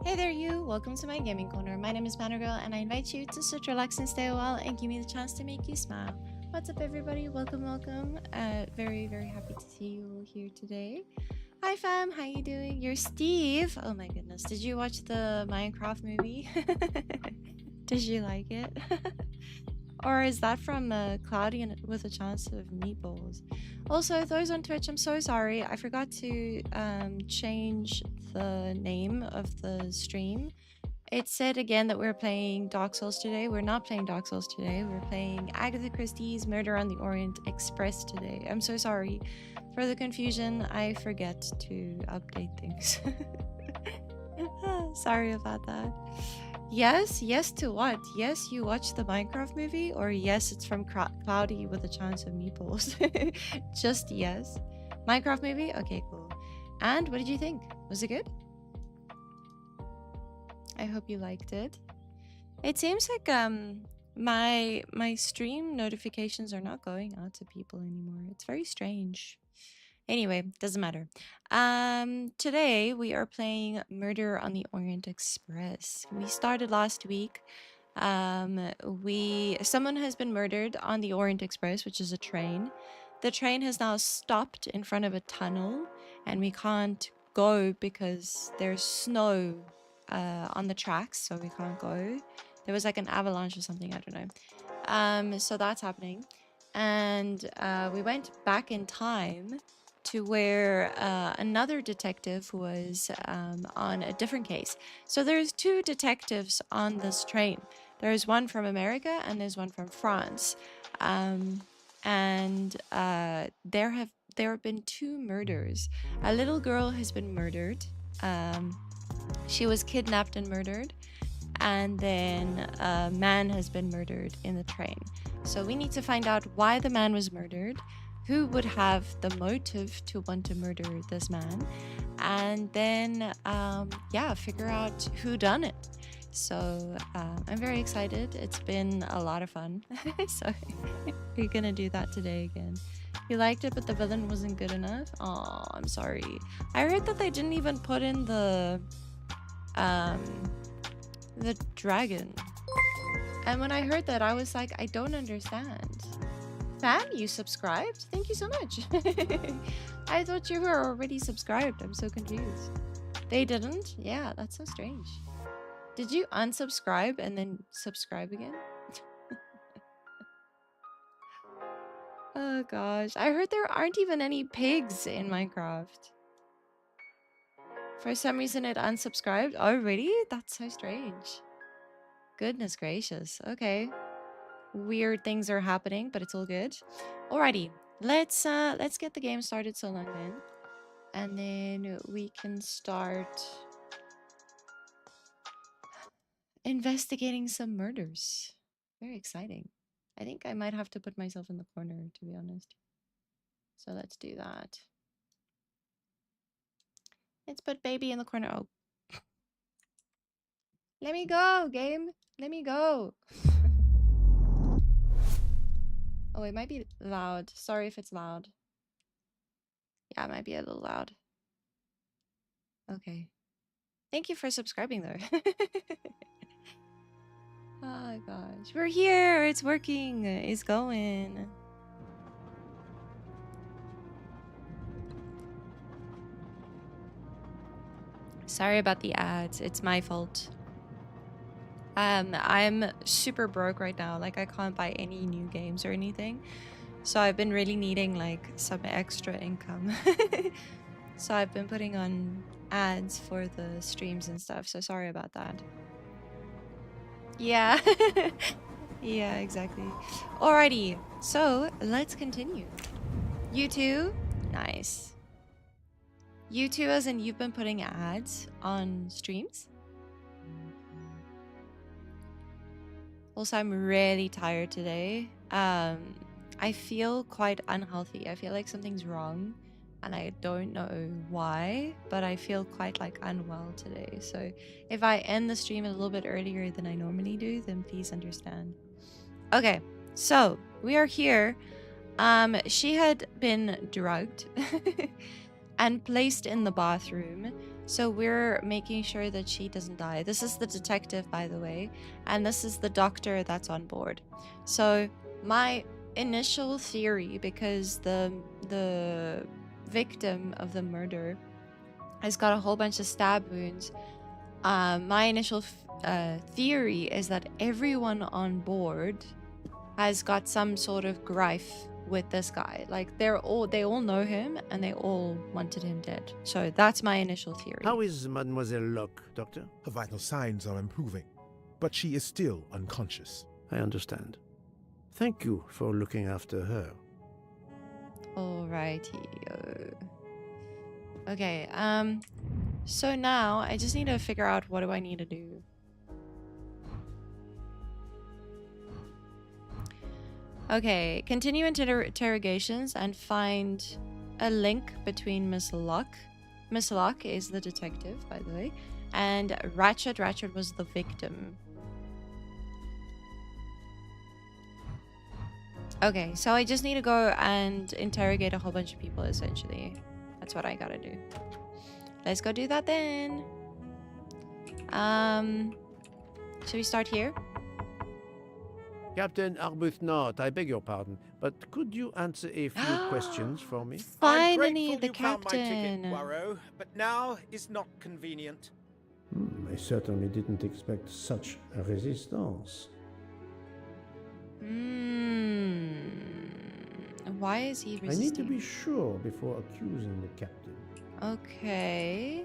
Hey there you, welcome to my gaming corner. My name is Girl, and I invite you to sit, relax, and stay a while and give me the chance to make you smile. What's up everybody, welcome. Very happy to see you all here today. Hi fam, how you doing? You're Steve. Oh my goodness, did you watch the Minecraft movie? Did you like it? Or is that from Cloudy and with a Chance of Meatballs? Also, those on Twitch, I'm so sorry. I forgot to change the name of the stream. It said again that we're playing Dark Souls today. We're not playing Dark Souls today. We're playing Agatha Christie's Murder on the Orient Express today. I'm so sorry for the confusion. I forget to update things. Sorry about that. Yes to what? Yes, you watched the Minecraft movie, or yes, it's from Cloudy with a Chance of Meatballs? Just yes. Minecraft movie? Okay, cool. And what did you think? Was it good? I hope you liked it. It seems like my stream notifications are not going out to people anymore. It's very strange. Anyway, doesn't matter. Today we are playing Murder on the Orient Express. We started last week. Someone has been murdered on the Orient Express, which is a train. The train has now stopped in front of a tunnel, and we can't go because there's snow on the tracks, so we can't go. There was like an avalanche or something, I don't know. So that's happening. And we went back in time to where another detective was on a different case. So there's two detectives on this train. There's one from America and there's one from France. There have been two murders. A little girl has been murdered. She was kidnapped and murdered. And then a man has been murdered in the train. So we need to find out why the man was murdered, who would have the motive to want to murder this man, and then yeah, figure out who done it. So I'm very excited. It's been a lot of fun. So we're gonna do that today again. You liked it, but the villain wasn't good enough. Oh, I'm sorry. I heard that they didn't even put in the dragon. And when I heard that, I was like, I don't understand. Fam, you subscribed? Thank you so much. I thought you were already subscribed. I'm so confused. They didn't? Yeah, that's so strange. Did you unsubscribe and then subscribe again? Oh gosh, I heard there aren't even any pigs in Minecraft. For some reason it unsubscribed. Oh really? That's so strange. Goodness gracious. Okay. Weird things are happening, but it's all good. Alrighty, let's get the game started so long then, and then we can start investigating some murders. Very exciting. I think I might have to put myself in the corner, to be honest. So let's do that. Let's put baby in the corner. Oh, let me go, game. Let me go. Oh, it might be loud. Sorry if it's loud. Yeah, it might be a little loud. Okay. Thank you for subscribing, though. Oh gosh. We're here! It's working! It's going. Sorry about the ads. It's my fault. I'm super broke right now. Like, I can't buy any new games or anything. So I've been really needing, like, some extra income. So I've been putting on ads for the streams and stuff. So sorry about that. Yeah. Yeah, exactly. Alrighty. So, let's continue. You too? Nice. You too, as in you've been putting ads on streams? Also, I'm really tired today. I feel quite unhealthy. I feel like something's wrong and I don't know why, but I feel quite like unwell today. So if I end the stream a little bit earlier than I normally do, then please understand. Okay, so we are here. She had been drugged. and placed in the bathroom. So we're making sure that she doesn't die. This is the detective, by the way, and this is the doctor that's on board. So my initial theory, because the victim of the murder has got a whole bunch of stab wounds, my initial theory is that everyone on board has got some sort of gripe with this guy. Like they all know him and they all wanted him dead. So that's my initial theory. How is Mademoiselle Locke, Doctor? Her vital signs are improving, but she is still unconscious. I understand. Thank you for looking after her. Alrighty. Okay, so now I just need to figure out what do I need to do. Okay, continue interrogations and find a link between Miss Locke. Miss Locke is the detective, by the way, and Ratchet. Ratchet was the victim. Okay, so I just need to go and interrogate a whole bunch of people, essentially. That's what I gotta do. Let's go do that then. Should we start here? Captain Arbuthnot, I beg your pardon, but could you answer a few questions for me? I'm Finally, grateful the you found my ticket, captain. Poirot, but now is not convenient. I certainly didn't expect such a resistance. Why is he resisting? I need to be sure before accusing the captain. Okay.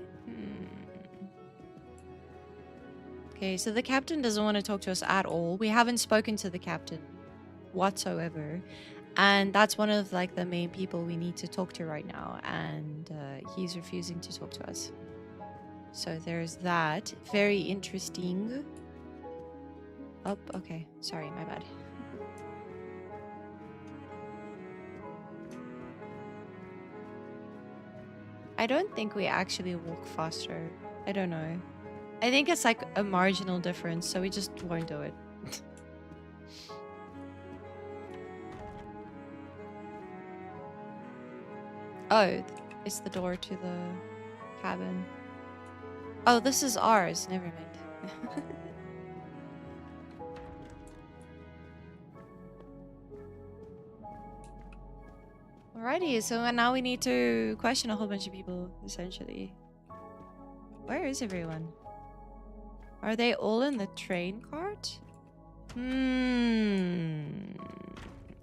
Okay, so the captain doesn't want to talk to us at all. We haven't spoken to the captain whatsoever. And that's one of like the main people we need to talk to right now. And he's refusing to talk to us. So there's that. Very interesting. Oh, okay. Sorry, my bad. I don't think we actually walk faster. I don't know. I think it's like a marginal difference, so we just won't do it. Oh, it's the door to the cabin. Oh, this is ours. Never mind. Alrighty, so now we need to question a whole bunch of people, essentially. Where is everyone? Are they all in the train cart?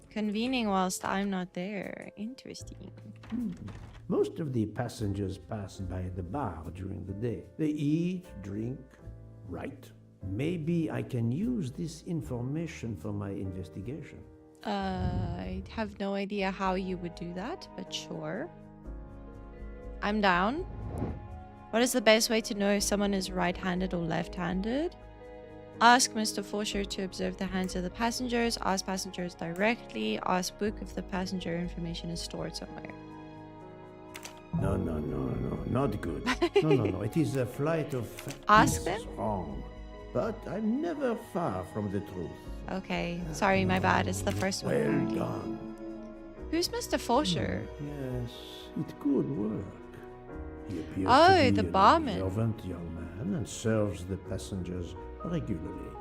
Convening whilst I'm not there. Interesting. Most of the passengers pass by the bar during the day. They eat, drink, write. Maybe I can use this information for my investigation. I have no idea how you would do that, but sure. I'm down. What is the best way to know if someone is right-handed or left-handed? Ask Mr. Forsher to observe the hands of the passengers. Ask passengers directly. Ask book if the passenger information is stored somewhere. No, not good. No. It is a flight of facts. Ask them? Wrong. But I'm never far from the truth. Okay, sorry, my bad. It's the first one. Well done. Who's Mr. Forsher? Yes, it could work. He appears Oh, to be the an barman. observant young man and serves the passengers regularly.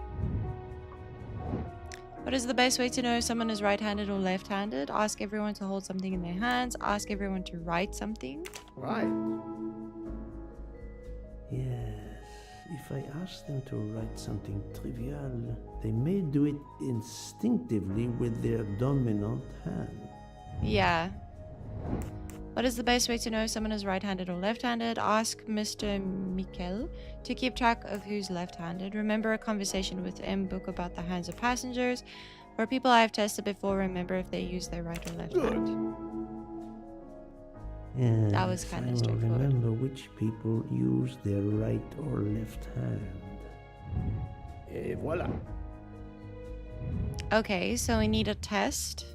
What is the best way to know if someone is right-handed or left-handed? Ask everyone to hold something in their hands. Ask everyone to write something. Right. Yes. If I ask them to write something trivial, they may do it instinctively with their dominant hand. Yeah. What is the best way to know if someone is right-handed or left-handed? Ask Mr. Mikkel to keep track of who's left-handed. Remember a conversation with M. Book about the hands of passengers. For people I have tested before, remember if they use their right or left hand. Yes, That was kind I of will straightforward. remember which people use their right or left hand. Et voilà. Okay, so we need a test.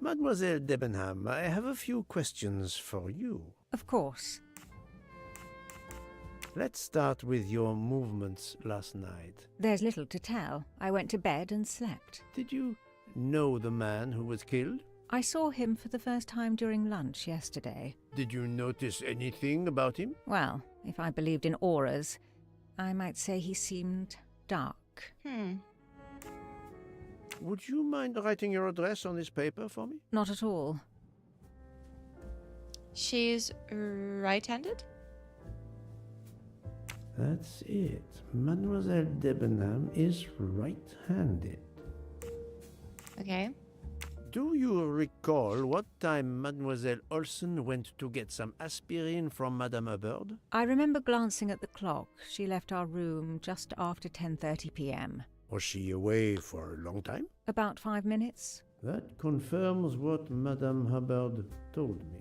Mademoiselle Debenham, I have a few questions for you. Of course. Let's start with your movements last night. There's little to tell. I went to bed and slept. Did you know the man who was killed? I saw him for the first time during lunch yesterday. Did you notice anything about him? Well, if I believed in auras, I might say he seemed dark. Would you mind writing your address on this paper for me? Not at all. She's right-handed? That's it. Mademoiselle Debenham is right-handed. Okay. Do you recall what time Mademoiselle Olsen went to get some aspirin from Madame Hubbard? I remember glancing at the clock. She left our room just after 10:30 p.m. Was she away for a long time? About 5 minutes. That confirms what Madame Hubbard told me.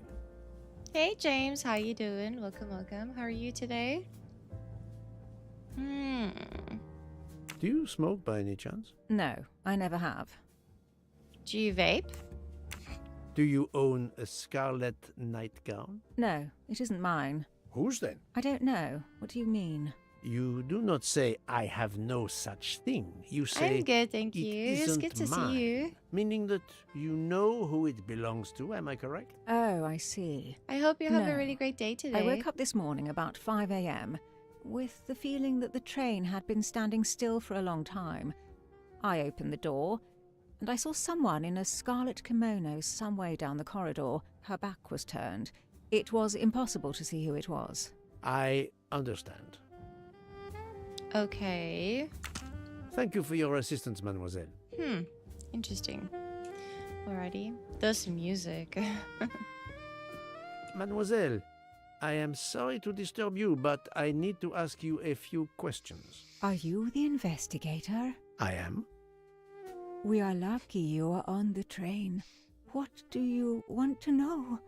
Hey James, how you doing? Welcome, welcome. How are you today? Do you smoke by any chance? No, I never have. Do you vape? Do you own a scarlet nightgown? No, it isn't mine. Whose then? I don't know. What do you mean? You do not say, I have no such thing. You say, I'm good, thank "It you. It's isn't good to mine," see you. meaning that you know who it belongs to, am I correct? Oh, I see. I hope you have a No. really great day today. I woke up this morning about 5 a.m. with the feeling that the train had been standing still for a long time. I opened the door, and I saw someone in a scarlet kimono some way down the corridor. Her back was turned. It was impossible to see who it was. I understand. Okay. Thank you for your assistance, mademoiselle. Interesting. Alrighty. This music. Mademoiselle, I am sorry to disturb you, but I need to ask you a few questions. Are you the investigator? I am. We are lucky you are on the train. What do you want to know?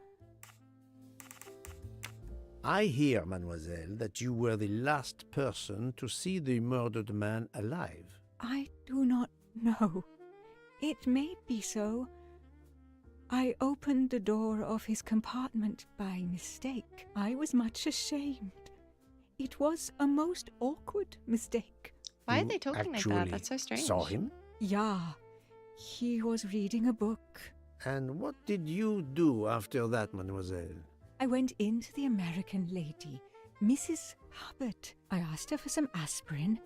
I hear, mademoiselle, that you were the last person to see the murdered man alive. I do not know. It may be so. I opened the door of his compartment by mistake. I was much ashamed. It was a most awkward mistake. Why are You they talking like actually that? That's so strange. Saw him? Yeah, he was reading a book. And what did you do after that, mademoiselle? I went into the American lady, Mrs. Hubbard. I asked her for some aspirin,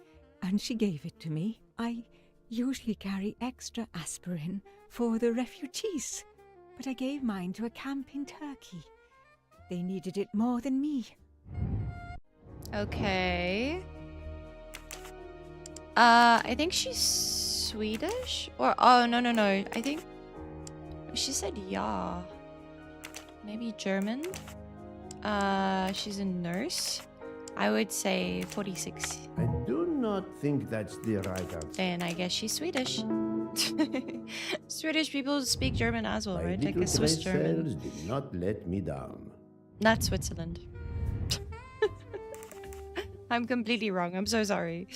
and she gave it to me. I usually carry extra aspirin for the refugees, but I gave mine to a camp in Turkey. They needed it more than me. Okay. I think she's Swedish? Or, oh, no. I think she said yeah. Maybe German? She's a nurse. I would say 46. I do not think that's the right answer. Then I guess she's Swedish. Swedish people speak German as well, My right? Like little a Swiss brain German. cells did not let me down. Not Switzerland. I'm completely wrong. I'm so sorry.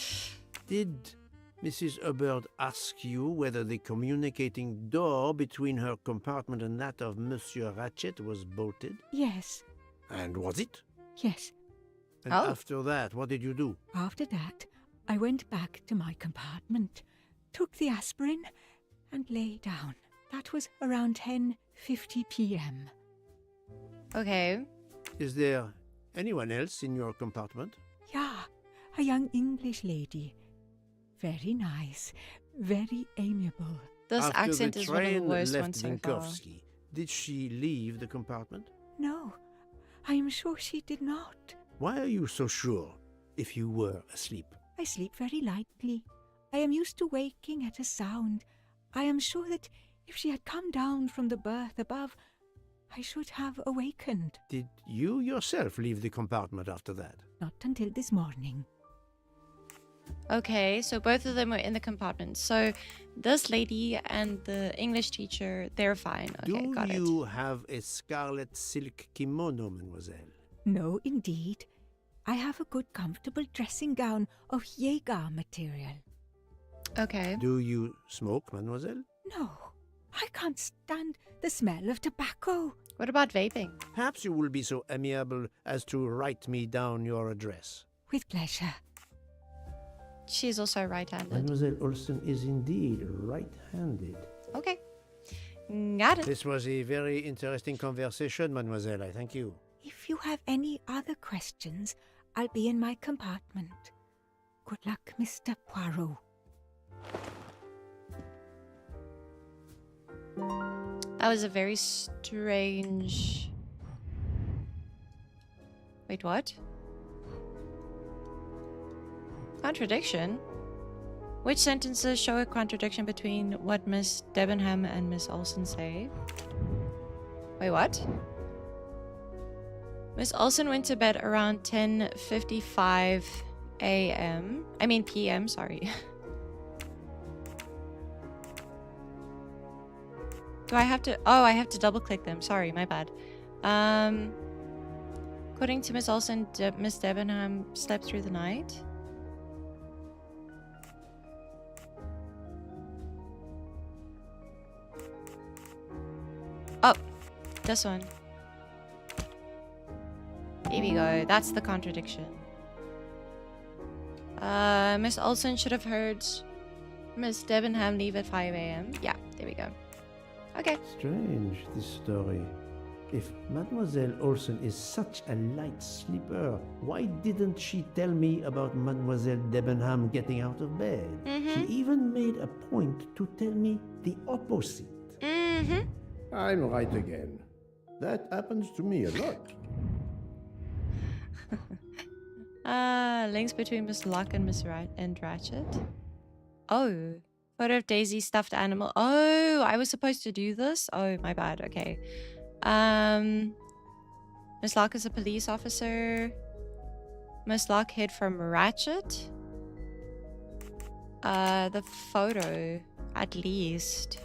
Did Mrs. Hubbard ask you whether the communicating door between her compartment and that of Monsieur Ratchet was bolted? Yes, And was it? yes. And Oh. after that, what did you do? After that, I went back to my compartment, took the aspirin, and lay down. That was around 10:50 p.m. Okay. Is there anyone else in your compartment? Yeah, a young English lady. Very nice, very amiable. This After accent the is one of the train worst left ones so far. Minkowski, did she leave the compartment? No, I am sure she did not. Why are you so sure if you were asleep? I sleep very lightly. I am used to waking at a sound. I am sure that if she had come down from the berth above, I should have awakened. Did you yourself leave the compartment after that? Not until this morning. Okay, so both of them were in the compartment. So this lady and the English teacher, they're fine. Okay, Do got it. you have a scarlet silk kimono, mademoiselle? No, indeed. I have a good comfortable dressing gown of Jaeger material. Okay. Do you smoke, mademoiselle? No, I can't stand the smell of tobacco. What about vaping? Perhaps you will be so amiable as to write me down your address. With pleasure. She's also right-handed. Mademoiselle Olsen is indeed right-handed. Okay. Got it. This was a very interesting conversation, mademoiselle. I thank you. If you have any other questions, I'll be in my compartment. Good luck, Mr. Poirot. That was a very strange... Wait, what? Contradiction? Which sentences show a contradiction between what Miss Debenham and Miss Olsen say? Wait, what? Miss Olsen went to bed around 10:55 a.m. I mean p.m., sorry. Do I have to... Oh, I have to double click them. Sorry, my bad. According to Miss Olsen, Miss Debenham slept through the night. Oh, this one. Here we go. That's the contradiction. Miss Olsen should have heard Miss Debenham leave at 5 a.m. Yeah, there we go. Okay. Strange, this story. If Mademoiselle Olsen is such a light sleeper, why didn't she tell me about Mademoiselle Debenham getting out of bed? She even made a point to tell me the opposite. I'm right again. That happens to me a lot. Links between Miss Locke and Miss Ratchet. Oh. Photo of Daisy stuffed animal. Oh, I was supposed to do this? Oh, my bad. Okay. Miss Locke is a police officer. Miss Locke hid from Ratchet. The photo, at least.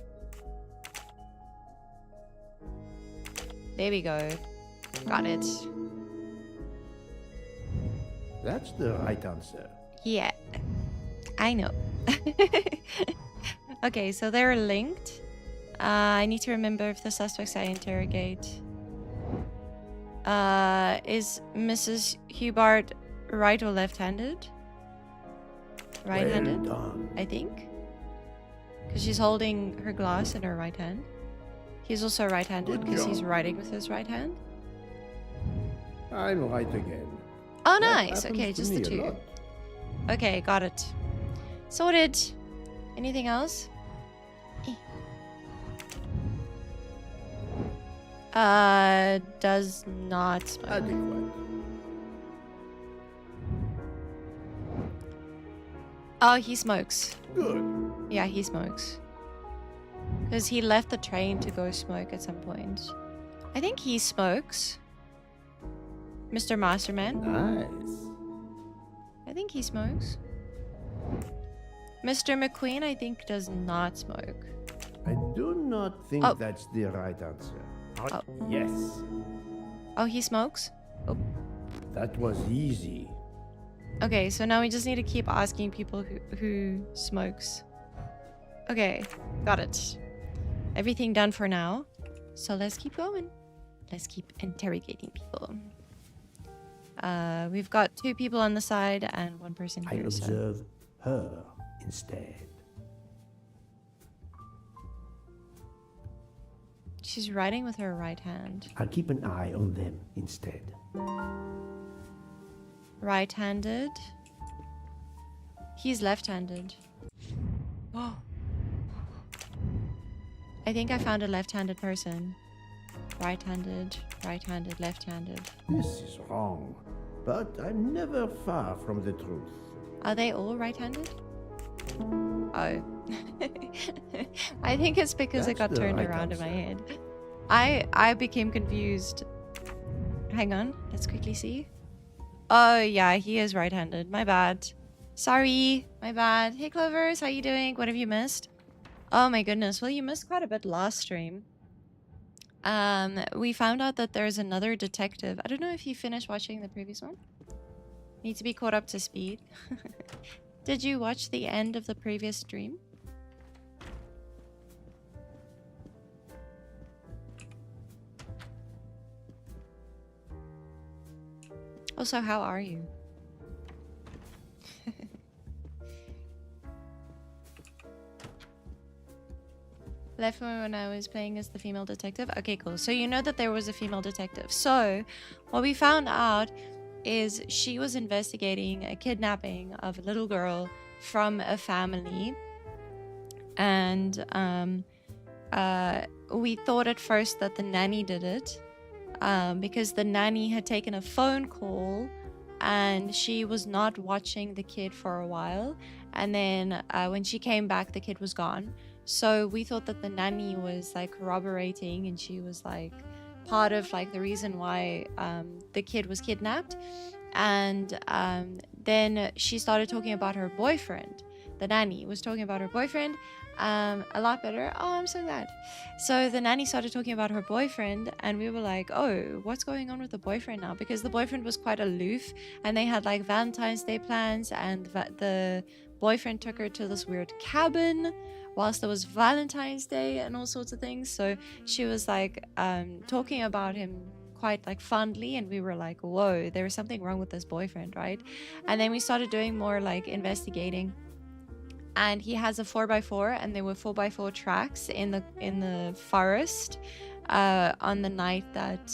There we go. Got it. That's the right answer. Yeah. I know. Okay, so they're linked. I need to remember if the suspects I interrogate. Is Mrs. Hubbard right or left-handed? Right-handed, Well done. I think. Because she's holding her glass in her right hand. He's also right-handed Good because he's job. writing with his right hand. I'm right again. Oh, That nice. happens Okay, to just the me a two. lot. Okay, got it. Sorted. Anything else? Does not smoke. Adequate. Oh, he smokes. Good. Yeah, he smokes. Because he left the train to go smoke at some point. I think he smokes. Mr. Masterman. Nice. I think he smokes. Mr. McQueen, I think, does not smoke. I do not think Oh. that's the right answer. Oh. Yes. Oh, he smokes? That was easy. Okay, so now we just need to keep asking people who smokes. Okay, got it. Everything done for now. So let's keep going. Let's keep interrogating people. We've got 2 people on the side and 1 person I here. So. observe her instead. She's writing with her right hand. I'll keep an eye on them instead. Right-handed. He's left-handed. Oh. I think I found a left-handed person. Right-handed, right-handed, left-handed. This is wrong, but I'm never far from the truth. Are they all right-handed? Oh. I think it's because it That's got the turned right around in my answer. head. I became confused. Hang on, let's quickly see. Oh yeah, he is right-handed. My bad. Sorry, my bad. Hey Clovers, how you doing? What have you missed? Oh my goodness, well you missed quite a bit last stream. We found out that there's another detective. I don't know if you finished watching the previous one. Need to be caught up to speed. Did you watch the end of the previous stream? Also, how are you? left me when I was playing as the female detective. Okay, cool. So you know that there was a female detective. So what we found out is she was investigating a kidnapping of a little girl from a family. And we thought at first that the nanny did it because the nanny had taken a phone call and she was not watching the kid for a while. And then when she came back, the kid was gone. So we thought that the nanny was like corroborating, and she was like part of like the reason why the kid was kidnapped. And then she started talking about her boyfriend. The nanny was talking about her boyfriend a lot better. Oh, I'm so glad. So the nanny started talking about her boyfriend, and we were like, oh, what's going on with the boyfriend now? Because the boyfriend was quite aloof, and they had like Valentine's Day plans, and the boyfriend took her to this weird cabin whilst there was Valentine's Day and all sorts of things. So she was like talking about him quite like fondly, and we were like, whoa, there's something wrong with this boyfriend, right? And then we started doing more like investigating, and he has a 4x4, and there were 4x4 tracks in the forest on the night that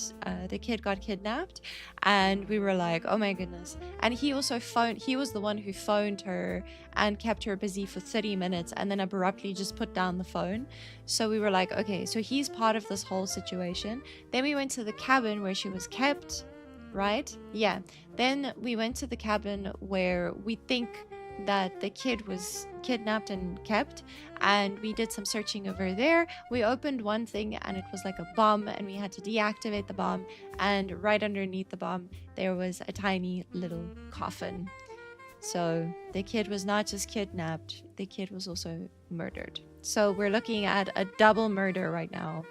the kid got kidnapped. And we were like, oh my goodness. And he also he was the one who phoned her and kept her busy for 30 minutes and then abruptly just put down the phone. So we were like, okay, so he's part of this whole situation. Then we went to the cabin where she was kept, right? Yeah. Then we went to the cabin where we think that the kid was kidnapped and kept, and we did some searching over there. We opened one thing and it was like a bomb, and we had to deactivate the bomb, and right underneath the bomb there was a tiny little coffin. So the kid was not just kidnapped, the kid was also murdered. So we're looking at a double murder right now.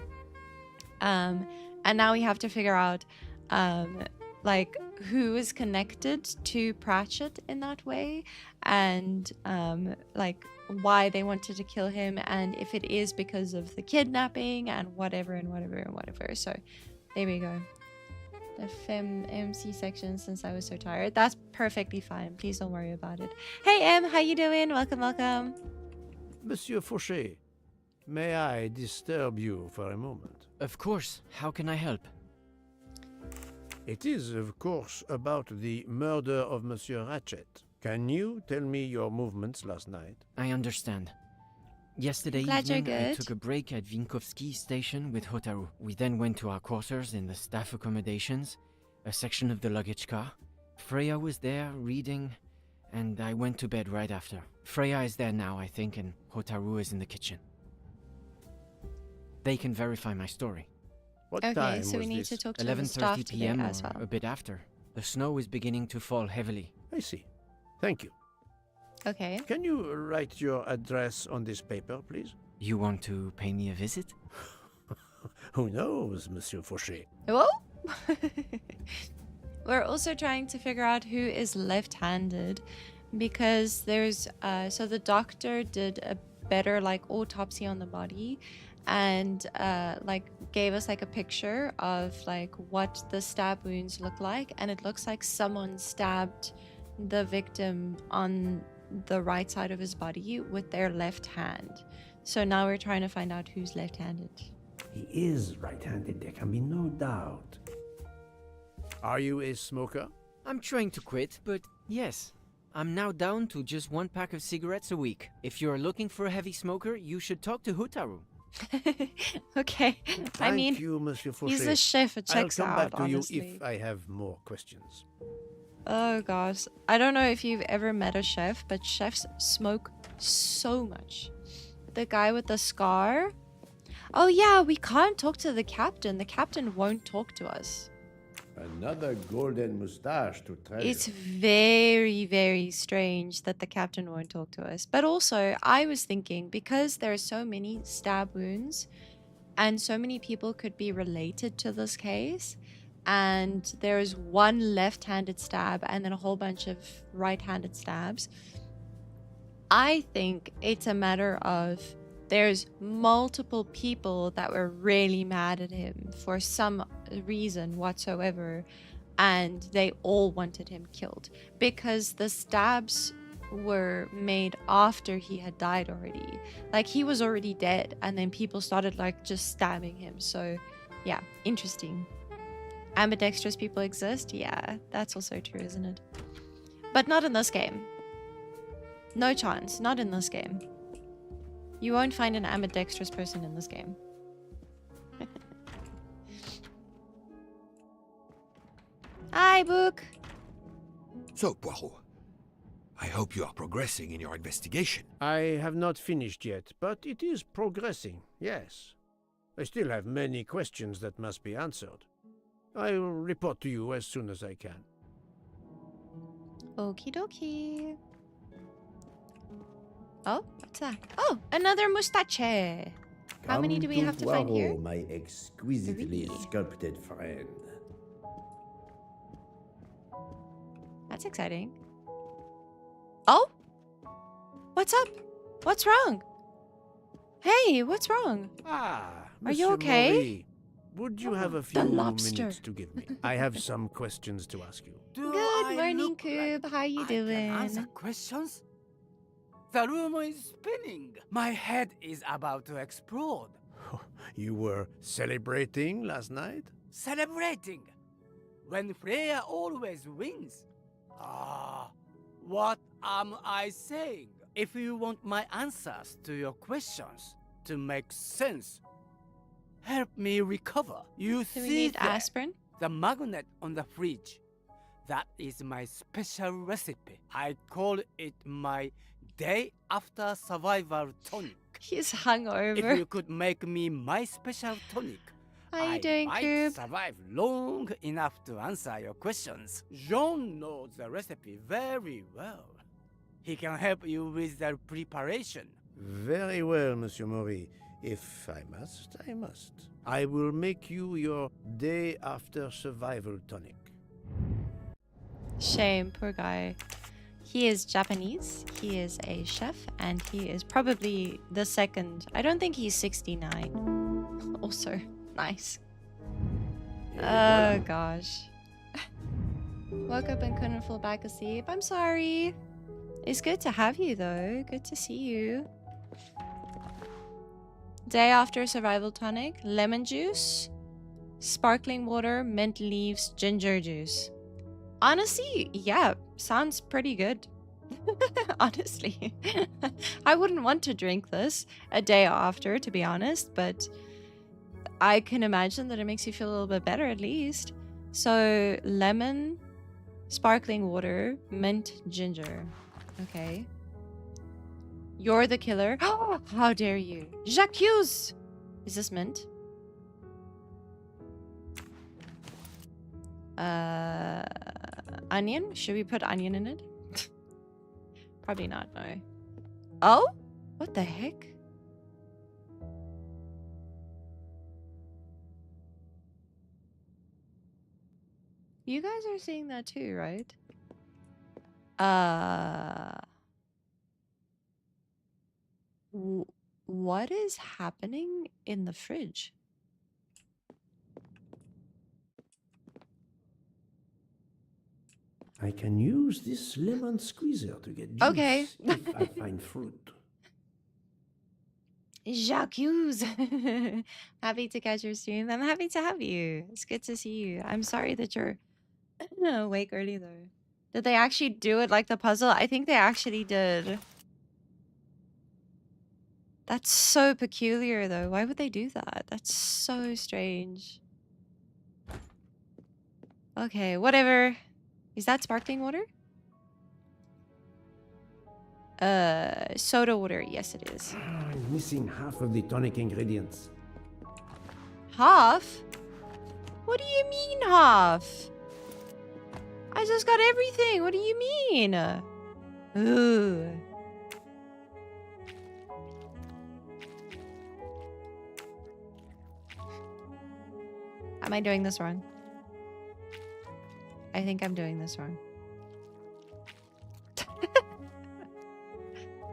And now we have to figure out like who is connected to Pratchett in that way, and like why they wanted to kill him, and if it is because of the kidnapping and whatever and whatever and whatever. So there we go. The Fem MC section, since I was so tired. That's perfectly fine. Please don't worry about it. Hey Em, how you doing? Welcome, welcome. Monsieur Fauché, may I disturb you for a moment? Of course. How can I help? It is, of course, about the murder of Monsieur Ratchet. Can you tell me your movements last night? I understand. Yesterday Glad you're evening, I good. took a break at Vinkovsky station with Hotaru. We then went to our quarters in the staff accommodations, a section of the luggage car. Freya was there, reading, and I went to bed right after. Freya is there now, I think, and Hotaru is in the kitchen. They can verify my story. What Okay, time so we was need this? to talk to the staff 11:30 today p.m. as or well. a bit after. The snow is beginning to fall heavily. I see. Thank you. Okay. Can you write your address on this paper, please? You want to pay me a visit? Who knows, Monsieur Fauché? Whoa! We're also trying to figure out who is left-handed, because there's so the doctor did a better like autopsy on the body, and like gave us like a picture of like what the stab wounds look like, and it looks like someone stabbed the victim on the right side of his body with their left hand. So now we're trying to find out who's left-handed. He is right-handed, there can be no doubt. Are you a smoker? I'm trying to quit, but yes. I'm now down to just 1 pack of cigarettes a week. If you're looking for a heavy smoker, you should talk to Hotaru. Okay. I mean, Thank you, Monsieur Fauché. he's a chef. It checks I'll come out, back to honestly. you if I have more questions. Oh gosh, I don't know if you've ever met a chef, but chefs smoke so much. The guy with the scar. Oh yeah, we can't talk to the captain. The captain won't talk to us. Another golden mustache to treasure. It's very, very strange that the captain won't talk to us. But also, I was thinking, because there are so many stab wounds and so many people could be related to this case, and there's one left-handed stab and then a whole bunch of right-handed stabs, I think it's a matter of there's multiple people that were really mad at him for some reason whatsoever, and they all wanted him killed, because the stabs were made after he had died already. Like, he was already dead, and then people started, like, just stabbing him. So, yeah, interesting. Ambidextrous people exist? Yeah, that's also true, isn't it? But not in this game. No chance. Not in this game. You won't find an ambidextrous person in this game. Hi, Book. So, Poirot, I hope you are progressing in your investigation. I have not finished yet, but it is progressing, yes. I still have many questions that must be answered. I will report to you as soon as I can. Okie dokie. Oh, what's that? Oh, another mustache. How many do we have to find here? My exquisitely 3. sculpted friend. That's exciting. Oh? What's up? What's wrong? Hey, what's wrong? Ah, Are you Monsieur okay? Marie, would you have a few lobster. minutes to give me? I have some questions to ask you. Good morning, Coob. How you doing? Answer questions? The room is spinning. My head is about to explode. You were celebrating last night? Celebrating. When Freya always wins. What am I saying? If you want my answers to your questions to make sense, help me recover. You Do we see need there, aspirin? the magnet on the fridge. That is my special recipe. I call it my day after survival tonic. He's If hungover. you could make me my special tonic, How you I doing, might Coob? survive long enough to answer your questions. Jean knows the recipe very well. He can help you with the preparation. Very well, Monsieur Maury. If I must, I must. I will make you your day after survival tonic. Shame, poor guy. He is Japanese, he is a chef, and he is probably the second. I don't think he's 69. Also, nice. Oh, gosh. Woke up and couldn't fall back asleep. I'm sorry. It's good to have you, though. Good to see you. Day after survival tonic, lemon juice, sparkling water, mint leaves, ginger juice. Honestly, yeah, sounds pretty good. Honestly. I wouldn't want to drink this a day after, to be honest, but I can imagine that it makes you feel a little bit better at least. So, lemon, sparkling water, mint, ginger. Okay. You're the killer. How dare you? J'accuse! Is this mint? Onion? Should we put onion in it? Probably not, no. Oh? What the heck? You guys are seeing that too, right? What is happening in the fridge? I can use this lemon squeezer to get juice Okay. if I find fruit. J'accuse. Happy to catch your stream. I'm happy to have you. It's good to see you. I'm sorry that you're awake early though. Did they actually do it like the puzzle? I think they actually did. That's so peculiar though. Why would they do that? That's so strange. Okay, whatever. Is that sparkling water? Soda water. Yes, it is. I'm missing half of the tonic ingredients. Half? What do you mean half? I just got everything. What do you mean? Ooh. Am I doing this wrong? I think I'm doing this wrong.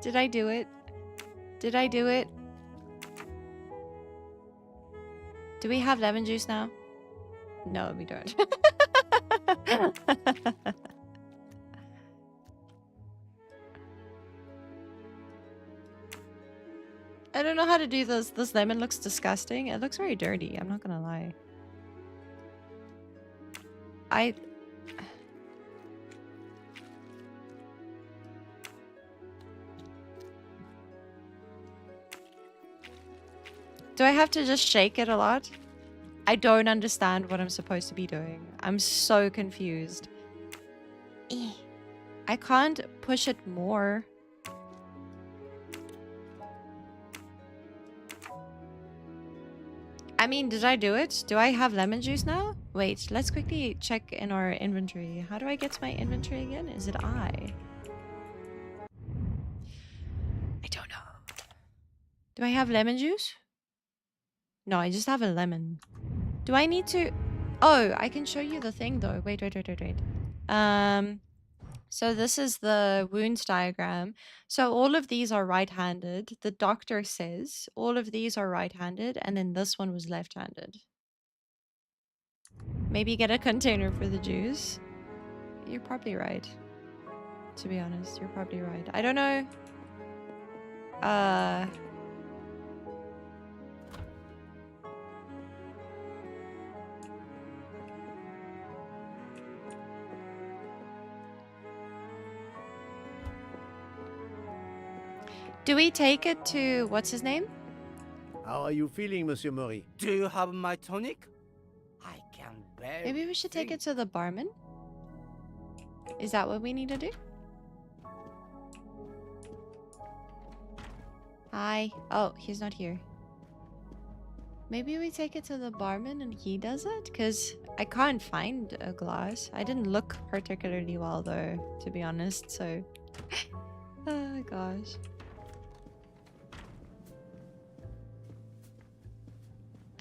Did I do it? Did I do it? Do we have lemon juice now? No, we don't. I don't know how to do this. This lemon looks disgusting. It looks very dirty. I'm not gonna lie. Do I have to just shake it a lot? I don't understand what I'm supposed to be doing. I'm so confused. I can't push it more. I mean, did I do it? Do I have lemon juice now? Wait, let's quickly check in our inventory. How do I get to my inventory again? Is it I? I don't know. Do I have lemon juice? No, I just have a lemon. Do I need to... Oh, I can show you the thing though. Wait. So this is the wounds diagram. So all of these are right-handed. The doctor says all of these are right-handed, and then this one was left-handed. Maybe get a container for the juice. You're probably right. To be honest, you're probably right. I don't know. Do we take it to... What's his name? How are you feeling, Monsieur Mori? Do you have my tonic? I can barely. Maybe we should take it to the barman? Is that what we need to do? Hi. Oh, he's not here. Maybe we take it to the barman and he does it? Because I can't find a glass. I didn't look particularly well though, to be honest, so... Oh gosh.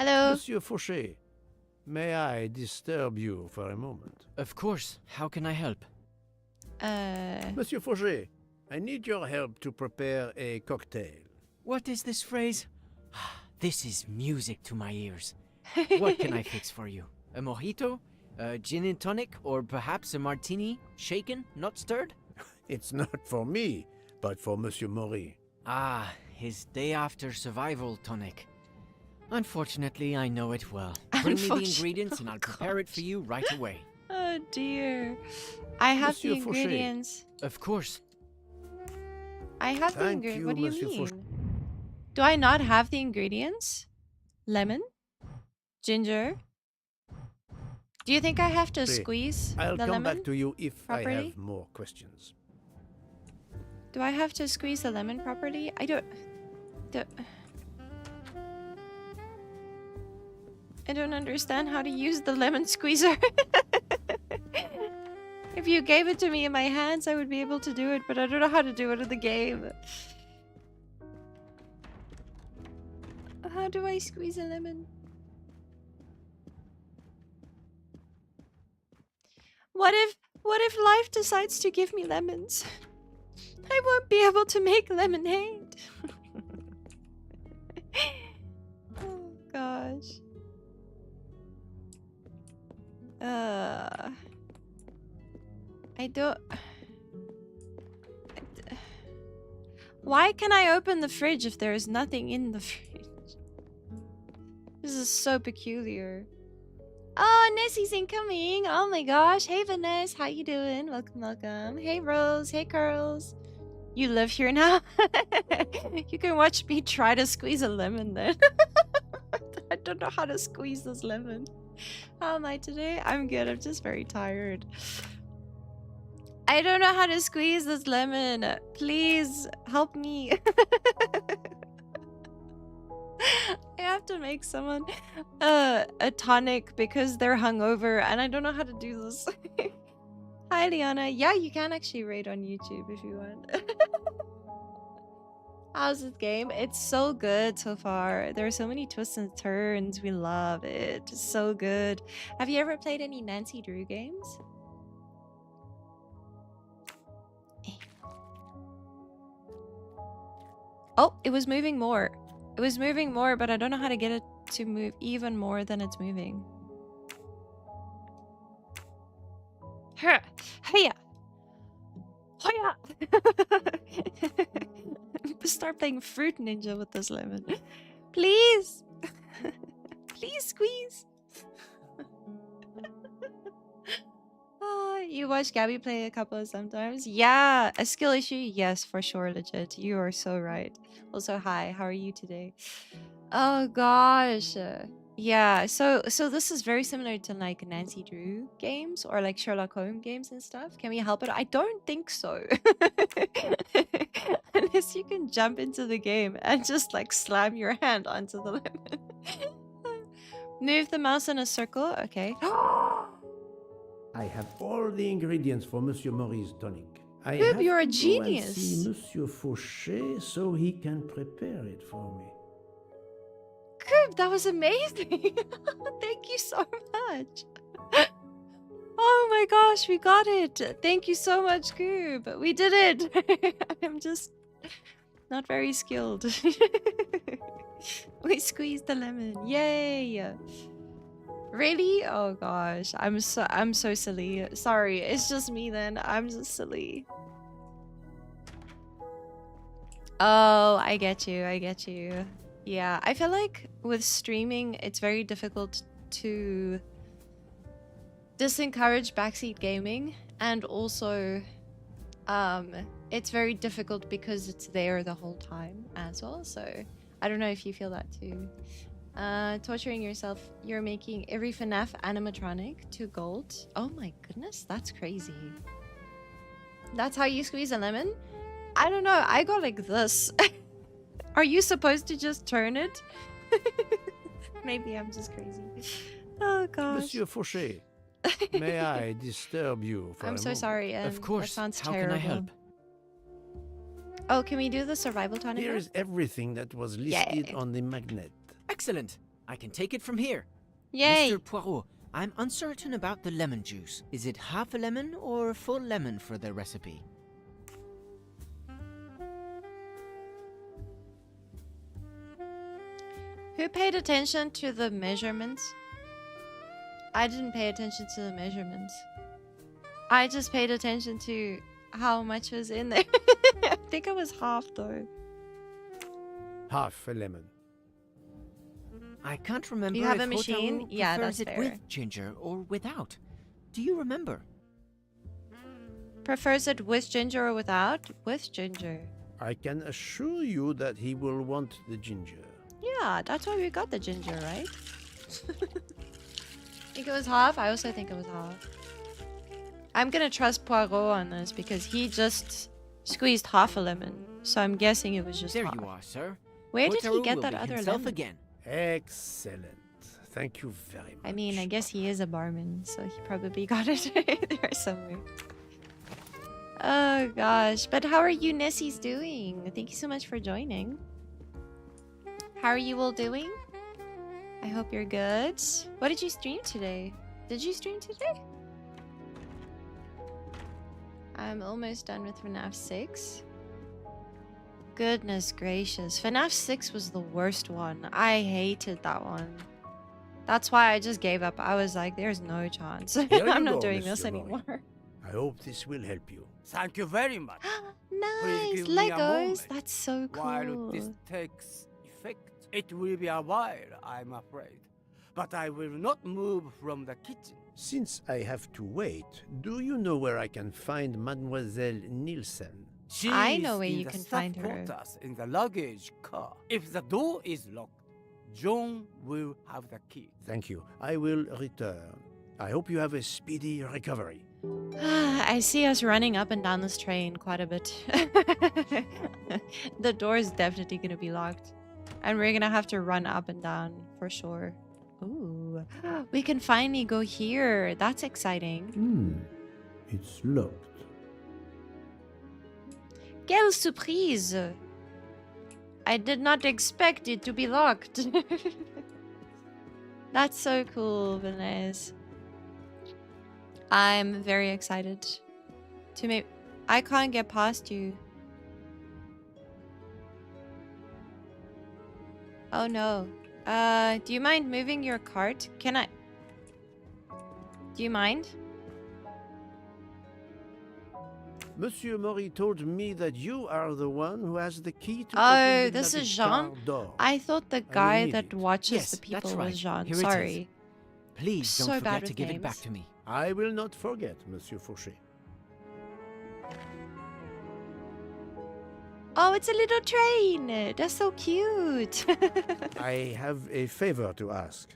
Hello? Monsieur Fauché, may I disturb you for a moment? Of course. How can I help? Monsieur Fauché, I need your help to prepare a cocktail. What is this phrase? This is music to my ears. What can I fix for you? A mojito? A gin and tonic? Or perhaps a martini? Shaken, not stirred? It's not for me, but for Monsieur Mori. Ah, his day after survival tonic. Unfortunately, I know it well. Bring me the ingredients and I'll prepare it for you right away. Oh dear. I have Monsieur the Fauché. ingredients. Of course. I have the Thank ingredients. you, What do you Monsieur mean? Fauché. Do I not have the ingredients? Lemon? Ginger? Do you think I have to See, squeeze I'll the come lemon? back to you if I properly? have more questions. Do I have to squeeze the lemon properly? I don't understand how to use the lemon squeezer. If you gave it to me in my hands, I would be able to do it, but I don't know how to do it in the game. How do I squeeze a lemon? What if life decides to give me lemons? I won't be able to make lemonade. Oh gosh. I don't... Why can I open the fridge if there is nothing in the fridge? This is so peculiar. Oh, Nessie's incoming. Oh my gosh. Hey, Vanessa. How you doing? Welcome, welcome. Hey, Rose. Hey, Curls. You live here now? You can watch me try to squeeze a lemon then. I don't know how to squeeze this lemon. How am I today? I'm good. I'm just very tired. I don't know how to squeeze this lemon. Please help me. I have to make someone a tonic because they're hungover and I don't know how to do this. Hi, Liana. Yeah, you can actually rate on YouTube if you want. How's this game? It's so good so far. There are so many twists and turns. We love it. It's so good. Have you ever played any Nancy Drew games? Oh, it was moving more. It was moving more, but I don't know how to get it to move even more than it's moving. Hiya! Hiya! start playing Fruit Ninja with this lemon. Please! Please squeeze! You watch Gabby play a couple of sometimes? Yeah, a skill issue? Yes, for sure, legit. You are so right. Also, hi, how are you today? Oh gosh. Yeah, so this is very similar to like Nancy Drew games or like Sherlock Holmes games and stuff. Can we help it? I don't think so. Unless you can jump into the game and just like slam your hand onto the lemon. Move the mouse in a circle. Okay. I have all the ingredients for Monsieur Maurice's tonic. I Boob, have you're a to go and genius. see Monsieur Fauché so he can prepare it for me. Coob, that was amazing. Thank you so much. Oh my gosh, we got it. Thank you so much, Coob. We did it. I'm just not very skilled. We squeezed the lemon. Yay. Really? Oh gosh. I'm so silly. Sorry, it's just me then. I'm just silly. Oh, I get you. I get you. Yeah, I feel like with streaming, it's very difficult to disencourage backseat gaming, and also it's very difficult because it's there the whole time as well. So I don't know if you feel that too. Torturing yourself, you're making every FNAF animatronic to gold. Oh my goodness, that's crazy. That's how you squeeze a lemon? I don't know, I go like this. Are you supposed to just turn it? Maybe I'm just crazy. Oh gosh. Monsieur Fauché, may I disturb you for a I'm so moment? sorry. Of course. That sounds How terrible. can I help? Oh, can we do the survival tonic? Here now? is everything that was listed on the magnet. Excellent. I can take it from here. Yay! Mr. Poirot, I'm uncertain about the lemon juice. Is it half a lemon or a full lemon for the recipe? Who paid attention to the measurements? I didn't pay attention to the measurements. I just paid attention to how much was in there. I think it was half though. Half a lemon. I can't remember You have if a machine? Hotaru Yeah, prefers that's it fair. with ginger or without. Do you remember? Prefers it with ginger or without? With ginger. I can assure you that he will want the ginger. Yeah, that's why we got the ginger, right? Think it was half? I also think it was half. I'm gonna trust Poirot on this because he just squeezed half a lemon. So I'm guessing it was just There half. you are, sir. Where did he Hotaru get will that be other himself lemon? again. Excellent. Thank you very much. I mean, I guess he is a barman, so he probably got it there somewhere. Oh gosh, but how are you Nessies doing? Thank you so much for joining. How are you all doing? I hope you're good. What did you stream today? Did you stream today? I'm almost done with FNAF 6. Goodness gracious. FNAF 6 was the worst one. I hated that one. That's why I just gave up. I was like, there's no chance. Here you I'm not go, doing this Mr. Mori. anymore. I hope this will help you. Thank you very much. Nice! give me a Legos! moment. That's so While cool. this takes effect, it will be a while, I'm afraid. But I will not move from the kitchen. Since I have to wait, do you know where I can find Mademoiselle Nielsen? She I is know where in you the can staff find her. quarters in the luggage car. If the door is locked, John will have the key. Thank you. I will return. I hope you have a speedy recovery. I see us running up and down this train quite a bit. The door is definitely going to be locked. And we're going to have to run up and down for sure. Ooh. We can finally go here. That's exciting. It's locked. Quelle surprise! I did not expect it to be locked. That's so cool, Vanessa. I'm very excited to make. I can't get past you. Oh no. Do you mind moving your cart? Can I? Do you mind? Monsieur Mori told me that you are the one who has the key to Oh, open the this is luggage Jean? car door. I thought the will guy need that it. watches Yes, the people that's right. was Jean. Here it is. Sorry. Please So don't bad forget with to give it back names. to me. I will not forget, Monsieur Fauché. Oh, it's a little train. That's so cute. I have a favor to ask.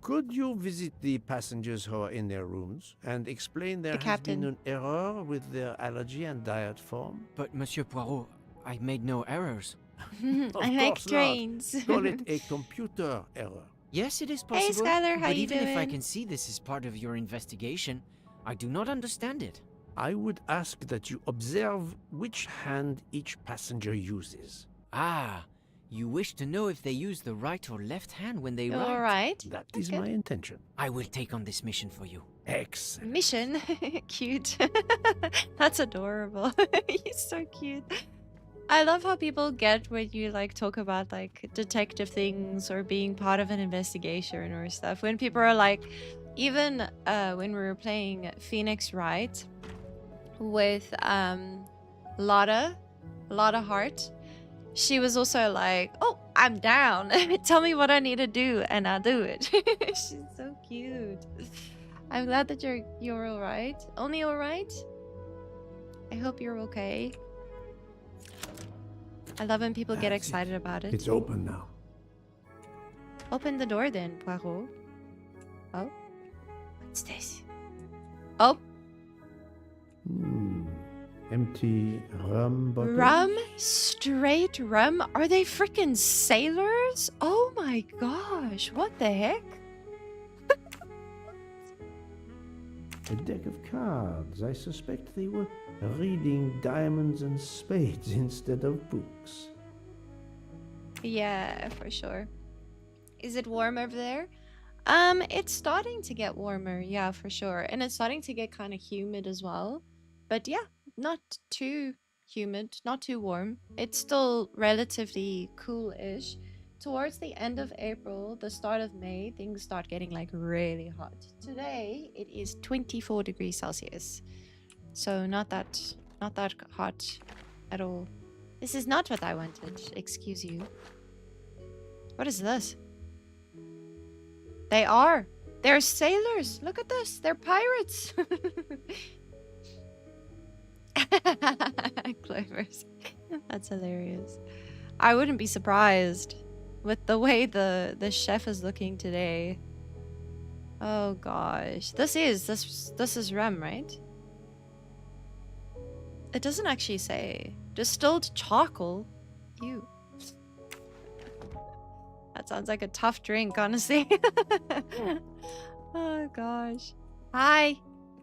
Could you visit the passengers who are in their rooms and explain there The has been captain. an error with their allergy and diet form? But Monsieur Poirot, I made no errors. Of I like course not. trains. Call it a computer error. Yes, it is Hey, possible. Skylar, how but you even if I doing? can see this is part of your investigation, I do not understand it. I would ask that you observe which hand each passenger uses. Ah, you wish to know if they use the right or left hand when they All write? right. That is Okay. my intention. I will take on this mission for you. Excellent. Mission. Cute. That's adorable. He's so cute. I love how people get when you like talk about like detective things or being part of an investigation or stuff. When people are like, even when we were playing Phoenix Wright with Lotta Hart, she was also like, "Oh, I'm down. Tell me what I need to do, and I'll do it." She's so cute. I'm glad that you're all right. Only all right. I hope you're okay. I love when people get That's it. excited about it. It's open now. Open the door then, Poirot. Oh, what's this? Oh, Empty rum bottle. rum, straight rum. Are they freaking sailors? Oh my gosh, what the heck? A deck of cards. I suspect they were reading diamonds and spades instead of books. Yeah, for sure. Is it warm over there? It's starting to get warmer, yeah, for sure. And it's starting to get kind of humid as well. But yeah, not too humid, not too warm. It's still relatively cool-ish. Towards the end of April, the start of May, things start getting like really hot. Today, it is 24 degrees Celsius. So not that hot at all. This is not what I wanted. Excuse you. What is this? They are. They're sailors. Look at this. They're pirates. Clovers. That's hilarious. I wouldn't be surprised with the way the chef is looking today. Oh gosh. This is rum, right? It doesn't actually say. Distilled charcoal. Ew. That sounds like a tough drink, honestly. Oh gosh. Hi.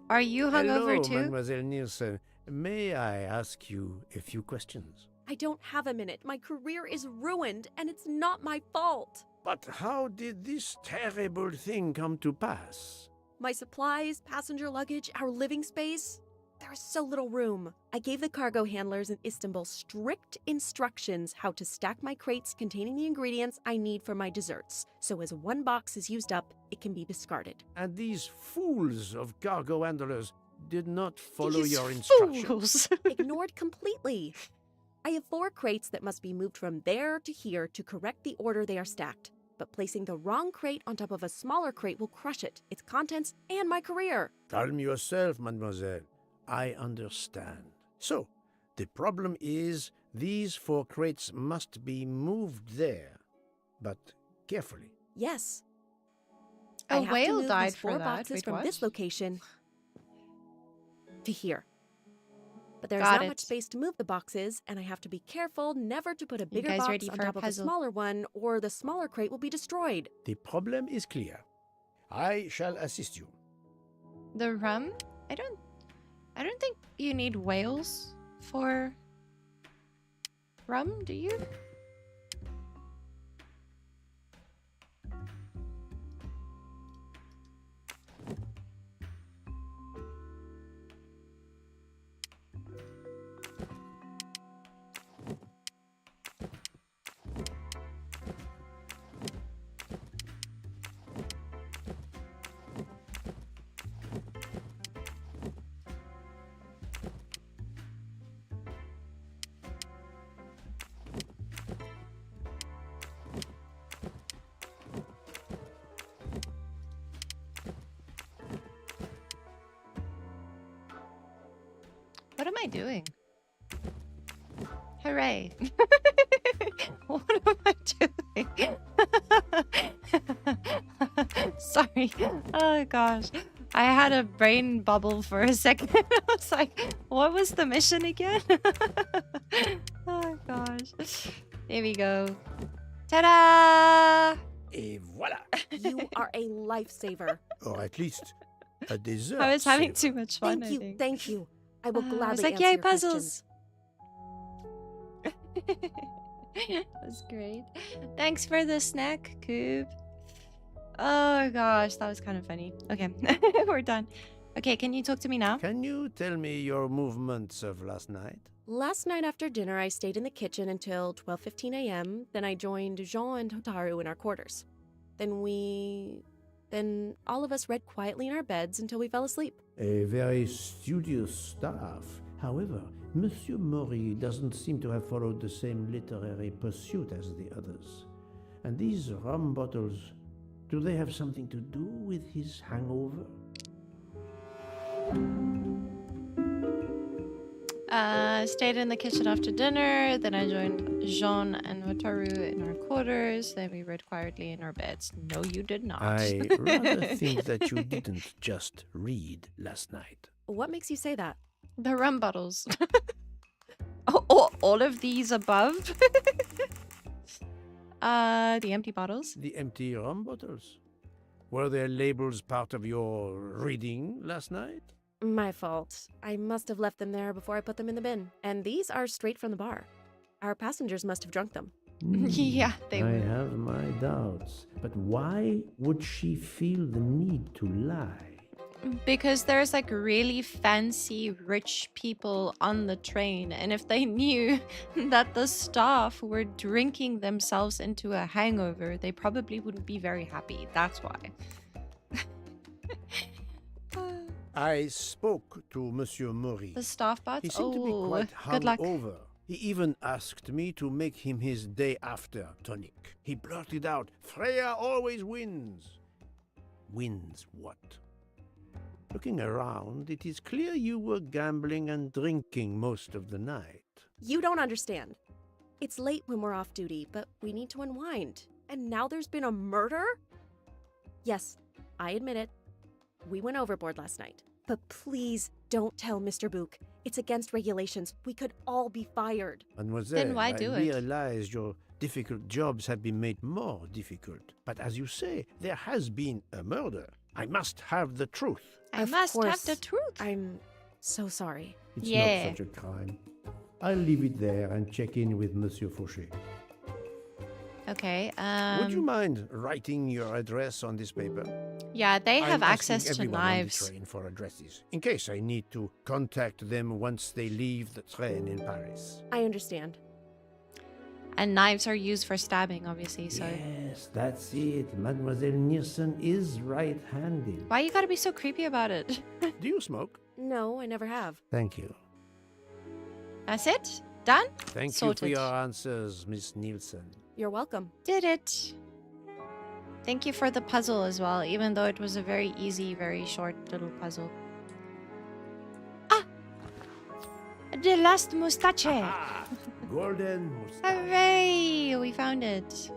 Are you hungover Hello, too? Mademoiselle Nielsen. May I ask you a few questions? I don't have a minute. My career is ruined, and it's not my fault. But how did this terrible thing come to pass? My supplies, passenger luggage, our living space. There is so little room. I gave the cargo handlers in Istanbul strict instructions how to stack my crates containing the ingredients I need for my desserts. So as one box is used up, it can be discarded. And these fools of cargo handlers did not follow These your instructions. fools. Ignored completely. I have 4 crates that must be moved from there to here to correct the order they are stacked. But placing the wrong crate on top of a smaller crate will crush it, its contents, and my career. Calm yourself, mademoiselle. I understand. So, the problem is these 4 crates must be moved there, but carefully. Yes. A I have to whale move died these for 4 that. boxes Wait, from what? this location to here. But there's Got not it. much space to move the boxes, and I have to be careful never to put a bigger guys box ready on for a top of a puzzle? smaller one, or the smaller crate will be destroyed. The problem is clear. I shall assist you. The rum? I don't think you need whales for rum, do you? am I doing? Hooray. What am I doing? Sorry. Oh gosh. I had a brain bubble for a second. I was like, what was the mission again? Oh gosh. There we go. Ta-da! Et voilà! You are a lifesaver. Or at least a dessert. I was having saver. too much fun, Thank I you, think. thank you. I will I gladly was like, answer yay, your puzzles. questions. That's great. Thanks for the snack, Coob. Oh gosh, that was kind of funny. Okay, we're done. Okay, can you talk to me now? Can you tell me your movements of last night? Last night after dinner, I stayed in the kitchen until 12:15 a.m. Then I joined Jean and Hotaru in our quarters. Then all of us read quietly in our beds until we fell asleep. A very studious staff. However, Monsieur Mori doesn't seem to have followed the same literary pursuit as the others. And these rum bottles, do they have something to do with his hangover? Stayed in the kitchen after dinner. Then I joined Jean and Hotaru in our quarters. Then we read quietly in our beds. No, you did not. I rather think that you didn't just read last night. What makes you say that? The rum bottles. Oh, all of these above? The empty bottles. The empty rum bottles. Were their labels part of your reading last night? My fault. I must have left them there before I put them in the bin. And these are straight from the bar. Our passengers must have drunk them. Yeah, they I were. have my doubts. But why would she feel the need to lie? Because there's like really fancy rich people on the train, and if they knew that the staff were drinking themselves into a hangover, they probably wouldn't be very happy. That's why. I spoke to Monsieur Mori. The staff bots? He seemed to be quite good luck. hungover. He even asked me to make him his day after tonic. He blurted out, "Freya always wins." Wins what? Looking around, it is clear you were gambling and drinking most of the night. You don't understand. It's late when we're off duty, but we need to unwind. And now there's been a murder? Yes, I admit it. We went overboard last night. But please don't tell Mr. Book. It's against regulations. We could all be fired. Mademoiselle, Then why do I it? realize your difficult jobs have been made more difficult. But as you say, there has been a murder. I must have the truth. I Of must have course. the truth. I'm so sorry. It's Yeah. not such a crime. I'll leave it there and check in with Monsieur Fauché. Okay. Would you mind writing your address on this paper? Yeah, they have I'm access asking to everyone on the knives. train for addresses, in case I need to contact them once they leave the train in Paris. I understand. And knives are used for stabbing, obviously, so... Yes, that's it. Mademoiselle Niersen is right-handed. Why you gotta be so creepy about it? Do you smoke? No, I never have. Thank you. That's it? Done? Thank you Sorted. for your answers, Miss Nielsen. You're welcome. Did it. Thank you for the puzzle as well, even though it was a very easy, very short little puzzle. Ah! The last mustache! Ah, golden mustache. Hooray! We found it.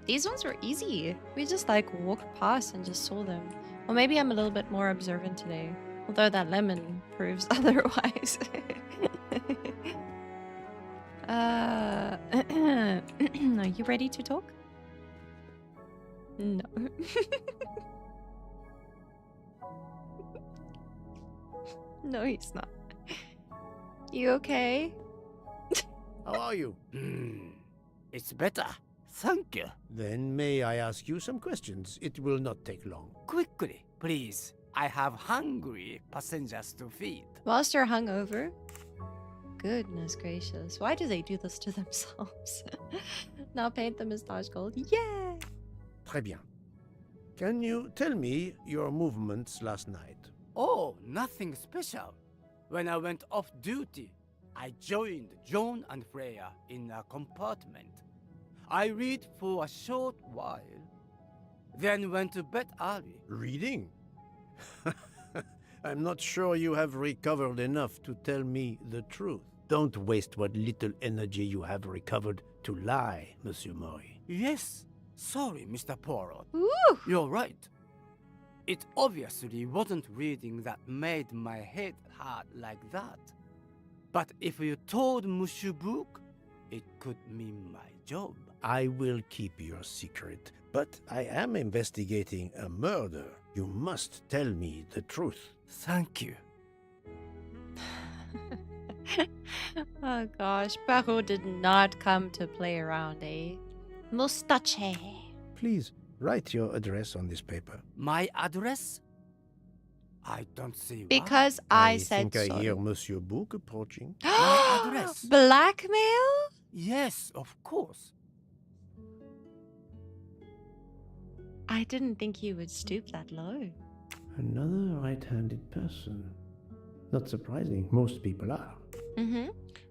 These ones were easy. We just like walked past and just saw them. Well, maybe I'm a little bit more observant today. Although that lemon proves otherwise. Are you ready to talk? No. No, he's not. You okay? How are you? It's better. Thank you. Then may I ask you some questions? It will not take long. Quickly, please. I have hungry passengers to feed. Whilst you're hungover? Goodness gracious. Why do they do this to themselves? Now paint the moustache gold. Yeah! Très bien. Can you tell me your movements last night? Oh, nothing special. When I went off duty, I joined John and Freya in a compartment. I read for a short while, then went to bed early. Reading? I'm not sure you have recovered enough to tell me the truth. Don't waste what little energy you have recovered to lie, Monsieur Mori. Yes. Sorry, Mr. Poirot. Ooh. You're right. It obviously wasn't reading that made my head hurt like that. But if you told Monsieur Book, it could mean my job. I will keep your secret, but I am investigating a murder. You must tell me the truth. Thank you. Oh gosh, Poirot did not come to play around, eh? Mustache. Please, write your address on this paper. My address? I don't see why. Because I said think so. I hear Monsieur Book approaching. My address. Blackmail? Yes, of course. I didn't think he would stoop that low. Another right-handed person. Not surprising, most people are.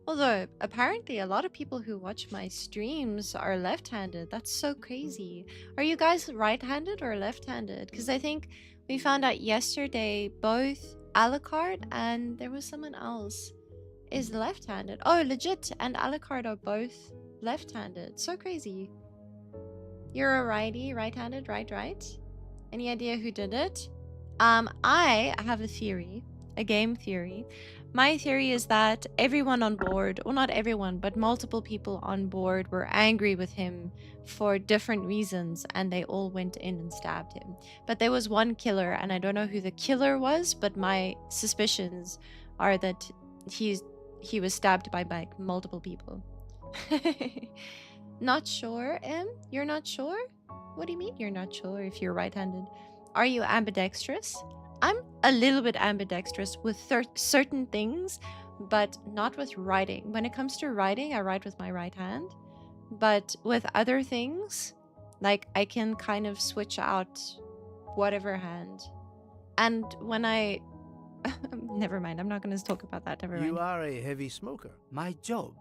Although, apparently a lot of people who watch my streams are left-handed. That's so crazy. Are you guys right-handed or left-handed? Because I think we found out yesterday both Alucard and there was someone else is left-handed. Oh, legit, and Alucard are both left-handed. So crazy. You're a righty, right-handed, right? Any idea who did it? I have a theory, a game theory. My theory is that everyone on board, or not everyone, but multiple people on board were angry with him for different reasons, and they all went in and stabbed him. But there was one killer, and I don't know who the killer was, but my suspicions are that he was stabbed by like multiple people. Not sure, Em? You're not sure? What do you mean you're not sure if you're right-handed? Are you ambidextrous? I'm a little bit ambidextrous with certain things, but not with writing. When it comes to writing, I write with my right hand. But with other things, like I can kind of switch out whatever hand. And when I... Never mind, I'm not going to talk about that. Never mind. You are a heavy smoker. My job.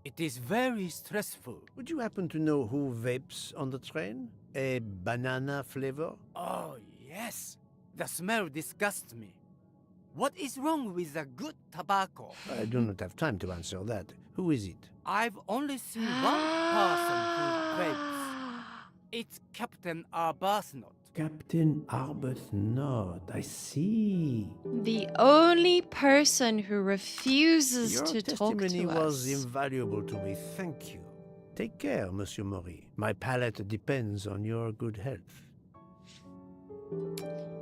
It is very stressful. Would you happen to know who vapes on the train? A banana flavor? Oh, yes. The smell disgusts me. What is wrong with a good tobacco? I do not have time to answer that. Who is it? I've only seen one person who vapes. It's Captain Arbuthnot. Captain Arbuthnot. I see. The only person who refuses Your to talk to us. testimony was invaluable to me. Thank you. Take care, Monsieur Mori. My palate depends on your good health.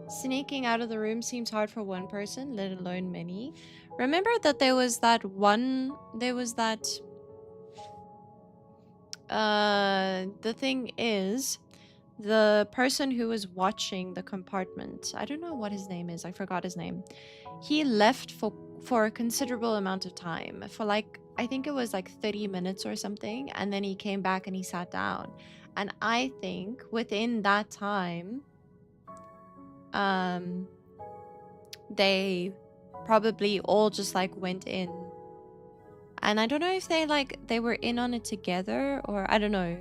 Sneaking out of the room seems hard for one person, let alone many. Remember that there was that the thing is, the person who was watching the compartment, I don't know what his name is, I forgot his name. He left for a considerable amount of time, for like, I think it was like 30 minutes or something, and then he came back and he sat down. And I think within that time, they probably all just like went in, and I don't know if they were in on it together, or I don't know,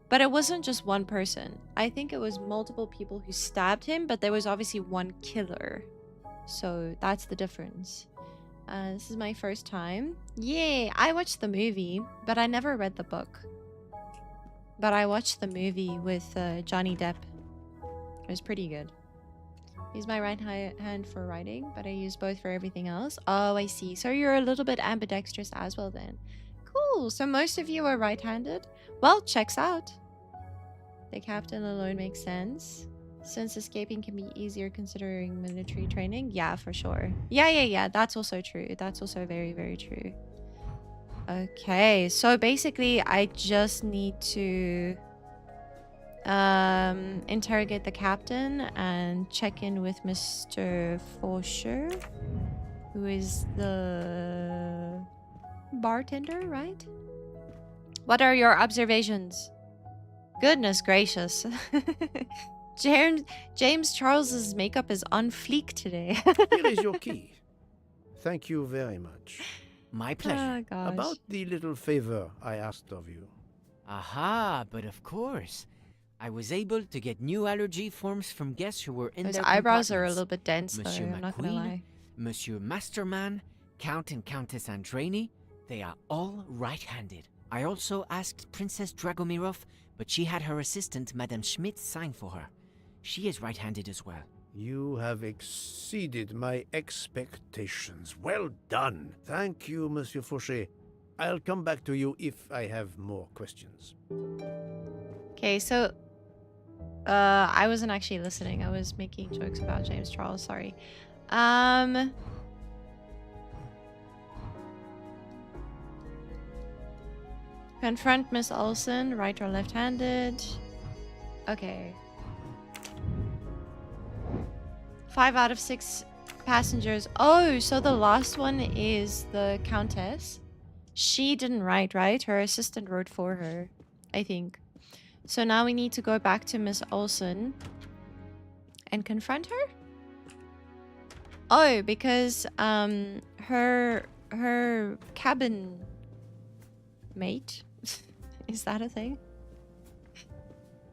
but it wasn't just one person. I think it was multiple people who stabbed him, but there was obviously one killer, so that's the difference. This is my first time. Yeah, I watched the movie, but I never read the book. But I watched the movie with Johnny Depp. It was pretty good. Use my right hand for writing, but I use both for everything else. Oh, I see. So you're a little bit ambidextrous as well then. Cool. So most of you are right-handed. Well, checks out. The captain alone makes sense. Since escaping can be easier considering military training. Yeah, for sure. Yeah. That's also true. That's also very, very true. Okay. So basically, I just need to... interrogate the captain and check in with Mr. Fosher, who is the bartender, right? What are your observations? Goodness gracious. James Charles's makeup is on fleek today. Here is your key. Thank you very much. My pleasure. Oh, gosh. About the little favor I asked of you. Aha, but of course. I was able to get new allergy forms from guests who were in His their eyebrows are a compartments. little bit dense, Monsieur though. I'm not gonna McQueen, lie. Monsieur Masterman, Count and Countess Andreni, they are all right-handed. I also asked Princess Dragomirov, but she had her assistant, Madame Schmidt, sign for her. She is right-handed as well. You have exceeded my expectations. Well done. Thank you, Monsieur Fauché. I'll come back to you if I have more questions. Okay, so I wasn't actually listening. I was making jokes about James Charles. Sorry. Confront Miss Olsen, right or left-handed. Okay. 5 out of 6 passengers. Oh, so the last one is the Countess. She didn't write, right? Her assistant wrote for her, I think. So now we need to go back to Miss Olsen and confront her? Oh, because her cabin mate, is that a thing?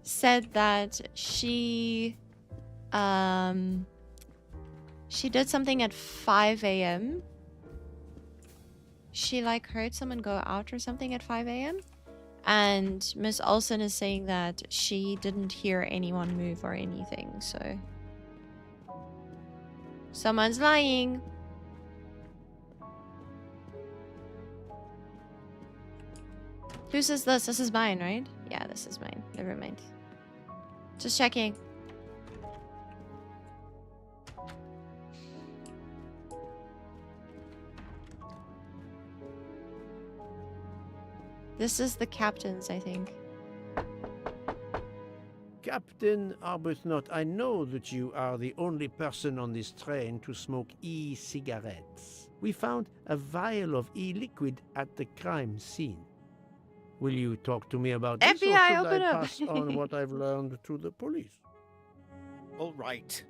Said that she did something at 5 a.m. She like heard someone go out or something at 5 a.m. And Miss Olsen is saying that she didn't hear anyone move or anything, so someone's lying. Whose is this? This is mine, right? Yeah, this is mine. Never mind. Just checking. This is the captain's, I think. Captain Arbuthnot, I know that you are the only person on this train to smoke e-cigarettes. We found a vial of e-liquid at the crime scene. Will you talk to me about this, FBI, or should open I up. pass on what I've learned to the police? All right.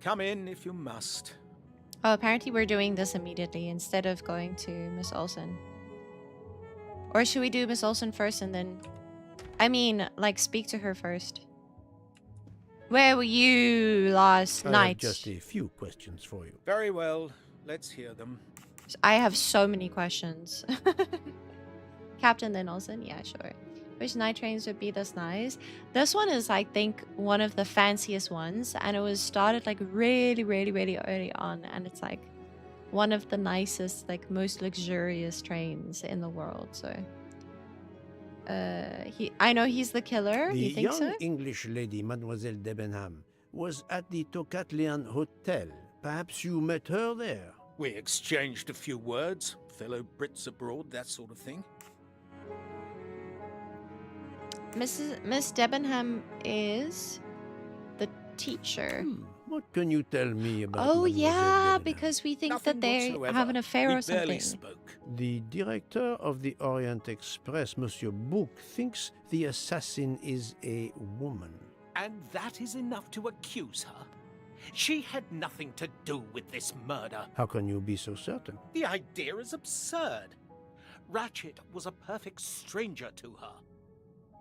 Come in if you must. Oh, apparently we're doing this immediately instead of going to Miss Olsen. Or should we do Miss Olsen first and then... I mean, like, speak to her first. Where were you last I night? have just a few questions for you. Very well. Let's hear them. I have so many questions. Captain then Olsen? Yeah, sure. Which night trains would be this nice? This one is, I think, one of the fanciest ones. And it was started, like, really, really, really early on. And it's, like, one of the nicest, like, most luxurious trains in the world, so... I know he's the killer. The You think young so? English lady, Mademoiselle Debenham, was at the Tocatlian Hotel. Perhaps you met her there? We exchanged a few words. Fellow Brits abroad, that sort of thing. Miss Debenham is the teacher. What can you tell me about Oh Mademoiselle yeah, Debenham? because we think Nothing that they whatsoever. have an affair we or something. barely spoke. The director of the Orient Express, Monsieur Bouc, thinks the assassin is a woman. And that is enough to accuse her. She had nothing to do with this murder. How can you be so certain? The idea is absurd. Ratchet was a perfect stranger to her.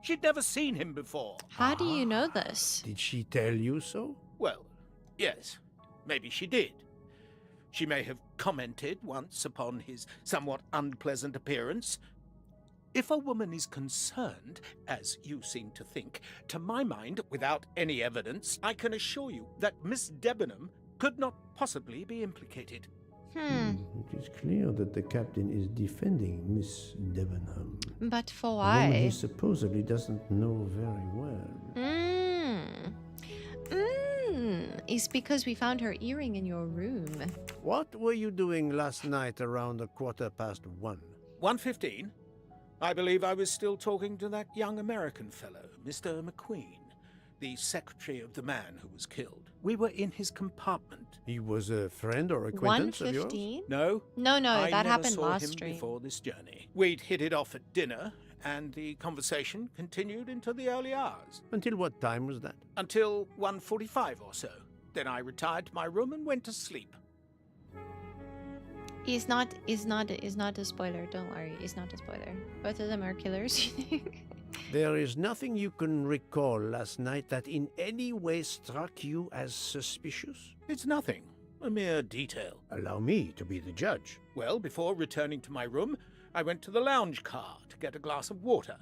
She'd never seen him before. How do you know this? Did she tell you so? Well, yes, maybe she did. She may have commented once upon his somewhat unpleasant appearance. If a woman is concerned, as you seem to think, to my mind, without any evidence, I can assure you that Miss Debenham could not possibly be implicated. It is clear that the captain is defending Miss Debenham. But for A woman why? he supposedly doesn't know very well. It's because we found her earring in your room. What were you doing last night around 1:15? 1:15? I believe I was still talking to that young American fellow, Mr. McQueen, the secretary of the man who was killed. We were in his compartment. He was a friend or acquaintance of yours? 1:15? No? No, I that never happened saw last him stream. before this journey. We'd hit it off at dinner, and the conversation continued into the early hours. Until what time was that? Until 1:45 or so. Then I retired to my room and went to sleep. It's not a spoiler, don't worry. It's not a spoiler. Both of them are killers, you think? There is nothing you can recall last night that in any way struck you as suspicious? It's nothing. A mere detail. Allow me to be the judge. Well, before returning to my room, I went to the lounge car to get a glass of water.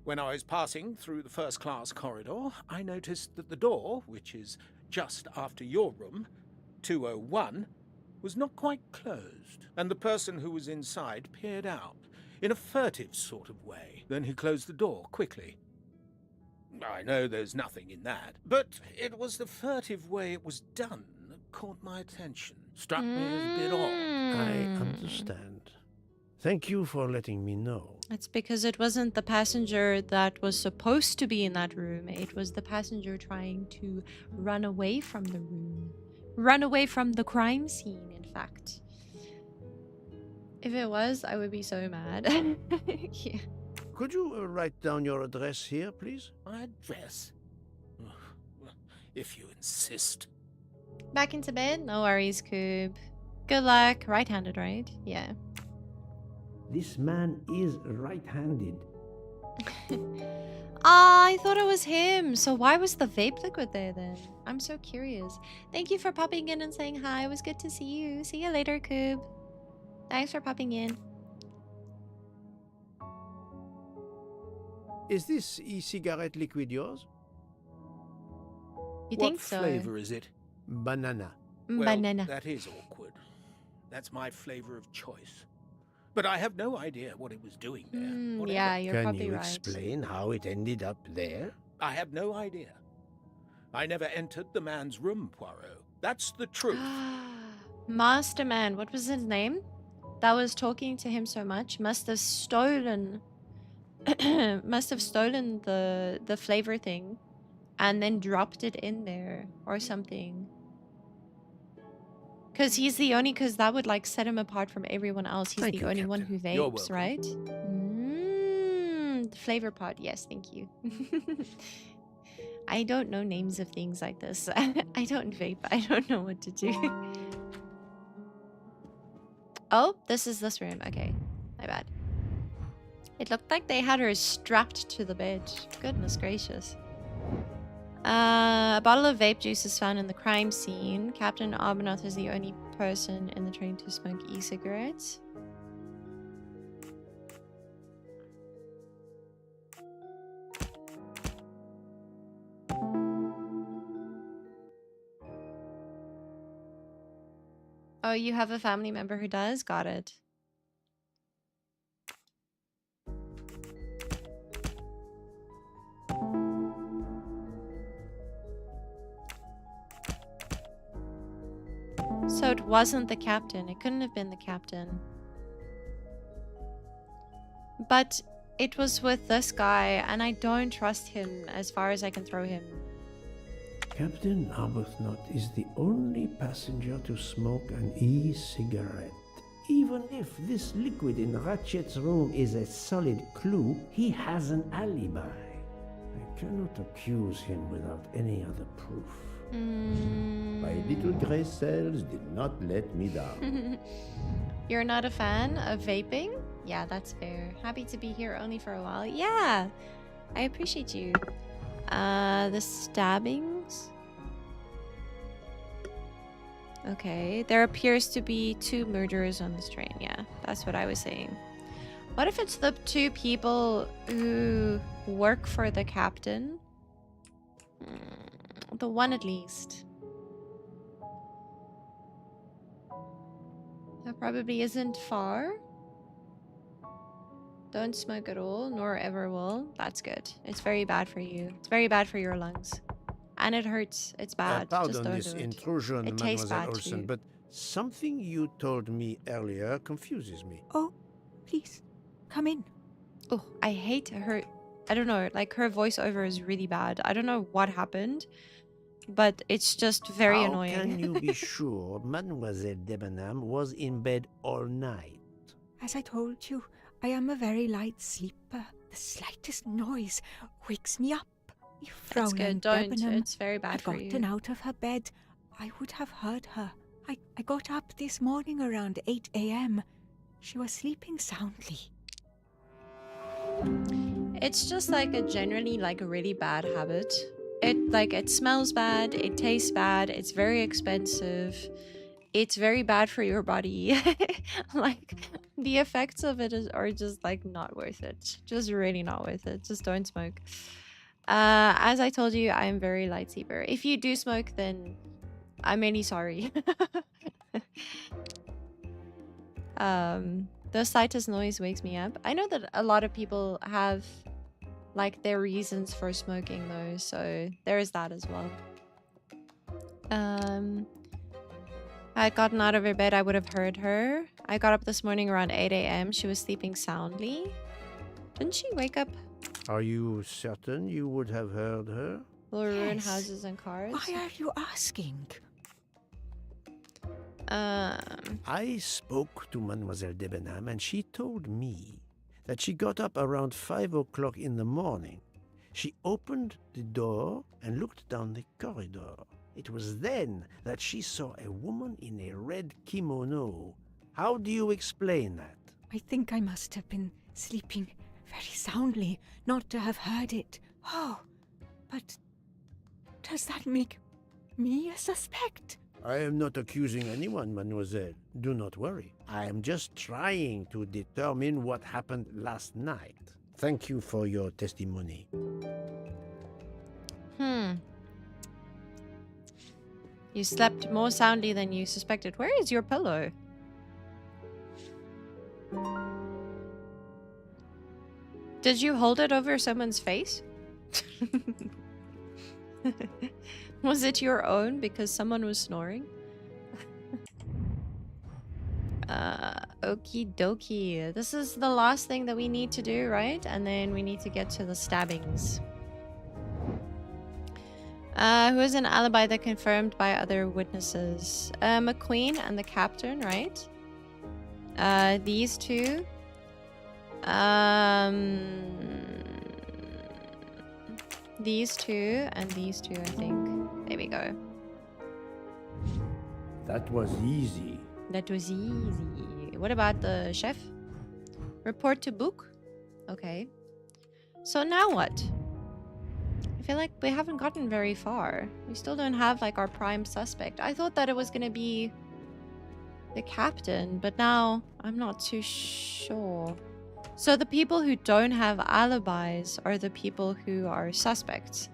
When I was passing through the first-class corridor, I noticed that the door, which is just after your room, 201, was not quite closed, and the person who was inside peered out in a furtive sort of way. Then he closed the door quickly. I know there's nothing in that, but it was the furtive way it was done that caught my attention. Struck me as a bit odd. I understand. Thank you for letting me know. It's because it wasn't the passenger that was supposed to be in that room. It was the passenger trying to run away from the room. Run away from the crime scene, in fact. If it was, I would be so mad. Yeah. Could you write down your address here, please? My address? If you insist. Back into bed? No worries, Coob. Good luck. Right-handed, right? Yeah. This man is right-handed. I thought it was him. So why was the vape liquid there then? I'm so curious. Thank you for popping in and saying hi. It was good to see you. See you later, Coob. Thanks for popping in. Is this e-cigarette liquid yours? You think so? What flavor is it? Banana. Well, Banana. that is awkward. That's my flavor of choice. But I have no idea what it was doing there. Whatever. Yeah, you're Can probably you right. explain how it ended up there? I have no idea. I never entered the man's room, Poirot. That's the truth. Masterman, what was his name? That was talking to him so much. Must have stolen the flavor thing and then dropped it in there or something. Because he's the only, because that would like set him apart from everyone else. He's Thank the you, only one Captain. who You're vapes, welcome. right? The flavor pod. Yes, thank you. I don't know names of things like this. I don't vape. I don't know what to do. Oh, this is this room. Okay, my bad. It looked like they had her strapped to the bed. Goodness gracious. A bottle of vape juice is found in the crime scene. Captain Arbuthnot is the only person in the train to smoke e-cigarettes. Oh, you have a family member who does? Got it. So it wasn't the captain. It couldn't have been the captain. But it was with this guy, and I don't trust him as far as I can throw him. Captain Arbuthnot is the only passenger to smoke an e-cigarette. Even if this liquid in Ratchet's room is a solid clue, he has an alibi. I cannot accuse him without any other proof. My little gray cells did not let me down. You're not a fan of vaping? Yeah, that's fair. Happy to be here only for a while. Yeah, I appreciate you. The stabbings. Okay, there appears to be 2 murderers on this train. Yeah, that's what I was saying. What if it's the 2 people who work for the captain? The one at least. That probably isn't far. Don't smoke at all, nor ever will. That's good. It's very bad for you. It's very bad for your lungs. And it hurts. It's bad. Just Pardon don't this do it. intrusion, It tastes Mademoiselle bad Olsen, too. but something you told me earlier confuses me. Oh, please, come in. Oh, I hate her. I don't know. Like, her voiceover is really bad. I don't know what happened, but it's just very annoying. How can you be sure Mademoiselle Debenham was in bed all night? As I told you, I am a very light sleeper. The slightest noise wakes me up. If That's Fraulein good. Don't. Debenham It's very bad had for gotten you. out of her bed, I would have heard her. I got up this morning around 8 a.m. She was sleeping soundly. It's just like a generally like a really bad habit. It smells bad, it tastes bad, it's very expensive. It's very bad for your body. Like the effects of it are just like not worth it. Just really not worth it. Just don't smoke. As I told you, I'm very light sleeper. If you do smoke, then I'm really sorry. The slightest noise wakes me up. I know that a lot of people have like their reasons for smoking though, so there is that as well. I had gotten out of her bed, I would have heard her. I got up this morning around 8 a.m. She was sleeping soundly. Didn't she wake up? Are you certain you would have heard her? Will ruin Yes. houses and cars. Why are you asking? I spoke to Mademoiselle Debenham and she told me that she got up around 5 o'clock in the morning. She opened the door and looked down the corridor. It was then that she saw a woman in a red kimono. How do you explain that? I think I must have been sleeping very soundly not to have heard it. Oh, but does that make me a suspect? I am not accusing anyone, mademoiselle. Do not worry. I am just trying to determine what happened last night. Thank you for your testimony. You slept more soundly than you suspected. Where is your pillow? Did you hold it over someone's face? Was it your own because someone was snoring? Okie dokie. This is the last thing that we need to do, right? And then we need to get to the stabbings. Who has an alibi that confirmed by other witnesses? McQueen and the captain, right? These two. These two and these two, I think. There we go. That was easy. That was easy. What about the chef? Report to book? Okay. So now what? I feel like we haven't gotten very far. We still don't have like our prime suspect. I thought that it was gonna be the captain, but now I'm not too sure. So the people who don't have alibis are the people who are suspects.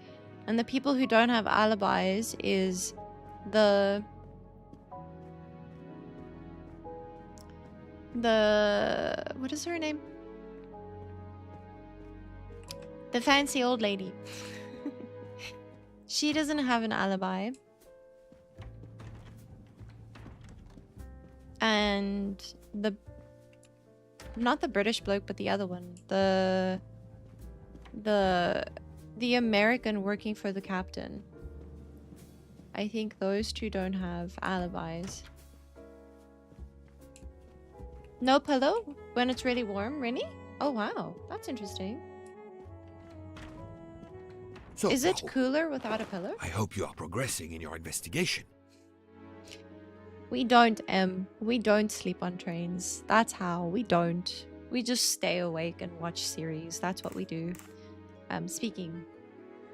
And the people who don't have alibis is the what is her name? The fancy old lady. She doesn't have an alibi. And not the British bloke, but the other one. The American working for the captain. I think those two don't have alibis. No pillow when it's really warm, really? Oh wow, that's interesting. So, Is it Poirot, cooler without a pillow? I hope you are progressing in your investigation. We don't sleep on trains. That's how. We don't. We just stay awake and watch series. That's what we do. Speaking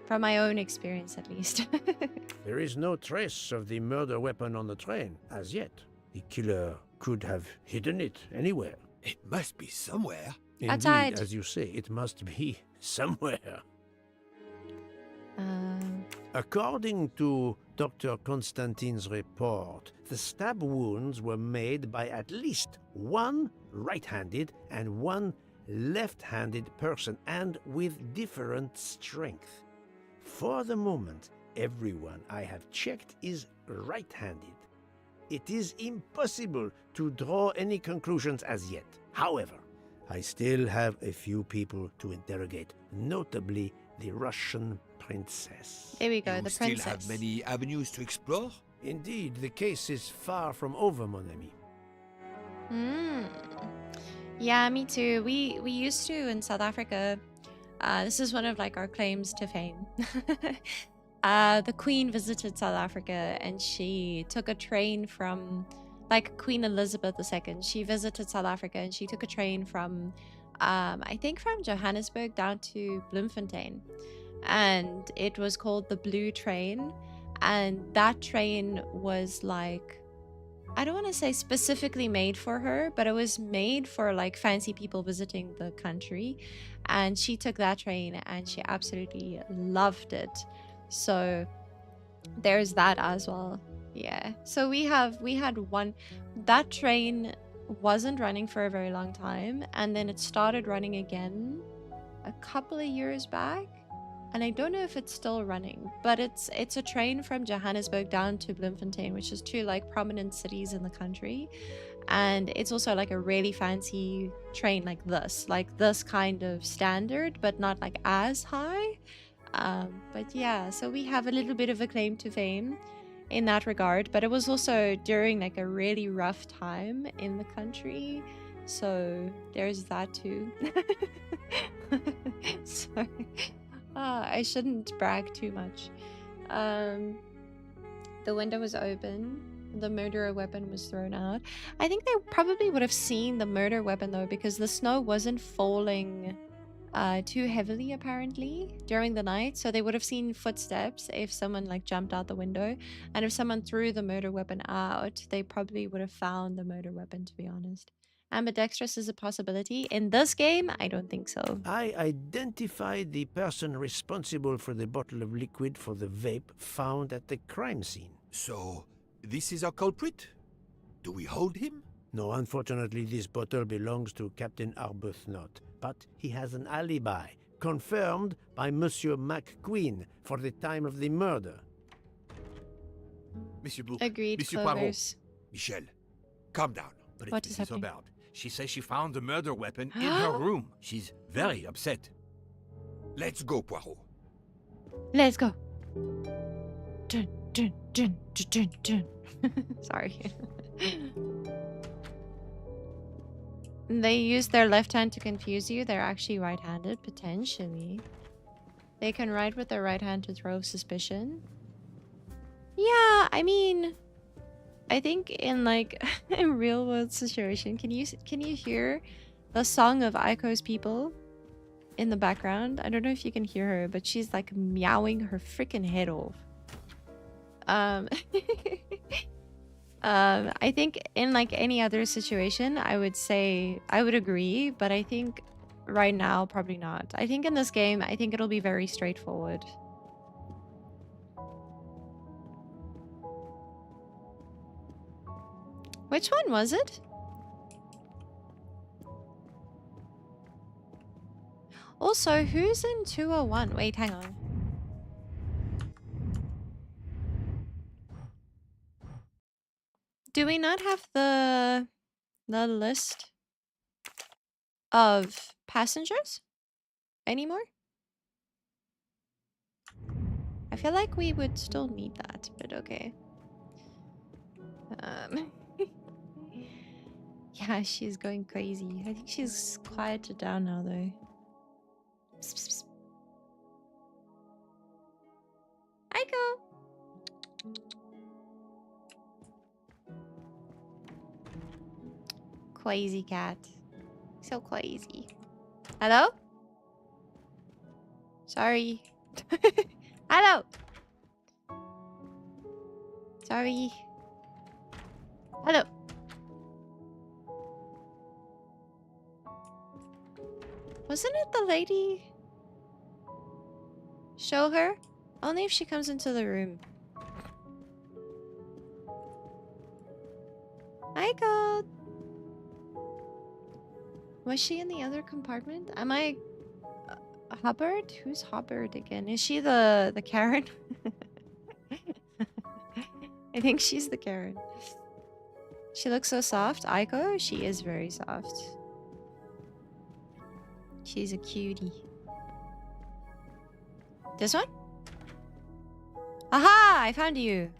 from my own experience, at least. There is no trace of the murder weapon on the train, as yet. The killer could have hidden it anywhere. It must be somewhere. Indeed, Outside. as you say, it must be somewhere. According to Dr. Constantine's report, the stab wounds were made by at least one right-handed and one left-handed person, and with different strength. For the moment, everyone I have checked is right-handed. It is impossible to draw any conclusions as yet. However, I still have a few people to interrogate, notably the Russian princess. There we go, You the still princess. have many avenues to explore? Indeed, the case is far from over, mon ami. Yeah, me too. We used to in South Africa. This is one of like our claims to fame. The Queen visited South Africa and she took a train from, like Queen Elizabeth II. She visited South Africa and she took a train from I think from Johannesburg down to Bloemfontein, and it was called the Blue Train. And that train was like, I don't want to say specifically made for her, but it was made for like fancy people visiting the country. And she took that train and she absolutely loved it. So there's that as well. Yeah. So we had one, that train wasn't running for a very long time, and then it started running again a couple of years back. And I don't know if it's still running, but it's a train from Johannesburg down to Bloemfontein, which is two like prominent cities in the country. And it's also like a really fancy train like this kind of standard, but not like as high. But yeah, so we have a little bit of a claim to fame in that regard, but it was also during like a really rough time in the country. So there's that too. Sorry. I shouldn't brag too much. The window was open. The murderer weapon was thrown out. I think they probably would have seen the murder weapon though, because the snow wasn't falling too heavily apparently during the night. So they would have seen footsteps if someone like jumped out the window. And if someone threw the murder weapon out, they probably would have found the murder weapon, to be honest. Ambidextrous is a possibility. In this game, I don't think so. I identified the person responsible for the bottle of liquid for the vape found at the crime scene. So, this is our culprit? Do we hold him? No, unfortunately, this bottle belongs to Captain Arbuthnot, but he has an alibi, confirmed by Monsieur McQueen for the time of the murder. Monsieur Bourg. Agreed, Monsieur Clovers. Poirot. Michel, calm down. But What this is happening? about. She says she found the murder weapon in her room. She's very upset. Let's go, Poirot. Let's go. Dun, dun, dun, dun, dun, dun. Sorry. They use their left hand to confuse you. They're actually right-handed, potentially. They can write with their right hand to throw suspicion. Yeah, I mean, I think in like a real world situation, can you hear the song of Aiko's people in the background? I don't know if you can hear her, but she's like meowing her freaking head off. I think in like any other situation, I would say I would agree, but I think right now probably not. I think in this game, I think it'll be very straightforward. Which one was it? Also, who's in 201? Wait, hang on. Do we not have the list of passengers anymore? I feel like we would still need that, but okay. Yeah, she's going crazy. I think she's quieted down now, though. Psst, psst, psst. Aiko! Crazy cat. So crazy. Hello? Sorry. Hello! Sorry. Hello. Wasn't it the lady? Show her? Only if she comes into the room. Aiko! Was she in the other compartment? Am I... Hubbard? Who's Hubbard again? Is she the Karen? I think she's the Karen. She looks so soft. Aiko? She is very soft. She's a cutie. This one? Aha! I found you.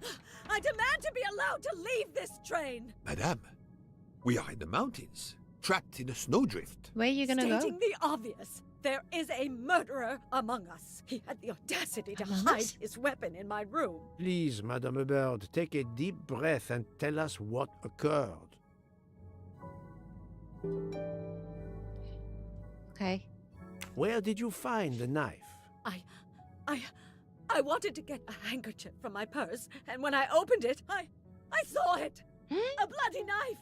I demand to be allowed to leave this train! Madame, we are in the mountains, trapped in a snowdrift. Where are you gonna go? Stating the obvious, there is a murderer among us. He had the audacity to hide his weapon in my room. Please, Madame Hubbard, take a deep breath and tell us what occurred. Okay. Where did you find the knife? I wanted to get a handkerchief from my purse, and when I opened it, I saw it. A bloody knife.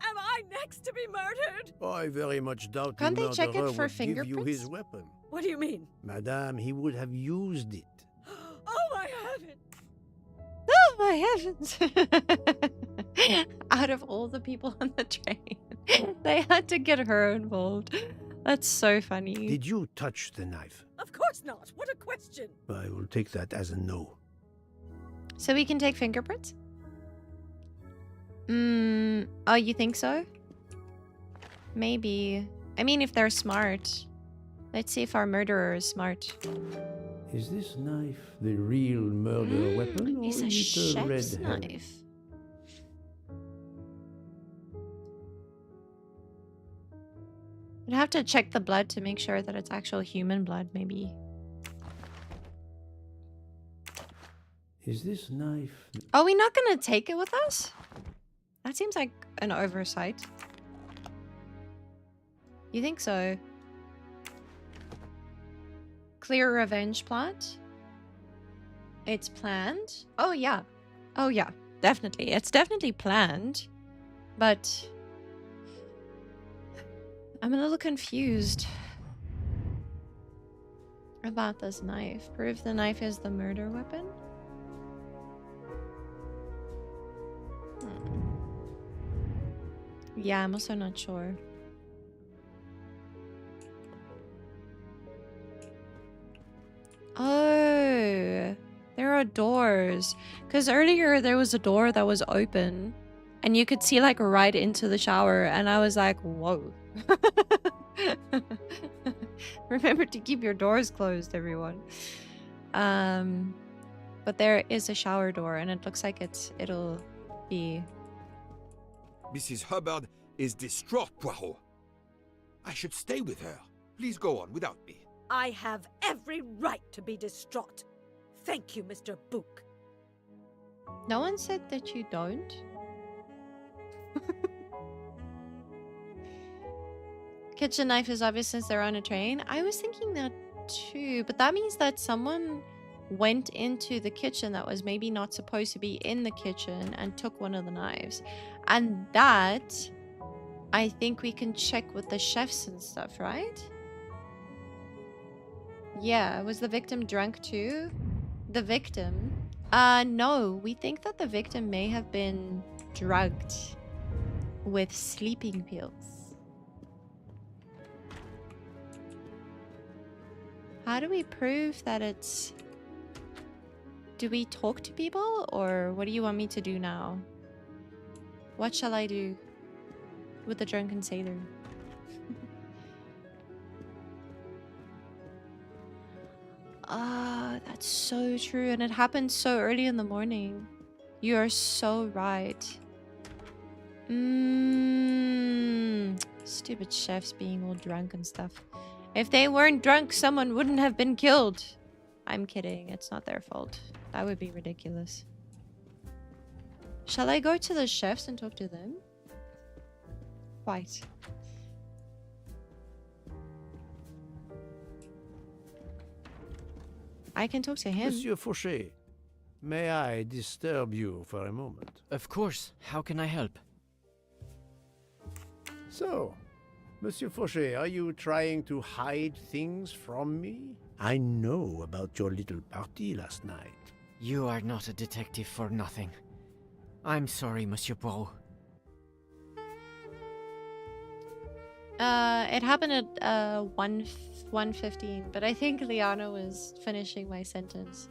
Am I next to be murdered? I very much doubt Can't the they check it murderer for would give you fingerprints? his weapon. What do you mean? Madame, he would have used it. Oh my heavens! Oh my heavens! Out of all the people on the train, they had to get her involved. That's so funny. Did you touch the knife? Of course not. What a question. I will take that as a no. So we can take fingerprints? Oh, you think so? Maybe. I mean, if they're smart. Let's see if our murderer is smart. Is this knife the real murder weapon, or It's a is it a red chef's herring? knife. We'd have to check the blood to make sure that it's actual human blood, maybe. Is this knife... Are we not gonna take it with us? That seems like an oversight. You think so? Clear revenge plot? It's planned? Oh yeah. Oh yeah. Definitely. It's definitely planned. But... I'm a little confused about this knife. Prove the knife is the murder weapon? Yeah, I'm also not sure. Oh, there are doors. Because earlier there was a door that was open and you could see like right into the shower and I was like, whoa. Remember to keep your doors closed, everyone. But there is a shower door and it looks like it'll be... Mrs. Hubbard is distraught, Poirot. I should stay with her. Please go on without me. I have every right to be distraught. Thank you, Mr. Book. No one said that you don't. Kitchen knife is obvious since they're on a train. I was thinking that too, but that means that someone went into the kitchen that was maybe not supposed to be in the kitchen and took one of the knives. And that, I think we can check with the chefs and stuff, right? Yeah, was the victim drunk too? The victim? No, we think that the victim may have been drugged with sleeping pills. How do we prove that it's... Do we talk to people, or what do you want me to do now? What shall I do with the drunken sailor? Ah, that's so true, and it happened so early in the morning. You are so right. Stupid chefs being all drunk and stuff. If they weren't drunk, someone wouldn't have been killed. I'm kidding, it's not their fault. That would be ridiculous. Shall I go to the chefs and talk to them? Quite. I can talk to him. Monsieur Fauché, may I disturb you for a moment? Of course. How can I help? So, Monsieur Fauché, are you trying to hide things from me? I know about your little party last night. You are not a detective for nothing. I'm sorry, Monsieur Poirot. It happened at 1:15, but I think Liana was finishing my sentence.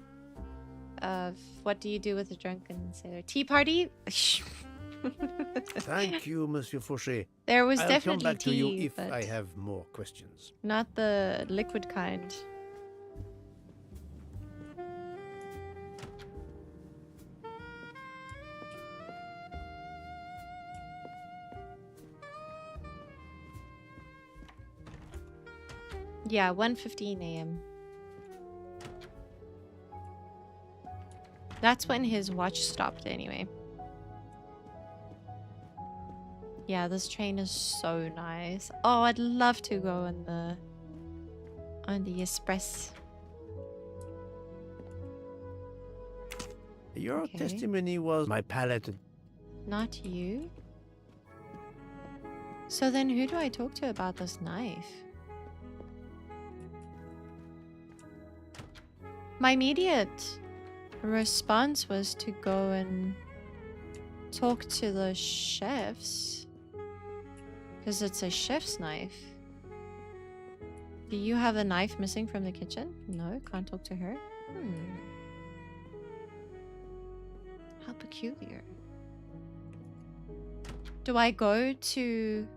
Of what do you do with a drunken sailor? Tea party? Thank you, Monsieur Fauché. There was I'll definitely come back tea, to you if but I have more questions. not the liquid kind. Yeah, 1:15 a.m. That's when his watch stopped anyway. Yeah, this train is so nice. Oh, I'd love to go on the express. Your Okay. testimony was my palate. Not you. So then who do I talk to about this knife? My immediate response was to go and talk to the chefs. Because it's a chef's knife. Do you have a knife missing from the kitchen? No, can't talk to her. How peculiar. Do I go to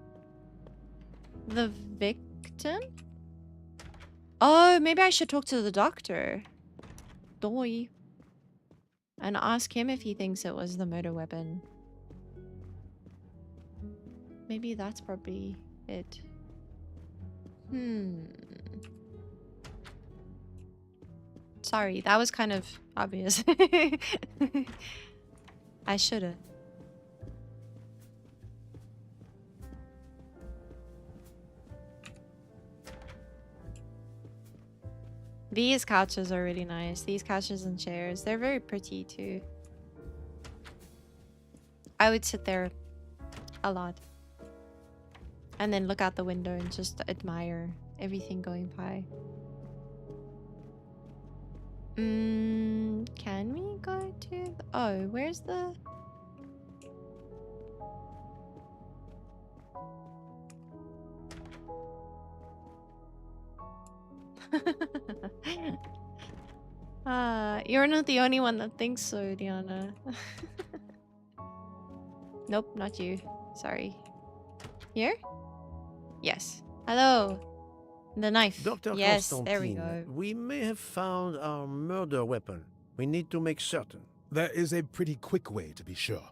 the victim? Oh, maybe I should talk to the doctor. Doi. And ask him if he thinks it was the murder weapon. Maybe that's probably it. Sorry, that was kind of obvious. I should've. These couches are really nice. These couches and chairs. They're very pretty too. I would sit there a lot. And then look out the window and just admire everything going by. Can we go to... Oh, where's the... You're not the only one that thinks so, Diana. Nope, not you. Sorry. Here? Yes. Hello. The knife. Dr. Yes, there we Constantine, go. we may have found our murder weapon. We need to make certain. There is a pretty quick way to be sure.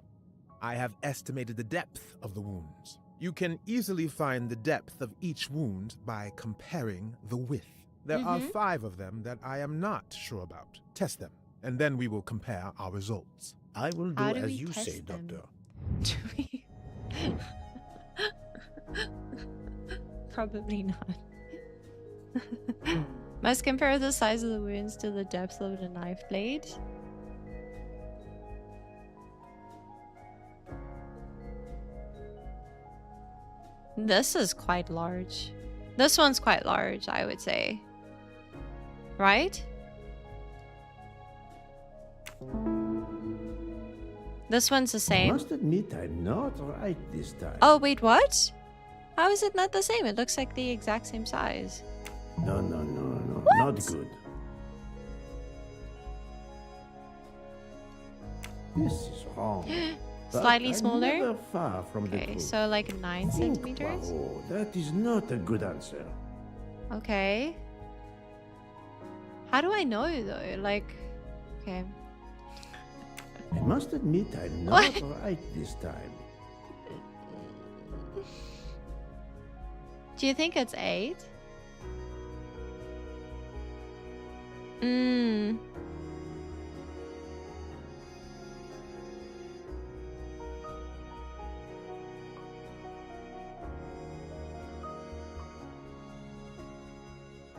I have estimated the depth of the wounds. You can easily find the depth of each wound by comparing the width. There are 5 of them that I am not sure about. Test them, and then we will compare our results. I will do as you say, them? Doctor. Do we? Probably not. Must compare the size of the wounds to the depth of the knife blade. This is quite large. This one's quite large, I would say. Right? This one's the I same. must admit I'm not right this time. Oh, wait, what? How is it not the same? It looks like the exact same size. No, What? not good. This is wrong. But Slightly I'm smaller? never far from the Okay, truth. so like 9 Think, centimeters? Poirot, that is not a good answer. Okay. How do I know though? Like, okay. I must admit I'm not What? right this time. Do you think it's 8?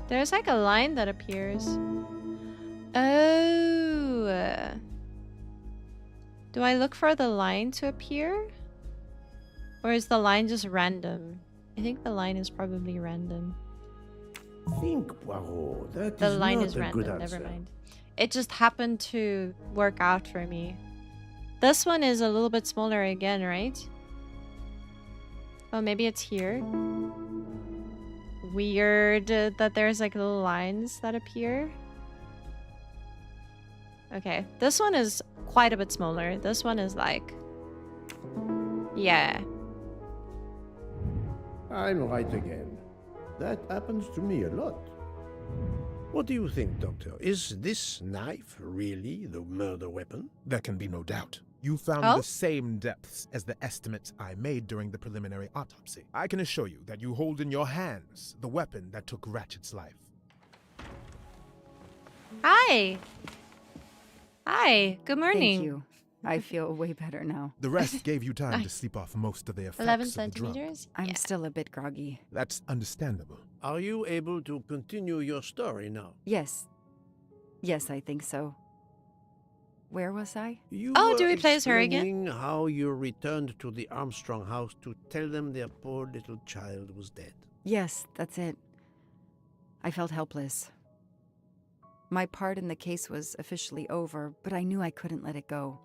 There's like a line that appears. Oh. Do I look for the line to appear? Or is the line just random? I think the line is probably random. Think, Poirot, that The is line not is a good random, answer. never mind. It just happened to work out for me. This one is a little bit smaller again, right? Oh, maybe it's here. Weird that there's like little lines that appear. Okay, this one is quite a bit smaller. This one is like... Yeah. I'm right again. That happens to me a lot. What do you think, Doctor? Is this knife really the murder weapon? There can be no doubt. You found Oh? the same depths as the estimates I made during the preliminary autopsy. I can assure you that you hold in your hands the weapon that took Ratchet's life. Hi! Hi, good morning. Thank you. I feel way better now. The rest gave you time to Nice. sleep off most of the effects 11 of the drug. centimeters? I'm Yeah. still a bit groggy. That's understandable. Are you able to continue your story now? Yes. Yes, I think so. Where was I? You Oh, were do we play as her again? explaining how you returned to the Armstrong house to tell them their poor little child was dead. Yes, that's it. I felt helpless. My part in the case was officially over, but I knew I couldn't let it go.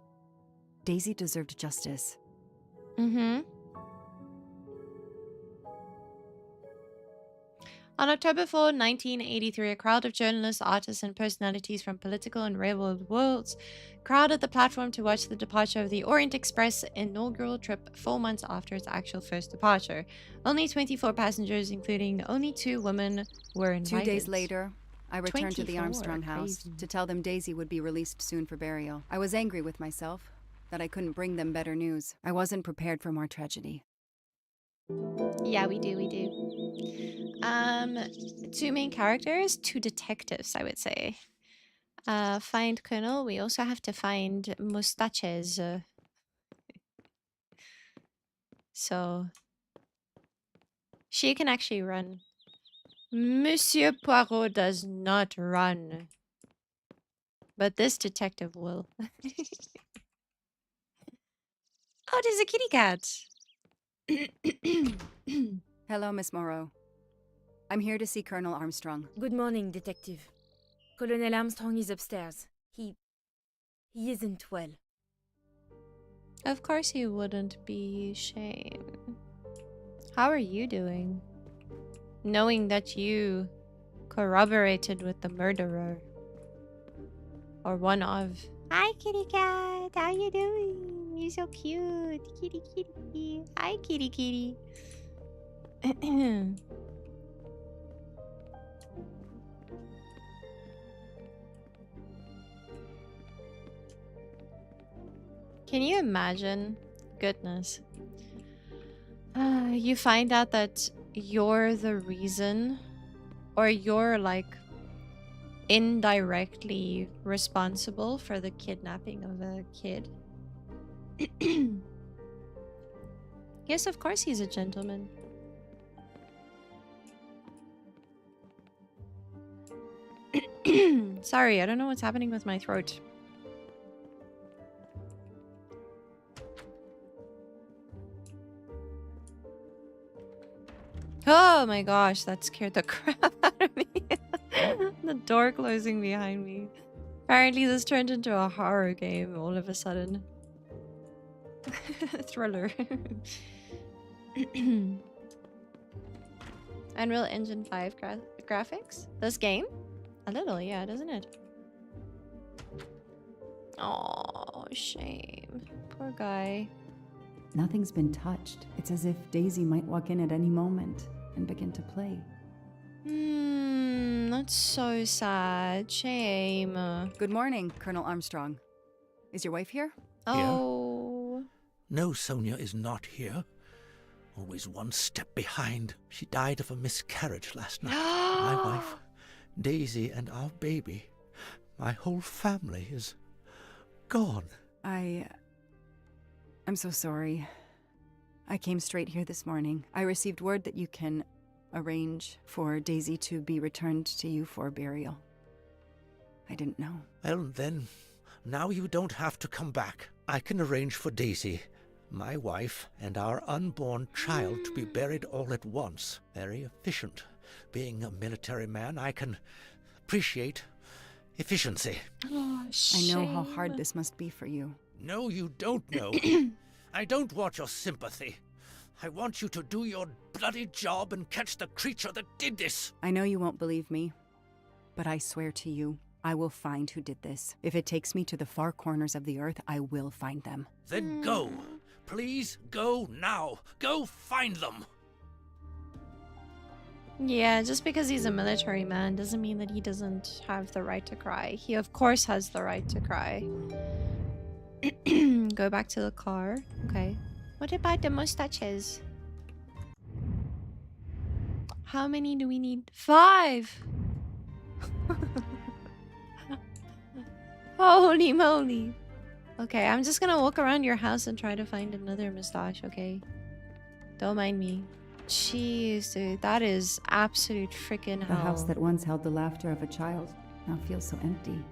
Daisy deserved justice. Mm-hmm. On October 4, 1983, a crowd of journalists, artists, and personalities from political and railroad worlds crowded the platform to watch the departure of the Orient Express inaugural trip 4 months after its actual first departure. Only 24 passengers, including only 2 women, were invited. 2 days later, I returned to the 24, Armstrong house crazy. to tell them Daisy would be released soon for burial. I was angry with myself that I couldn't bring them better news. I wasn't prepared for more tragedy. Yeah, we do. 2 main characters, 2 detectives, I would say. Find Colonel. We also have to find mustaches. So she can actually run. Monsieur Poirot does not run. But this detective will. Oh, there's a kitty cat. Hello, Miss Moreau. I'm here to see Colonel Armstrong. Good morning, Detective. Colonel Armstrong is upstairs. He isn't well. Of course he wouldn't be, Shame. How are you doing? Knowing that you corroborated with the murderer. Or one of. Hi, kitty cat. How you doing? You're so cute. Kitty, kitty. Hi, kitty, kitty. Can you imagine? Goodness. You find out that you're the reason, or you're like indirectly responsible for the kidnapping of a kid. Yes, of course he's a gentleman. Sorry, I don't know what's happening with my throat. Oh my gosh, that scared the crap out of me. The door closing behind me. Apparently this turned into a horror game all of a sudden. Thriller. Unreal Engine 5 graphics? This game? A little, yeah, doesn't it? Oh, shame. Poor guy. Nothing's been touched. It's as if Daisy might walk in at any moment and begin to play. That's so sad. Shame. Good morning, Colonel Armstrong. Is your wife here? Oh. No, Sonia is not here. Always one step behind. She died of a miscarriage last night. My wife, Daisy, and our baby. My whole family is gone. I'm so sorry. I came straight here this morning. I received word that you can arrange for Daisy to be returned to you for burial. I didn't know. Well, then, now you don't have to come back. I can arrange for Daisy, my wife, and our unborn child to be buried all at once. Very efficient. Being a military man, I can appreciate efficiency. Oh, I know how hard this must be for you. No, you don't know. I don't want your sympathy. I want you to do your bloody job and catch the creature that did this. I know you won't believe me, but I swear to you, I will find who did this. If it takes me to the far corners of the earth, I will find them. Then go. Please go now. Go find them. Yeah, just because he's a military man doesn't mean that he doesn't have the right to cry. He of course has the right to cry. Go back to the car. Okay. What about the mustaches? How many do we need? 5! Holy moly. Okay, I'm just gonna walk around your house and try to find another mustache, okay? Don't mind me. Jeez, dude, that is absolute freaking hell. The house that once held the laughter of a child now feels so empty.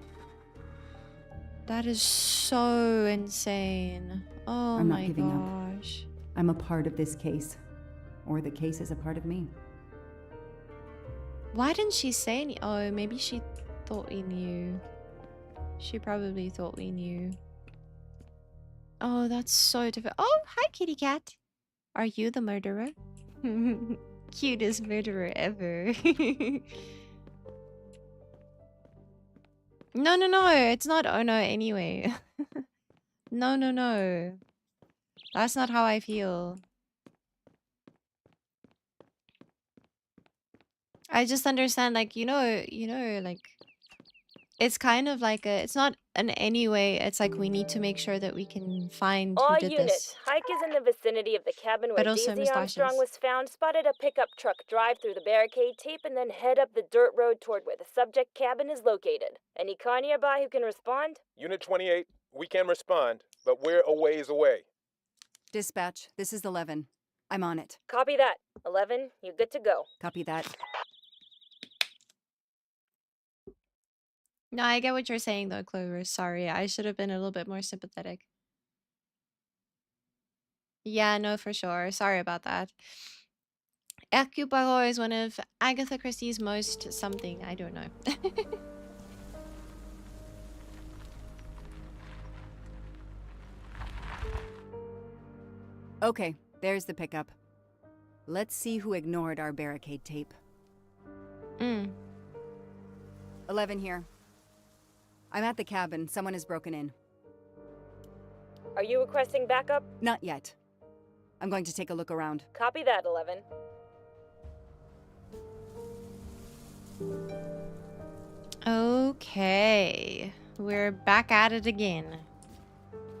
That is so insane. Oh I'm not my giving gosh. I'm a part of this case. Or the case is a part of me. Why didn't she say any? Oh, maybe she thought we knew. She probably thought we knew. Oh, that's so difficult. Oh, hi, kitty cat. Are you the murderer? Cutest murderer ever. No, no, no. It's not Ono anyway. No, no, no. That's not how I feel. I just understand, like, like, it's kind of like a, it's not an anyway, it's like we need to make sure that we can find who All did units, this. Hike is in the vicinity of the cabin where But also Daisy Armstrong mustaches. was found, spotted a pickup truck drive through the barricade tape, and then head up the dirt road toward where the subject cabin is located. Any car nearby who can respond? Unit 28, we can respond, but we're a ways away. Dispatch, this is 11. I'm on it. Copy that. 11, you're good to go. Copy that. No, I get what you're saying though, Clover. Sorry, I should have been a little bit more sympathetic. Yeah, no, for sure. Sorry about that. Hercule Poirot is one of Agatha Christie's most something. I don't know. Okay, there's the pickup. Let's see who ignored our barricade tape. 11 here. I'm at the cabin. Someone has broken in. Are you requesting backup? Not yet. I'm going to take a look around. Copy that, 11. Okay. We're back at it again.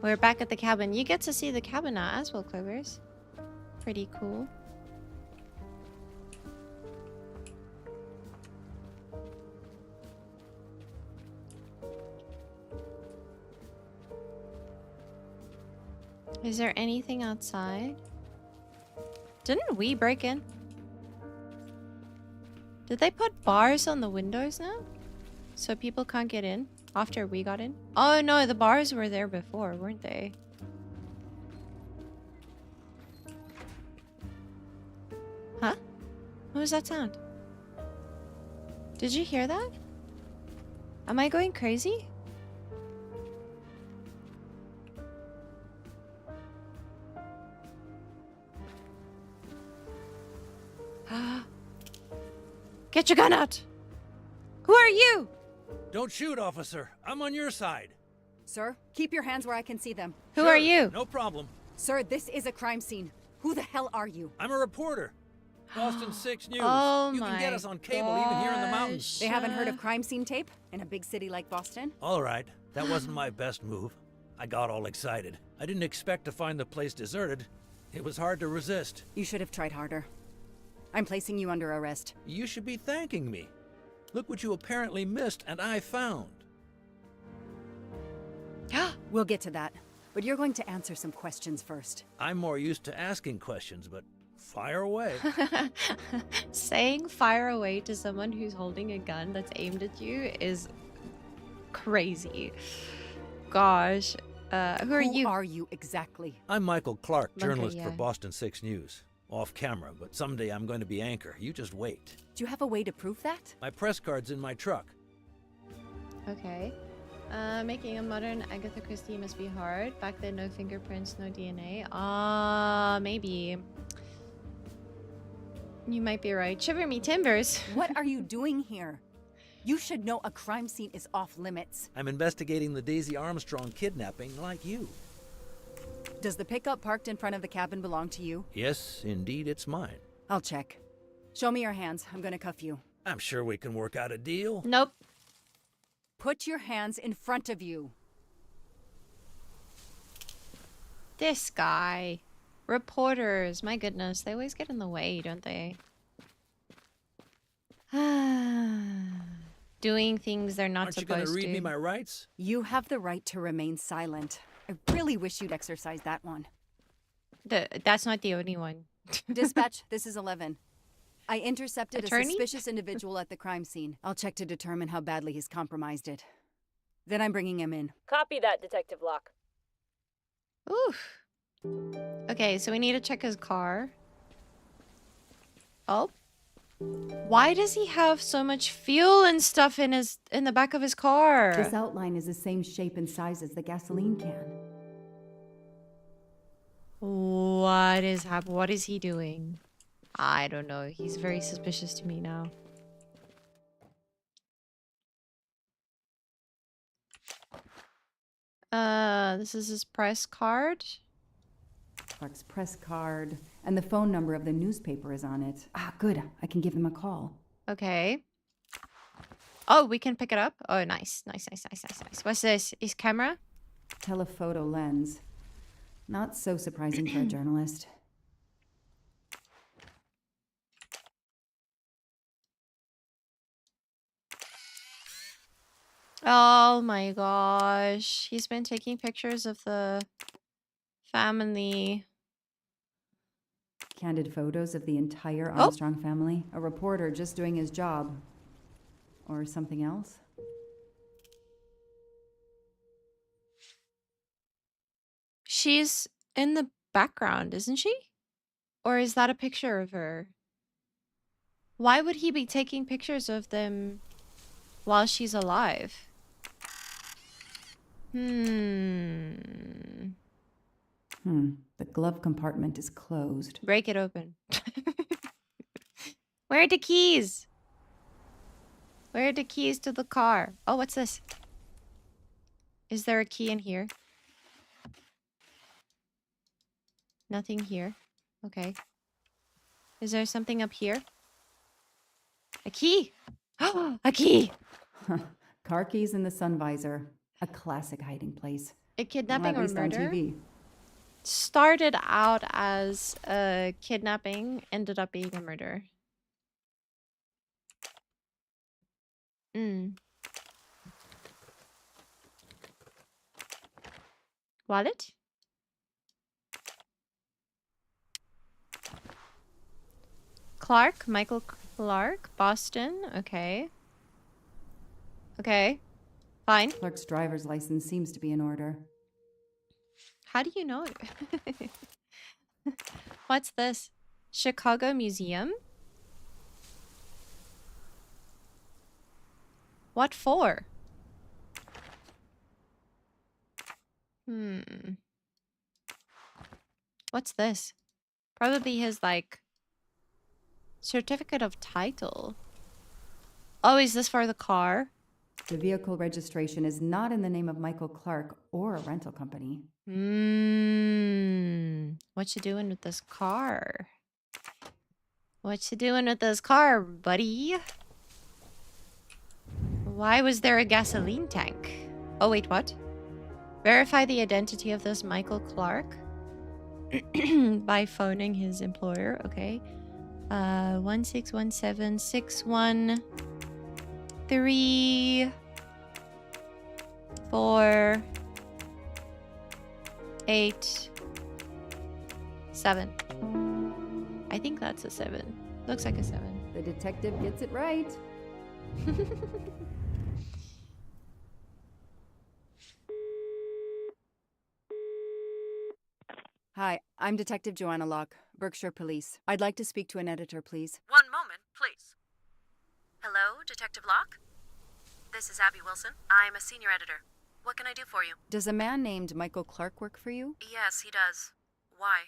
We're back at the cabin. You get to see the cabin now as well, Clovers. Pretty cool. Is there anything outside? Didn't we break in? Did they put bars on the windows now? So people can't get in after we got in? Oh no, the bars were there before, weren't they? Huh? What was that sound? Did you hear that? Am I going crazy? Get your gun out! Who are you? Don't shoot, officer. I'm on your side. Sir, keep your hands where I can see them. Who are you? No problem. Sir, this is a crime scene. Who the hell are you? I'm a reporter. Boston 6 News. Oh you can get us on cable even here in the mountains. They haven't heard of crime scene tape in a big city like Boston? All right. That wasn't my best move. I got all excited. I didn't expect to find the place deserted. It was hard to resist. You should have tried harder. I'm placing you under arrest. You should be thanking me. Look what you apparently missed and I found. We'll get to that, but you're going to answer some questions first. I'm more used to asking questions, but fire away. Saying fire away to someone who's holding a gun that's aimed at you is crazy. Gosh. Who are you? Who are you exactly? I'm Michael Clark, Okay, journalist for yeah. Boston 6 News. Off camera, but someday I'm going to be anchor. You just wait. Do you have a way to prove that? My press card's in my truck. Okay. Making a modern Agatha Christie must be hard. Back then, no fingerprints, no DNA. Maybe. You might be right. Shiver me timbers. What are you doing here? You should know a crime scene is off limits. I'm investigating the Daisy Armstrong kidnapping like you. Does the pickup parked in front of the cabin belong to you? Yes, indeed, it's mine. I'll check. Show me your hands. I'm gonna cuff you. I'm sure we can work out a deal. Nope. Put your hands in front of you. This guy. Reporters. My goodness. They always get in the way, don't they? Doing things they're not Aren't you supposed going to read to. me my rights? You have the right to remain silent. I really wish you'd exercise that one. That's not the only one. Dispatch, this is 11. I intercepted Attorney? a suspicious individual at the crime scene. I'll check to determine how badly he's compromised it. Then I'm bringing him in. Copy that, Detective Locke. Oof. Okay, so we need to check his car. Oh. Why does he have so much fuel and stuff in the back of his car? This outline is the same shape and size as the gasoline can. What is he doing? I don't know. He's very suspicious to me now. This is his press card. Clark's press card, and the phone number of the newspaper is on it. Ah, good. I can give them a call. Okay. Oh, we can pick it up? Oh, nice. Nice. What's this? His camera? Telephoto lens. Not so surprising for a journalist. Oh my gosh. He's been taking pictures of the family. Candid photos of the entire Armstrong family. A reporter just doing his job. Or something else. She's in the background, isn't she? Or is that a picture of her? Why would he be taking pictures of them while she's alive? The glove compartment is closed. Break it open. Where are the keys? Where are the keys to the car? Oh, what's this? Is there a key in here? Nothing here. Okay. Is there something up here? A key! Oh, a key! Car keys in the sun visor. A classic hiding place. A kidnapping or At least on murder? TV. Started out as a kidnapping, ended up being a murder. Wallet? Clark, Michael Clark, Boston. Okay. Okay. Fine. Clark's driver's license seems to be in order. How do you know? What's this? Chicago Museum? What for? What's this? Probably his, like, certificate of title. Oh, is this for the car? The vehicle registration is not in the name of Michael Clark or a rental company. What you doing with this car? What you doing with this car, buddy? Why was there a gasoline tank? Oh, wait, what? Verify the identity of this Michael Clark by phoning his employer. Okay. 1617613 4 8 7. I think that's a 7. Looks like a 7. The detective gets it right. Hi, I'm Detective Joanna Locke, Berkshire Police. I'd like to speak to an editor, please. One moment, please. Hello, Detective Locke? This is Abby Wilson. I'm a senior editor. What can I do for you? Does a man named Michael Clark work for you? Yes, he does. Why?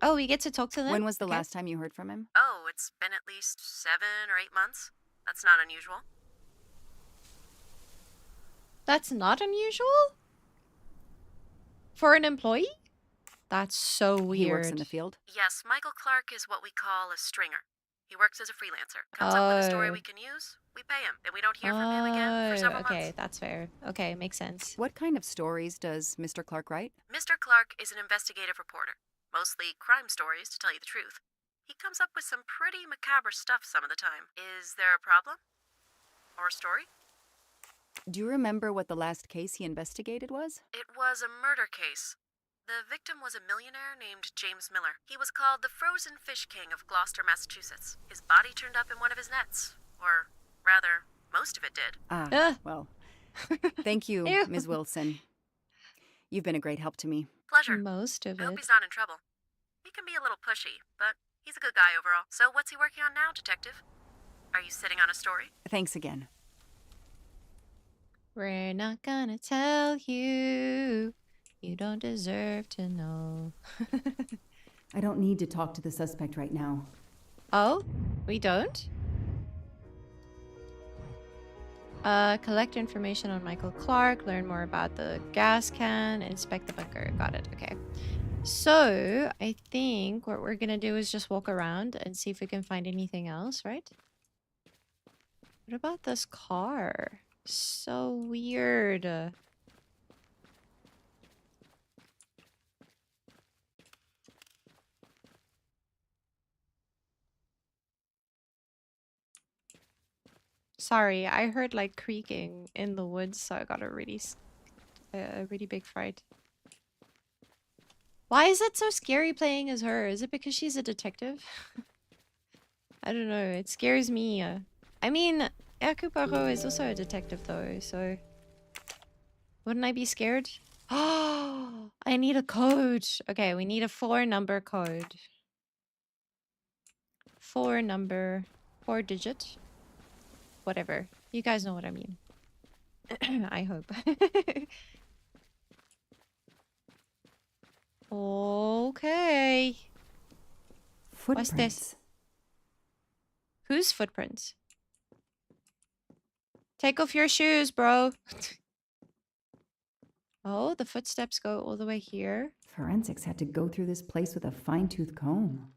Oh, we get to talk to them? When was the last time you heard from him? Oh, it's been at least 7 or 8 months. That's not unusual. That's not unusual? For an employee? That's so weird. He works in the field? Yes, Michael Clark is what we call a stringer. He works as a freelancer. Comes up with a story we can use, we pay him, and we don't hear from him again for several months. Okay, that's fair. Okay, makes sense. What kind of stories does Mr. Clark write? Mr. Clark is an investigative reporter. Mostly crime stories, to tell you the truth. He comes up with some pretty macabre stuff some of the time. Is there a problem? Or a story? Do you remember what the last case he investigated was? It was a murder case. The victim was a millionaire named James Miller. He was called the Frozen Fish King of Gloucester, Massachusetts. His body turned up in one of his nets. Or, rather, most of it did. Well, thank you, Ms. Wilson. You've been a great help to me. Pleasure. Most of I hope it. he's not in trouble. He can be a little pushy, but he's a good guy overall. So what's he working on now, Detective? Are you sitting on a story? Thanks again. We're not gonna tell you. You don't deserve to know. I don't need to talk to the suspect right now. Oh? We don't? Collect information on Michael Clark, learn more about the gas can, inspect the bunker. Got it, okay. So, I think what we're gonna do is just walk around and see if we can find anything else, right? What about this car? So weird. Sorry, I heard like creaking in the woods, so I got a really big fright. Why is it so scary playing as her? Is it because she's a detective? I don't know. It scares me. I mean, Hercule Poirot is also a detective though, so wouldn't I be scared? Oh, I need a code. Okay, we need a 4-number code. 4-digit. Whatever. You guys know what I mean. I hope. Okay. Footprints. What's this? Whose footprints? Take off your shoes, bro. Oh, the footsteps go all the way here. Forensics had to go through this place with a fine-tooth comb.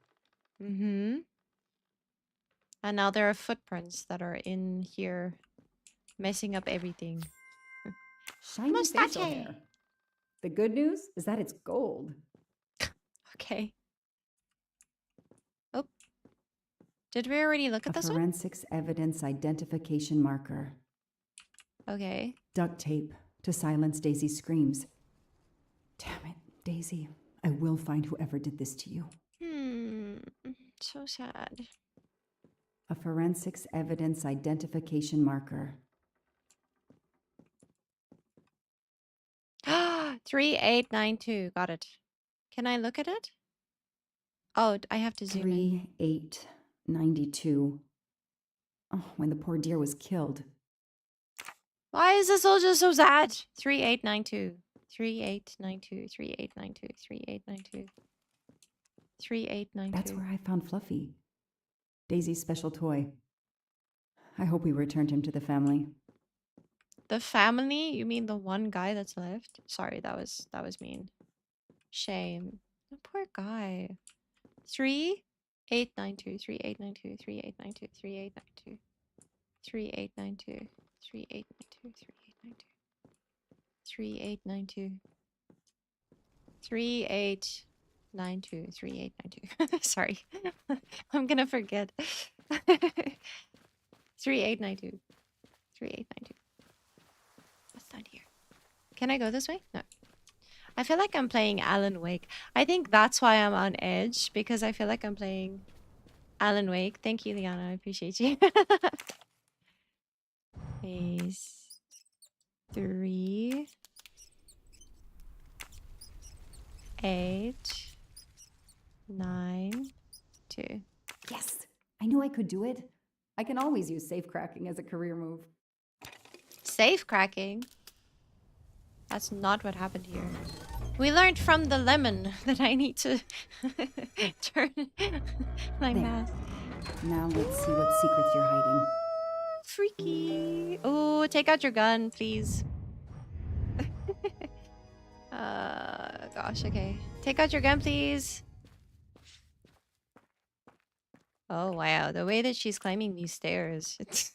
Mm-hmm. And now there are footprints that are in here, messing up everything. Shiny facial hair. The good news is that it's gold. Okay. Oh. Did we already look at this one? Forensics evidence identification marker. Okay. Duct tape to silence Daisy's screams. Damn it, Daisy. I will find whoever did this to you. So sad. A forensics evidence identification marker. 3892. Got it. Can I look at it? Oh, I have to zoom in. 3892. Oh, when the poor deer was killed. Why is this all just so sad? 3892. 3892. 3892. 3892. 3892. That's where I found Fluffy. Daisy's special toy. I hope we returned him to the family. The family? You mean the one guy that's left? Sorry, that was mean. Shame. The poor guy. 3892. 3892. 3892. 3892. 3892. 3892. 3892. 3892. 3892. Sorry. I'm gonna forget. 3892. 3892. What's down here? Can I go this way? No. I feel like I'm playing Alan Wake. I think that's why I'm on edge, because I feel like I'm playing Alan Wake. Thank you, Liana. I appreciate you. Phase 3. 8. 9. 2. Yes! I knew I could do it. I can always use safe cracking as a career move. Safe cracking? That's not what happened here. We learned from the lemon that I need to turn my mask. Now let's see what secrets you're hiding. Freaky. Oh, take out your gun, please. Gosh, okay. Take out your gun, please. Oh, wow. The way that she's climbing these stairs. It's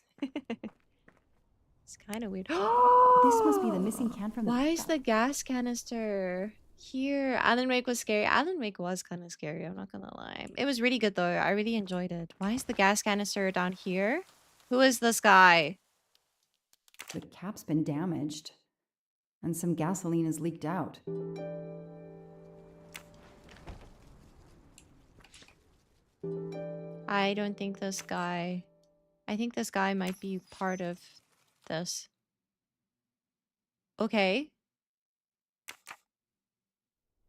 kind of weird. This must be the missing can from the... Why is the gas canister here? Alan Wake was scary. Alan Wake was kind of scary, I'm not gonna lie. It was really good, though. I really enjoyed it. Why is the gas canister down here? Who is this guy? The cap's been damaged, and some gasoline has leaked out. I don't think this guy... I think this guy might be part of this. Okay.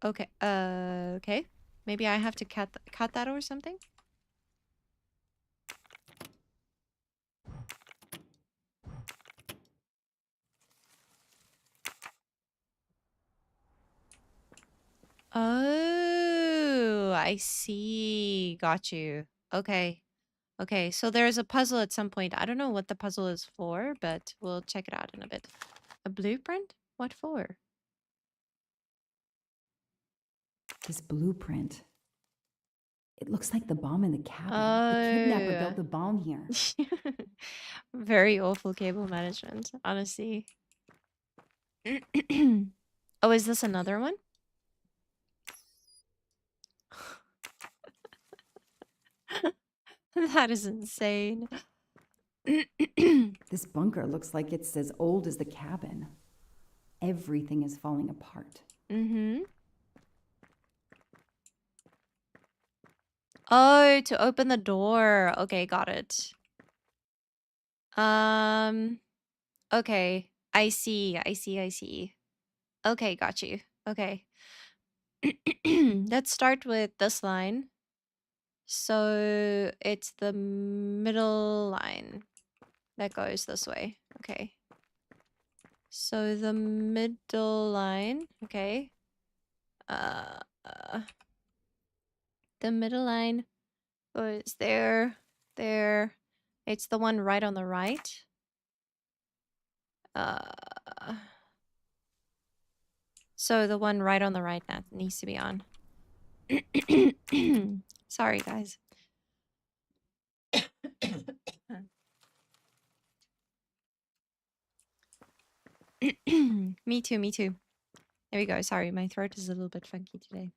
Okay. Okay. Maybe I have to cut that or something? Oh, I see. Got you. Okay. Okay, so there's a puzzle at some point. I don't know what the puzzle is for, but we'll check it out in a bit. A blueprint? What for? This blueprint. It looks like the bomb in the cabin. The kidnapper built the bomb here. Very awful cable management, honestly. Oh, is this another one? That is insane. This bunker looks like it's as old as the cabin. Everything is falling apart. Mm-hmm. Oh, to open the door. Okay, got it. Okay. I see. Okay, got you. Okay. Let's start with this line. So it's the middle line that goes this way. Okay. So the middle line, okay. The middle line goes there, there. It's the one right on the right. So the one right on the right that needs to be on. Sorry, guys. Me too. There we go. Sorry, my throat is a little bit funky today.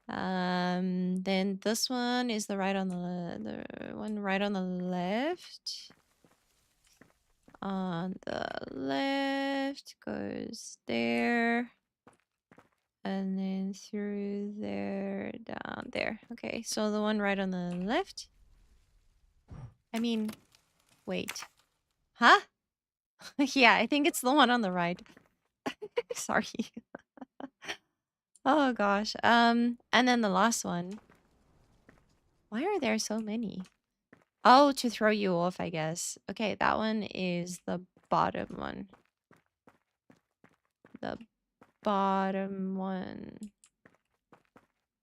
Then this one is the one right on the left. On the left goes there. And then through there, down there. Okay, so the one right on the left. I mean, wait. Huh? Yeah, I think it's the one on the right. Sorry. Oh gosh. And then the last one. Why are there so many? Oh, to throw you off, I guess. Okay, that one is the bottom one. The bottom one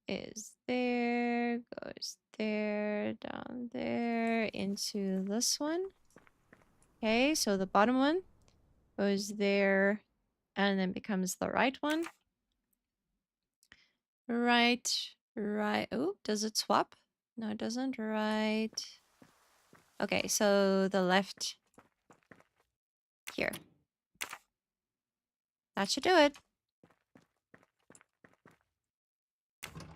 is there, goes there, down there, into this one. Okay, so the bottom one goes there and then becomes the right one. Right. Oh, does it swap? No, it doesn't. Right. Okay, so the left here. That should do it.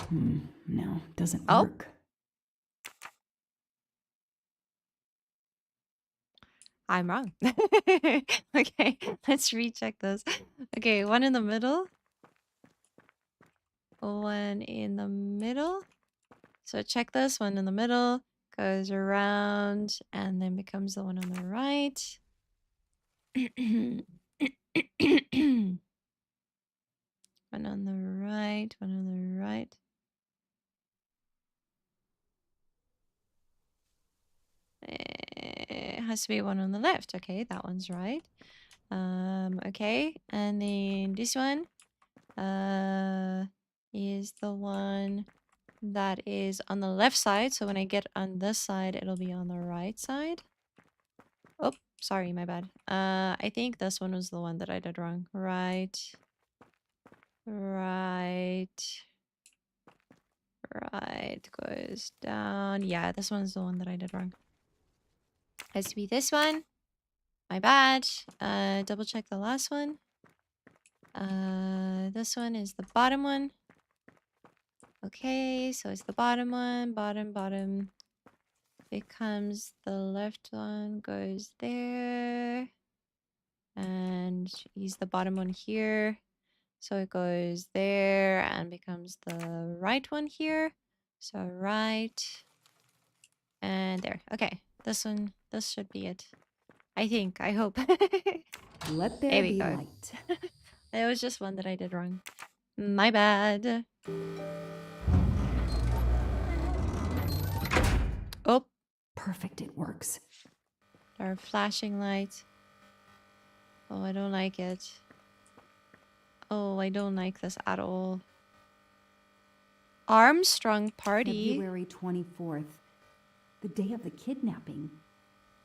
No, doesn't work. I'm wrong. Okay, let's recheck this. Okay, one in the middle. One in the middle. So check this. One in the middle. Goes around and then becomes the one on the right. One on the right. One on the right. It has to be one on the left. Okay, that one's right. Okay, and then this one is the one that is on the left side. So when I get on this side, it'll be on the right side. Oh, sorry, my bad. I think this one was the one that I did wrong. Right. Goes down. Yeah, this one's the one that I did wrong. Has to be this one. My bad. Double check the last one. This one is the bottom one. Okay, so it's the bottom one. Bottom. Becomes the left one. Goes there. And use the bottom one here. So it goes there and becomes the right one here. So right and there. Okay, this one, this should be it. I think, I hope. Let there There we be go. light. There was just one that I did wrong. My bad. Oh. Perfect, it works. Our flashing light. Oh, I don't like it. Oh, I don't like this at all. Armstrong party. February 24th. The day of the kidnapping.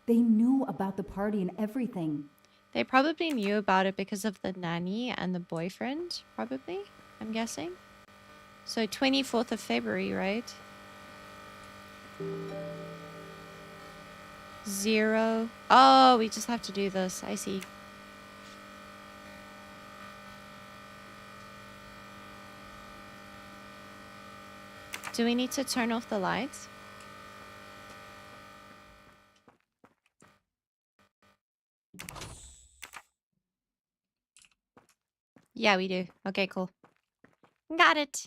They knew about the party and everything. They probably knew about it because of the nanny and the boyfriend, probably, I'm guessing. So 24th of February, right? 0. Oh, we just have to do this. I see. Do we need to turn off the lights? Yeah, we do. Okay, cool. Got it.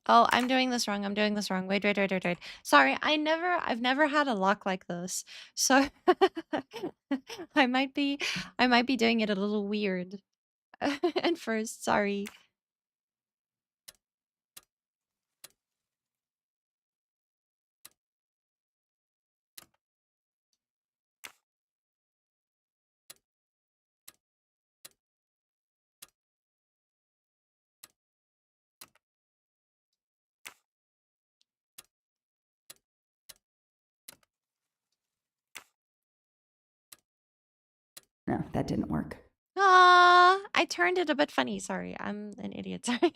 Oh, I'm doing this wrong. I'm doing this wrong. Wait. Sorry, I've never had a lock like this. So I might be doing it a little weird. At first, sorry. No, that didn't work. Ah, I turned it a bit funny. Sorry, I'm an idiot. Sorry.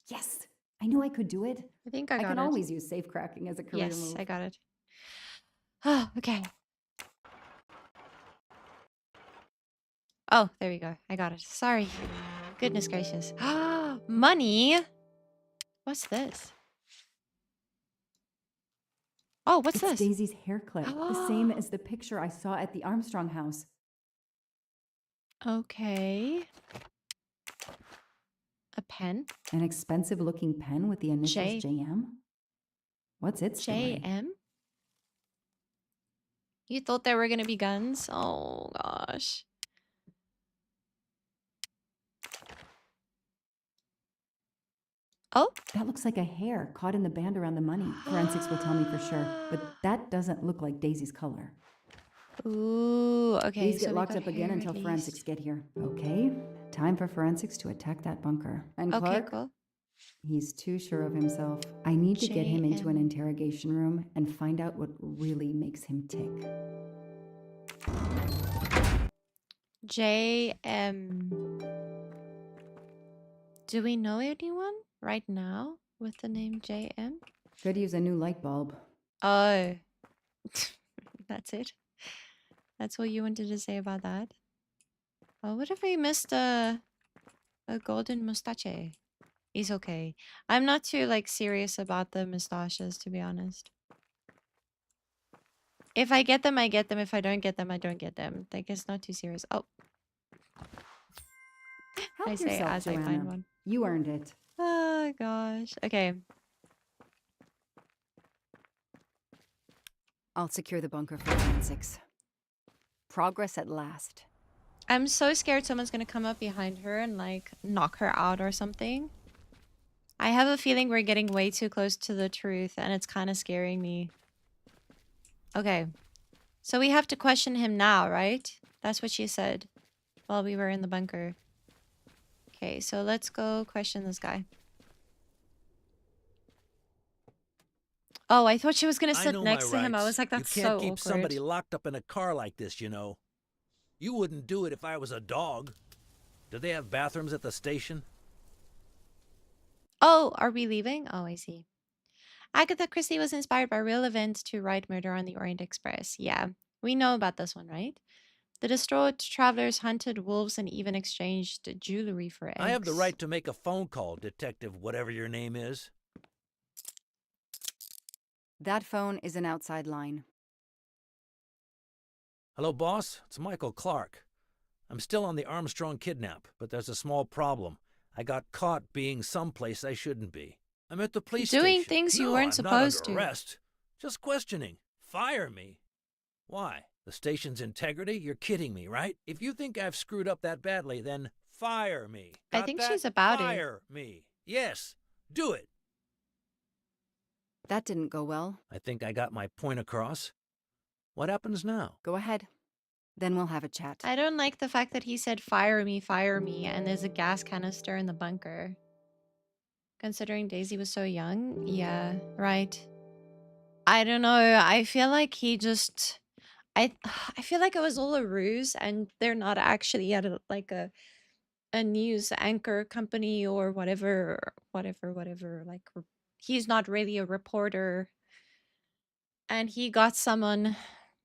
Yes, I knew I could do it. I think I got can it. always use safe cracking as a career Yes, move. I got it. Oh, okay. Oh, there we go. I got it. Sorry. Goodness gracious. Money? What's this? Oh, what's It's this? Daisy's hair clip, the same as the picture I saw at the Armstrong house. Okay. A pen? An expensive-looking pen with the initials JM? What's its story? JM? You thought there were gonna be guns? Oh, gosh. Oh? That looks like a hair caught in the band around the money. Forensics will tell me for sure, but that doesn't look like Daisy's color. Ooh, okay. These get locked up again until forensics get here. Okay, time for forensics to attack that bunker. And Okay, Clark, cool. he's too sure of himself. I need to get him into an interrogation room and find out what really makes him tick. JM. Do we know anyone right now with the name JM? Could use a new light bulb. Oh. That's it? That's what you wanted to say about that? Oh, what if we missed a golden mustache? It's okay. I'm not too, like, serious about the mustaches, to be honest. If I get them, I get them. If I don't get them, I don't get them. Like, it's not too serious. Oh. Help I say yourself, as I find Joanna. one. You earned it. Oh, gosh. Okay. I'll secure the bunker for forensics. Progress at last. I'm so scared someone's gonna come up behind her and, like, knock her out or something. I have a feeling we're getting way too close to the truth, and it's kind of scaring me. Okay. So we have to question him now, right? That's what she said while we were in the bunker. Okay, so let's go question this guy. Oh, I thought she was gonna I sit know next my to him. I rights. was like, that's You can't so keep awkward. somebody locked up in a car like this, you know. You wouldn't do it if I was a dog. Do they have bathrooms at the station? Oh, are we leaving? Oh, I see. Agatha Christie was inspired by real events to write Murder on the Orient Express. Yeah, we know about this one, right? The distraught travelers hunted wolves and even exchanged jewelry for eggs. I have the right to make a phone call, Detective whatever your name is. That phone is an outside line. Hello, boss. It's Michael Clark. I'm still on the Armstrong kidnap, but there's a small problem. I got caught being someplace I shouldn't be. I'm at the police Doing station. things you No, weren't I'm supposed not under to. arrest. Just questioning. Fire me. Why? The station's integrity? You're kidding me, right? If you think I've screwed up that badly, then fire me. I Got think that? she's about it. Fire me. Yes. Do it. That didn't go well. I think I got my point across. What happens now? Go ahead. Then we'll have a chat. I don't like the fact that he said, fire me, and there's a gas canister in the bunker. Considering Daisy was so young, yeah, right. I don't know, I feel like he just... I feel like it was all a ruse, and they're not actually at a news anchor company or whatever, like, he's not really a reporter. And he got someone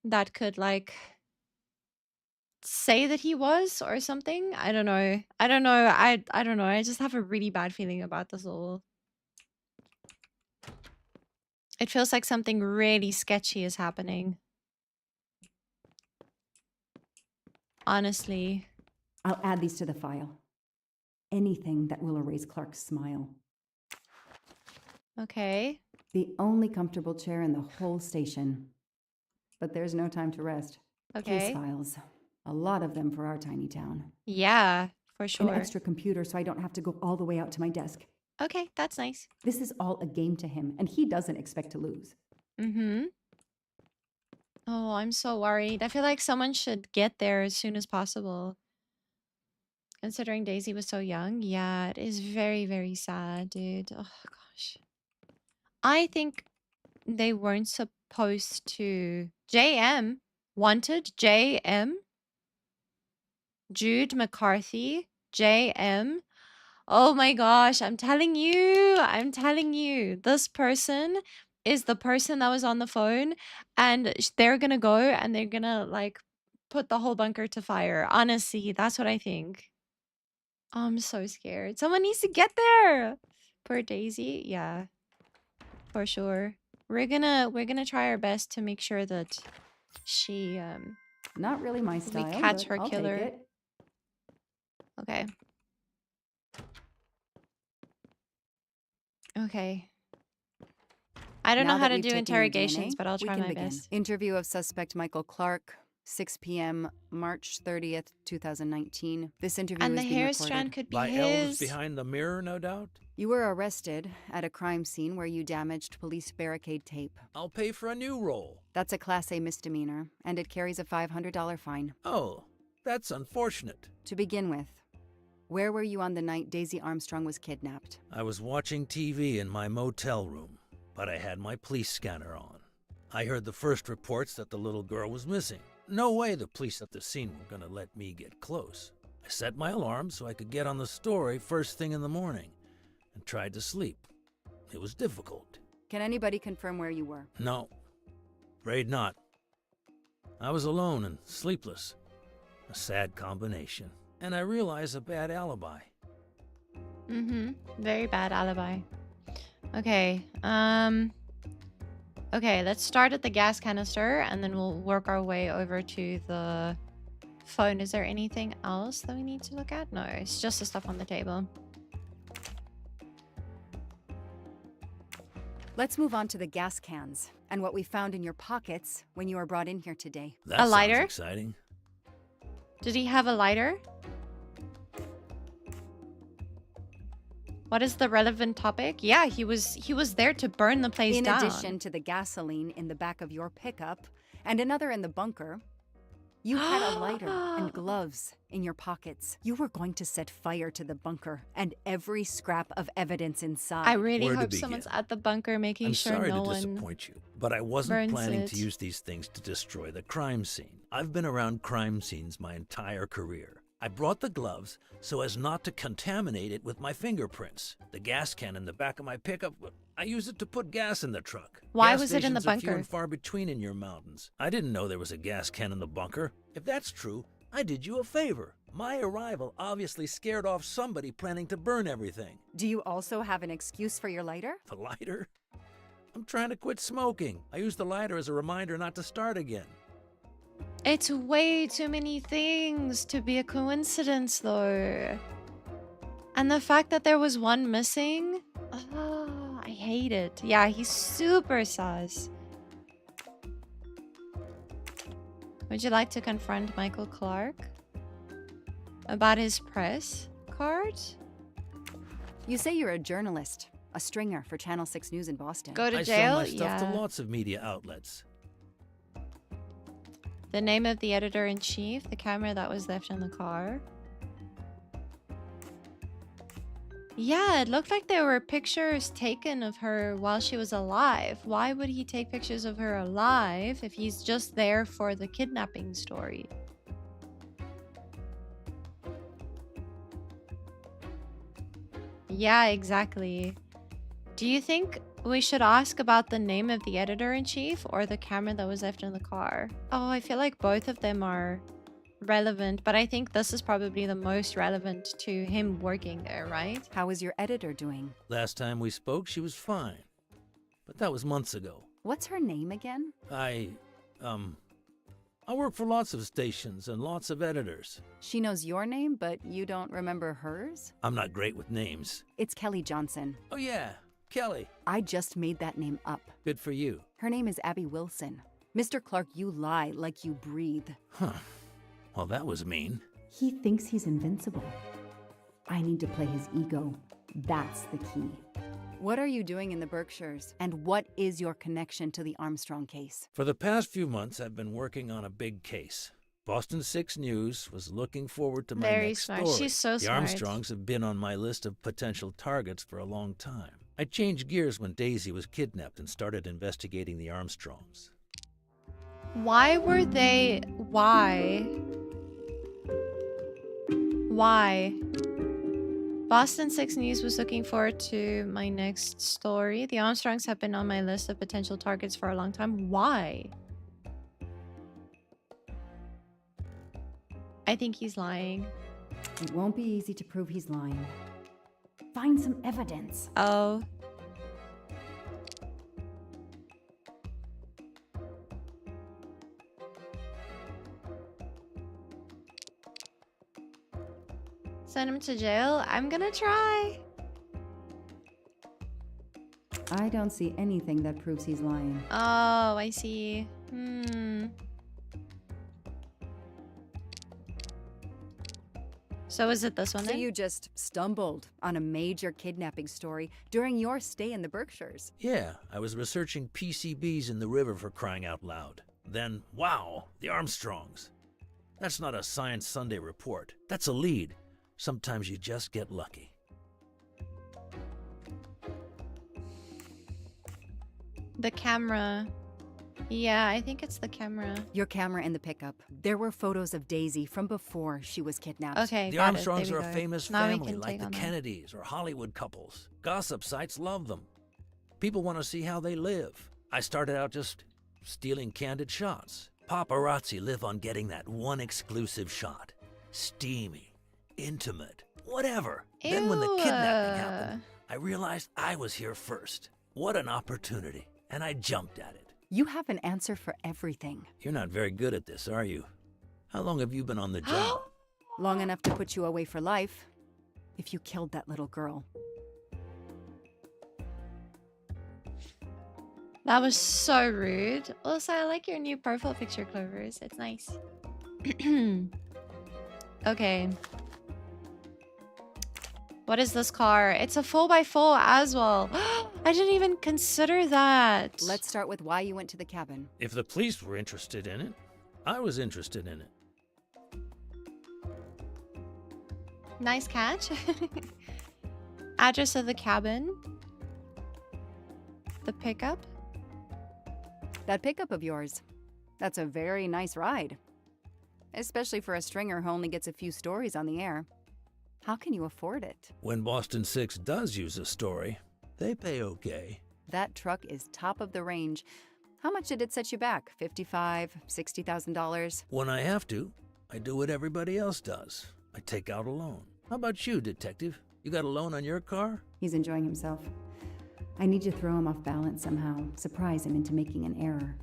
that could, like... say that he was or something. I don't know. I don't know. I just have a really bad feeling about this all. It feels like something really sketchy is happening. Honestly. I'll add these to the file. Anything that will erase Clark's smile. Okay. The only comfortable chair in the whole station. But there's no time to rest. Okay. Case files. A lot of them for our tiny town. Yeah, for sure. An extra computer so I don't have to go all the way out to my desk. Okay, that's nice. This is all a game to him, and he doesn't expect to lose. Mm-hmm. Oh, I'm so worried. I feel like someone should get there as soon as possible. Considering Daisy was so young. Yeah, it is very, very sad, dude. Oh, gosh. I think they weren't supposed to... JM? Wanted? JM? Jude McCarthy? JM? Oh my gosh, I'm telling you, this person is the person that was on the phone, and they're gonna go and they're gonna, like, put the whole bunker to fire. Honestly, that's what I think. Oh, I'm so scared. Someone needs to get there. Poor Daisy. Yeah, for sure. We're gonna try our best to make sure that she Not really my style, we catch but her I'll killer. take it. Okay. Okay. I don't Now know how that to we've do taken your interrogations, DNA, but I'll we try can my begin. best. Interview of suspect Michael Clark, 6 p.m., March 30th, 2019. This interview And is the being hair recorded. strand could be By elves his. behind the mirror, no doubt? You were arrested at a crime scene where you damaged police barricade tape. I'll pay for a new roll. That's a Class A misdemeanor, and it carries a $500 fine. Oh, that's unfortunate. To begin with, where were you on the night Daisy Armstrong was kidnapped? I was watching TV in my motel room, but I had my police scanner on. I heard the first reports that the little girl was missing. No way the police at the scene were gonna let me get close. I set my alarm so I could get on the story first thing in the morning, and tried to sleep. It was difficult. Can anybody confirm where you were? No, afraid not. I was alone and sleepless. A sad combination. And I realized a bad alibi. Mm-hmm. Very bad alibi. Okay. Okay, let's start at the gas canister and then we'll work our way over to the phone. Is there anything else that we need to look at? No, it's just the stuff on the table. Let's move on to the gas cans and what we found in your pockets when you were brought in here today. That A sounds lighter? exciting. Did he have a lighter? What is the relevant topic? Yeah, he was there to burn the place In down. addition to the gasoline in the back of your pickup and another in the bunker, You had a lighter and gloves in your pockets. You were going to set fire to the bunker and every scrap of evidence inside. I really Where to hope begin? someone's at the bunker making I'm sure sorry no to one disappoint you, but I wasn't burns planning it. to use these things to destroy the crime scene. I've been around crime scenes my entire career. I brought the gloves so as not to contaminate it with my fingerprints. The gas can in the back of my pickup, I use it to put gas in the truck. Why Gas was it in the stations are few bunker? and far between in your mountains. I didn't know there was a gas can in the bunker. If that's true, I did you a favor. My arrival obviously scared off somebody planning to burn everything. Do you also have an excuse for your lighter? The lighter? I'm trying to quit smoking. I used the lighter as a reminder not to start again. It's way too many things to be a coincidence, though. And the fact that there was one missing, I hate it. Yeah, he's super sus. Would you like to confront Michael Clark about his press card? You say you're a journalist, a stringer for Channel 6 News in Boston. Go to I jail? sell my stuff Yeah. to lots of media outlets. The name of the editor-in-chief, the camera that was left in the car. Yeah, it looked like there were pictures taken of her while she was alive. Why would he take pictures of her alive if he's just there for the kidnapping story? Yeah, exactly. Do you think we should ask about the name of the editor-in-chief or the camera that was left in the car? Oh, I feel like both of them are relevant, but I think this is probably the most relevant to him working there, right? How is your editor doing? Last time we spoke, she was fine. But that was months ago. What's her name again? I work for lots of stations and lots of editors. She knows your name, but you don't remember hers? I'm not great with names. It's Kelly Johnson. Oh yeah, Kelly. I just made that name up. Good for you. Her name is Abby Wilson. Mr. Clark, you lie like you breathe. Huh. Well, that was mean. He thinks he's invincible. I need to play his ego. That's the key. What are you doing in the Berkshires? And what is your connection to the Armstrong case? For the past few months, I've been working on a big case. Boston 6 News was looking forward to my Very next smart. story. She's so the smart. Armstrongs have been on my list of potential targets for a long time. I changed gears when Daisy was kidnapped and started investigating the Armstrongs. Why were they... Why? Boston 6 News was looking forward to my next story. The Armstrongs have been on my list of potential targets for a long time. Why? I think he's lying. It won't be easy to prove he's lying. Find some evidence. Oh. Send him to jail? I'm gonna try. I don't see anything that proves he's lying. Oh, I see. So is it this one So then? you just stumbled on a major kidnapping story during your stay in the Berkshires. Yeah, I was researching PCBs in the river for crying out loud. Then, wow, the Armstrongs. That's not a Science Sunday report. That's a lead. Sometimes you just get lucky. The camera. Yeah, I think it's the camera. Your camera in the pickup. There were photos of Daisy from before she was kidnapped. Okay, The got Armstrongs it. There are we a go. famous Now we family, can like take the on that. Kennedys or Hollywood couples. Gossip sites love them. People want to see how they live. I started out just stealing candid shots. Paparazzi live on getting that one exclusive shot. Steamy, intimate, whatever. Then when the kidnapping happened, I realized I was here first. What an opportunity. And I jumped at it. You have an answer for everything. You're not very good at this, are you? How long have you been on the job? Long enough to put you away for life. If you killed that little girl. That was so rude. Also, I like your new profile picture, Clovers. It's nice. Okay. What is this car? It's a 4x4 as well. I didn't even consider that. Let's start with why you went to the cabin. If the police were interested in it, I was interested in it. Nice catch. Address of the cabin. The pickup. That pickup of yours. That's a very nice ride. Especially for a stringer who only gets a few stories on the air. How can you afford it? When Boston 6 does use a story, they pay okay. That truck is top of the range. How much did it set you back? $55,000, $60,000? When I have to, I do what everybody else does. I take out a loan. How about you, detective? You got a loan on your car? He's enjoying himself. I need to throw him off balance somehow, surprise him into making an error.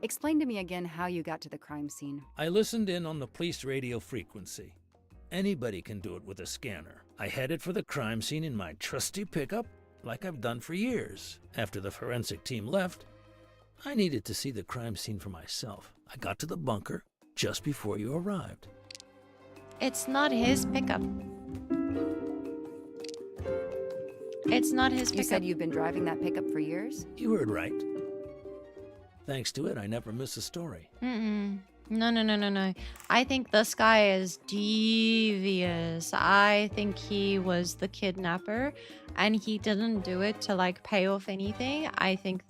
Explain to me again how you got to the crime scene. I listened in on the police radio frequency. Anybody can do it with a scanner. I headed for the crime scene in my trusty pickup, like I've done for years. After the forensic team left, I needed to see the crime scene for myself. I got to the bunker just before you arrived. It's not his pickup. It's not his pickup. You said you've been driving that pickup for years? You heard right. Thanks to it, I never miss a story. No. I think this guy is devious. I think he was the kidnapper and he didn't do it to like pay off anything. I think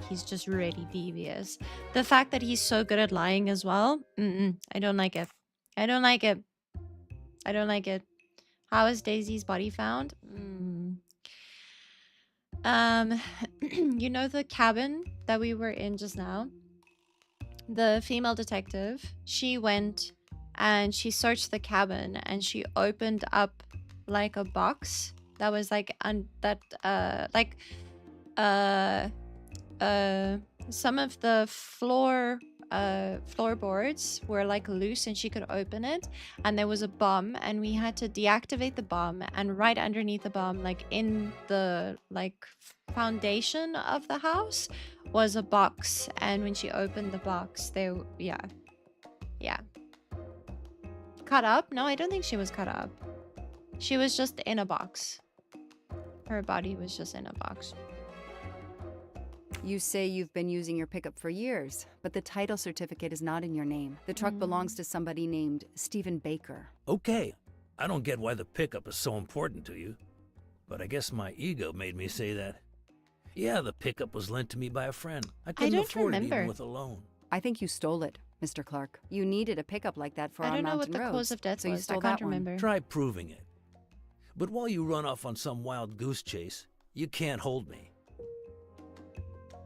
he's just really devious. The fact that he's so good at lying as well. I don't like it. I don't like it. I don't like it. How is Daisy's body found? You know the cabin that we were in just now? The female detective, she went and she searched the cabin and she opened up like a box that was like some of the floorboards were like loose and she could open it, and there was a bomb and we had to deactivate the bomb, and right underneath the bomb, like in the like foundation of the house, was a box, and when she opened the box there, yeah cut up. No, I don't think she was cut up. She was just in a box. Her body was just in a box. You say you've been using your pickup for years, but the title certificate is not in your name. The truck belongs to somebody named Stephen Baker. Okay, I don't get why the pickup is so important to you, but I guess my ego made me say that. Yeah, the pickup was lent to me by a friend. I couldn't afford it even with a loan. I think you stole it, Mr. Clark. You needed a pickup like that for our mountain roads. I don't know what the cause of death so you was. stole I can't that one. remember. Try proving it. But while you run off on some wild goose chase, you can't hold me.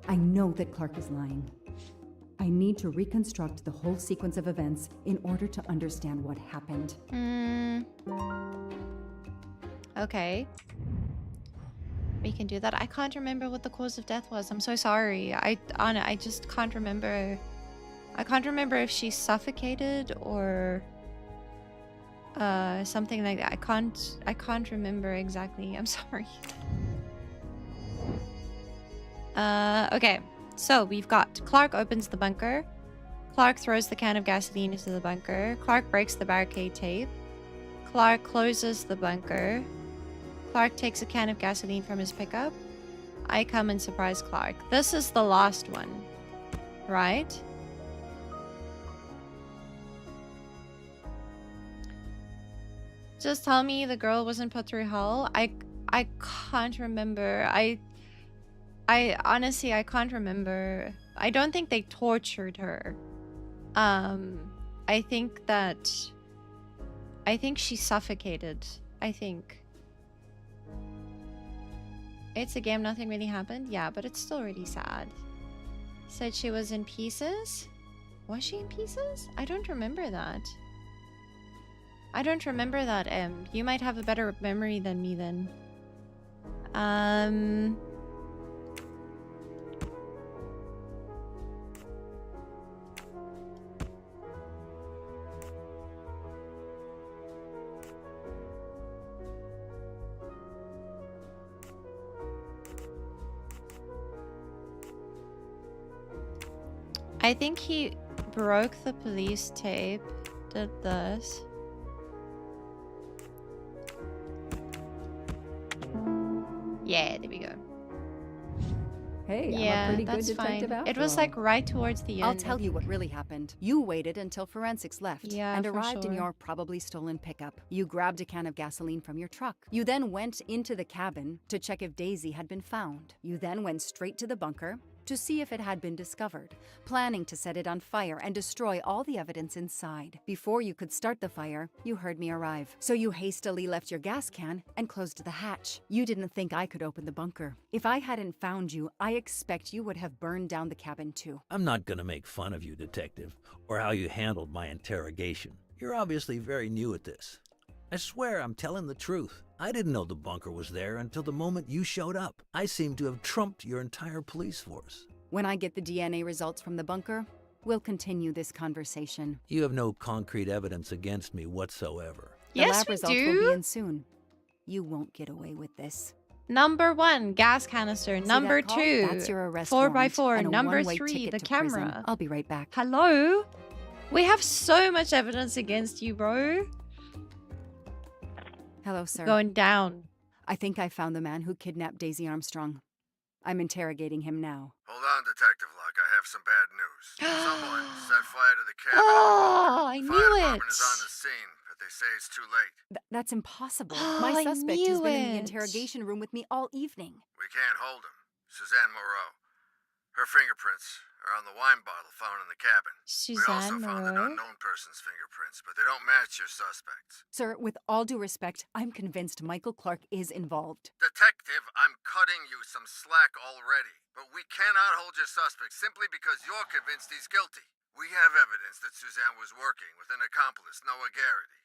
I know that Clark is lying. I need to reconstruct the whole sequence of events in order to understand what happened. Okay. We can do that. I can't remember what the cause of death was. I'm so sorry. I just can't remember. I can't remember if she suffocated or something like that. I can't remember exactly. I'm sorry. Okay. So we've got Clark opens the bunker. Clark throws the can of gasoline into the bunker. Clark breaks the barricade tape. Clark closes the bunker. Clark takes a can of gasoline from his pickup. I come and surprise Clark. This is the last one, right? Just tell me the girl wasn't put through hell. I can't remember. I honestly, I can't remember. I don't think they tortured her. I think she suffocated. I think. It's a game, nothing really happened. Yeah, but it's still really sad. Said she was in pieces? Was she in pieces? I don't remember that. I don't remember that, Em. You might have a better memory than me then. I think he broke the police tape, did this. Yeah, there we go. Hey, Yeah, I'm a pretty good that's detective fine. after It was all. like right towards the end. I'll tell you what really happened. You waited until forensics left Yeah, and for arrived in sure. your probably stolen pickup. You grabbed a can of gasoline from your truck. You then went into the cabin to check if Daisy had been found. You then went straight to the bunker to see if it had been discovered, planning to set it on fire and destroy all the evidence inside. Before you could start the fire, you heard me arrive. So you hastily left your gas can and closed the hatch. You didn't think I could open the bunker. If I hadn't found you, I expect you would have burned down the cabin too. I'm not gonna make fun of you, Detective, or how you handled my interrogation. You're obviously very new at this. I swear I'm telling the truth. I didn't know the bunker was there until the moment you showed up. I seem to have trumped your entire police force. When I get the DNA results from the bunker, we'll continue this conversation. You have no concrete evidence against me whatsoever. The Yes, lab we results do. will be in soon. You won't get away with this. Number 1, gas canister. See Number that call? 2, That's your arrest 4x4. warrant and a Number one-way 3, ticket the to prison. camera. I'll be right back. Hello? We have so much evidence against you, bro. Hello, sir. Going down. I think I found the man who kidnapped Daisy Armstrong. I'm interrogating him now. Hold on, Detective Locke. I have some bad news. Someone set fire to the cabin. Oh, I Fire knew department it. is on the scene, but they say it's too late. That's impossible. Oh, My I suspect has knew been in the it. interrogation room with me all evening. We can't hold him. Suzanne Moreau. Her fingerprints are on the wine bottle found in the cabin. We also Suzanne found an Moreau? unknown person's fingerprints, but they don't match your suspects. Sir, with all due respect, I'm convinced Michael Clark is involved. Detective, I'm cutting you some slack already. But we cannot hold your suspect simply because you're convinced he's guilty. We have evidence that Suzanne was working with an accomplice, Noah Garrity.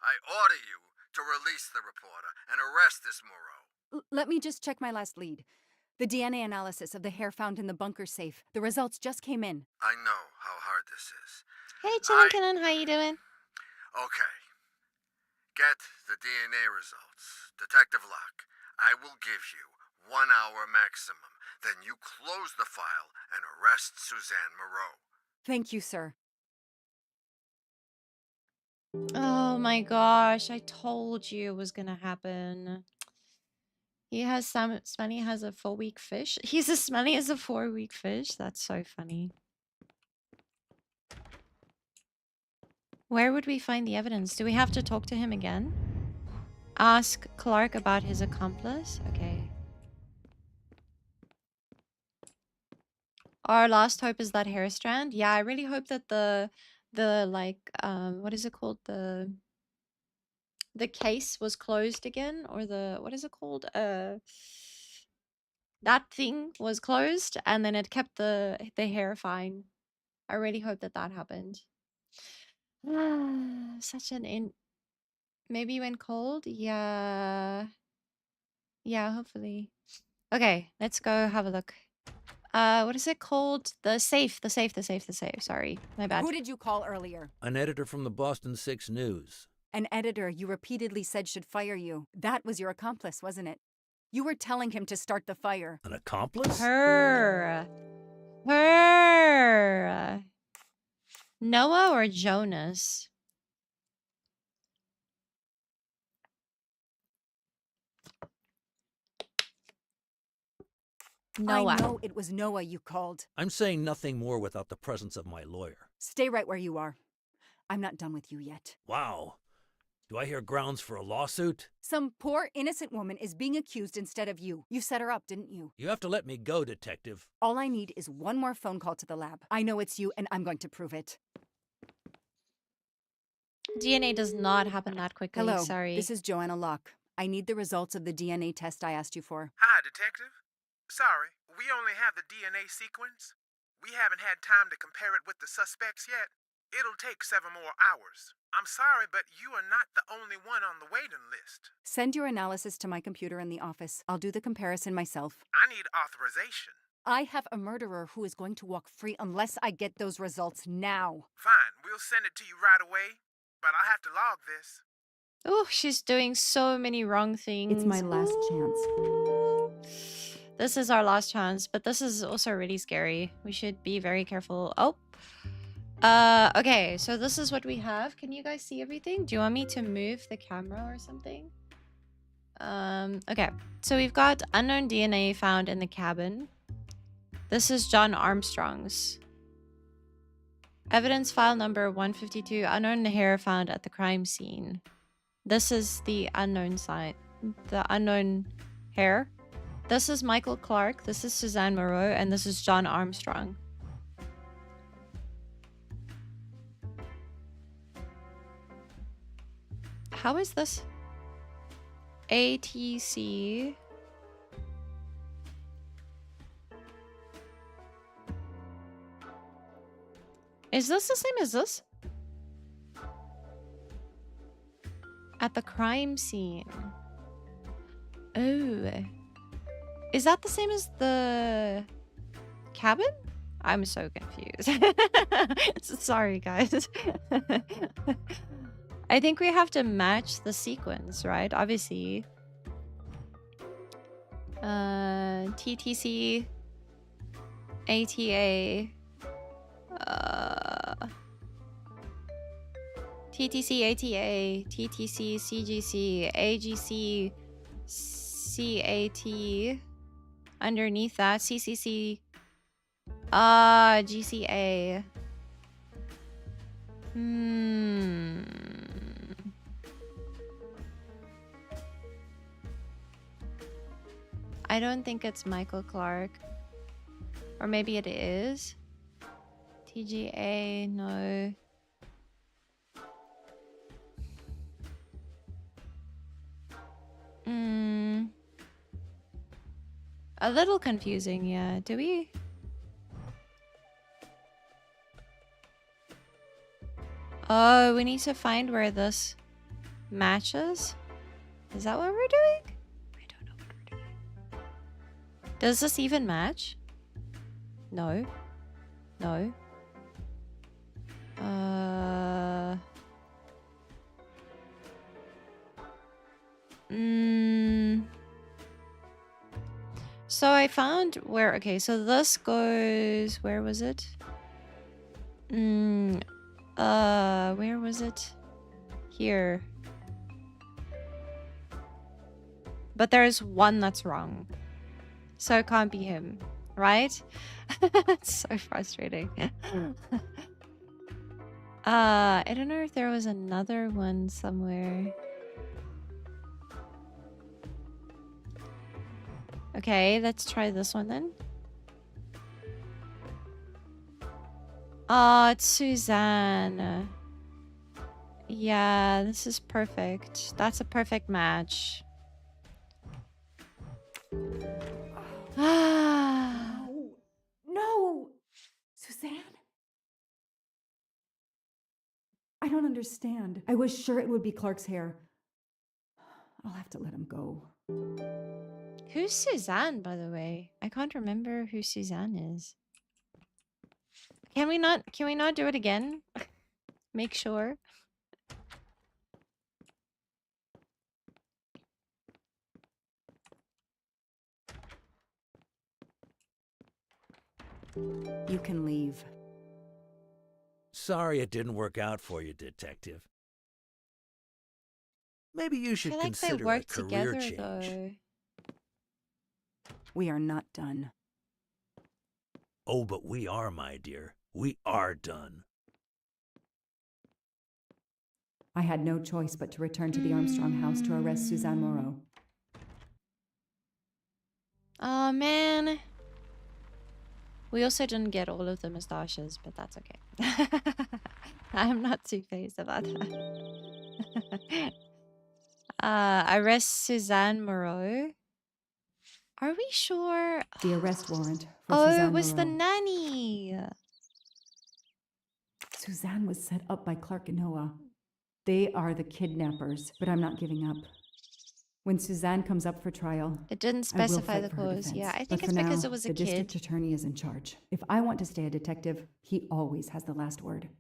I order you to release the reporter and arrest this Moreau. Let me just check my last lead. The DNA analysis of the hair found in the bunker safe. The results just came in. I know how hard this is. Hey, Chillin', how you doing? Okay. Get the DNA results. Detective Locke, I will give you 1 hour maximum. Then you close the file and arrest Suzanne Moreau. Thank you, sir. Oh my gosh, I told you it was gonna happen. He has Smelly has a 4-week fish. He's as smelly as a 4-week fish. That's so funny. Where would we find the evidence? Do we have to talk to him again? Ask Clark about his accomplice? Okay. Our last hope is that hair strand. Yeah, I really hope that the like what is it called? The case was closed again, or the what is it called? That thing was closed and then it kept the hair fine. I really hope that that happened. Such an maybe you went cold? Yeah. Yeah, hopefully. Okay, let's go have a look. What is it called? The safe. Sorry, my bad. Who did you call earlier? An editor from the Boston 6 News. An editor you repeatedly said should fire you. That was your accomplice, wasn't it? You were telling him to start the fire. An accomplice? Her. Noah or Jonas? Noah. I know it was Noah you called. I'm saying nothing more without the presence of my lawyer. Stay right where you are. I'm not done with you yet. Wow. Do I hear grounds for a lawsuit? Some poor innocent woman is being accused instead of you. You set her up, didn't you? You have to let me go, Detective. All I need is one more phone call to the lab. I know it's you, and I'm going to prove it. DNA does not happen that quickly. Hello, Sorry. this is Joanna Locke. I need the results of the DNA test I asked you for. Hi, Detective. Sorry, we only have the DNA sequence. We haven't had time to compare it with the suspects yet. It'll take 7 more hours. I'm sorry, but you are not the only one on the waiting list. Send your analysis to my computer in the office. I'll do the comparison myself. I need authorization. I have a murderer who is going to walk free unless I get those results now. Fine, we'll send it to you right away, but I'll have to log this. Oh, she's doing so many wrong things. It's my last chance. This is our last chance, but this is also really scary. We should be very careful. Oh. Okay, so this is what we have. Can you guys see everything? Do you want me to move the camera or something? Okay. So we've got unknown DNA found in the cabin. This is John Armstrong's. Evidence file number 152. Unknown hair found at the crime scene. This is the unknown site. The unknown hair. This is Michael Clark. This is Suzanne Moreau. And this is John Armstrong. How is this? ATC. Is this the same as this? At the crime scene. Oh. Is that the same as the cabin? I'm so confused. Sorry, guys. I think we have to match the sequence, right? Obviously. TTC. ATA. TTC, ATA, TTC, CGC, AGC, CAT. Underneath that, CCC. GCA. I don't think it's Michael Clark. Or maybe it is. TGA, no. A little confusing, yeah. Do we? Oh, we need to find where this matches. Is that what we're doing? I don't know what we're doing. Does this even match? No. No. So I found where, okay, so this goes, where was it? Where was it? Here. But there's one that's wrong. So it can't be him, right? It's so frustrating. I don't know if there was another one somewhere. Okay, let's try this one then. Oh, it's Suzanne. Yeah, this is perfect. That's a perfect match. No! Suzanne? I don't understand. I was sure it would be Clark's hair. I'll have to let him go. Who's Suzanne, by the way? I can't remember who Suzanne is. Can we not do it again? Make sure. You can leave. Sorry it didn't work out for you, Detective. Maybe you should consider a career change. Though. We are not done. Oh, but we are, my dear. We are done. I had no choice but to return to the Armstrong house to arrest Suzanne Moreau. Oh, man. We also didn't get all of the mustaches, but that's okay. I'm not too phased about that. Arrest Suzanne Moreau. Are we sure? The arrest warrant for Oh, Suzanne it was Moreau. the nanny. Suzanne was set up by Clark and Noah. They are the kidnappers, but I'm not giving up. When Suzanne comes up for trial, it didn't specify the cause. Yeah, I think it's because it was a kid. The district attorney is in charge. If I want to stay a detective, he always has the last word.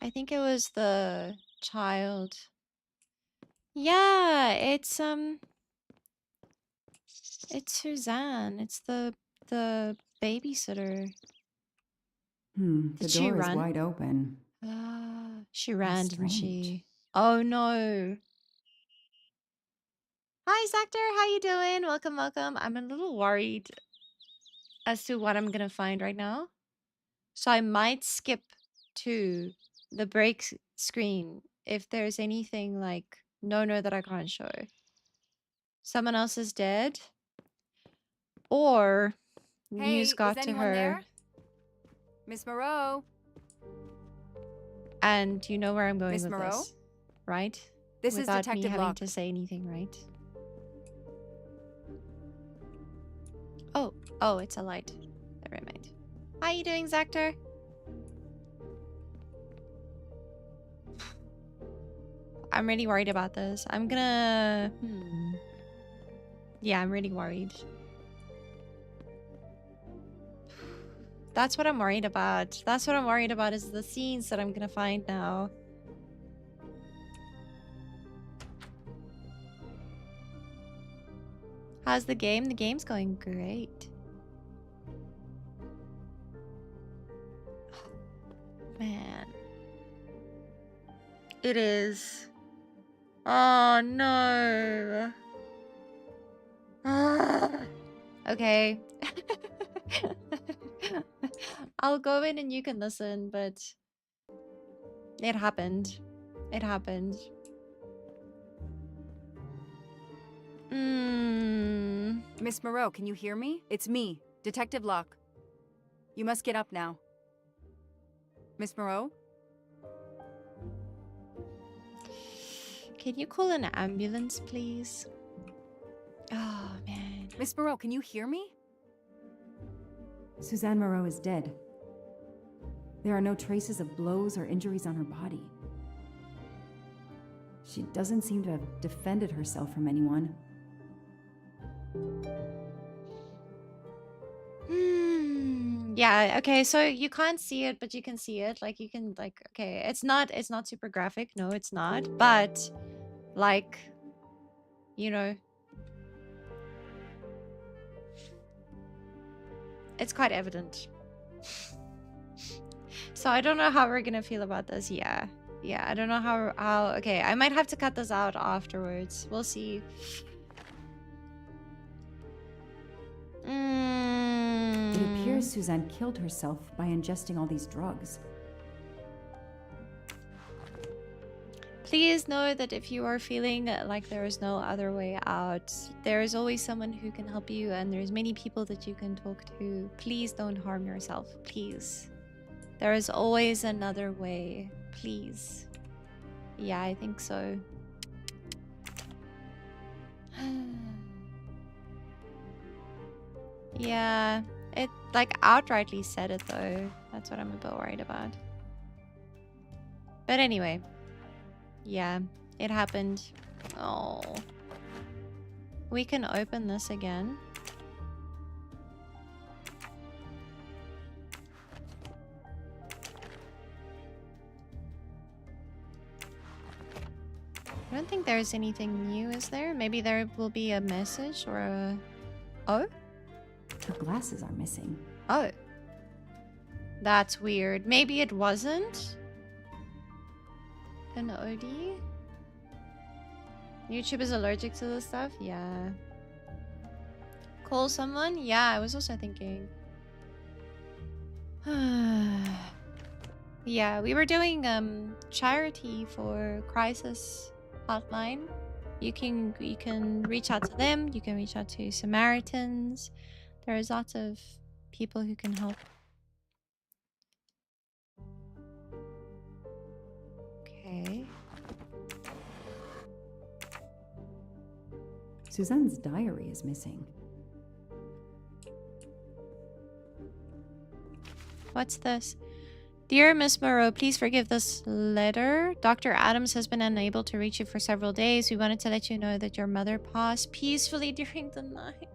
I think it was the child. Yeah, it's Suzanne. It's the babysitter. The door is wide open. She ran, didn't she? Oh no. Hi, Zactor. How you doing? Welcome, welcome. I'm a little worried as to what I'm gonna find right now. So I might skip to the break screen if there's anything like no that I can't show. Someone else is dead. Or news Hey, got is to anyone her. there? Miss Moreau? And you know where I'm going Miss with Moreau? this, right? This is Without me Detective having Locke. to say anything, right? Oh, it's a light. Never mind. How you doing, Zactor? I'm really worried about this. I'm gonna... Yeah, I'm really worried. That's what I'm worried about. That's what I'm worried about is the scenes that I'm gonna find now. How's the game? The game's going great. Man. It is. Oh no. Okay. I'll go in and you can listen, but it happened. It happened. Miss Moreau, can you hear me? It's me, Detective Locke. You must get up now. Miss Moreau? Can you call an ambulance, please? Oh, man. Miss Moreau, can you hear me? Suzanne Moreau is dead. There are no traces of blows or injuries on her body. She doesn't seem to have defended herself from anyone. Yeah, okay, so you can't see it, but you can see it. Like, you can, like, okay, it's not super graphic. No, it's not. But, like, you know, it's quite evident. So I don't know how we're gonna feel about this. Yeah, I don't know how, okay, I might have to cut this out afterwards. We'll see. It appears Suzanne killed herself by ingesting all these drugs. Please know that if you are feeling like there is no other way out, there is always someone who can help you, and there's many people that you can talk to. Please don't harm yourself, please. There is always another way, please. Yeah, I think so. Yeah, it like outrightly said it though. That's what I'm a bit worried about. But anyway, yeah, it happened. Oh, we can open this again. I don't think there's anything new, is there? Maybe there will be a message or a... Oh? Her glasses are missing. Oh. That's weird. Maybe it wasn't an OD? YouTube is allergic to this stuff? Yeah. Call someone? Yeah, I was also thinking. Yeah, we were doing charity for Crisis Hotline. You can reach out to them. You can reach out to Samaritans. There's lots of people who can help. Okay. Suzanne's diary is missing. What's this? Dear Miss Moreau, please forgive this letter. Dr. Adams has been unable to reach you for several days. We wanted to let you know that your mother passed peacefully during the night.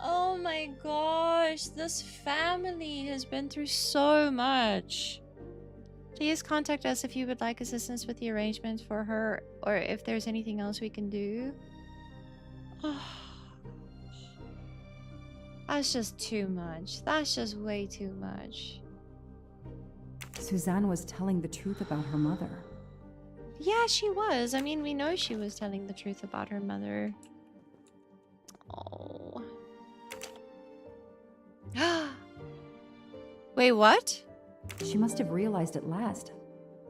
Oh my gosh, this family has been through so much. Please contact us if you would like assistance with the arrangements for her, or if there's anything else we can do. Oh, that's just too much. That's just way too much. Suzanne was telling the truth about her mother. Yeah, she was. I mean, we know she was telling the truth about her mother. Oh. Wait, what? She must have realized at last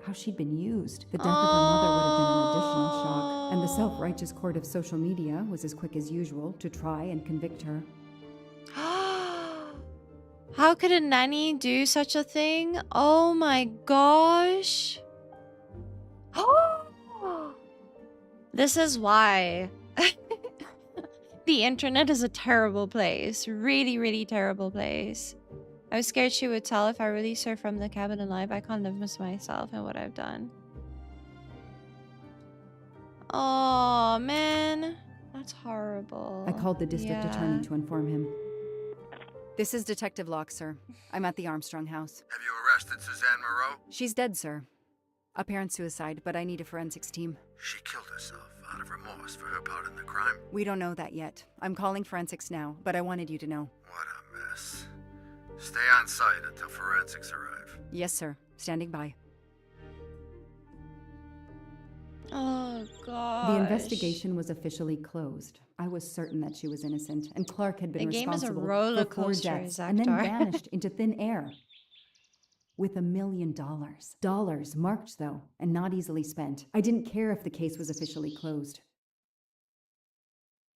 how she'd been used. The death of her mother would have been an additional shock, and the self-righteous court of social media was as quick as usual to try and convict her. How could a nanny do such a thing? Oh my gosh. This is why. The internet is a terrible place. Really, really terrible place. I was scared she would tell if I release her from the cabin alive. I can't live with myself and what I've done. Oh, man. That's horrible. I called the district attorney to inform him. This is Detective Locke, sir. I'm at the Armstrong house. Have you arrested Suzanne Moreau? She's dead, sir. Apparent suicide, but I need a forensics team. She killed herself out of remorse for her part in the crime. We don't know that yet. I'm calling forensics now, but I wanted you to know. What a mess. Stay on site until forensics arrive. Yes, sir. Standing by. Oh, God. The investigation was officially closed. I was certain that she was innocent, and Clark had been responsible for 4 deaths and then vanished into thin air. With $1 million. Dollars marked, though, and not easily spent. I didn't care if the case was officially closed.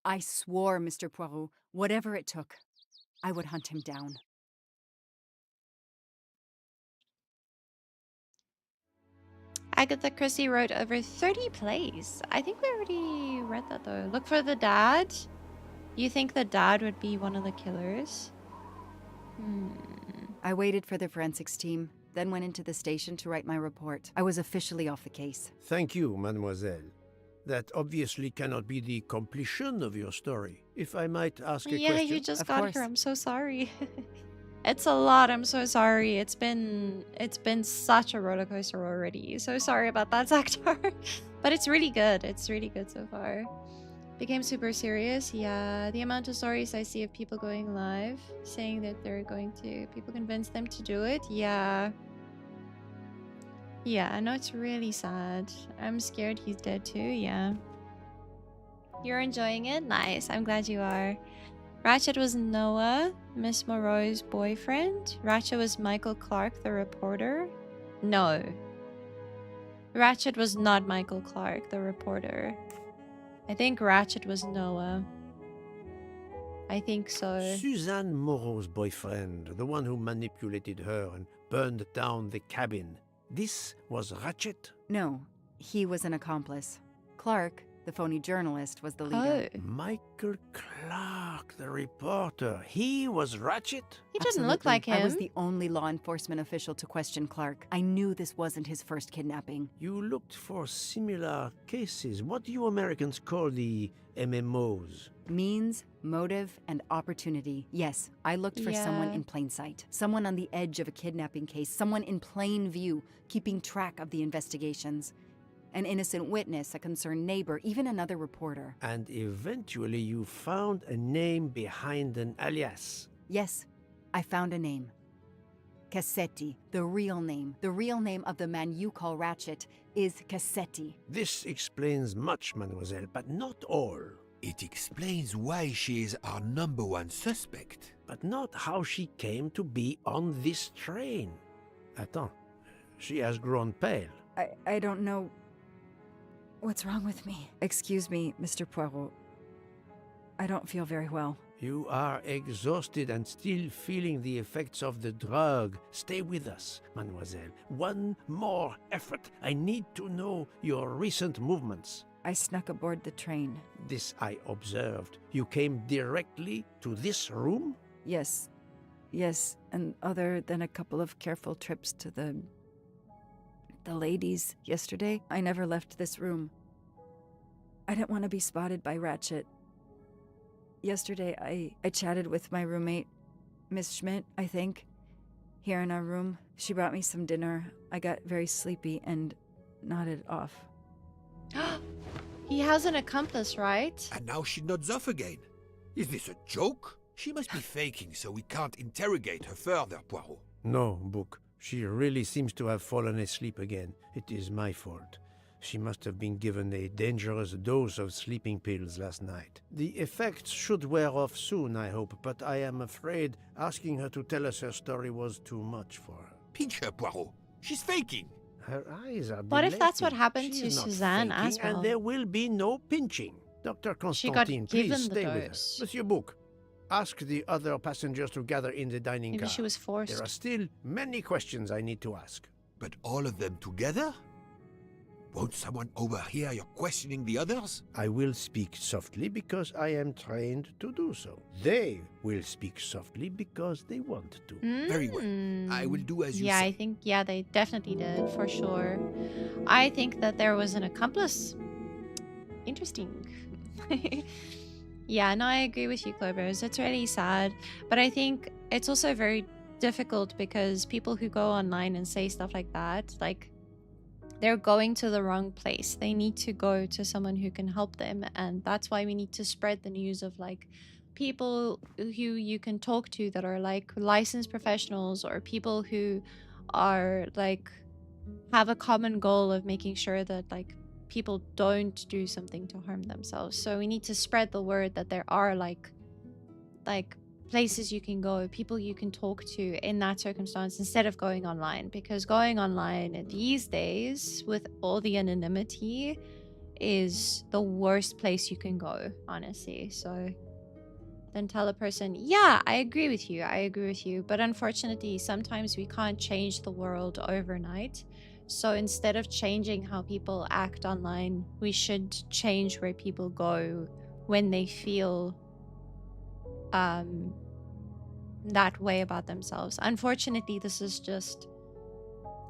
I swore, Mr. Poirot, whatever it took, I would hunt him down. Agatha Christie wrote over 30 plays. I think we already read that though. Look for the dad. You think the dad would be one of the killers? I waited for the forensics team, then went into the station to write my report. I was officially off the case. Thank you, mademoiselle. That obviously cannot be the completion of your story. If I might ask a question. Yeah, you just got here. I'm so sorry. It's a lot. I'm so sorry. It's been such a roller coaster already. So sorry about that, Zaktar. But it's really good. It's really good so far. Became super serious. Yeah, the amount of stories I see of people going live saying that they're going to, people convince them to do it. Yeah. Yeah, I know it's really sad. I'm scared he's dead too. Yeah. You're enjoying it? Nice. I'm glad you are. Ratchet was Noah, Miss Moreau's boyfriend. Ratchet was Michael Clark, the reporter. No. Ratchet was not Michael Clark, the reporter. I think Ratchet was Noah. I think so. Suzanne Moreau's boyfriend, the one who manipulated her and burned down the cabin. This was Ratchet? No, he was an accomplice. Clark, the phony journalist, was the leader. Oh. Michael Clark, the reporter. He was Ratchet? He didn't look like him. I was the only law enforcement official to question Clark. I knew this wasn't his first kidnapping. You looked for similar cases. What do you Americans call the MMOs? Means, motive, and opportunity. Yes, I looked for someone in plain sight. Someone on the edge of a kidnapping case. Someone in plain view, keeping track of the investigations. An innocent witness, a concerned neighbor, even another reporter. And eventually you found a name behind an alias. Yes, I found a name. Cassetti, the real name. The real name of the man you call Ratchet is Cassetti. This explains much, mademoiselle, but not all. It explains why she is our #1 suspect. But not how she came to be on this train. Attends, she has grown pale. I don't know what's wrong with me. Excuse me, Mr. Poirot. I don't feel very well. You are exhausted and still feeling the effects of the drug. Stay with us, mademoiselle. One more effort. I need to know your recent movements. I snuck aboard the train. This I observed. You came directly to this room? Yes. Yes, and other than a couple of careful trips to the ladies yesterday, I never left this room. I didn't want to be spotted by Ratchet. Yesterday, I chatted with my roommate, Miss Schmidt, I think, here in our room. She brought me some dinner. I got very sleepy and nodded off. He has an accomplice, right? And now she nods off again. Is this a joke? She must be faking so we can't interrogate her further, Poirot. No, Book. She really seems to have fallen asleep again. It is my fault. She must have been given a dangerous dose of sleeping pills last night. The effects should wear off soon, I hope, but I am afraid asking her to tell us her story was too much for her. Pinch her, Poirot. She's faking. Her eyes are What if that's what dilated. happened She to is not Suzanne faking, as well? And there will be no pinching. Dr. She got Constantine, please given the stay with her. dose. Monsieur Book, ask the other passengers to gather in the dining Maybe car. she was forced. There are still many questions I need to ask. But all of them together? Won't someone overhear you questioning the others? I will speak softly because I am trained to do so. They will speak softly because they want to. Very well. I will do as you Yeah, say. I think, yeah, they definitely did, for sure. I think that there was an accomplice. Interesting. Yeah, no, I agree with you, Clovers. It's really sad. But I think it's also very difficult because people who go online and say stuff like that, like, they're going to the wrong place. They need to go to someone who can help them. And that's why we need to spread the news of, like, people who you can talk to that are, like, licensed professionals, or people who are, like, have a common goal of making sure that, like, people don't do something to harm themselves. So we need to spread the word that there are, like places you can go, people you can talk to in that circumstance, instead of going online. Because going online these days with all the anonymity is the worst place you can go, honestly. So then tell a person, yeah, I agree with you, but unfortunately sometimes we can't change the world overnight. So instead of changing how people act online, we should change where people go when they feel that way about themselves. Unfortunately, this is just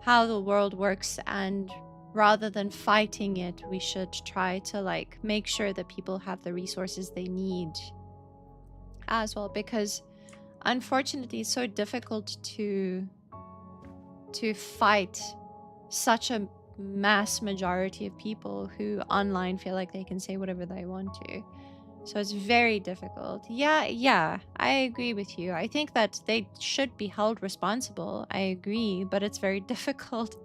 how the world works, and rather than fighting it, we should try to, like, make sure that people have the resources they need as well, because unfortunately it's so difficult to fight such a mass majority of people who online feel like they can say whatever they want to. So it's very difficult. Yeah, I agree with you. I think that they should be held responsible. I agree, but it's very difficult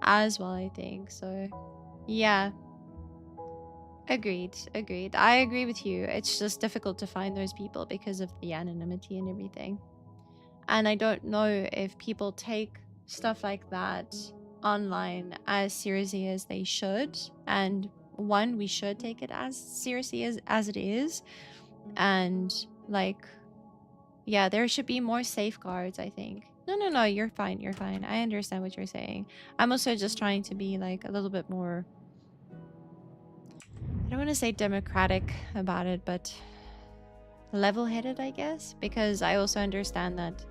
as well, I think. So, yeah. Agreed. I agree with you. It's just difficult to find those people because of the anonymity and everything. And I don't know if people take stuff like that online as seriously as they should. And one, we should take it as seriously as it is. And, like, yeah, there should be more safeguards, I think. No, you're fine. I understand what you're saying. I'm also just trying to be, like, a little bit more, I don't want to say democratic about it, but level-headed, I guess, because I also understand that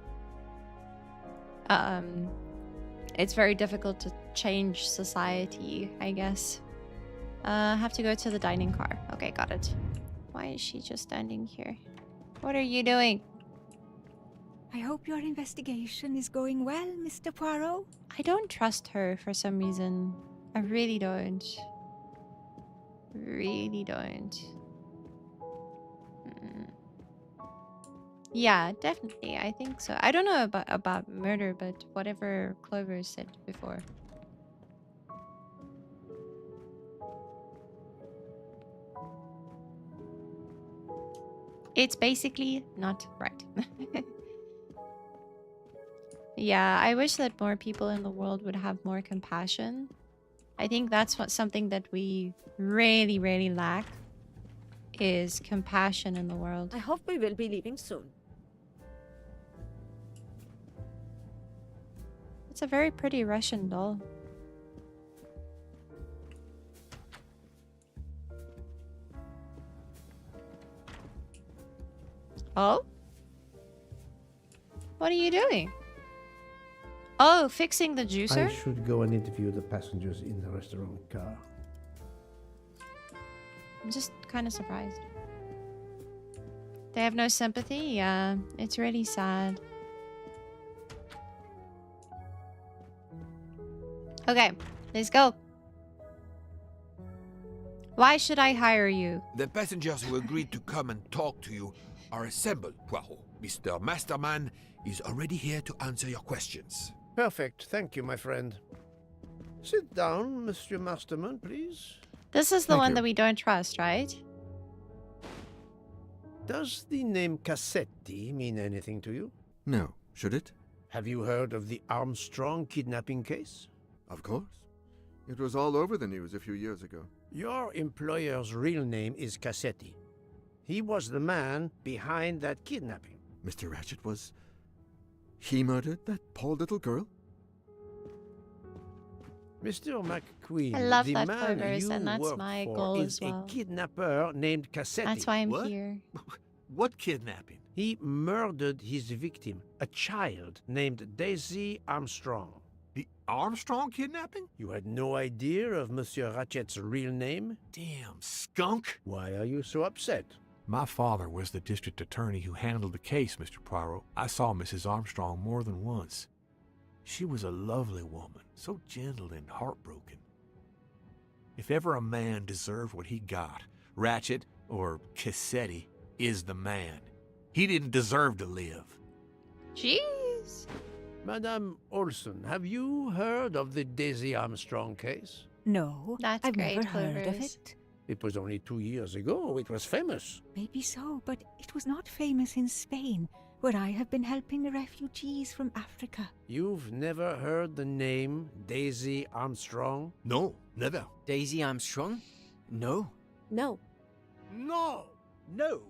it's very difficult to change society, I guess. Have to go to the dining car. Okay, got it. Why is she just standing here? What are you doing? I hope your investigation is going well, Mr. Poirot. I don't trust her for some reason. I really don't. Yeah, definitely. I think so. I don't know about murder, but whatever Clover said before. It's basically not right. Yeah, I wish that more people in the world would have more compassion. I think that's something that we really, really lack, is compassion in the world. I hope we will be leaving soon. It's a very pretty Russian doll. Oh? What are you doing? Oh, fixing the juicer? I should go and interview the passengers in the restaurant car. I'm just kind of surprised. They have no sympathy? Yeah, it's really sad. Okay, let's go. Why should I hire you? The passengers who agreed to come and talk to you are assembled, Poirot. Mr. Masterman is already here to answer your questions. Perfect. Thank you, my friend. Sit down, Monsieur Masterman, please. This is the one that we don't trust, right? Does the name Cassetti mean anything to you? No. Should it? Have you heard of the Armstrong kidnapping case? Of course. It was all over the news a few years ago. Your employer's real name is Cassetti. He was the man behind that kidnapping. Mr. Ratchet was... He murdered that poor little girl? Mr. McQueen, I love the that man Clovers, you and that's work my for goal is as well. a kidnapper named Cassetti. That's why I'm What? here. What kidnapping? He murdered his victim, a child named Daisy Armstrong. The Armstrong kidnapping? You had no idea of Monsieur Ratchet's real name? Damn skunk! Why are you so upset? My father was the district attorney who handled the case, Mr. Poirot. I saw Mrs. Armstrong more than once. She was a lovely woman, so gentle and heartbroken. If ever a man deserved what he got, Ratchet, or Cassetti, is the man. He didn't deserve to live. Jeez. Madame Olson, have you heard of the Daisy Armstrong case? No, That's I've great, never heard of Clovers. it. It was only 2 years ago. It was famous. Maybe so, but it was not famous in Spain, where I have been helping the refugees from Africa. You've never heard the name Daisy Armstrong? No, never. Daisy Armstrong? No. No. No! No.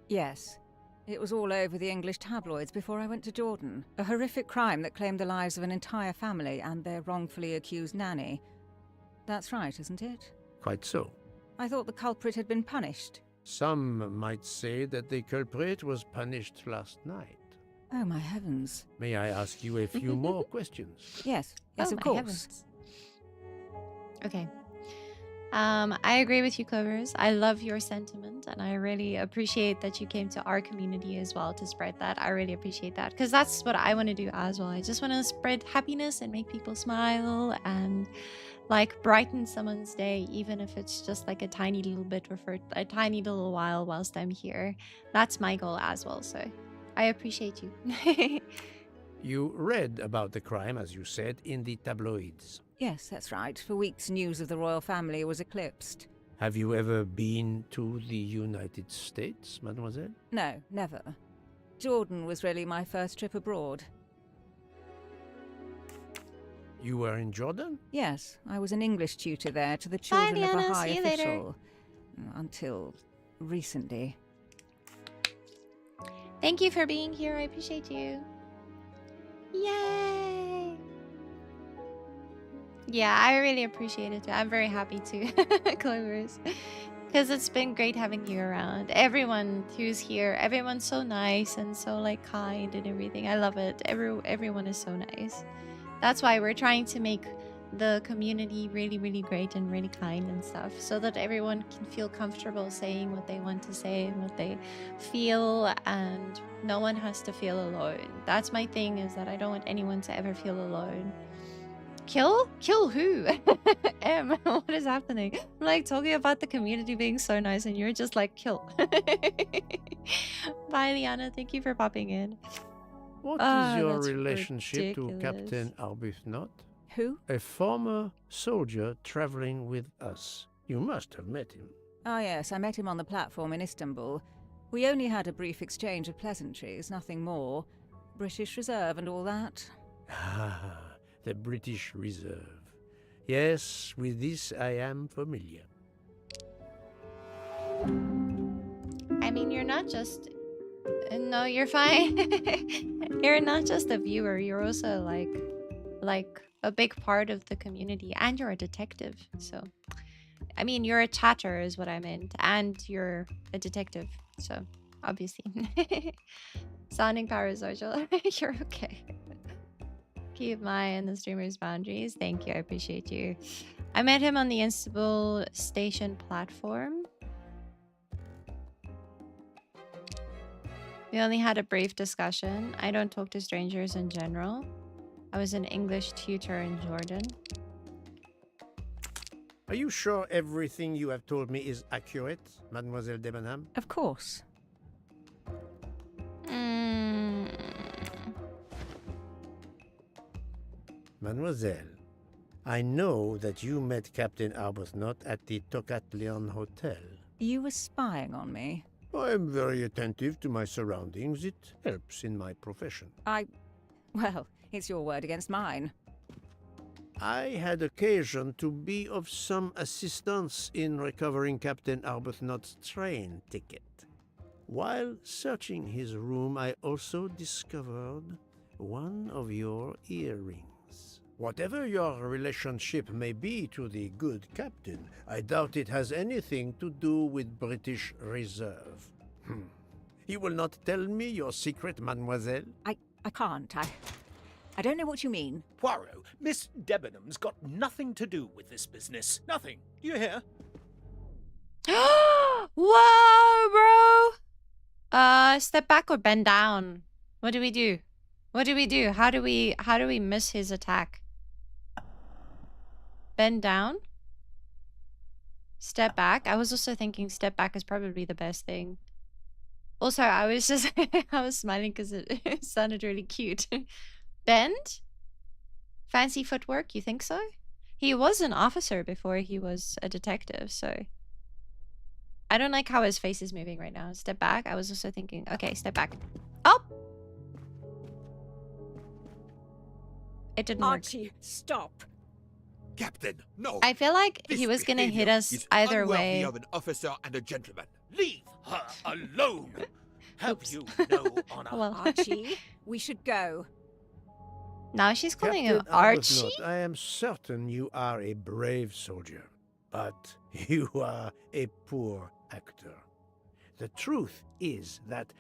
Yes. It was all over the English tabloids before I went to Jordan. A horrific crime that claimed the lives of an entire family and their wrongfully accused nanny. That's right, isn't it? Quite so. I thought the culprit had been punished. Some might say that the culprit was punished last night. Oh, my heavens. May I ask you a few more questions? Yes, yes, Oh, of my course. heavens. Okay. I agree with you, Clovers. I love your sentiment, and I really appreciate that you came to our community as well to spread that. I really appreciate that, because that's what I want to do as well. I just want to spread happiness and make people smile and like brighten someone's day, even if it's just like a tiny little bit or for a tiny little while whilst I'm here. That's my goal as well, so I appreciate you. You read about the crime, as you said, in the tabloids. Yes, that's right. For weeks, news of the royal family was eclipsed. Have you ever been to the United States, mademoiselle? No, never. Jordan was really my first trip abroad. You were in Jordan? Yes, I was an English tutor there to the children of Diana. a high See you later. official. Until recently. Thank you for being here. I appreciate you. Yay! Yeah, I really appreciate it too. I'm very happy too, Clovers. Because it's been great having you around. Everyone who's here, everyone's so nice and so like kind and everything. I love it. Everyone is so nice. That's why we're trying to make the community really, really great and really kind and stuff, so that everyone can feel comfortable saying what they want to say and what they feel, and no one has to feel alone. That's my thing, is that I don't want anyone to ever feel alone. Kill who? What is happening? I'm like talking about the community being so nice and you're just like kill. Bye, Liana. Thank you for popping in. What is your that's relationship to ridiculous. Captain Arbuthnot? Who? A former soldier traveling with us. You must have met him. Ah, yes, I met him on the platform in Istanbul. We only had a brief exchange of pleasantries, nothing more. British Reserve and all that. Ah, the British Reserve. Yes, with this I am familiar. I mean, you're not just... No, you're fine. You're not just a viewer. You're also like a big part of the community, and you're a detective. So, I mean, you're a chatter is what I meant, and you're a detective. So, obviously. Sounding power social. You're okay. Keep my and the streamer's boundaries. Thank you. I appreciate you. I met him on the Istanbul station platform. We only had a brief discussion. I don't talk to strangers in general. I was an English tutor in Jordan. Are you sure everything you have told me is accurate, Mademoiselle Debenham? Of course. Mademoiselle, I know that you met Captain Arbuthnot at the Tocatlion Hotel. You were spying on me? I am very attentive to my surroundings. It helps in my profession. Well, it's your word against mine. I had occasion to be of some assistance in recovering Captain Arbuthnot's train ticket. While searching his room, I also discovered one of your earrings. Whatever your relationship may be to the good captain, I doubt it has anything to do with British Reserve. You will not tell me your secret, mademoiselle? I can't. I don't know what you mean. Poirot, Miss Debenham's got nothing to do with this business. Nothing. You hear? Whoa, bro! Step back or bend down. What do we do? What do we do? How do we miss his attack? Bend down? Step back? I was also thinking step back is probably the best thing. Also, I was just I was smiling because it sounded really cute. Bend? Fancy footwork, you think so? He was an officer before he was a detective, so... I don't like how his face is moving right now. Step back. I was also thinking, okay, step back. Oh! It didn't work. Archie, stop. Captain, no. I feel like This he was gonna hit behavior us is either unworthy way. of an officer and a gentleman. Leave her alone. Have you no honor? Well. Archie, we should go. Now she's calling him Captain Archie? Arbuthnot, I am certain you are a brave soldier, but you are a poor actor. The truth is that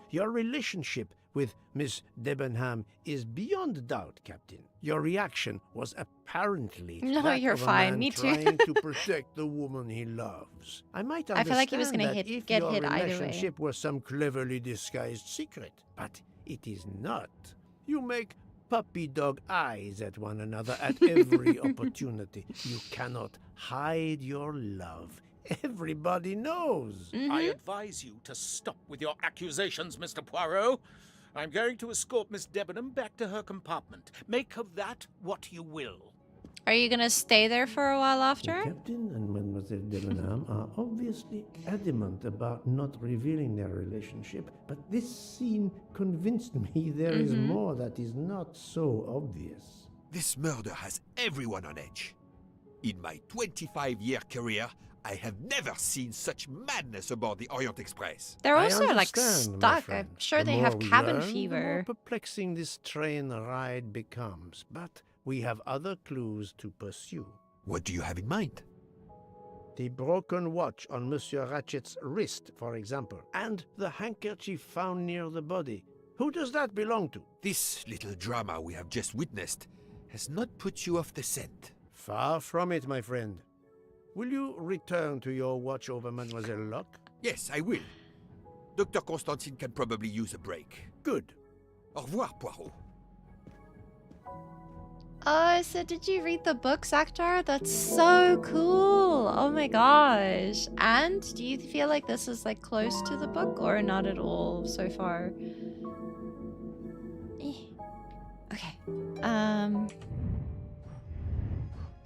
your relationship with Miss Debenham is beyond doubt, Captain. Your reaction was apparently No, that you're of a fine. man Me too. trying to protect the woman he loves. I might understand I feel like he was gonna that if get your hit either way. relationship was some cleverly disguised secret, but it is not. You make puppy dog eyes at one another at every opportunity. You cannot hide your love. Everybody knows. I advise you to stop with your accusations, Mr. Poirot. I'm going to escort Miss Debenham back to her compartment. Make of that what you will. Are you gonna stay there for a while The after? captain and Mademoiselle Debenham are obviously adamant about not revealing their relationship, but this scene convinced me there is more that is not so obvious. This murder has everyone on edge. In my 25-year career, I have never seen such madness aboard the Orient Express. They're I also like understand, my stuck. friend. I'm sure The they have more we cabin learn, the more fever. perplexing this train ride becomes, but we have other clues to pursue. What do you have in mind? The broken watch on Monsieur Ratchet's wrist, for example, and the handkerchief found near the body. Who does that belong to? This little drama we have just witnessed has not put you off the scent. Far from it, my friend. Will you return to your watch over Mademoiselle Locke? Yes, I will. Dr. Constantine can probably use a break. Good. Au revoir, Poirot. Oh, so did you read the books, Akhtar? That's so cool. Oh my gosh. And do you feel like this is like close to the book or not at all so far? Okay.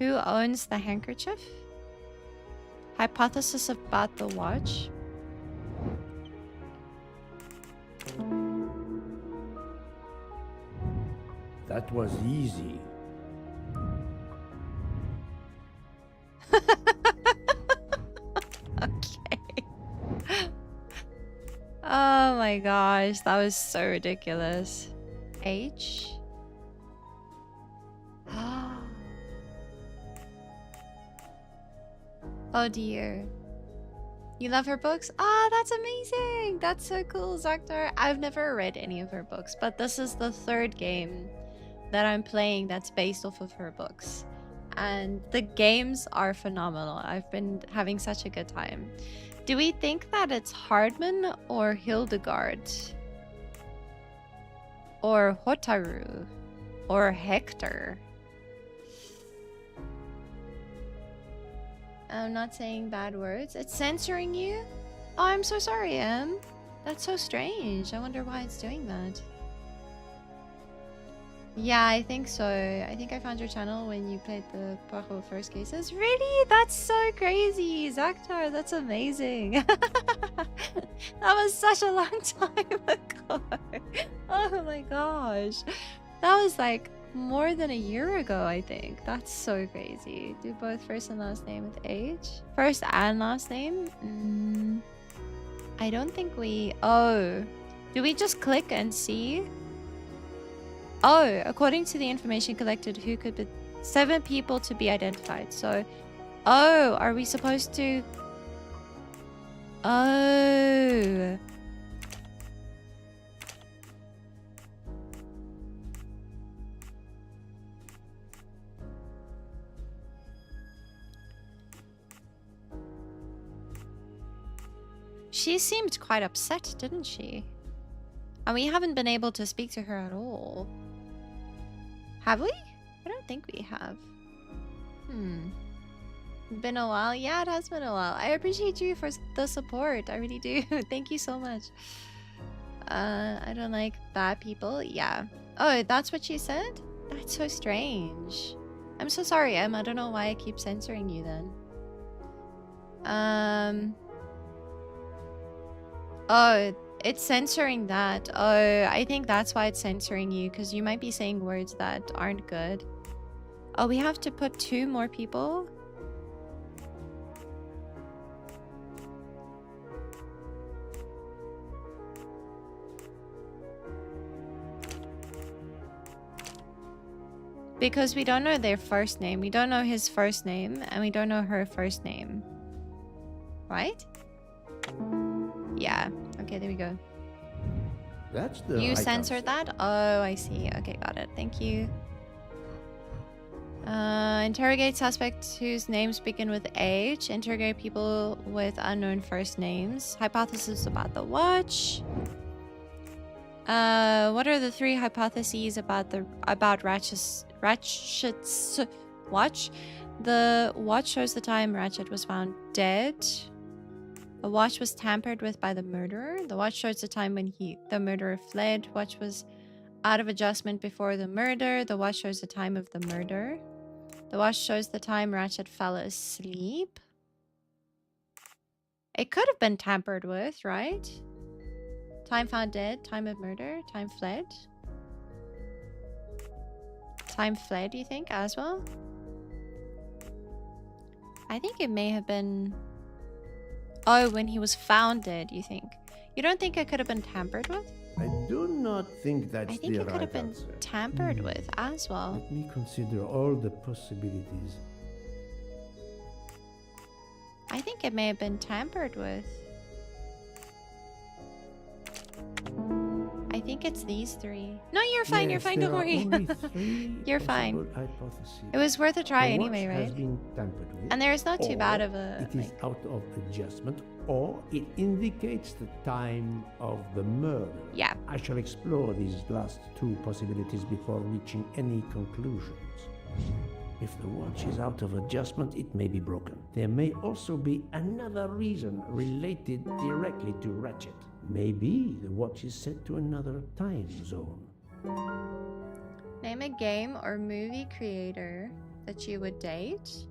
Who owns the handkerchief? Hypothesis about the watch. That was easy. Okay. Oh my gosh, that was so ridiculous. H? Oh dear. You love her books? Ah, that's amazing! That's so cool, Zaktar. I've never read any of her books, but this is the third game that I'm playing that's based off of her books. And the games are phenomenal. I've been having such a good time. Do we think that it's Hardman or Hildegard? Or Hotaru? Or Hector? I'm not saying bad words. It's censoring you? Oh, I'm so sorry, Em. That's so strange. I wonder why it's doing that. Yeah, I think so. I think I found your channel when you played the Poirot first cases. Really? That's so crazy. Zaktar, that's amazing. That was such a long time ago. Oh my gosh. That was like more than a year ago, I think. That's so crazy. Do both first and last name with H? First and last name? I don't think we... Oh. Do we just click and see? Oh, according to the information collected, who could be 7 people to be identified. So, oh, are we supposed to? Oh. She seemed quite upset, didn't she? And we haven't been able to speak to her at all. Have we? I don't think we have. Been a while? Yeah, it has been a while. I appreciate you for the support. I really do. Thank you so much. I don't like bad people. Yeah. Oh, that's what she said? That's so strange. I'm so sorry, Em. I don't know why I keep censoring you then. Oh, it's censoring that. Oh, I think that's why it's censoring you, because you might be saying words that aren't good. Oh, we have to put 2 more people? Because we don't know their first name. We don't know his first name, and we don't know her first name. Right? Yeah. Okay, there we go. That's the You censored that? Oh, I see. Okay, got it. Thank you. Interrogate suspects whose names begin with H. Interrogate people with unknown first names. Hypothesis about the watch. What are the 3 hypotheses about Ratchet's watch? The watch shows the time Ratchet was found dead. The watch was tampered with by the murderer. The watch shows the time when the murderer fled. Watch was out of adjustment before the murder. The watch shows the time of the murder. The watch shows the time Ratchet fell asleep. It could have been tampered with, right? Time found dead, time of murder, time fled. Time fled, you think, as well? I think it may have been... Oh, when he was found dead, you think? You don't think it could have been tampered with? I do not think that's I think the it could right have been answer. tampered with as well. Let me consider all the possibilities. I think it may have been tampered with. I think it's these 3. No, you're fine. You're fine. Don't worry. You're fine. It was worth a try anyway, right? Has been tampered with, and there is not too bad of a... It is out of adjustment, or it indicates the time of the murder. Yeah. I shall explore these last 2 possibilities before reaching any conclusions. If the watch is out of adjustment, it may be broken. There may also be another reason related directly to Ratchet. Maybe the watch is set to another time zone. Name a game or movie creator that you would date.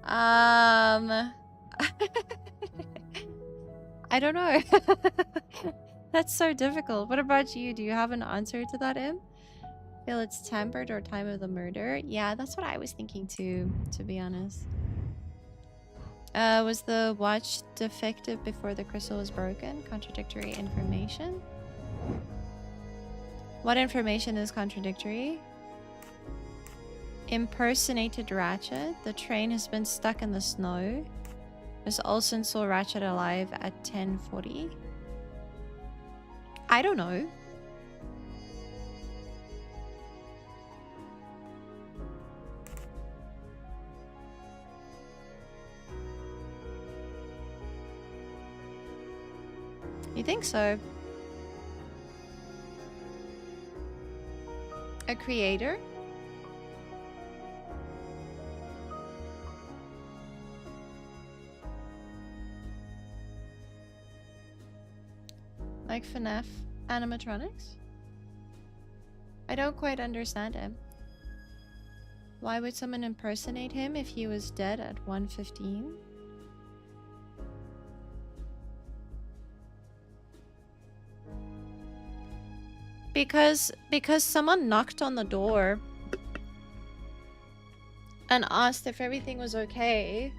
I don't know. That's so difficult. What about you? Do you have an answer to that, Im? Feel it's tampered or time of the murder? Yeah, that's what I was thinking too, to be honest. Was the watch defective before the crystal was broken? Contradictory information? What information is contradictory? Impersonated Ratchet. The train has been stuck in the snow. Miss Olsen saw Ratchet alive at 10:40. I don't know. You think so? A creator? Like FNAF Animatronics? I don't quite understand him. Why would someone impersonate him if he was dead at 1:15? Because someone knocked on the door and asked if everything was okay.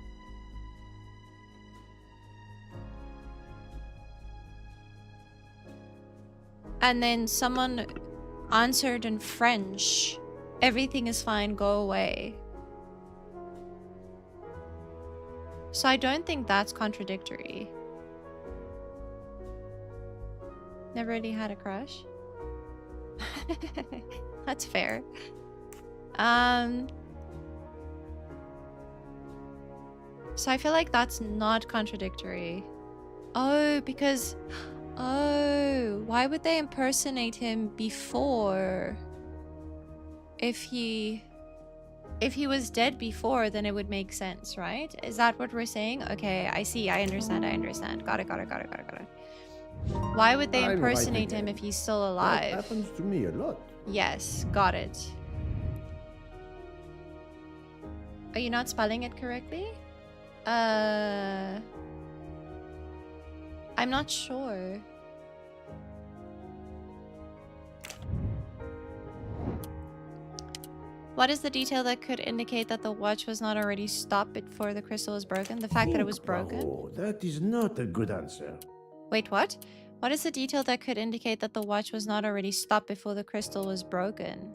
And then someone answered in French, "Everything is fine, go away." So I don't think that's contradictory. Never really had a crush. That's fair. So I feel like that's not contradictory. Oh, because... Oh, why would they impersonate him before? If he was dead before, then it would make sense, right? Is that what we're saying? Okay, I see. I understand. Got it. Why would they impersonate him if he's still alive? That happens to me a lot. Yes, got it. Are you not spelling it correctly? I'm not sure. What is the detail that could indicate that the watch was not already stopped before the crystal was broken? The fact that it was broken? Oh, that is not a good answer. Wait, what? What is the detail that could indicate that the watch was not already stopped before the crystal was broken?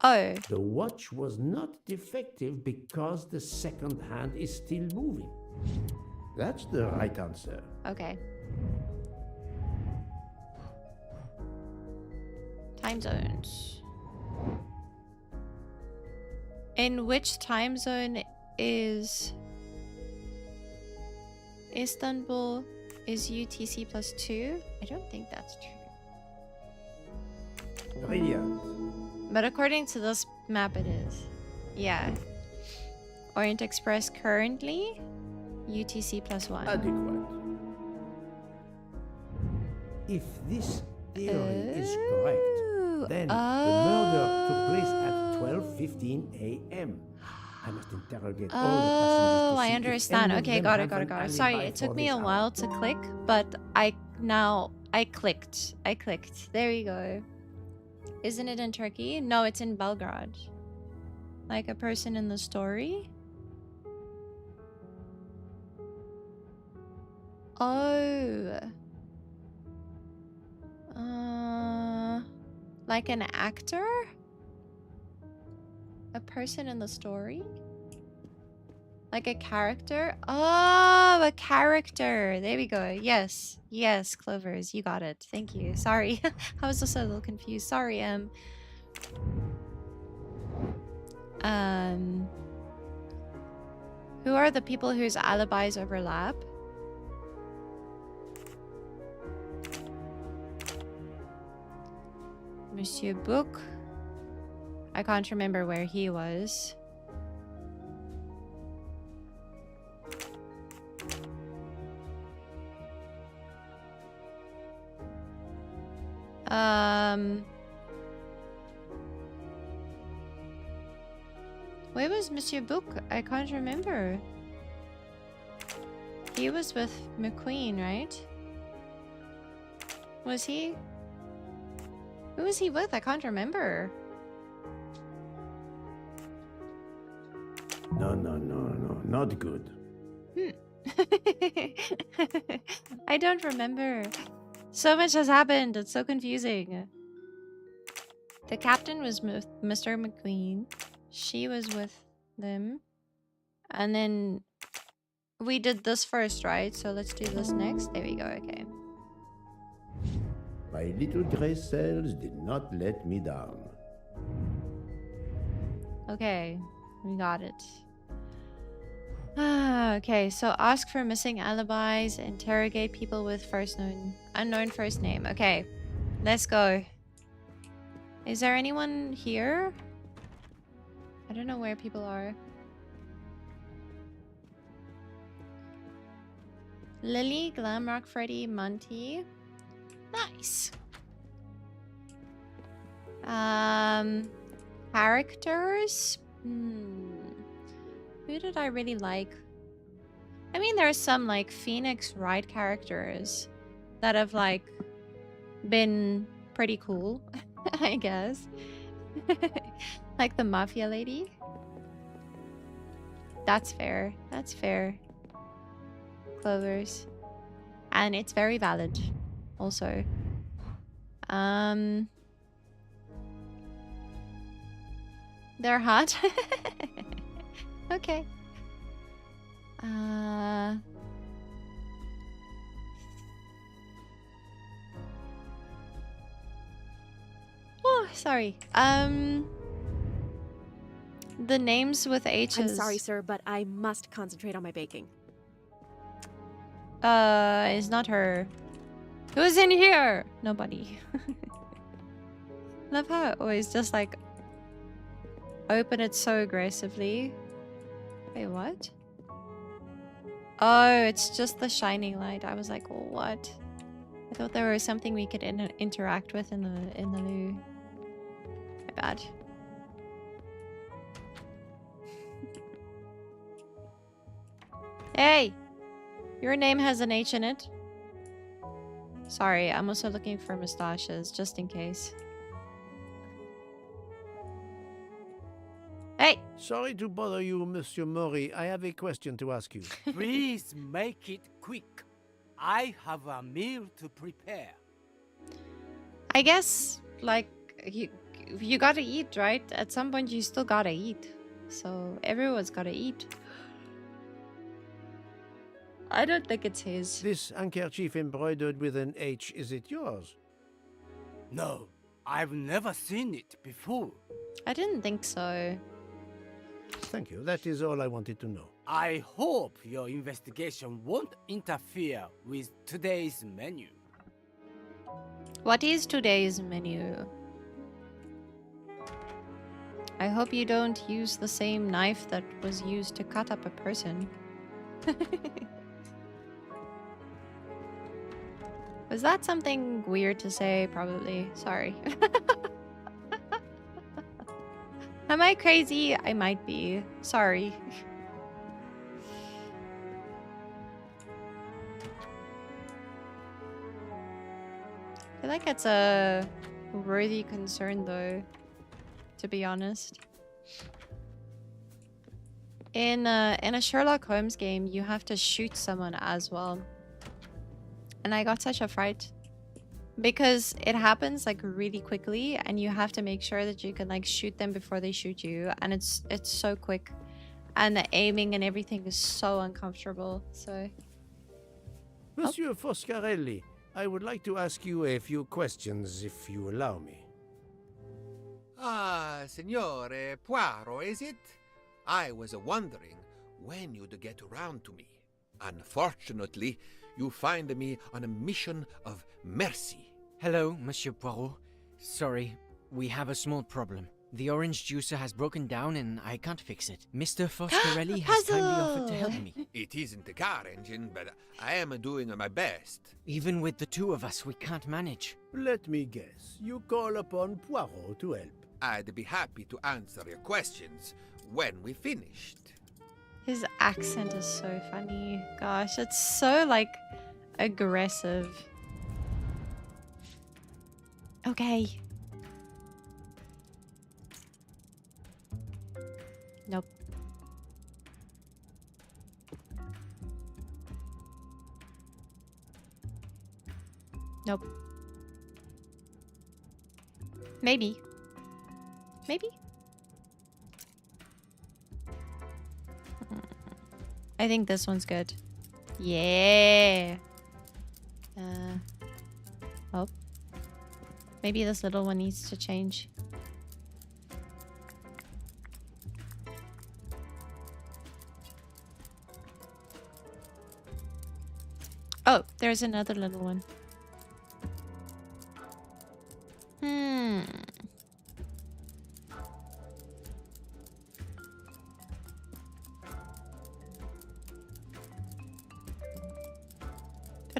Oh. The watch was not defective because the second hand is still moving. That's the right answer. Okay. Time zones. In which time zone is Istanbul? Is UTC +2? I don't think that's true. Brilliant. But according to this map, it is. Yeah. Orient Express currently UTC +1. Adequate. If this theory is correct, then the murder took place at 12:15 a.m. I must interrogate all the passengers. Oh, I understand. Okay, got it. Sorry, it took me a while to click, but I clicked. There you go. Isn't it in Turkey? No, it's in Belgrade. Like a person in the story? Oh. Like an actor? A person in the story? Like a character? Oh, a character. There we go. Yes. Yes, Clovers. You got it. Thank you. Sorry. I was just a little confused. Sorry, who are the people whose alibis overlap? Monsieur Book. I can't remember where he was. Where was Monsieur Book? I can't remember. He was with McQueen, right? Was he? Who was he with? I can't remember. No, not good. I don't remember. So much has happened. It's so confusing. The captain was with Mr. McQueen. She was with them. And then we did this first, right? So let's do this next. There we go. Okay. My little gray cells did not let me down. Okay. We got it. Okay, so ask for missing alibis, interrogate people with unknown first name. Okay, let's go. Is there anyone here? I don't know where people are. Lily, Glamrock, Freddy, Monty. Nice. Characters? Who did I really like? I mean, there's some like Phoenix Wright characters that have like been pretty cool, I guess. Like the Mafia lady. That's fair. That's fair. Clovers. And it's very valid also. They're hot. Okay. Oh, sorry. The names with H's. I'm sorry, sir, but I must concentrate on my baking. It's not her. Who's in here? Nobody. Love how it always just like open it so aggressively. Wait, what? Oh, it's just the shining light. I was like, what? I thought there was something we could interact with in the loo. My bad. Hey! Your name has an H in it. Sorry, I'm also looking for mustaches, just in case. Hey! Sorry to bother you, Monsieur Mori. I have a question to ask you. Please make it quick. I have a meal to prepare. I guess, like, you gotta eat, right? At some point, you still gotta eat. So, everyone's gotta eat. I don't think it's his. This handkerchief embroidered with an H, is it yours? No, I've never seen it before. I didn't think so. Thank you. That is all I wanted to know. I hope your investigation won't interfere with today's menu. What is today's menu? I hope you don't use the same knife that was used to cut up a person. Was that something weird to say? Probably. Sorry. Am I crazy? I might be. Sorry. I feel like it's a worthy concern though, to be honest. In a Sherlock Holmes game, you have to shoot someone as well. And I got such a fright. Because it happens like really quickly and you have to make sure that you can like shoot them before they shoot you. And it's so quick. And the aiming and everything is so uncomfortable. So... Monsieur Foscarelli, I would like to ask you a few questions if you allow me. Ah, Signore Poirot, is it? I was wondering when you'd get around to me. Unfortunately, you find me on a mission of mercy. Hello, Monsieur Poirot. Sorry, we have a small problem. The orange juicer has broken down and I can't fix it. Mr. Foscarelli has kindly offered to help me. It isn't a car engine, but I am doing my best. Even with the two of us, we can't manage. Let me guess. You call upon Poirot to help. I'd be happy to answer your questions when we finished. His accent is so funny. Gosh, it's so, like, aggressive. Okay. Nope. Nope. Maybe. Maybe? I think this one's good. Yeah. Oh. Maybe this little one needs to change. Oh, there's another little one.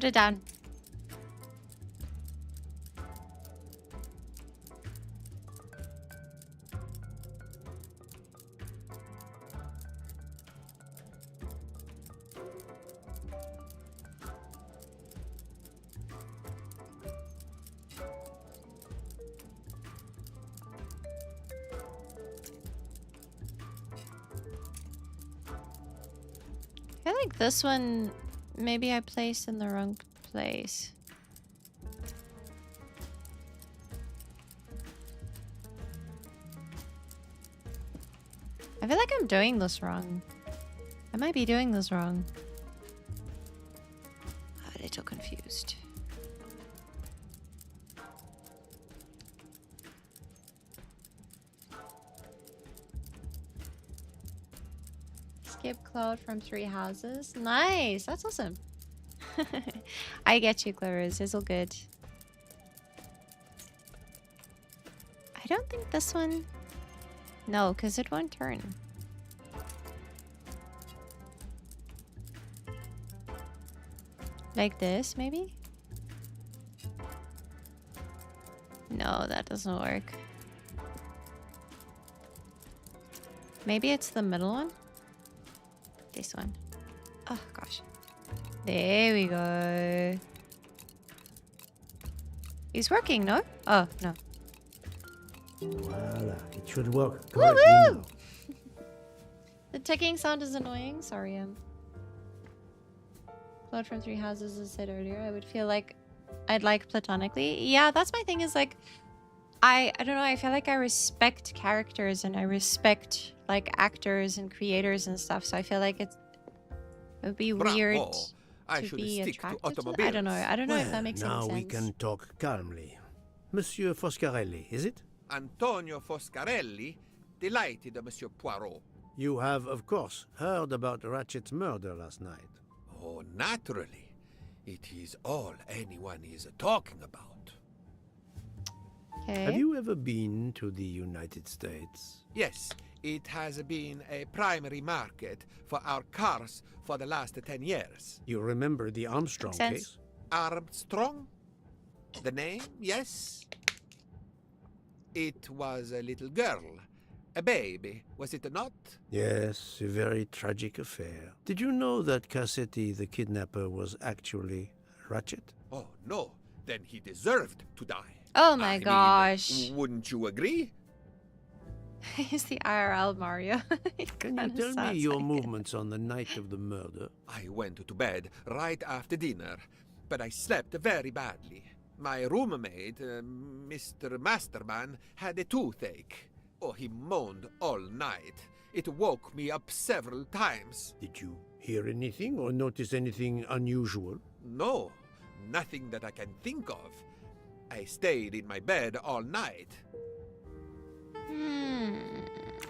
Put it down. I feel like this one, maybe I placed in the wrong place. I feel like I'm doing this wrong. I might be doing this wrong. I'm a little confused. Skip Cloud from 3 houses. Nice! That's awesome. I get you, Clarice. It's all good. I don't think this one... No, because it won't turn. Like this, maybe? No, that doesn't work. Maybe it's the middle one? This one. Oh, gosh. There we go. It's working, no? Oh, no. Voila, it should work. Woohoo! The ticking sound is annoying. Sorry, Cloud from 3 houses, as I said earlier. I would feel like I'd like platonically. Yeah, that's my thing is like, I don't know, I feel like I respect characters and I respect like actors and creators and stuff. So I feel like it would be weird to be attracted to. I don't know. I don't know if that makes any sense. Now we can talk calmly. Monsieur Foscarelli, is it? Antonio Foscarelli, delighted, Monsieur Poirot. You have, of course, heard about Ratchet's murder last night. Oh, naturally. It is all anyone is talking about. Okay. Have you ever been to the United States? Yes, it has been a primary market for our cars for the last 10 years. You remember the Armstrong case? Armstrong? The name, yes. It was a little girl. A baby, was it not? Yes, a very tragic affair. Did you know that Cassetti, the kidnapper, was actually Ratchet? Oh, no. Then he deserved to die. Oh my gosh. Wouldn't you agree? He's the IRL Mario. Can you tell me your movements on the night of the murder? I went to bed right after dinner, but I slept very badly. My roommate, Mr. Masterman, had a toothache. Oh, he moaned all night. It woke me up several times. Did you hear anything or notice anything unusual? No, nothing that I can think of. I stayed in my bed all night.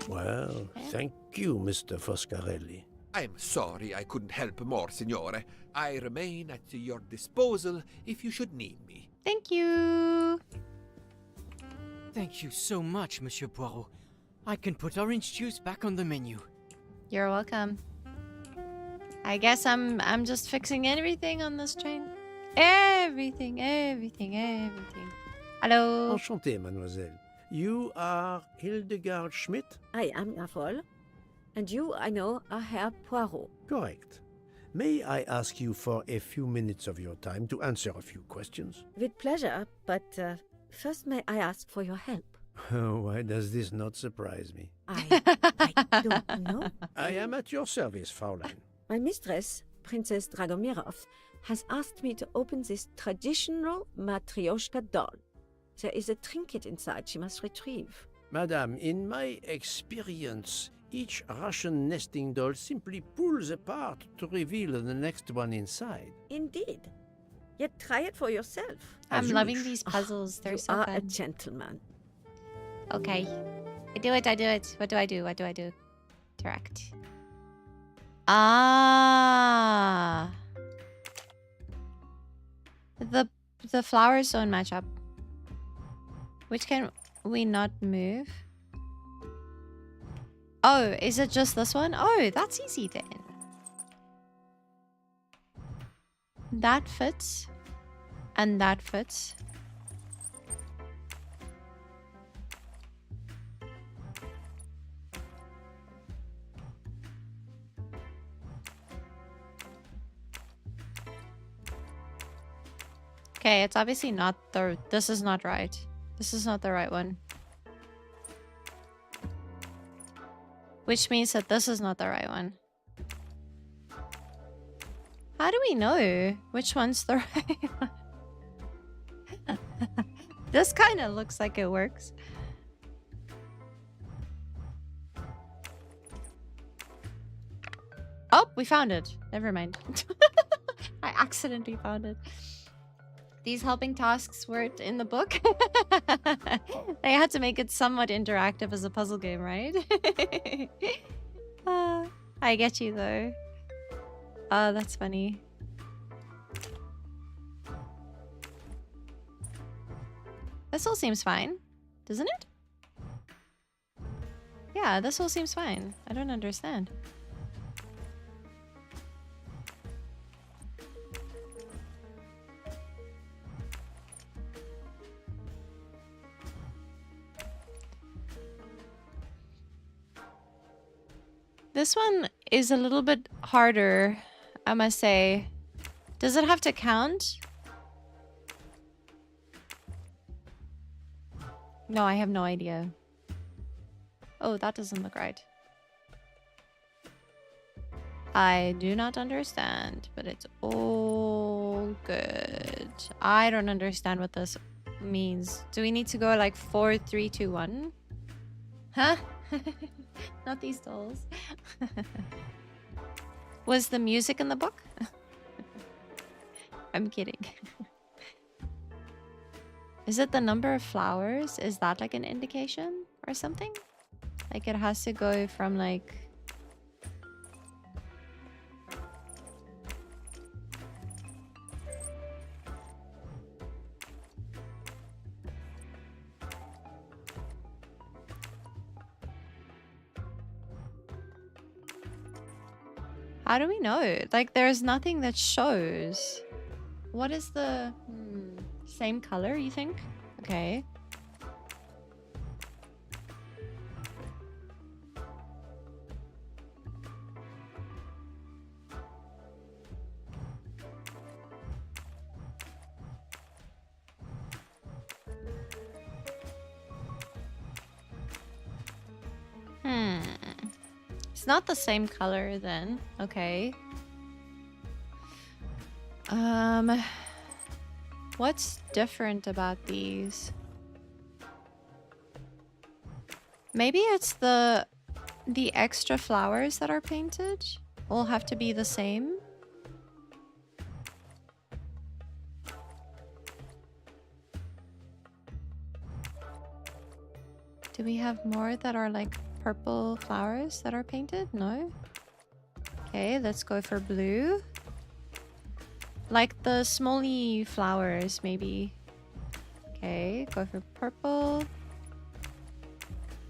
Well, thank you, Mr. Foscarelli. I'm sorry I couldn't help more, Signore. I remain at your disposal if you should need me. Thank you. Thank you so much, Monsieur Poirot. I can put orange juice back on the menu. You're welcome. I guess I'm just fixing everything on this train. Everything. Hello. Enchanté, mademoiselle. You are Hildegard Schmidt? I am, Herr Voll. And you, I know, are Herr Poirot. Correct. May I ask you for a few minutes of your time to answer a few questions? With pleasure, but first may I ask for your help? Why does this not surprise me? I don't know. I am at your service, Fraulein. My mistress, Princess Dragomirov, has asked me to open this traditional Matryoshka doll. There is a trinket inside she must retrieve. Madame, in my experience, each Russian nesting doll simply pulls apart to reveal the next one inside. Indeed. Yet try it for yourself. I'm loving these puzzles. They're so fun. fun. You are a gentleman. Okay. I do it. What do I do? Direct. Ah. The flowers don't match up. Which can we not move? Oh, is it just this one? Oh, that's easy then. that fits. And that fits. Okay, it's obviously not the... This is not right. This is not the right one. Which means that this is not the right one. How do we know which one's the right one? This kind of looks like it works. Oh, we found it. Never mind. I accidentally found it. These helping tasks weren't in the book. They had to make it somewhat interactive as a puzzle game, right? I get you though. Oh, that's funny. This all seems fine, doesn't it? Yeah, this all seems fine. I don't understand. This one is a little bit harder, I must say. Does it have to count? No, I have no idea. Oh, that doesn't look right. I do not understand, but it's all good. I don't understand what this means. Do we need to go like 4, 3, 2, 1? Huh? Not these dolls. Was the music in the book? I'm kidding. Is it the number of flowers? Is that like an indication or something? Like it has to go from like... How do we know? Like there's nothing that shows. What is the... Same color, you think? Okay. It's not the same color then. Okay. What's different about these? Maybe it's the extra flowers that are painted all have to be the same. Do we have more that are like purple flowers that are painted? No. Okay, let's go for blue. Like the smallie flowers, maybe. Okay, go for purple.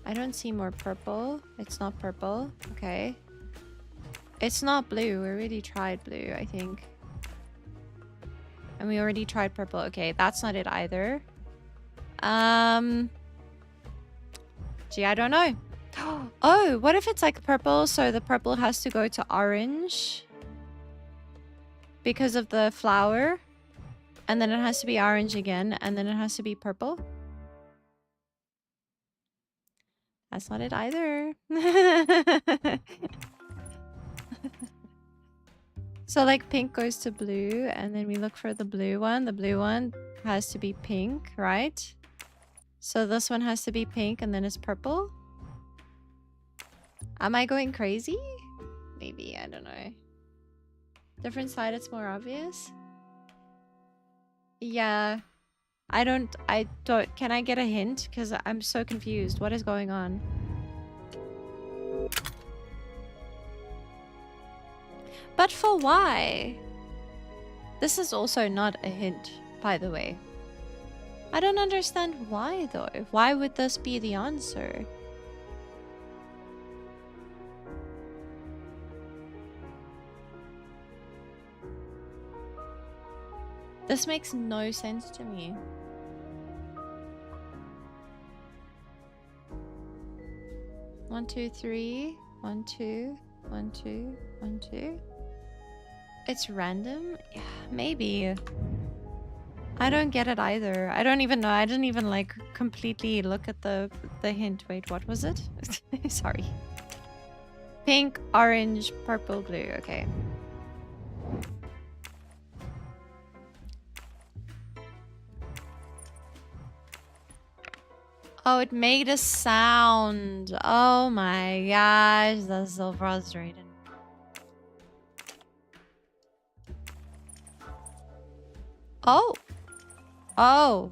I don't see more purple. It's not purple. Okay. It's not blue. We already tried blue, I think. And we already tried purple. Okay, that's not it either. Gee, I don't know. Oh, what if it's like purple, so the purple has to go to orange? Because of the flower. And then it has to be orange again. And then it has to be purple. That's not it either. So like pink goes to blue. And then we look for the blue one. The blue one has to be pink, right? So this one has to be pink and then it's purple. Am I going crazy? Maybe, I don't know. Different side, it's more obvious. Yeah. I don't, can I get a hint? Because I'm so confused. What is going on? But for why? This is also not a hint, by the way. I don't understand why, though. Why would this be the answer? This makes no sense to me. One, two, three. 1, 2, 1, 2, 1, 2. It's random? Yeah, maybe. I don't get it either. I don't even know. I didn't even like completely look at the hint. Wait, what was it? Sorry. Pink, orange, purple, blue. Okay. Oh, it made a sound. Oh my gosh, that's so frustrating. Oh. Oh.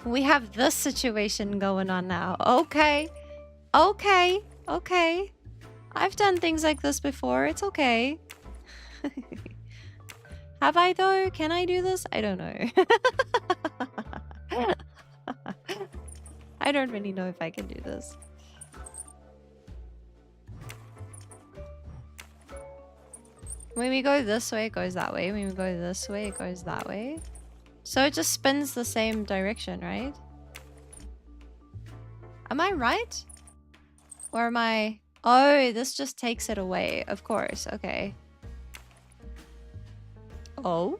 We have this situation going on now. Okay. Okay. Okay. I've done things like this before. It's okay. Have I though? Can I do this? I don't know. I don't really know if I can do this. When we go this way, it goes that way. When we go this way, it goes that way. So it just spins the same direction, right? Am I right? Or am I... Oh, this just takes it away. Of course. Okay. Oh.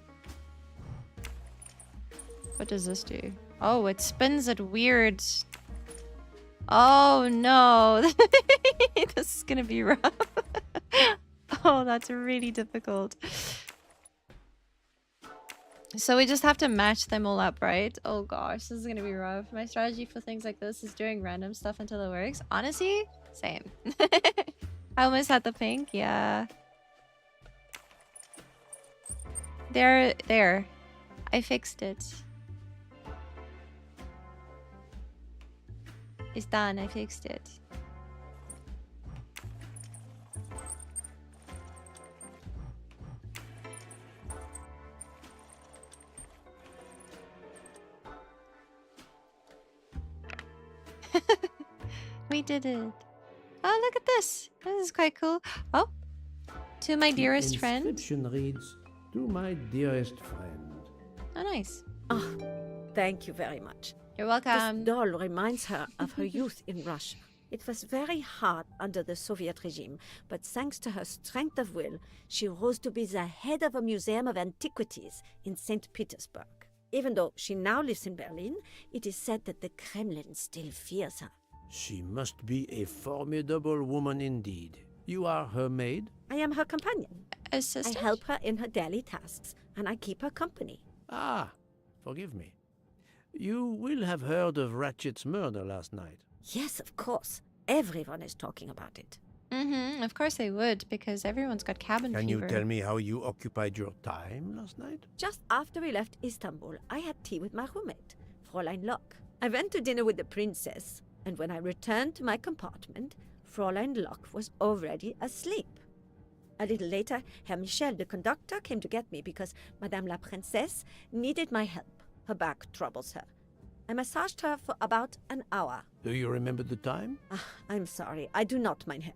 What does this do? Oh, it spins it weird. Oh no. This is gonna be rough. Oh, that's really difficult. So we just have to match them all up, right? Oh gosh, this is gonna be rough. My strategy for things like this is doing random stuff until it works. Honestly, same. I almost had the pink, yeah. There. I fixed it. It's done, I fixed it. We did it. Oh, look at this. This is quite cool. Oh, to my dearest friend. The inscription reads, "To my dearest friend." Oh, nice. Oh, thank you very much. You're welcome. This doll reminds her of her youth in Russia. It was very hard under the Soviet regime, but thanks to her strength of will, she rose to be the head of a museum of antiquities in St. Petersburg. Even though she now lives in Berlin, it is said that the Kremlin still fears her. She must be a formidable woman indeed. You are her maid? I am her companion. Assistant? I help her in her daily tasks, and I keep her company. Ah, forgive me. You will have heard of Ratchet's murder last night. Yes, of course. Everyone is talking about it. Mm-hmm. Of course they would, because everyone's got cabin fever. Can you tell me how you occupied your time last night? Just after we left Istanbul, I had tea with my roommate, Fräulein Locke. I went to dinner with the princess, and when I returned to my compartment, Fräulein Locke was already asleep. A little later, Herr Michel, the conductor, came to get me because Madame la Princesse needed my help. Her back troubles her. I massaged her for about an hour. Do you remember the time? I'm sorry, I do not, mein Herr.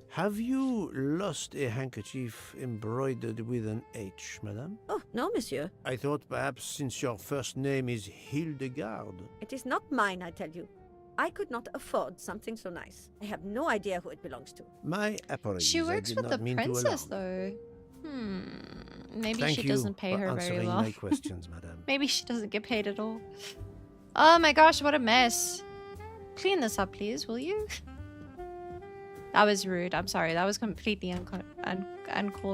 Have you lost a handkerchief embroidered with an H, madame? Oh, no, monsieur. I thought perhaps since your first name is Hildegard. It is not mine, I tell you. I could not afford something so nice. I have no idea who it belongs to. My apologies. She works with the princess, though. Maybe she doesn't pay her very well. My questions, madame. Maybe she doesn't get paid at all. Oh my gosh, what a mess. Clean this up, please, will you? That was rude. I'm sorry. That was completely uncalled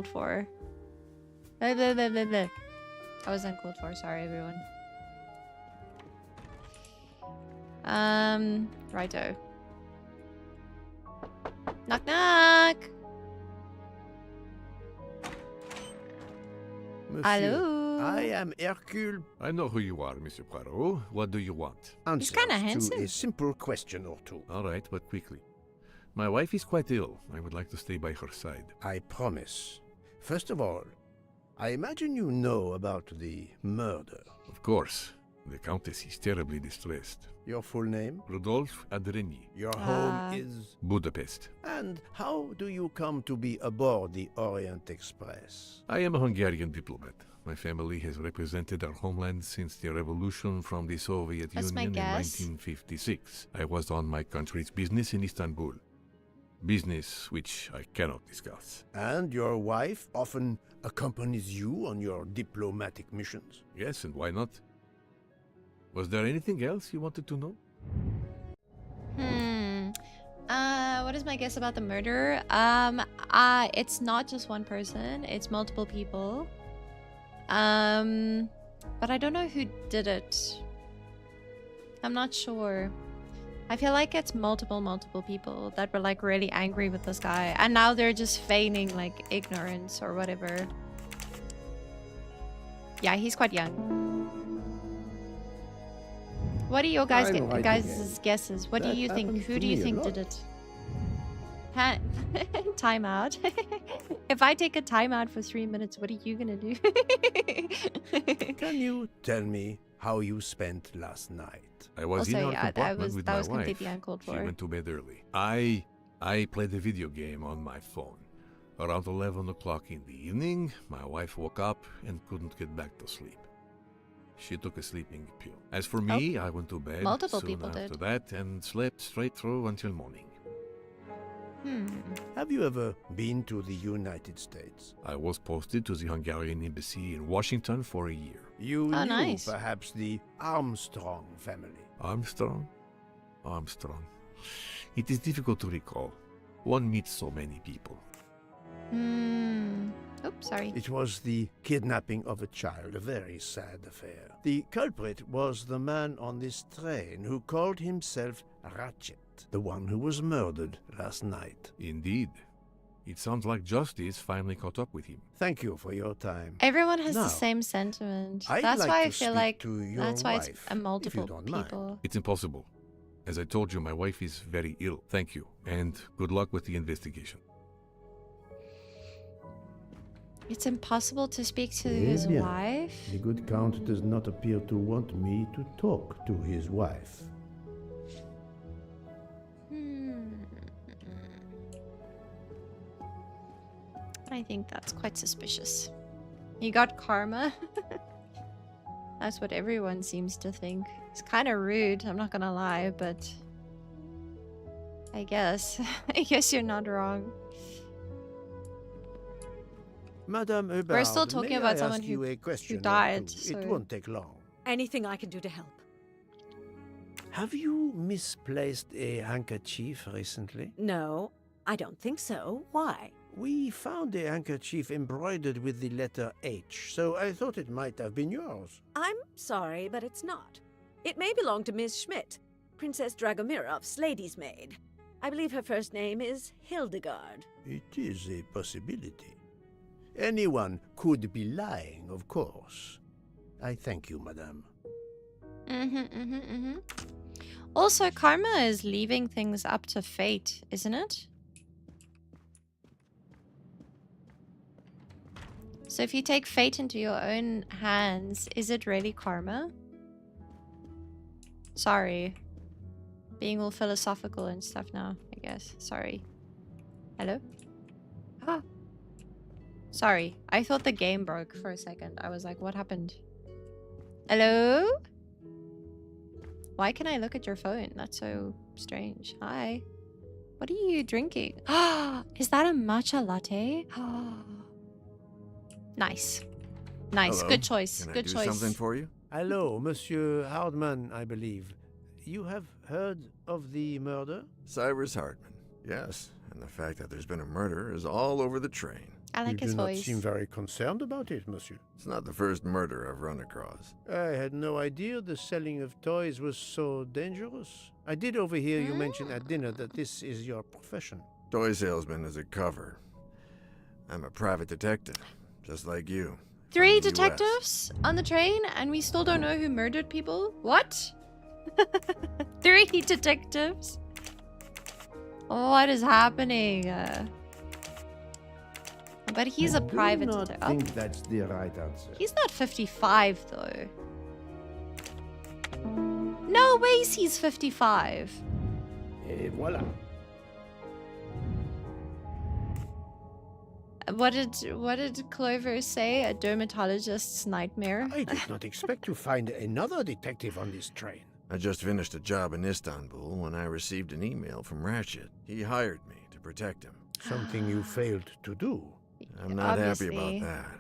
for. That was uncalled for. Sorry, everyone. Righto. Knock, knock. Monsieur, Hello. I am Hercule. I know who you are, Monsieur Poirot. What do you want? Answers He's kind of handsome. to a simple question or two. All right, but quickly. My wife is quite ill. I would like to stay by her side. I promise. First of all, I imagine you know about the murder. Of course. The Countess is terribly distressed. Your full name? Rudolf Adreni. Your home is? Budapest. And how do you come to be aboard the Orient Express? I am a Hungarian diplomat. My family has represented our homeland since the revolution from the Soviet Union in 1956. I was on my country's business in Istanbul. Business which I cannot discuss. And your wife often accompanies you on your diplomatic missions? Yes, and why not? Was there anything else you wanted to know? What is my guess about the murder? It's not just one person, it's multiple people. But I don't know who did it. I'm not sure. I feel like it's multiple people that were like really angry with this guy, and now they're just feigning like ignorance or whatever. Yeah, he's quite young. What are your guys' guesses? What do you think? Who do you think did it? Timeout. If I take a timeout for 3 minutes, what are you gonna do? Can you tell me how you spent last night? I was in our compartment with my wife. Completely uncalled for. She went to bed early. I played a video game on my phone. Around 11 o'clock in the evening, my wife woke up and couldn't get back to sleep. She took a sleeping pill. As for me, I went to bed soon after that and slept straight through until morning. Have you ever been to the United States? I was posted to the Hungarian embassy in Washington for a year. You knew perhaps the Armstrong family. Armstrong? It is difficult to recall. One meets so many people. Oops, sorry. It was the kidnapping of a child, a very sad affair. The culprit was the man on this train who called himself Ratchet, the one who was murdered last night. Indeed. It sounds like justice finally caught up with him. Thank you for your time. Everyone has the same sentiment. That's why I feel like that's why it's a multiple people. It's impossible. As I told you, my wife is very ill. Thank you, and good luck with the investigation. It's impossible to speak to his wife? The good count does not appear to want me to talk to his wife. I think that's quite suspicious. You got karma? That's what everyone seems to think. It's kind of rude, I'm not gonna lie, but I guess you're not wrong. Madame Hubbard, we're still talking about someone who died. So. It won't take long. Anything I can do to help? Have you misplaced a handkerchief recently? No, I don't think so. Why? We found a handkerchief embroidered with the letter H, so I thought it might have been yours. I'm sorry, but it's not. It may belong to Miss Schmidt, Princess Dragomirov's lady's maid. I believe her first name is Hildegard. It is a possibility. Anyone could be lying, of course. I thank you, madame. Also, karma is leaving things up to fate, isn't it? So if you take fate into your own hands, is it really karma? Sorry. Being all philosophical and stuff now, I guess. Sorry. Hello? Ah. Sorry. I thought the game broke for a second. I was like, what happened? Hello? Why can I look at your phone? That's so strange. Hi. What are you drinking? Is that a matcha latte? Nice. Nice. Hello. Good choice. Can Good I do choice. something for you? Hello, Monsieur Hardman, I believe. You have heard of the murder? Cyrus Hardman, yes. And the fact that there's been a murder is all over the train. I like his voice. You do not seem very concerned about it, monsieur. It's not the first murder I've run across. I had no idea the selling of toys was so dangerous. I did overhear you mention at dinner that this is your profession. Toy salesman is a cover. I'm a private detective, just like you. 3 detectives on the train, and we still don't know who murdered people? What? 3 detectives? What is happening? But he's a private detective. I think that's the right answer. He's not 55, though. No ways he's 55. Et voilà. What did Clover say? A dermatologist's nightmare? I did not expect to find another detective on this train. I just finished a job in Istanbul when I received an email from Ratchet. He hired me to protect him. Something you failed to do. I'm not Obviously. happy about that.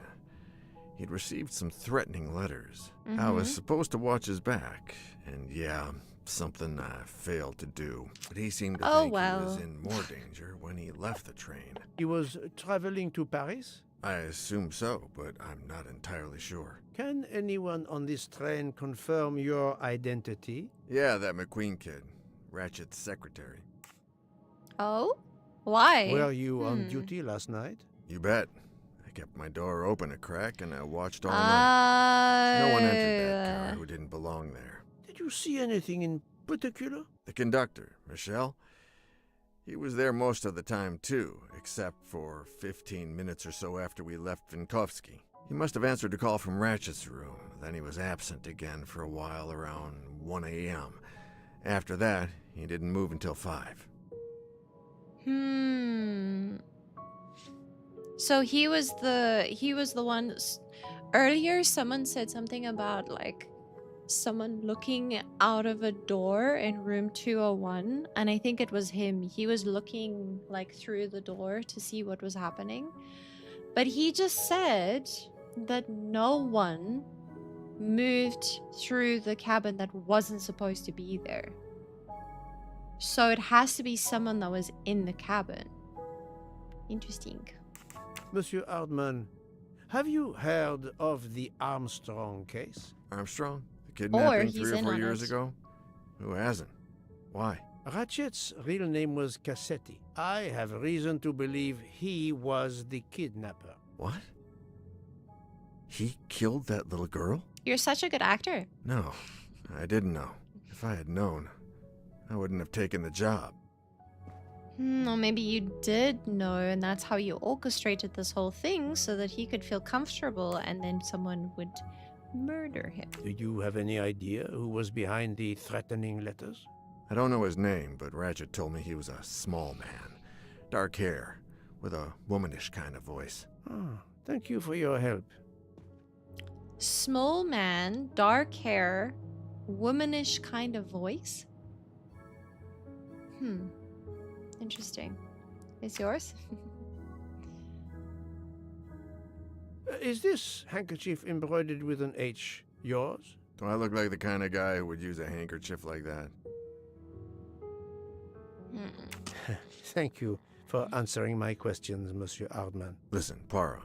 He'd received some threatening letters. I was supposed to watch his back, and yeah, something I failed to do. But he seemed to think he was in more danger when he left the train. He was traveling to Paris? I assume so, but I'm not entirely sure. Can anyone on this train confirm your identity? Yeah, that McQueen kid. Ratchet's secretary. Oh? Why? Were you on duty last night? You bet. I kept my door open a crack and I watched all night. No one entered that car who didn't belong there. Did you see anything in particular? The conductor, Michelle. He was there most of the time, too, except for 15 minutes or so after we left Vinkovsky. He must have answered a call from Ratchet's room. Then he was absent again for a while around 1 a.m. After that, he didn't move until 5. So he was the one. Earlier, someone said something about like someone looking out of a door in room 201, and I think it was him. He was looking like through the door to see what was happening, but he just said that no one moved through the cabin that wasn't supposed to be there. So it has to be someone that was in the cabin. Interesting. Monsieur Hardman, have you heard of the Armstrong case? Armstrong? Kidnapping he's 3 or in 4 on years it. ago? Who hasn't? Why? Ratchet's real name was Cassetti. I have reason to believe he was the kidnapper. What? He killed that little girl? You're such a good actor. No, I didn't know. If I had known, I wouldn't have taken the job. Or maybe you did know, and that's how you orchestrated this whole thing so that he could feel comfortable and then someone would murder him. Do you have any idea who was behind the threatening letters? I don't know his name, but Ratchet told me he was a small man. Dark hair, with a womanish kind of voice. Oh, thank you for your help. Small man, dark hair, womanish kind of voice? Interesting. Is yours? Is this handkerchief embroidered with an H yours? Do I look like the kind of guy who would use a handkerchief like that? Thank you for answering my questions, Monsieur Hardman. Listen, Poirot.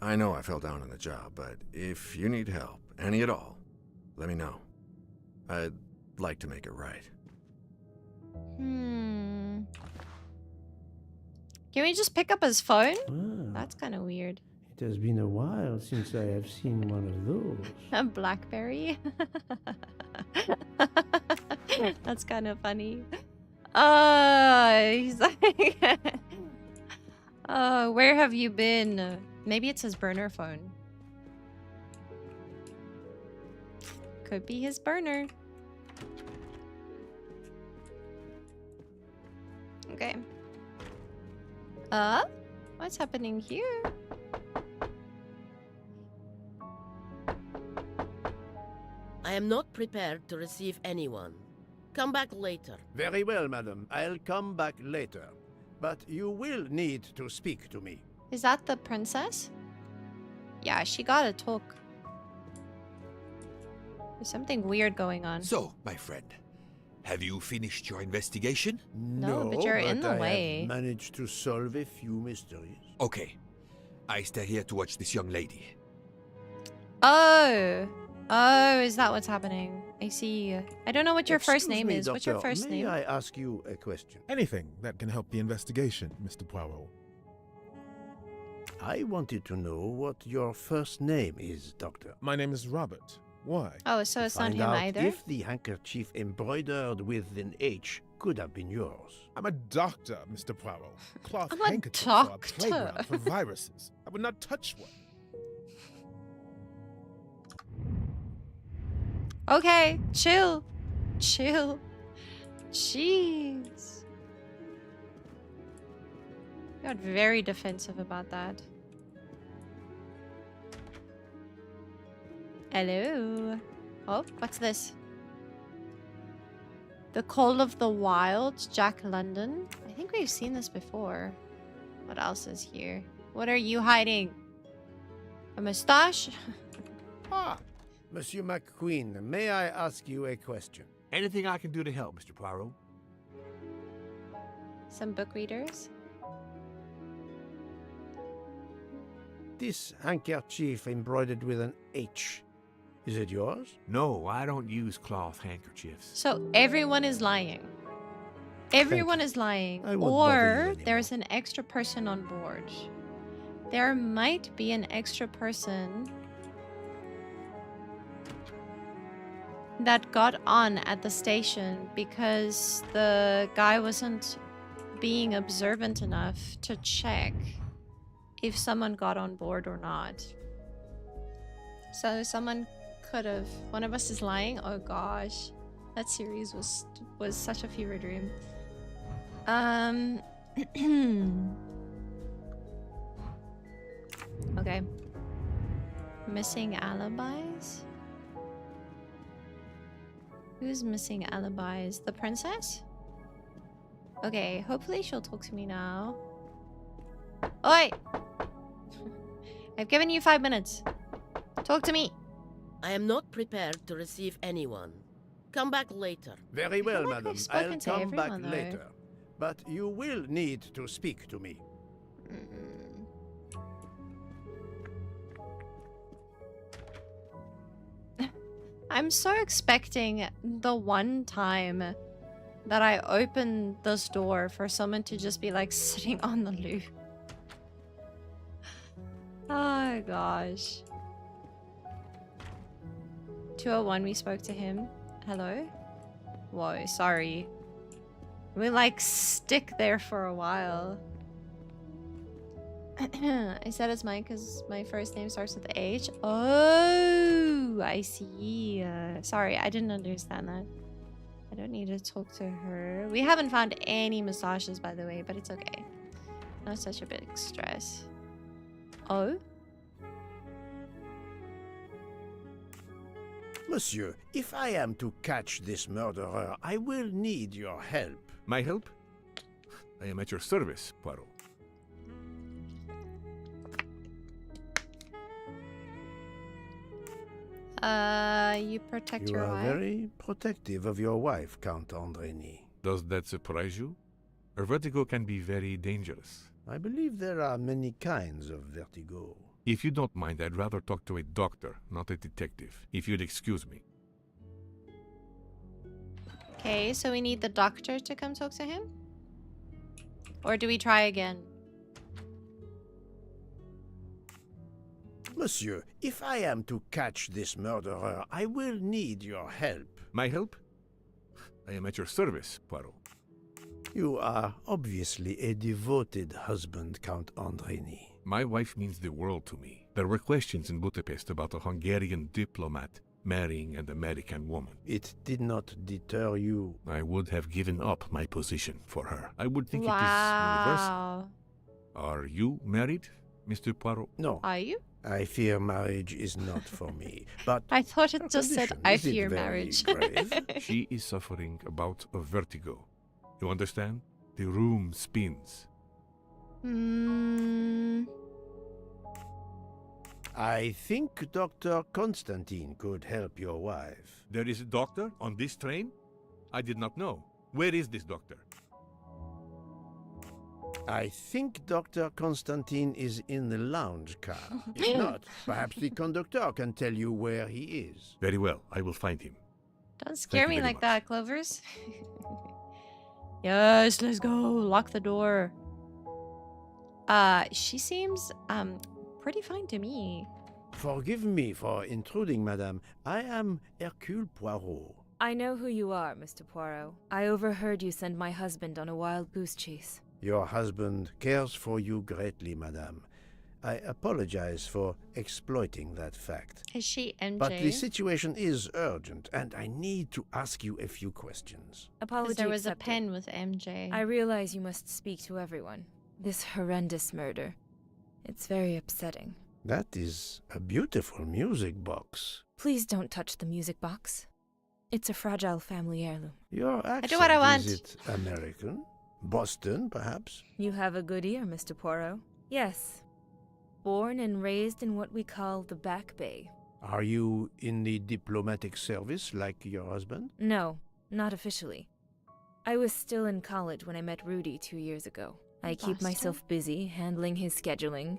I know I fell down on the job, but if you need help, any at all, let me know. I'd like to make it right. Can we just pick up his phone? Ah, That's kind of weird. it has been a while since I have seen one of those. A BlackBerry? That's kind of funny. He's like... where have you been? Maybe it's his burner phone. Could be his burner. Okay. What's happening here? I am not prepared to receive anyone. Come back later. Very well, madam. I'll come back later. But you will need to speak to me. Is that the princess? Yeah, she gotta talk. There's something weird going on. So, my friend, have you finished your investigation? No, but you're in the way. I have managed to solve a few mysteries. Okay. I stay here to watch this young lady. Oh, is that what's happening? I see. I don't know what your first name is. Doctor, What's your first may name? I ask you a question? Anything that can help the investigation, Mr. Poirot. I wanted to know what your first name is, Doctor. My name is Robert. Why? Oh, so it's not Find him out either? if the handkerchief embroidered with an H could have been yours. I'm a doctor, Mr. Poirot. Cloth I'm a handkerchiefs are a doctor. playground for viruses. I would not touch one. Okay, chill. Chill. Jeez. Got very defensive about that. Hello. Oh, what's this? The Call of the Wild, Jack London. I think we've seen this before. What else is here? What are you hiding? A mustache? Ah, Monsieur McQueen, may I ask you a question? Anything I can do to help, Mr. Poirot? Some book readers? This handkerchief embroidered with an H. Is it yours? No, I don't use cloth handkerchiefs. So everyone is lying. Everyone is lying. Or there's an extra person on board. There might be an extra person that got on at the station because the guy wasn't being observant enough to check if someone got on board or not. So someone could have. One of us is lying. Oh gosh, that series was such a fever dream. Okay. Missing alibis? Who's missing alibis? The princess? Okay, hopefully she'll talk to me now. Oi! I've given you 5 minutes. Talk to me. I am not prepared to receive anyone. Come back later. Very well, madam. I'll come back though. later. But you will need to speak to me. I'm so expecting the one time that I open this door for someone to just be like sitting on the loo. Oh gosh. 201, we spoke to him. Hello? Whoa, sorry. We like stick there for a while. I said it's mine because my first name starts with H. Oh, I see. Sorry, I didn't understand that. I don't need to talk to her. We haven't found any massages, by the way, but it's okay. Not such a big stress. Oh? Monsieur, if I am to catch this murderer, I will need your help. My help? I am at your service, Poirot. You protect your You are wife? very protective of your wife, Count Andrény. Does that surprise you? Her vertigo can be very dangerous. I believe there are many kinds of vertigo. If you don't mind, I'd rather talk to a doctor, not a detective. If you'd excuse me. Okay, so we need the doctor to come talk to him? Or do we try again? Monsieur, if I am to catch this murderer, I will need your help. My help? I am at your service, Poirot. You are obviously a devoted husband, Count Andrény. My wife means the world to me. There were questions in Budapest about a Hungarian diplomat marrying an American woman. It did not deter you. I would have given up my position for her. I would think it is universal. Are you married, Mr. Poirot? No. Are you? I fear marriage is not for me, but... I thought it just said, I fear marriage. She is suffering about a vertigo. You understand? The room spins. I think Dr. Constantine could help your wife. There is a doctor on this train? I did not know. Where is this doctor? I think Dr. Constantine is in the lounge car. If not, perhaps the conductor can tell you where he is. Very well, I will find him. Don't scare me like that, Clovers. Yes, let's go. Lock the door. She seems, pretty fine to me. Forgive me for intruding, madame. I am Hercule Poirot. I know who you are, Mr. Poirot. I overheard you send my husband on a wild goose chase. Your husband cares for you greatly, madame. I apologize for exploiting that fact. Is she MJ? But the situation is urgent, and I need to ask you a few questions. Apology there was accepted. a pen with MJ. I realize you must speak to everyone. This horrendous murder. It's very upsetting. That is a beautiful music box. Please don't touch the music box. It's a fragile family heirloom. Your accent, I do what I want. Is it American? Boston, perhaps? You have a good ear, Mr. Poirot. Yes. Born and raised in what we call the Back Bay. Are you in the diplomatic service like your husband? No, not officially. I was still in college when I met Rudy 2 years ago. I keep myself busy handling his scheduling,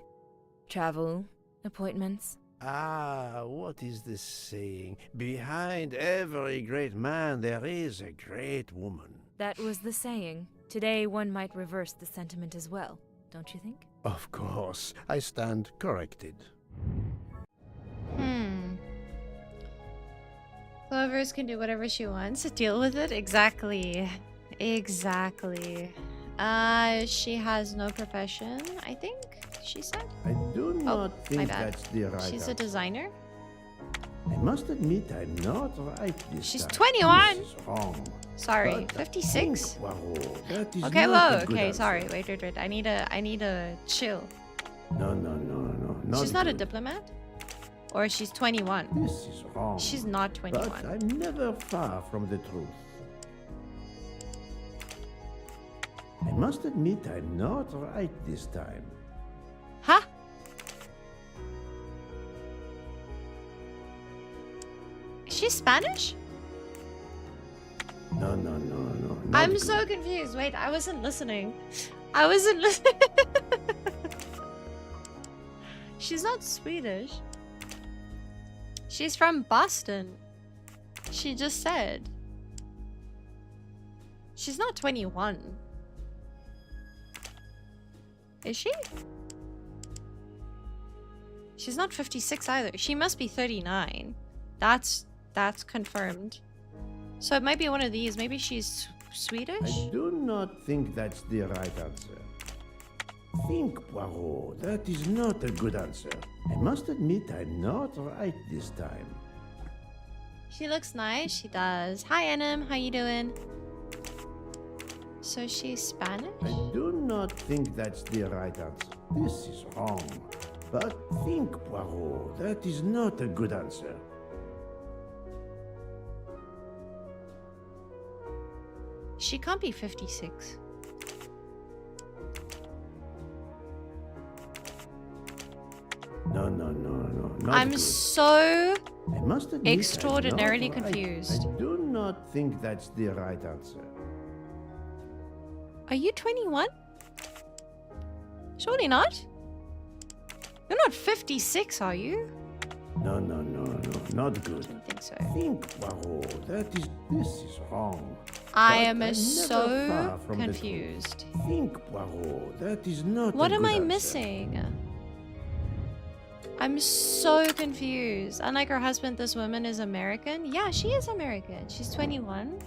travel, appointments. Ah, what is the saying? Behind every great man there is a great woman. That was the saying. Today one might reverse the sentiment as well, don't you think? Of course, I stand corrected. Clovers can do whatever she wants to deal with it. Exactly. She has no profession, I think she said. I do not think that's the right She's a answer. designer. I must admit I'm not right this She's time. 21. This is wrong. Sorry, But 56. Poirot, that is Okay, not whoa. a good Okay, answer. sorry. Wait. I need a chill. No. She's not a diplomat? Or she's 21. This is wrong. She's not 21. But I'm never far from the truth. I must admit I'm not right this time. Huh? Is she Spanish? No. I'm so confused. Wait, I wasn't listening. She's not Swedish. She's from Boston. She just said. She's not 21. Is she? She's not 56 either. She must be 39. That's confirmed. So it might be one of these. Maybe she's Swedish? I do not think that's the right answer. Think, Poirot. That is not a good answer. I must admit I'm not right this time. She looks nice. She does. Hi, Enem. How you doing? So she's Spanish? I do not think that's the right answer. This is wrong. But think, Poirot. That is not a good answer. She can't be 56. No. Not I'm good. so I must admit, extraordinarily I'm not right. confused. I do not think that's the right answer. Are you 21? Surely not. You're not 56, are you? No, not good. I don't think so. Think, Poirot. This is wrong. I But am I'm never so far from the truth. confused. Think, Poirot. That is not What a am good I answer. missing? I'm so confused. Unlike her husband, this woman is American. Yeah, she is American. She's 21.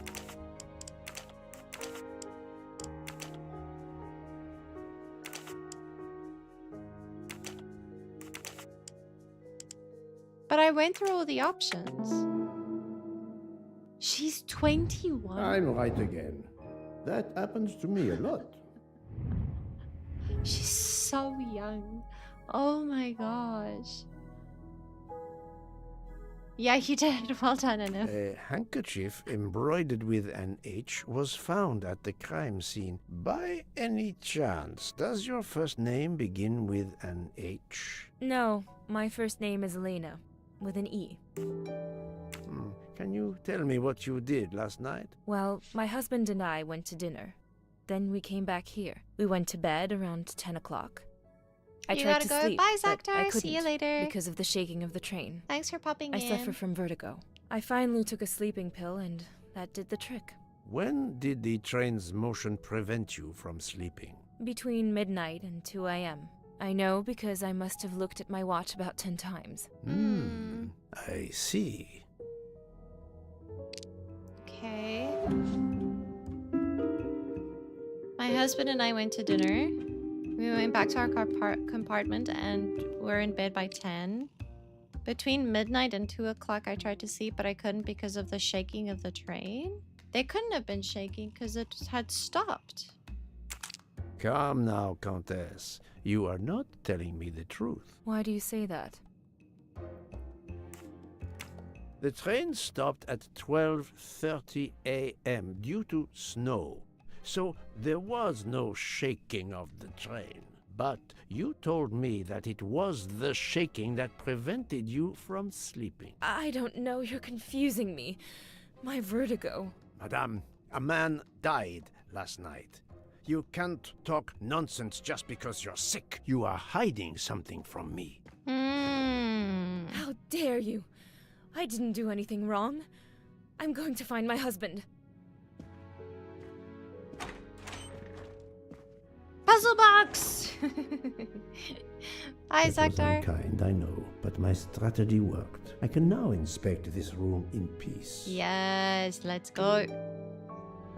But I went through all the options. She's 21. I'm right again. That happens to me a lot. She's so young. Oh my gosh. Yeah, he did. Well done, Anu. A handkerchief embroidered with an H was found at the crime scene. By any chance, does your first name begin with an H? No, my first name is Elena, with an E. Can you tell me what you did last night? Well, my husband and I went to dinner. Then we came back here. We went to bed around 10 o'clock. I You tried gotta to go. sleep, Bye, but I Zactar. couldn't See you later. because of the shaking of the train. Thanks for popping I in. suffer from vertigo. I finally took a sleeping pill, and that did the trick. When did the train's motion prevent you from sleeping? Between midnight and 2 a.m. I know because I must have looked at my watch about 10 times. I see. Okay. My husband and I went to dinner. We went back to our compartment and we're in bed by 10. Between midnight and 2 o'clock, I tried to sleep, but I couldn't because of the shaking of the train. They couldn't have been shaking because it had stopped. Come now, Countess. You are not telling me the truth. Why do you say that? The train stopped at 12:30 a.m. due to snow. So there was no shaking of the train. But you told me that it was the shaking that prevented you from sleeping. I don't know. You're confusing me. My vertigo. Madame, a man died last night. You can't talk nonsense just because you're sick. You are hiding something from me. How dare you? I didn't do anything wrong. I'm going to find my husband. Puzzle box! Hi, That was Zaktar. unkind, I know, but my strategy worked. I can now inspect this room in peace. Yes, let's go.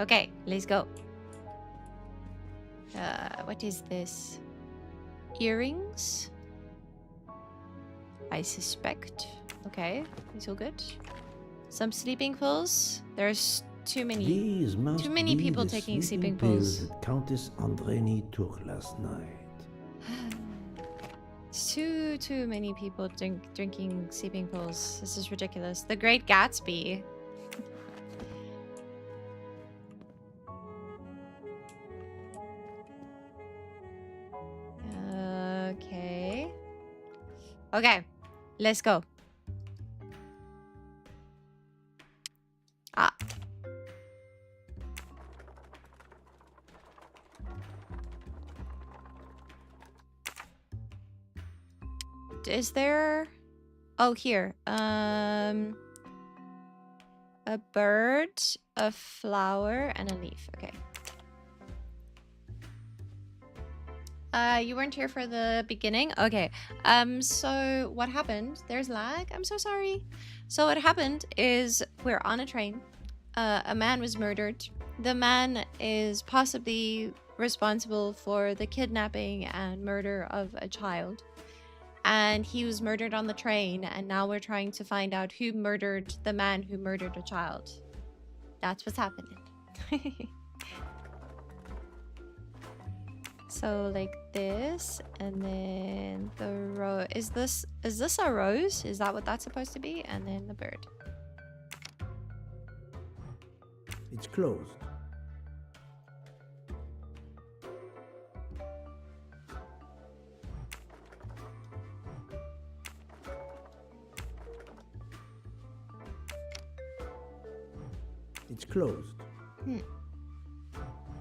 Okay, let's go. What is this? Earrings? I suspect. Okay, it's all good. Some sleeping pills. There's too many people the taking sleeping pills pills. that Countess Andreni took last night. Too many people drinking sleeping pills. This is ridiculous. The Great Gatsby. Okay. Okay, let's go. Ah. Is there... Oh, here. A bird, a flower, and a leaf. Okay. You weren't here for the beginning? Okay. So what happened? There's lag. I'm so sorry. So what happened is we're on a train. A man was murdered. The man is possibly responsible for the kidnapping and murder of a child. And he was murdered on the train, and now we're trying to find out who murdered the man who murdered a child. That's what's happening. So like this, and then the rose. Is this a rose? Is that what that's supposed to be? And then the bird. It's closed. It's closed.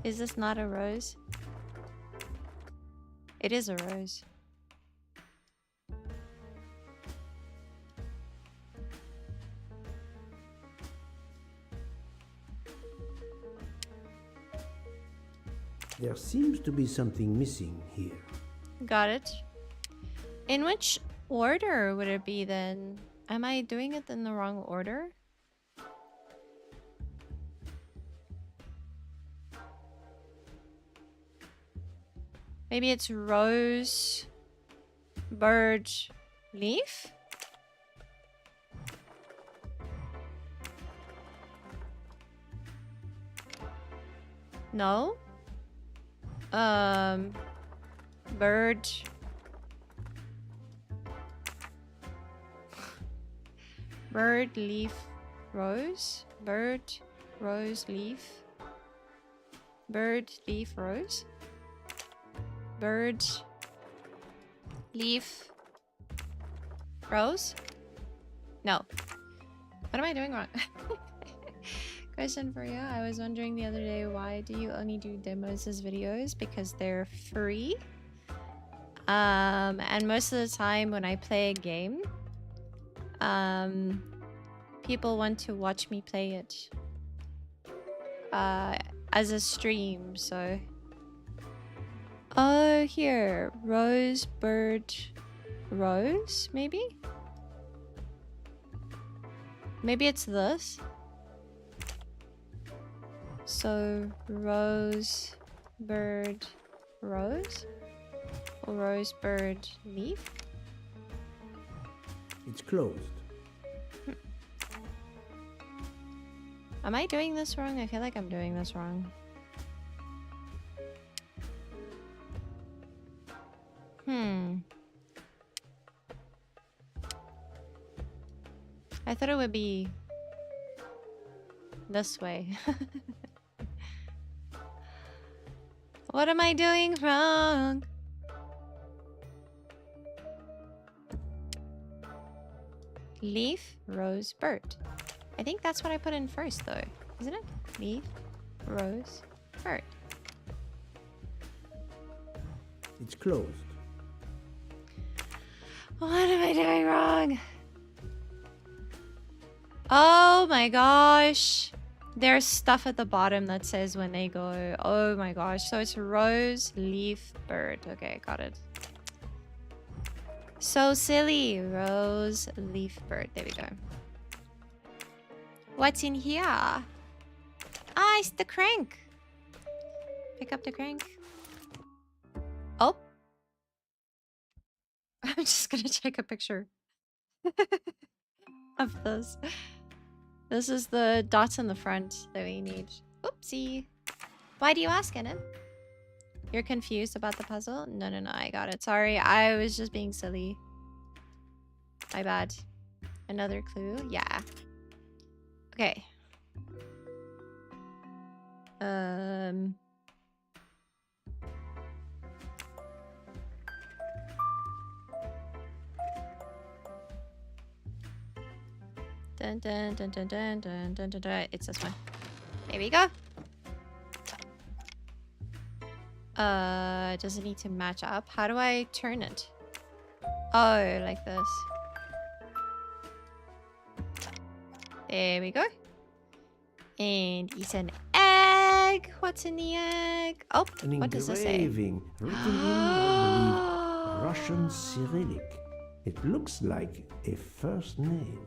Is this not a rose? It is a rose. There seems to be something missing here. Got it. In which order would it be then? Am I doing it in the wrong order? Maybe it's rose, bird, leaf? No? Bird. Bird, leaf, rose. Bird, rose, leaf. Bird, leaf, rose. Bird, leaf, rose? No. What am I doing wrong? Question for you. I was wondering the other day, why do you only do demos as videos? Because they're free. And most of the time when I play a game, people want to watch me play it as a stream, so... Oh, here. Rose, bird, rose, maybe? Maybe it's this. So, rose, bird, rose? Rosebird Leaf? It's closed. Am I doing this wrong? I feel like I'm doing this wrong. I thought it would be this way. What am I doing wrong? Leaf, rose, bird. I think that's what I put in first though, isn't it? Leaf, rose, bird. It's closed. What am I doing wrong? Oh my gosh. There's stuff at the bottom that says when they go. Oh my gosh. So it's rose, leaf, bird. Okay, got it. So silly. Rose, leaf, bird. There we go. What's in here? Ah, it's the crank. Pick up the crank. Oh. I'm just gonna take a picture of this. This is the dots in the front that we need. Oopsie. Why do you ask, Enem? You're confused about the puzzle? No, I got it. Sorry, I was just being silly. My bad. Another clue? Yeah. Okay. Dun, dun, dun, dun, dun, dun, dun, dun, dun. It's this one. There we go. Does it need to match up? How do I turn it? Oh, like this. There we go. And it's an egg. What's in the egg? Oh, what does this say? An engraving written in, I believe, Russian Cyrillic. It looks like a first name.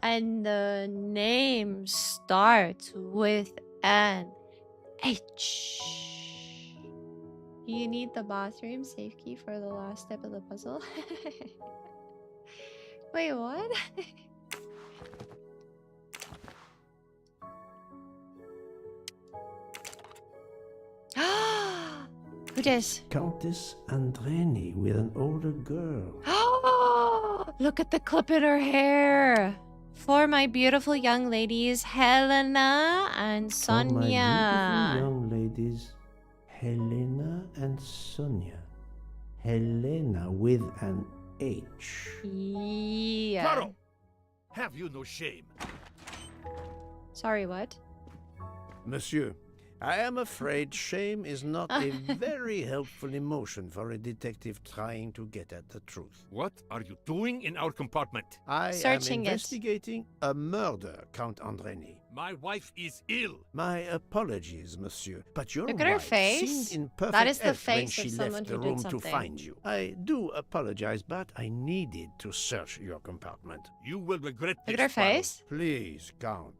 And the name starts with an H. You need the bathroom safe key for the last step of the puzzle. Wait, what? Who does? Countess Andreni with an older girl. Look at the clip in her hair. For my beautiful young ladies, Helena and Sonia. For my beautiful young ladies, Helena and Sonia. Helena with an H. Yeah. Poirot, have you no shame? Sorry, what? Monsieur, I am afraid shame is not a very helpful emotion for a detective trying to get at the truth. What are you doing in our compartment? I am investigating a murder, Count Andreni. My wife is ill. My apologies, monsieur, but your Look at her wife face. seemed in perfect That is the health when face she of someone left the who room did to something. find you. I do apologize, but I needed to search your compartment. You will regret this. Look at her face. Please, Count.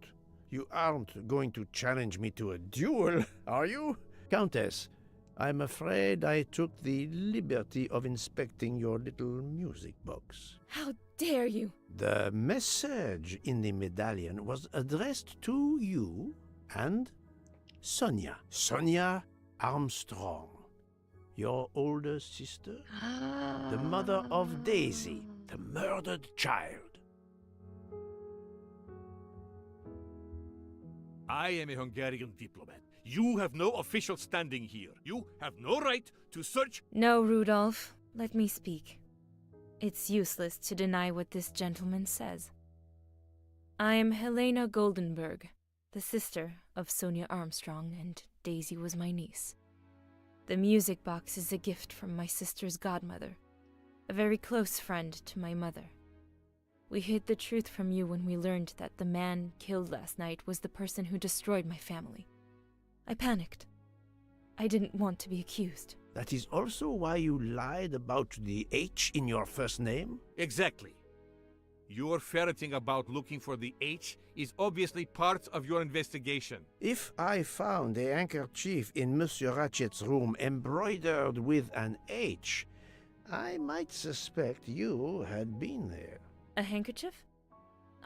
You aren't going to challenge me to a duel, are you? Countess, I'm afraid I took the liberty of inspecting your little music box. How dare you? The message in the medallion was addressed to you and Sonia. Sonia Armstrong, your older sister, the mother of Daisy, the murdered child. I am a Hungarian diplomat. You have no official standing here. You have no right to search. No, Rudolph. Let me speak. It's useless to deny what this gentleman says. I am Helena Goldenberg, the sister of Sonia Armstrong, and Daisy was my niece. The music box is a gift from my sister's godmother, a very close friend to my mother. We hid the truth from you when we learned that the man killed last night was the person who destroyed my family. I panicked. I didn't want to be accused. That is also why you lied about the H in your first name? Exactly. Your ferreting about looking for the H is obviously part of your investigation. If I found a handkerchief in Monsieur Ratchet's room embroidered with an H, I might suspect you had been there. A handkerchief?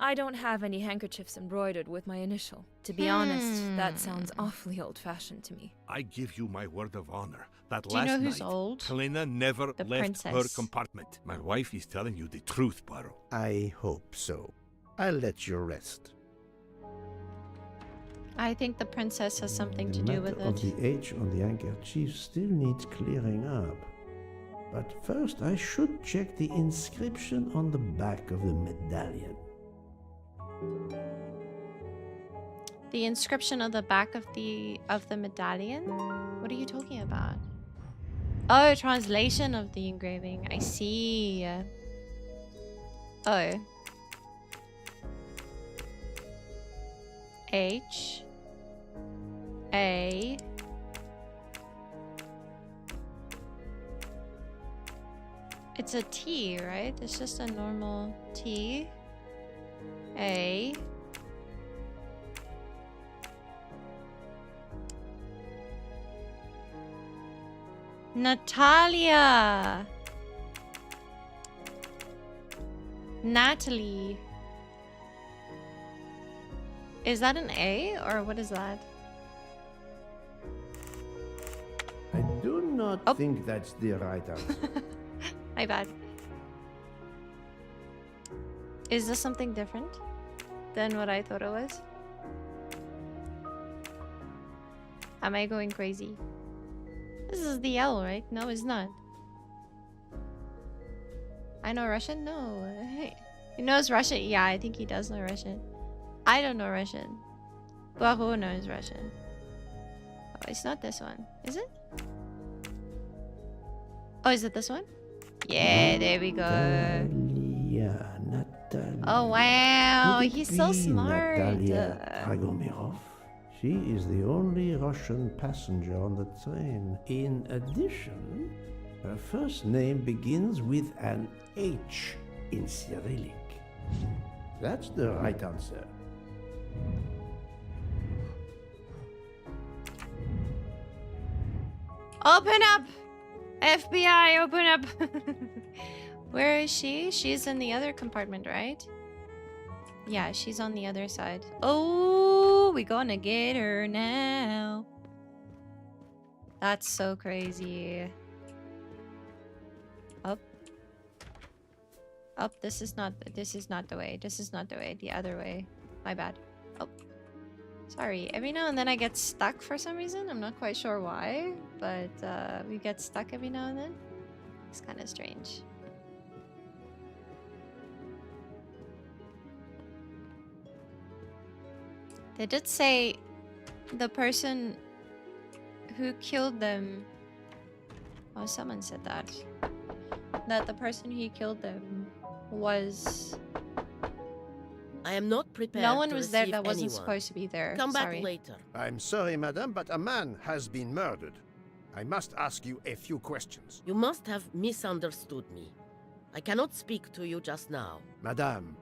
I don't have any handkerchiefs embroidered with my initial. To be honest, that sounds awfully old-fashioned to me. I give you my word of honor that Do you last know who's night, old? Helena never The left her princess. compartment. My wife is telling you the truth, Poirot. I hope so. I'll let you rest. I think the princess has something to do with The matter it. of the H on the handkerchief still needs clearing up. But first I should check the inscription on the back of the medallion. The inscription on the back of the medallion? What are you talking about? Oh, translation of the engraving. I see. Oh. H A It's a T, right? It's just a normal T. A. Natalia. Natalie. Is that an A or what is that? I do not think that's the right answer. My bad. Is this something different than what I thought it was? Am I going crazy? This is the L, right? No, it's not. I know Russian? No. He knows Russian? Yeah, I think he does know Russian. I don't know Russian. Poirot knows Russian. Oh, it's not this one. Is it? Oh, is it this one? Yeah, there we go. Natalia. Oh, wow. Could it He's so be smart. Natalia Dragomirov? She is the only Russian passenger on the train. In addition, her first name begins with an H in Cyrillic. That's the right answer. Open up! FBI, open up! Where is she? She's in the other compartment, right? Yeah, she's on the other side. Oh, we gonna get her now. That's so crazy. Up. Up, this is not the way. This is not the way. The other way. My bad. Oh. Sorry. Every now and then I get stuck for some reason. I'm not quite sure why, but we get stuck every now and then. It's kind of strange. They did say the person who killed them... Oh, someone said that. That the person who killed them was... I am not prepared. No one to was there receive that wasn't anyone. supposed to be there. Come Sorry. back later. I'm sorry, madam, but a man has been murdered. I must ask you a few questions. You must have misunderstood me. I cannot speak to you just now. Madame,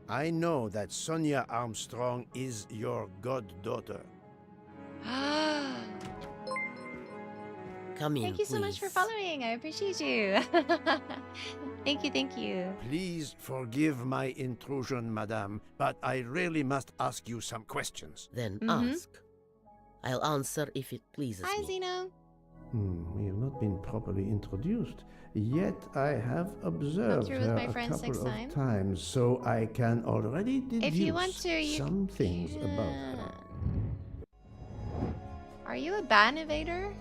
I know that Sonia Armstrong is your goddaughter. Come in, Thank you so much for following. I appreciate you. Thank you, thank you. Please forgive my intrusion, madame, but I really must ask you some questions. Then ask. I'll answer if it pleases Hi, me. Zeno. We have not been properly introduced, yet I have observed through with her my a friends couple next of time. times, so I can already deduce If you want to, you some things about her. Are you a ban evader?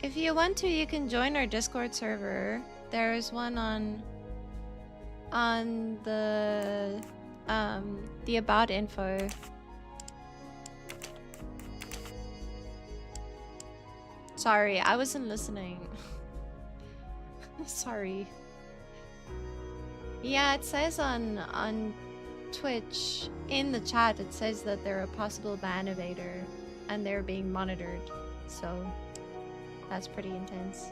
If you want to, you can join our Discord server. There's one on the about info. Sorry, I wasn't listening. Sorry. Yeah, it says on Twitch in the chat, it says that they're a possible ban evader and they're being monitored. So that's pretty intense.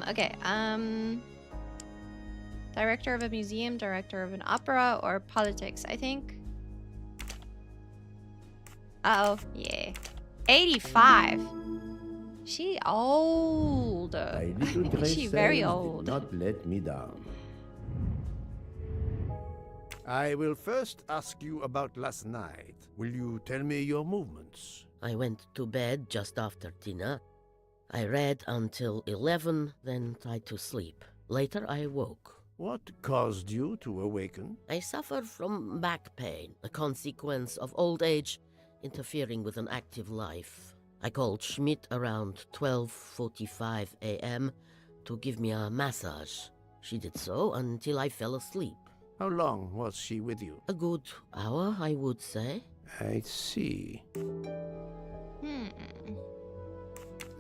Okay. Director of a museum, director of an opera, or politics, I think. Uh-oh, yeah. 85. She old. My little gray She very cells old. did not let me down. I will first ask you about last night. Will you tell me your movements? I went to bed just after dinner. I read until 11, then tried to sleep. Later I woke. What caused you to awaken? I suffered from back pain, a consequence of old age interfering with an active life. I called Schmidt around 12:45 a.m. to give me a massage. She did so until I fell asleep. How long was she with you? A good hour, I would say. I see.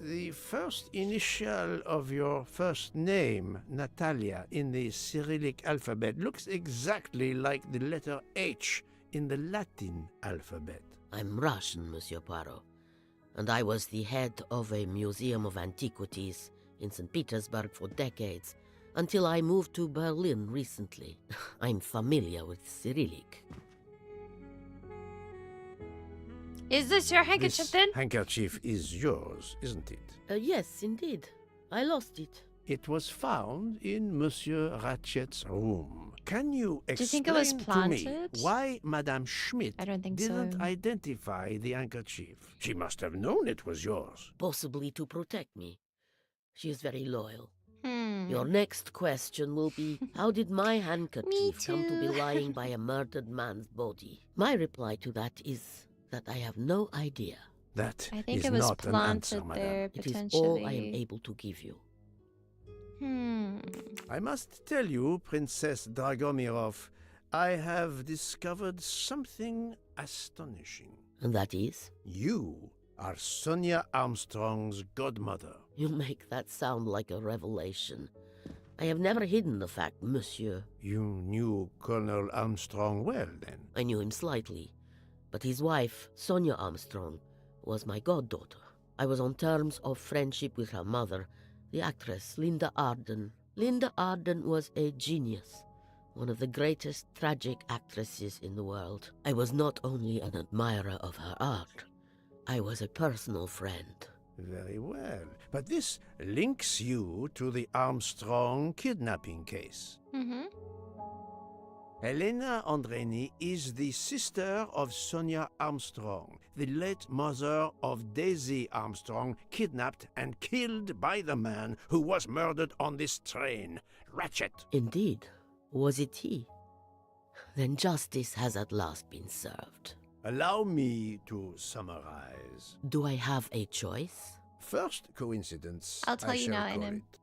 The first initial of your first name, Natalia, in the Cyrillic alphabet looks exactly like the letter H in the Latin alphabet. I'm Russian, Monsieur Poirot, and I was the head of a museum of antiquities in St. Petersburg for decades, until I moved to Berlin recently. I'm familiar with Cyrillic. Is this your handkerchief then? This handkerchief is yours, isn't it? Yes, indeed. I lost it. It was found in Monsieur Ratchet's room. Can you Do you explain think it was to me planted? why Madame Schmidt I don't think didn't so. identify the handkerchief? She must have known it was yours. Possibly to protect me. She is very loyal. Hmm. Your next question will be, how did my handkerchief come to be too. lying by a murdered man's body? My reply to that is that I have no idea. That I think is it was not an answer, planted madame. there It potentially. is all I am able to give you. I must tell you, Princess Dragomirov, I have discovered something astonishing. And that is? You are Sonia Armstrong's godmother. You make that sound like a revelation. I have never hidden the fact, monsieur. You knew Colonel Armstrong well, then? I knew him slightly, but his wife, Sonia Armstrong, was my goddaughter. I was on terms of friendship with her mother, the actress Linda Arden. Linda Arden was a genius, one of the greatest tragic actresses in the world. I was not only an admirer of her art, I was a personal friend. Very well. But this links you to the Armstrong kidnapping case. Helena Andreni is the sister of Sonia Armstrong, the late mother of Daisy Armstrong, kidnapped and killed by the man who was murdered on this train, Ratchet. Indeed. Was it he? Then justice has at last been served. Allow me to summarize. Do I have a choice? First coincidence, I'll tell I you shall now, call Inem. it.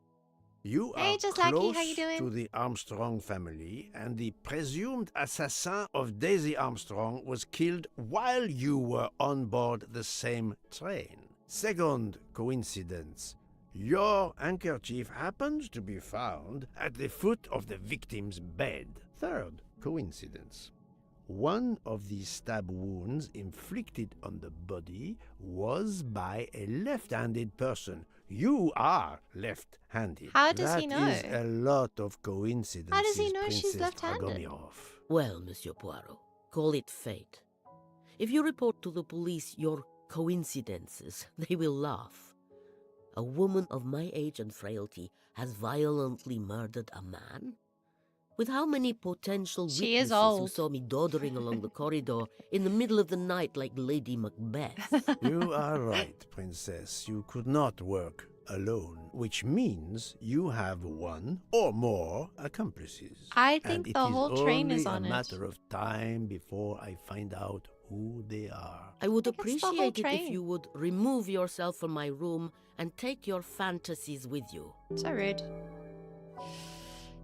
You Hey, are just Lucky, close how you doing? to the Armstrong family, and the presumed assassin of Daisy Armstrong was killed while you were on board the same train. Second coincidence, your handkerchief happens to be found at the foot of the victim's bed. Third coincidence, one of the stab wounds inflicted on the body was by a left-handed person. You are left-handed. How does he know? That is a lot of coincidences. How does he know she's Princess left-handed? Dragomirov. Well, Monsieur Poirot, call it fate. If you report to the police your coincidences, they will laugh. A woman of my age and frailty has violently murdered a man? With how many potential She is witnesses who old. saw me doddering along the corridor in the middle of the night like Lady Macbeth? You are right, Princess. You could not work alone, which means you have one or more accomplices. I think and the whole train is on it it. is only a matter of time before I find out who they are. I would think it's the whole appreciate it if train. you would remove yourself from my room and take your fantasies with you. So rude.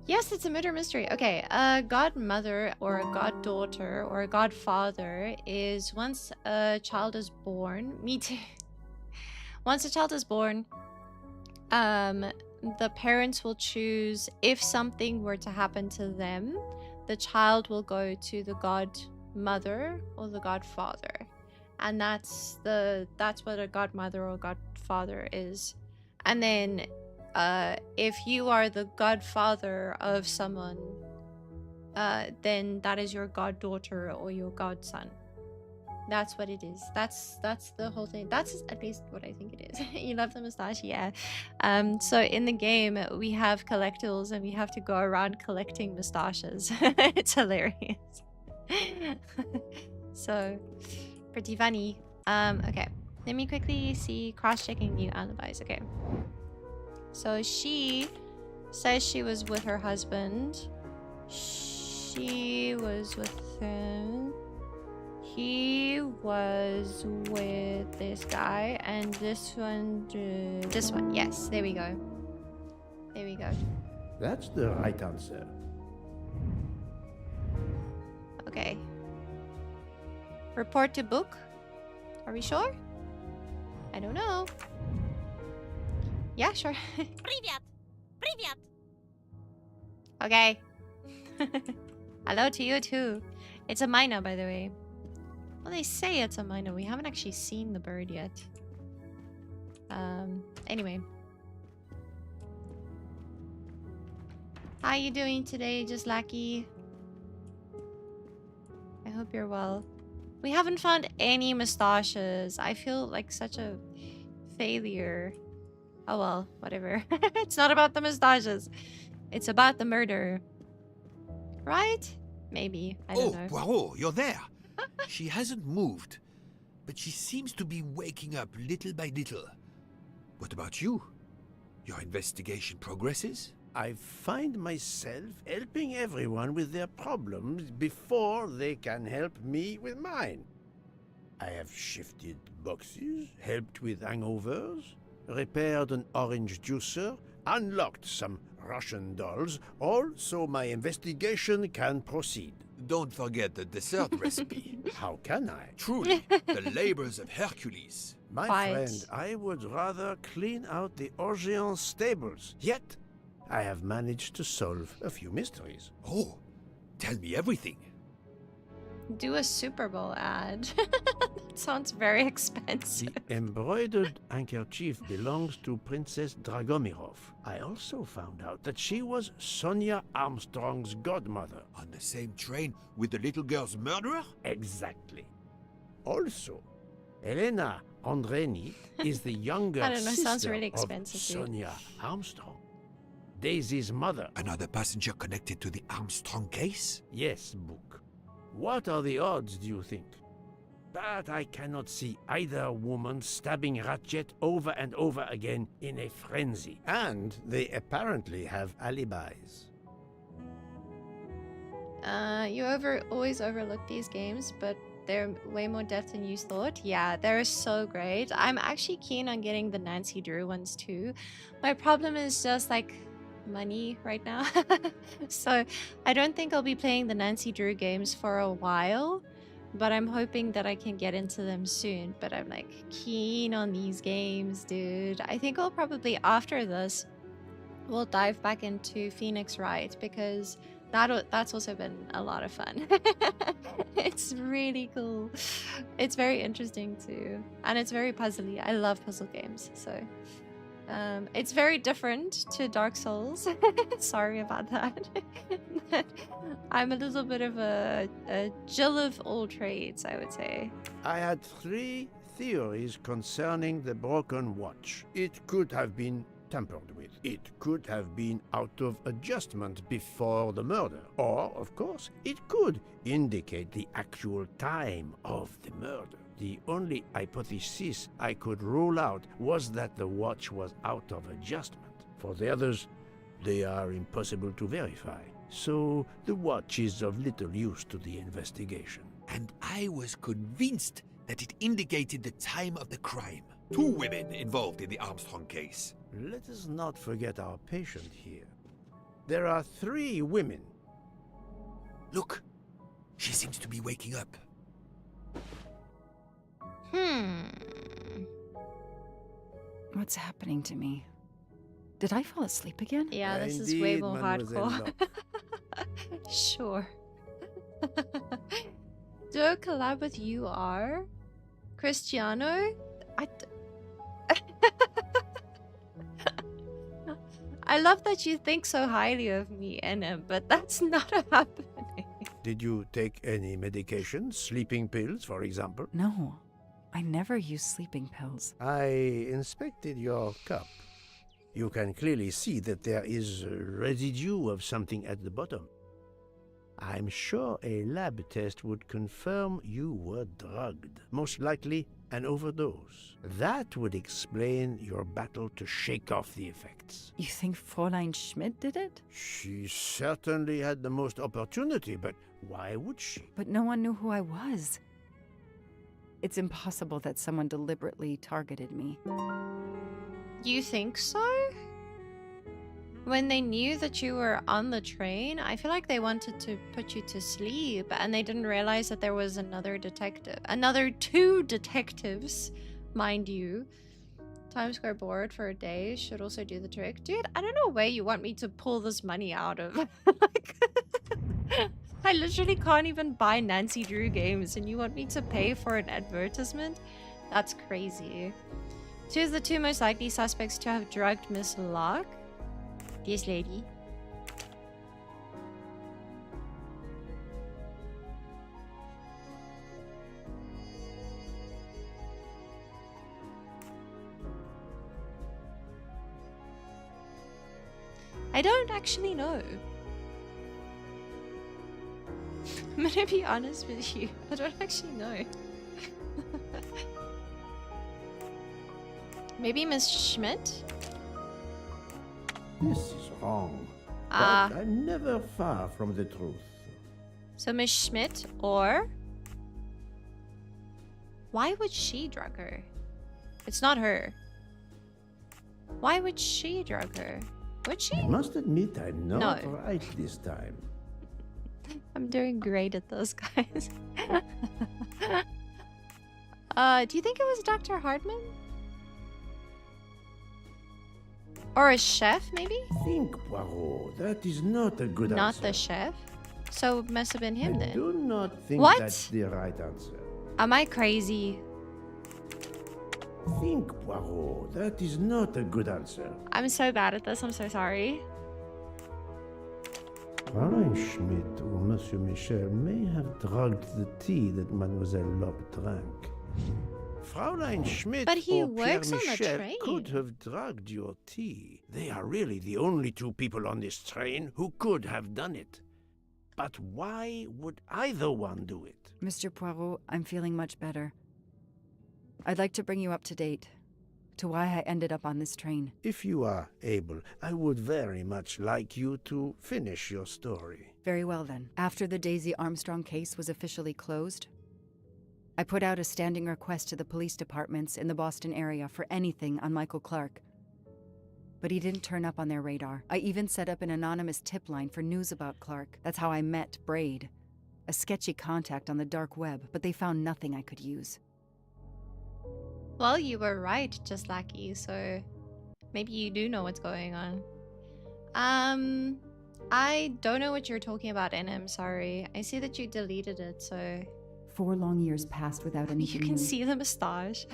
Yes, it's a murder mystery. Okay, a godmother or a goddaughter or a godfather is once a child is born. Me too. Once a child is born, the parents will choose if something were to happen to them, the child will go to the godmother or the godfather. And that's what a godmother or godfather is. And then if you are the godfather of someone, then that is your goddaughter or your godson. That's what it is. That's the whole thing. That's at least what I think it is. You love the mustache? Yeah. So in the game, we have collectibles and we have to go around collecting mustaches. It's hilarious. So, pretty funny. Okay. Let me quickly see, cross-checking new alibis. Okay. So she says she was with her husband. She was with him. He was with this guy, and this one, yes, there we go. There we go. That's the right answer. Okay. Report to book? Are we sure? I don't know. Yeah, sure. Привет! Привет! Okay. Hello to you too. It's a minor, by the way. Well, they say it's a minor. We haven't actually seen the bird yet. Anyway. How you doing today, Just Lackey? I hope you're well. We haven't found any mustaches. I feel like such a failure. Oh well, whatever. It's not about the mustaches. It's about the murder. Right? Maybe. I don't know. Poirot, you're there. She hasn't moved, but she seems to be waking up little by little. What about you? Your investigation progresses? I find myself helping everyone with their problems before they can help me with mine. I have shifted boxes, helped with hangovers, repaired an orange juicer, unlocked some Russian dolls, all so my investigation can proceed. Don't forget the dessert recipe. How can I? Truly, the labors of Hercules. My friend, I would rather clean out the Orient stables. Yet, I have managed to solve a few mysteries. Oh, tell me everything. Do a Super Bowl ad. That sounds very expensive. The embroidered handkerchief belongs to Princess Dragomirov. I also found out that she was Sonia Armstrong's godmother. On the same train with the little girl's murderer? Exactly. Also, Elena Andreni is the younger I don't know, sister sounds really of expensive, dude. Sonia Armstrong, Daisy's mother. Another passenger connected to the Armstrong case? Yes, Book. What are the odds, do you think? But I cannot see either woman stabbing Ratchet over and over again in a frenzy. And they apparently have alibis. You always overlook these games, but they're way more depth than you thought. Yeah, they're so great. I'm actually keen on getting the Nancy Drew ones too. My problem is just like money right now. So I don't think I'll be playing the Nancy Drew games for a while, but I'm hoping that I can get into them soon. But I'm like keen on these games, dude. I think I'll probably, after this, we'll dive back into Phoenix Wright, because that's also been a lot of fun. It's really cool. It's very interesting too, and it's very puzzly. I love puzzle games, so it's very different to Dark Souls. Sorry about that. I'm a little bit of a Jill of all trades, I would say. I had 3 theories concerning the broken watch. It could have been tampered with. It could have been out of adjustment before the murder. Or, of course, it could indicate the actual time of the murder. The only hypothesis I could rule out was that the watch was out of adjustment. For the others, they are impossible to verify. So the watch is of little use to the investigation. And I was convinced that it indicated the time of the crime. 2 women involved in the Armstrong case. Let us not forget our patient here. There are 3 women. Look, she seems to be waking up. What's happening to me? Did I fall asleep again? Yeah, this is way more hardcore. Sure. Do a collab with UR? Cristiano? I love that you think so highly of me, Enna, but that's not happening. Did you take any medication? Sleeping pills, for example? No, I never use sleeping pills. I inspected your cup. You can clearly see that there is a residue of something at the bottom. I'm sure a lab test would confirm you were drugged. Most likely an overdose. That would explain your battle to shake off the effects. You think Fräulein Schmidt did it? She certainly had the most opportunity, but why would she? But no one knew who I was. It's impossible that someone deliberately targeted me. You think so? When they knew that you were on the train, I feel like they wanted to put you to sleep and they didn't realize that there was another detective. Another 2 detectives, mind you. Times Square board for a day should also do the trick. Dude, I don't know where you want me to pull this money out of. Like, I literally can't even buy Nancy Drew games and you want me to pay for an advertisement? That's crazy. Choose the 2 most likely suspects to have drugged Miss Locke. This lady. I don't actually know. I'm gonna be honest with you. I don't actually know. Maybe Miss Schmidt? This is wrong. But I'm never far from the truth. So Miss Schmidt, or why would she drug her? It's not her. Why would she drug her? Would she? I must admit I'm not No. right this time. I'm doing great at those, guys. Do you think it was Dr. Hardman? Or a chef, maybe? Think, Poirot. That is not a good Not answer. the chef? So it must have been him I then. do not think What? that's the right answer. Am I crazy? Think, Poirot. That is not a good answer. I'm so bad at this. I'm so sorry. Fräulein Schmidt or Monsieur Michel may have drugged the tea that Mademoiselle Locke drank. Fräulein Schmidt But he or Pierre works on the Michel train. could have drugged your tea. They are really the only 2 people on this train who could have done it. But why would either one do it? Mr. Poirot, I'm feeling much better. I'd like to bring you up to date to why I ended up on this train. If you are able, I would very much like you to finish your story. Very well then. After the Daisy Armstrong case was officially closed, I put out a standing request to the police departments in the Boston area for anything on Michael Clark. But he didn't turn up on their radar. I even set up an anonymous tip line for news about Clark. That's how I met Braid, a sketchy contact on the dark web, but they found nothing I could use. Well, you were right, just lucky, so maybe you do know what's going on. I don't know what you're talking about, and I'm sorry. I see that you deleted it, so 4 long years passed without anything you can new. see the mustache.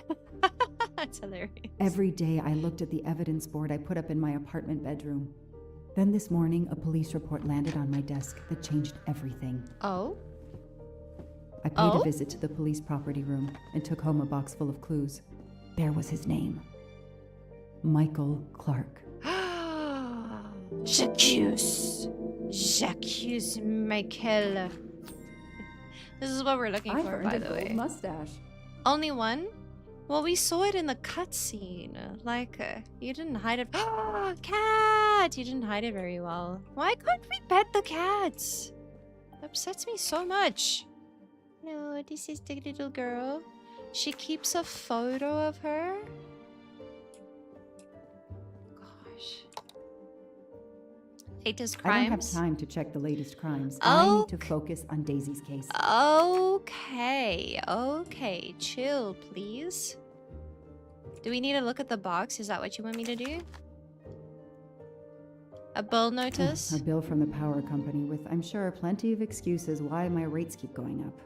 That's hilarious. Every day I looked at the evidence board I put up in my apartment bedroom. Then this morning, a police report landed on my desk that changed everything. Oh? I paid a visit to the police property room and took home a box full of clues. There was his name. Michael Clark. J'accuse Michael. This is what we're looking for, by the way. Mustache. Only one? Well, we saw it in the cutscene. Like, you didn't hide it. Cat! You didn't hide it very well. Why can't we pet the cats? That upsets me so much. No, this is the little girl. She keeps a photo of her. Gosh. Latest crimes. I don't have time to check the latest crimes. I need to focus on Daisy's case. Okay, okay, chill, please. Do we need to look at the box? Is that what you want me to do? A bill notice? A bill from the power company with, I'm sure, plenty of excuses why my rates keep going up.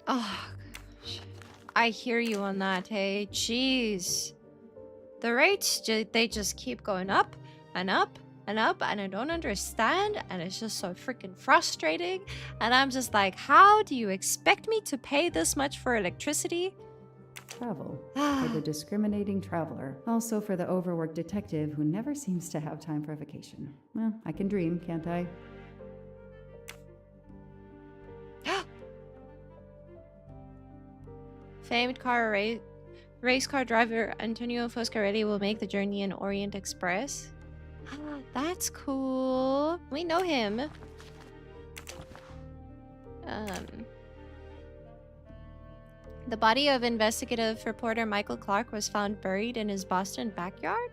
Oh, gosh. I hear you on that, hey? Jeez. The rates, they just keep going up and up and up, and I don't understand, and it's just so freaking frustrating. And I'm just like, how do you expect me to pay this much for electricity? Travel. For the discriminating traveler. Also for the overworked detective who never seems to have time for a vacation. Well, I can dream, can't I? Famed race car driver Antonio Foscarelli will make the journey in Orient Express. That's cool. We know him. The body of investigative reporter Michael Clark was found buried in his Boston backyard.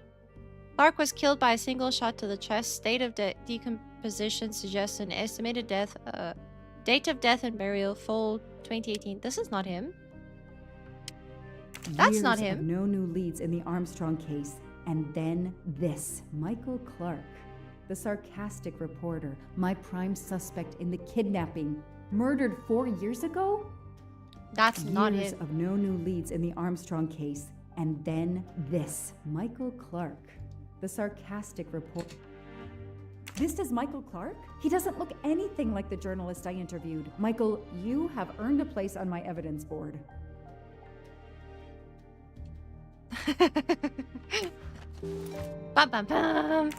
Clark was killed by a single shot to the chest. State of decomposition suggests an estimated date of death and burial fall 2018. This is not him. That's not him. Of no new leads in the Armstrong case. And then this. Michael Clark, the sarcastic reporter, my prime suspect in the kidnapping, murdered 4 years ago? That's not Years it. of no new leads in the Armstrong case. And then this. Michael Clark, the sarcastic reporter. This is Michael Clark? He doesn't look anything like the journalist I interviewed. Michael, you have earned a place on my evidence board. Bum, bum, bum.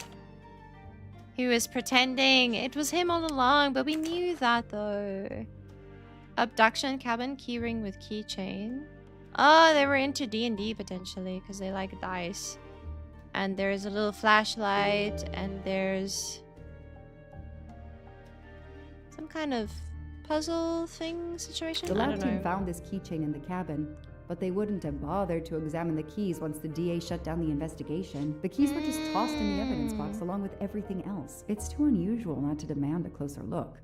He was pretending. It was him all along, but we knew that though. Abduction cabin keyring with keychain. Oh, they were into D&D potentially because they like dice. And there's a little flashlight, and there's some kind of puzzle thing situation. The I lab don't team know. found this keychain in the cabin, but they wouldn't have bothered to examine the keys once the DA shut down the investigation. The keys were just tossed in the evidence box along with everything else. It's too unusual not to demand a closer look.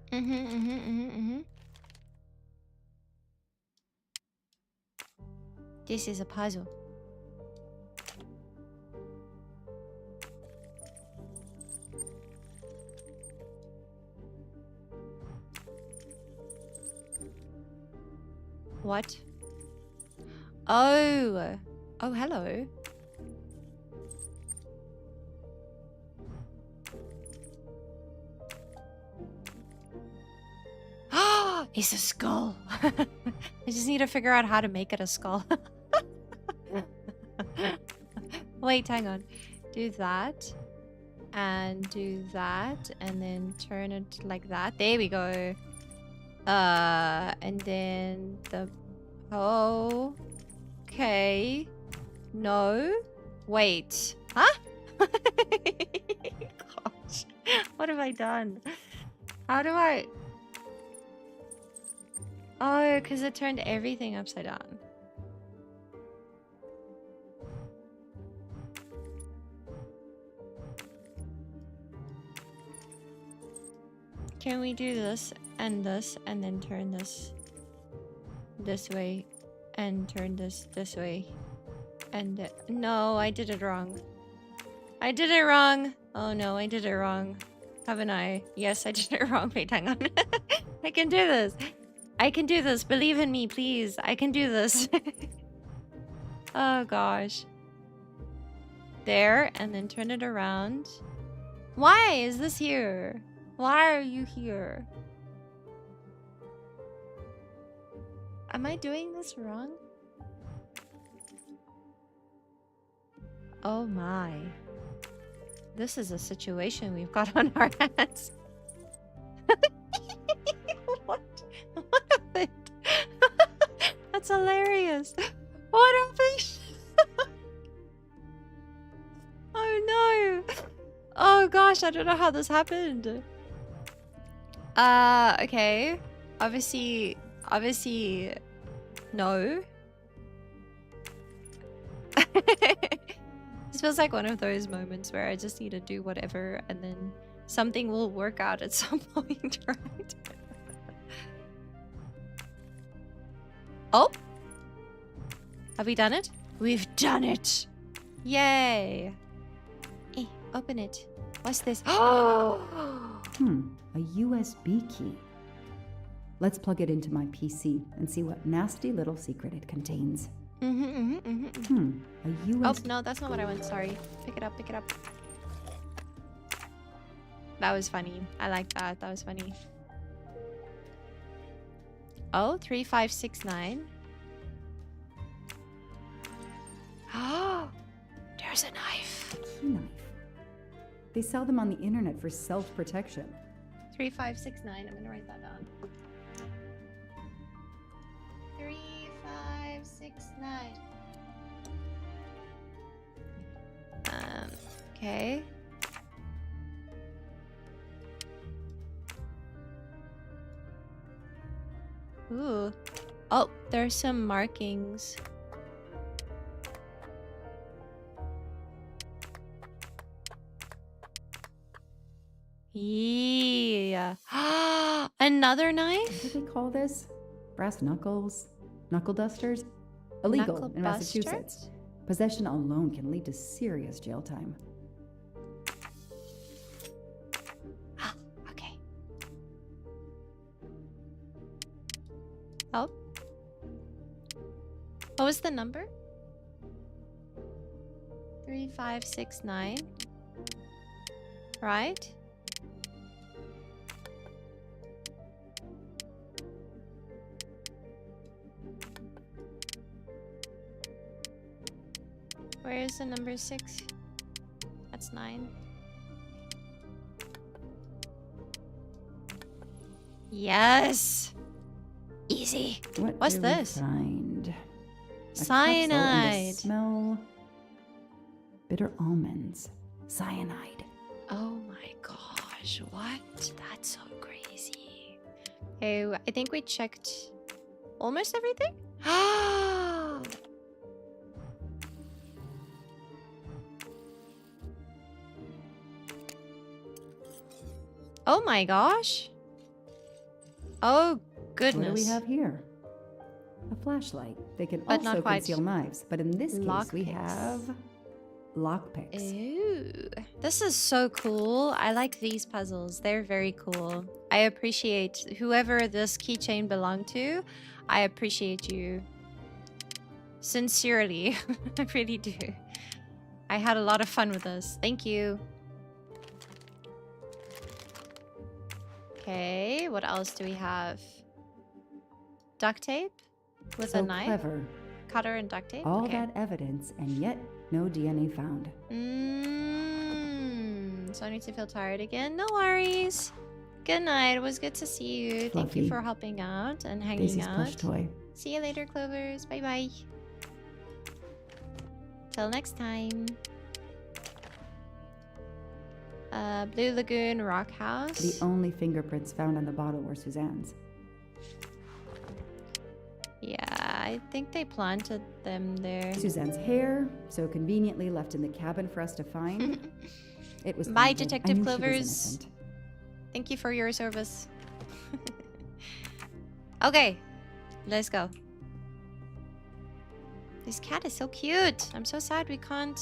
This is a puzzle. What? Oh. Oh, hello. It's a skull. I just need to figure out how to make it a skull. Wait, hang on. Do that. And do that. And then turn it like that. There we go. And then the... Oh. Okay. No. Wait. Huh? Gosh. What have I done? How do I... Oh, because it turned everything upside down. Can we do this and then turn this way and turn this way? And no, I did it wrong. I did it wrong. Oh no, I did it wrong. Haven't I? Yes, I did it wrong. Wait, hang on. I can do this. I can do this. Believe in me, please. I can do this. Oh gosh. There, and then turn it around. Why is this here? Why are you here? Am I doing this wrong? Oh my. This is a situation we've got on our hands. What? What happened? That's hilarious. What happened? Oh no. Oh gosh, I don't know how this happened. Okay. Obviously, no. This feels like one of those moments where I just need to do whatever and then something will work out at some point, right? Oh! Have we done it? We've done it! Yay! Eh, open it. What's this? Oh! A USB key. Let's plug it into my PC and see what nasty little secret it contains. A USB. Oh, no, that's not what I want. Sorry. Pick it up, pick it up. That was funny. I like that. That was funny. Oh, 3569. Oh, there's a knife. Key knife. They sell them on the internet for self-protection. 3569. I'm gonna write that down. 3569. Okay. Ooh. Oh, there's some markings. Yeah. Another knife? What do they call this? Brass knuckles? Knuckle dusters? Illegal Knuckle in Massachusetts. busters? Possession alone can lead to serious jail time. Okay. Oh. What was the number? 3569. Right? Where is the number 6? That's 9. Yes! Easy. What's do we this? Find? A Cyanide. capsule and a smell. Bitter almonds. Cyanide. Oh my gosh, what? That's so crazy. Okay, I think we checked almost everything. Oh my gosh. Oh goodness. What do we have here? A flashlight. They can But not also quite. conceal knives, but in this case we Lockpicks. have lockpicks. Ooh, this is so cool. I like these puzzles. They're very cool. I appreciate whoever this keychain belonged to. I appreciate you. Sincerely. I really do. I had a lot of fun with this. Thank you. Okay, what else do we have? Duct tape with a knife. Clever. Cutter and duct tape. All Okay. that evidence, and yet no DNA found. So I need to feel tired again. No worries. Good night. It was good to see you. Thank you Fluffy. for helping out and hanging Daisy's out. plush toy. See you later, Clovers. Bye bye. Till next time. Blue Lagoon Rock House. The only fingerprints found on the bottle were Suzanne's. Yeah, I think they planted them there. Suzanne's hair, so conveniently left in the cabin for us to find. It was Bye, evil. I Detective knew she was Clovers. innocent. Thank you for your service. Okay, let's go. This cat is so cute. I'm so sad we can't.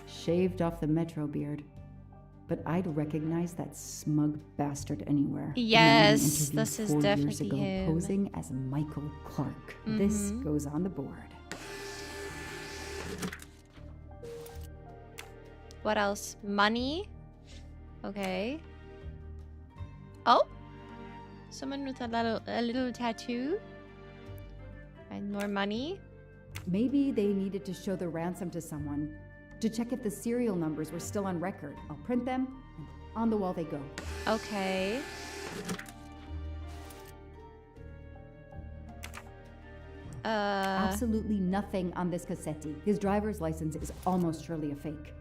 Shaved off the metro beard. But I'd recognize that smug bastard anywhere. The man Yes, we interviewed this is 4 years definitely ago, him. posing as Michael Clark. This Mhm. goes on the board. What else? Money. Okay. Oh, someone with a little tattoo. And more money. Maybe they needed to show the ransom to someone to check if the serial numbers were still on record. I'll print them, and on the wall they go. Okay. Absolutely nothing on this Cassetti. His driver's license is almost surely a fake.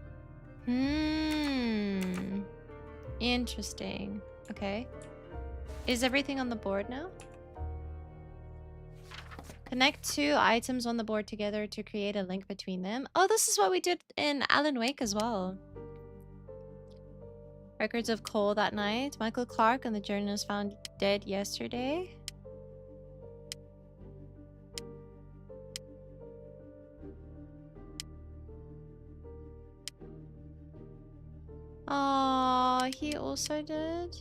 Interesting. Okay. Is everything on the board now? Connect 2 items on the board together to create a link between them. Oh, this is what we did in Alan Wake as well. Records of Cole that night. Michael Clark and the journalist found dead yesterday. Oh, he also did.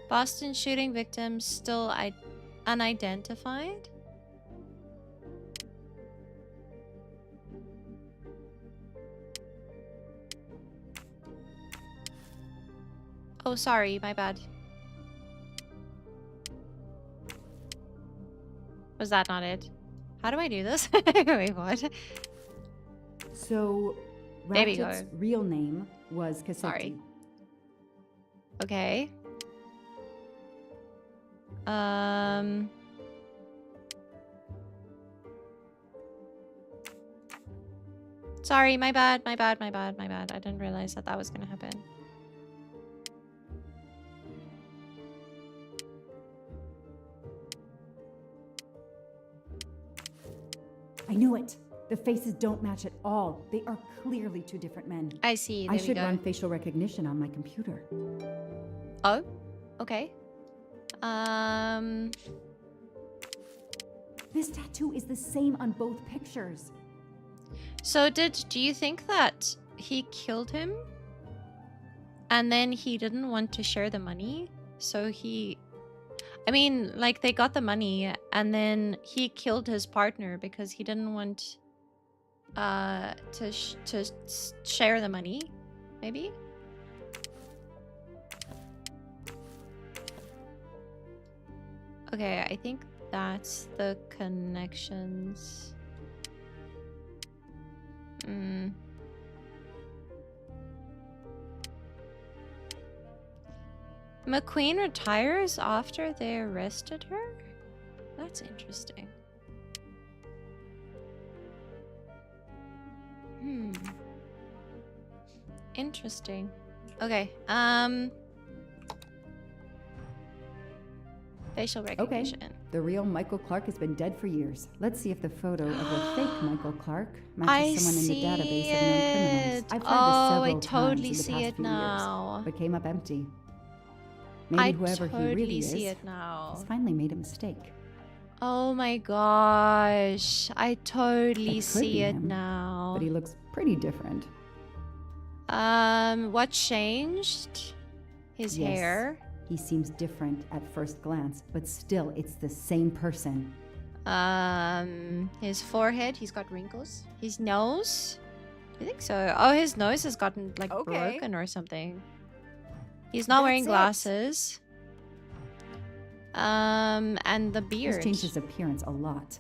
Boston shooting victims still unidentified. Oh, sorry, my bad. Was that not it? How do I do this? Wait, what? So, There we Ratchet's go. real name was Cassetti. Sorry. Okay. Sorry, my bad. I didn't realize that was gonna happen. I knew it. The faces don't match at all. They are clearly two different men. I see. I should run facial recognition on my computer. Oh, okay. This tattoo is the same on both pictures. So do you think that he killed him? And then he didn't want to share the money? So I mean, like, they got the money and then he killed his partner because he didn't want to share the money, maybe? Okay, I think that's the connections. McQueen retires after they arrested her? That's interesting. Interesting. Okay, facial recognition. Okay, the real Michael Clark has been dead for years. Let's see if the photo of the fake Michael Clark I matches someone in the see database of known criminals. I've tried Oh, I this several totally times in the see past it few now. years, but came up empty. Maybe I whoever he totally really see is it now. has finally made a mistake. Oh my gosh, I totally It could see be it him, now. but he looks pretty different. What changed? His Yes, hair? He seems different at first glance, but still, it's the same person. His forehead, he's got wrinkles. His nose? I think so. Oh, his nose has gotten, like, broken or something. He's not wearing glasses. And the beard. He's changed his appearance a lot.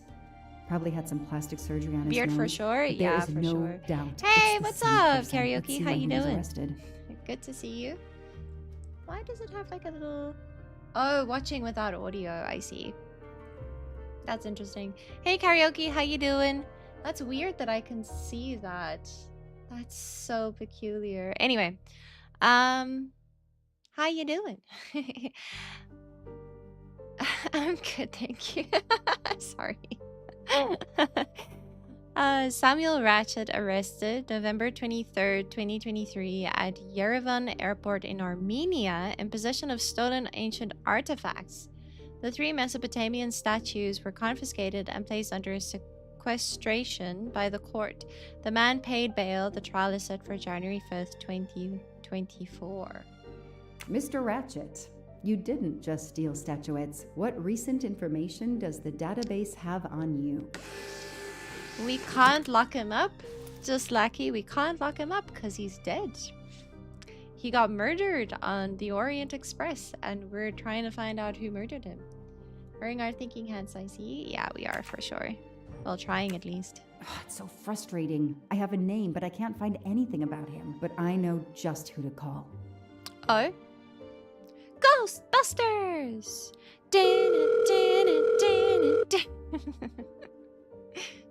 Probably had some plastic surgery on his Beard for nose, sure? but there Yeah, is for no sure. doubt. Hey, it's the what's same up, person. Let's Karaoke? see How when you he was doing? arrested. Good to see you. Why does it have like a little... Oh, watching without audio. I see. That's interesting. Hey, Karaoke. How you doing? That's weird that I can see that. That's so peculiar. Anyway. How you doing? I'm good, thank you. Sorry. Samuel Ratchet arrested November 23rd, 2023 at Yerevan Airport in Armenia in possession of stolen ancient artifacts. The 3 Mesopotamian statues were confiscated and placed under sequestration by the court. The man paid bail. The trial is set for January 5th, 2024. Mr. Ratchet, you didn't just steal statuettes. What recent information does the database have on you? We can't lock him up. Just lucky we can't lock him up because he's dead. He got murdered on the Orient Express and we're trying to find out who murdered him. Wearing our thinking hats, I see. Yeah, we are for sure. Well, trying at least. It's so frustrating. I have a name, but I can't find anything about him. But I know just who to call. Oh? Ghostbusters!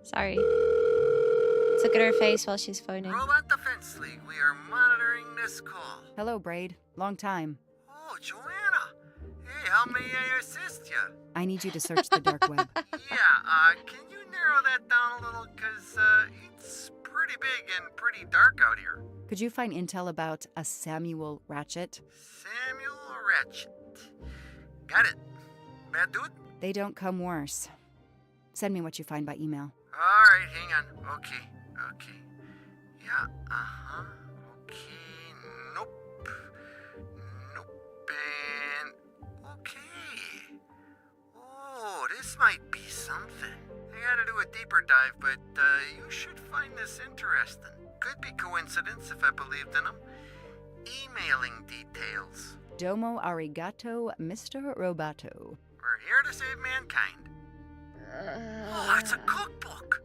Sorry. Let's look at her face while she's phoning. Robot Defense League, we are monitoring this call. Hello, Braid. Long time. Oh, Joanna. Hey, how may I assist you? I need you to search the dark web. Yeah, can you narrow that down a little? Because, it's pretty big and pretty dark out here. Could you find intel about a Samuel Ratchet? Samuel Ratchet. Got it. Bad dude? They don't come worse. Send me what you find by email. Alright, hang on. Okay. Yeah, uh-huh. Okay, nope. And... okay. Oh, this might be something. I gotta do a deeper dive, but, you should find this interesting. Could be coincidence if I believed in them. Emailing details. Domo arigato, Mr. Roboto. We're here to save mankind. Oh, it's a cookbook!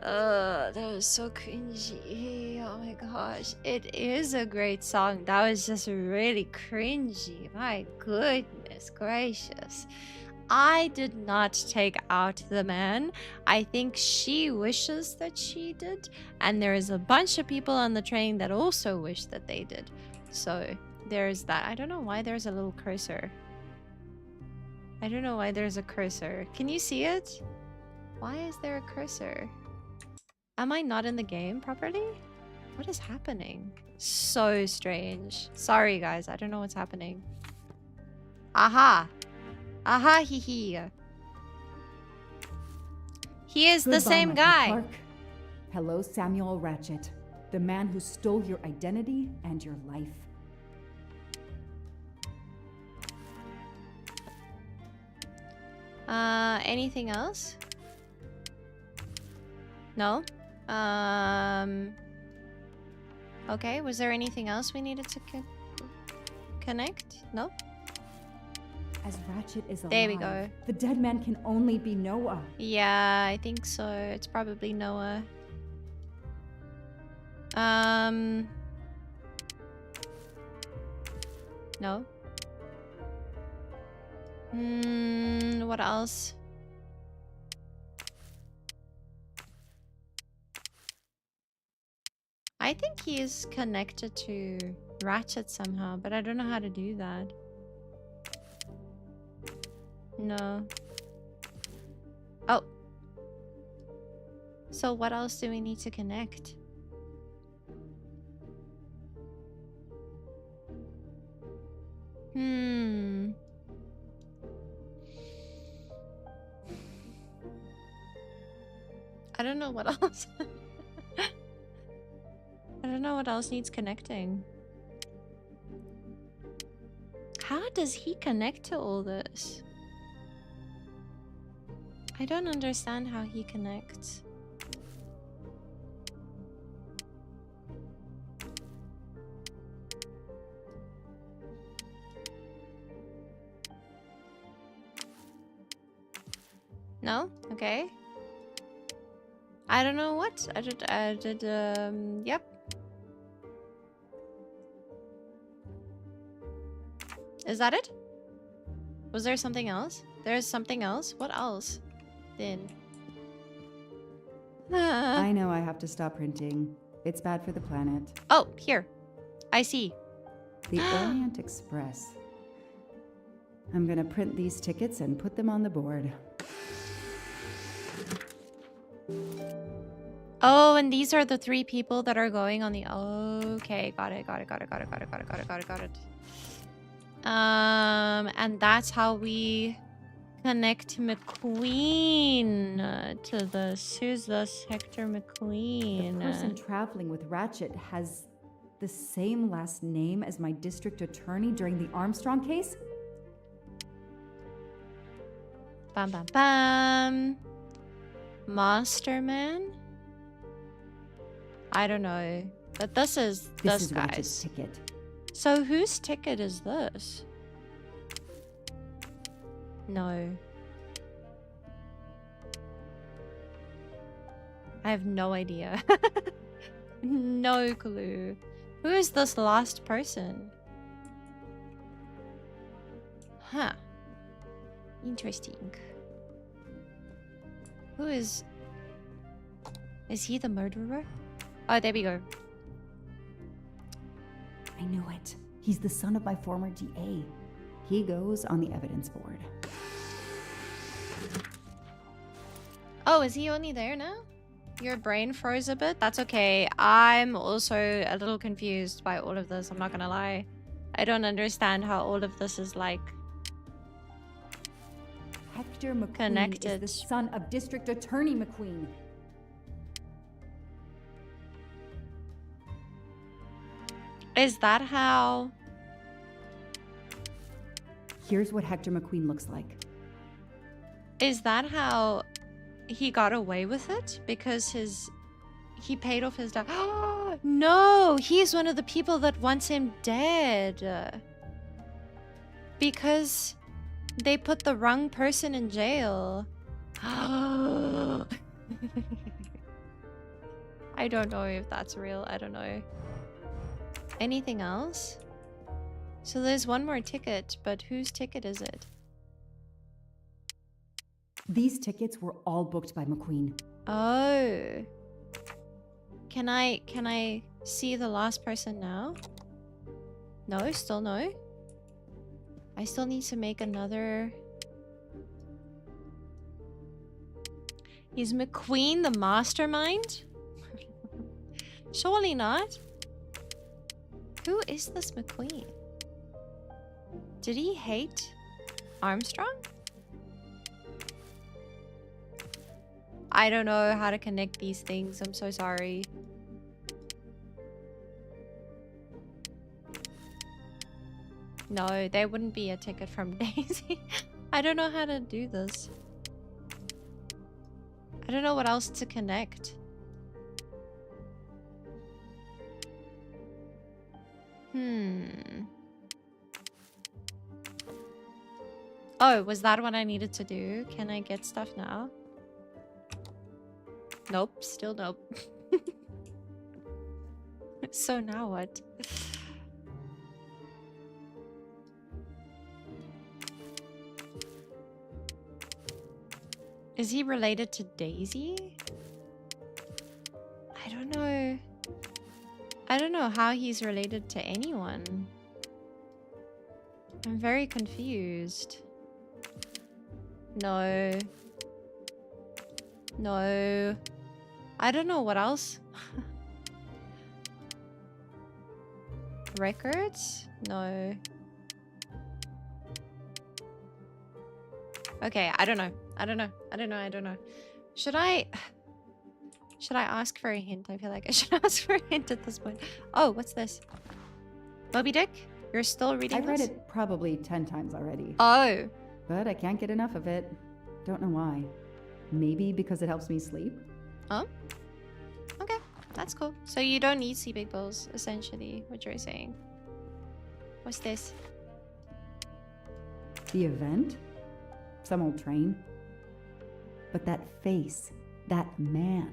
That was so cringy. Oh my gosh. It is a great song. That was just really cringy. My goodness gracious. I did not take out the man. I think she wishes that she did. And there is a bunch of people on the train that also wish that they did. So there's that. I don't know why there's a little cursor. I don't know why there's a cursor. Can you see it? Why is there a cursor? Am I not in the game properly? What is happening? So strange. Sorry guys, I don't know what's happening. Aha! Aha hee hee. He is the same guy. Clark. Hello, Samuel Ratchet, the man who stole your identity and your life. Anything else? No? Okay, was there anything else we needed to connect? No? As Ratchet is alive, there we go. The dead man can only be Noah. Yeah, I think so. It's probably Noah. No? What else? I think he is connected to Ratchet somehow, but I don't know how to do that. No. Oh. So what else do we need to connect? I don't know what else. I don't know what else needs connecting. How does he connect to all this? I don't understand how he connects. No? Okay. I don't know what. Yep. Is that it? Was there something else? There's something else? What else? Then. I know I have to stop printing. It's bad for the planet. Oh, here. I see. The Orient Express. I'm gonna print these tickets and put them on the board. Oh, and these are the 3 people that are going on the... Okay, got it. And that's how we connect McQueen to this. Who's this? Hector McQueen. The person traveling with Ratchet has the same last name as my district attorney during the Armstrong case? Bam, bam, bam. Masterman? I don't know. But this is Ratchet's guy's ticket. So whose ticket is this? No. I have no idea. No clue. Who is this last person? Huh. Interesting. Who is... Is he the murderer? Oh, there we go. I knew it. He's the son of my former DA. He goes on the evidence board. Oh, is he only there now? Your brain froze a bit? That's okay. I'm also a little confused by all of this. I'm not gonna lie. I don't understand how all of this is like... Hector McQueen connected. is the son of District Attorney McQueen. Is that how... Here's what Hector McQueen looks like. Is that how he got away with it? Because he paid off his debt. No, he's one of the people that wants him dead. Because they put the wrong person in jail. I don't know if that's real. I don't know. Anything else? So there's one more ticket, but whose ticket is it? These tickets were all booked by McQueen. Oh. Can I see the last person now? No, still no. I still need to make another. Is McQueen the mastermind? Surely not. Who is this McQueen? Did he hate Armstrong? I don't know how to connect these things. I'm so sorry. No, there wouldn't be a ticket from Daisy. I don't know how to do this. I don't know what else to connect. Oh, was that what I needed to do? Can I get stuff now? Nope, still nope. So now what? Is he related to Daisy? I don't know. I don't know how he's related to anyone. I'm very confused. No. No. I don't know what else. Records? No. Okay, I don't know. I don't know. Should I ask for a hint? I feel like I should ask for a hint at this point. Oh, what's this? Moby Dick? You're still reading I've this? read it probably 10 times already. Oh. But I can't get enough of it. Don't know why. Maybe because it helps me sleep? Oh? Okay, that's cool. So you don't need sleeping pills, essentially, what you're saying. What's this? The event? Some old train. But that face, that man.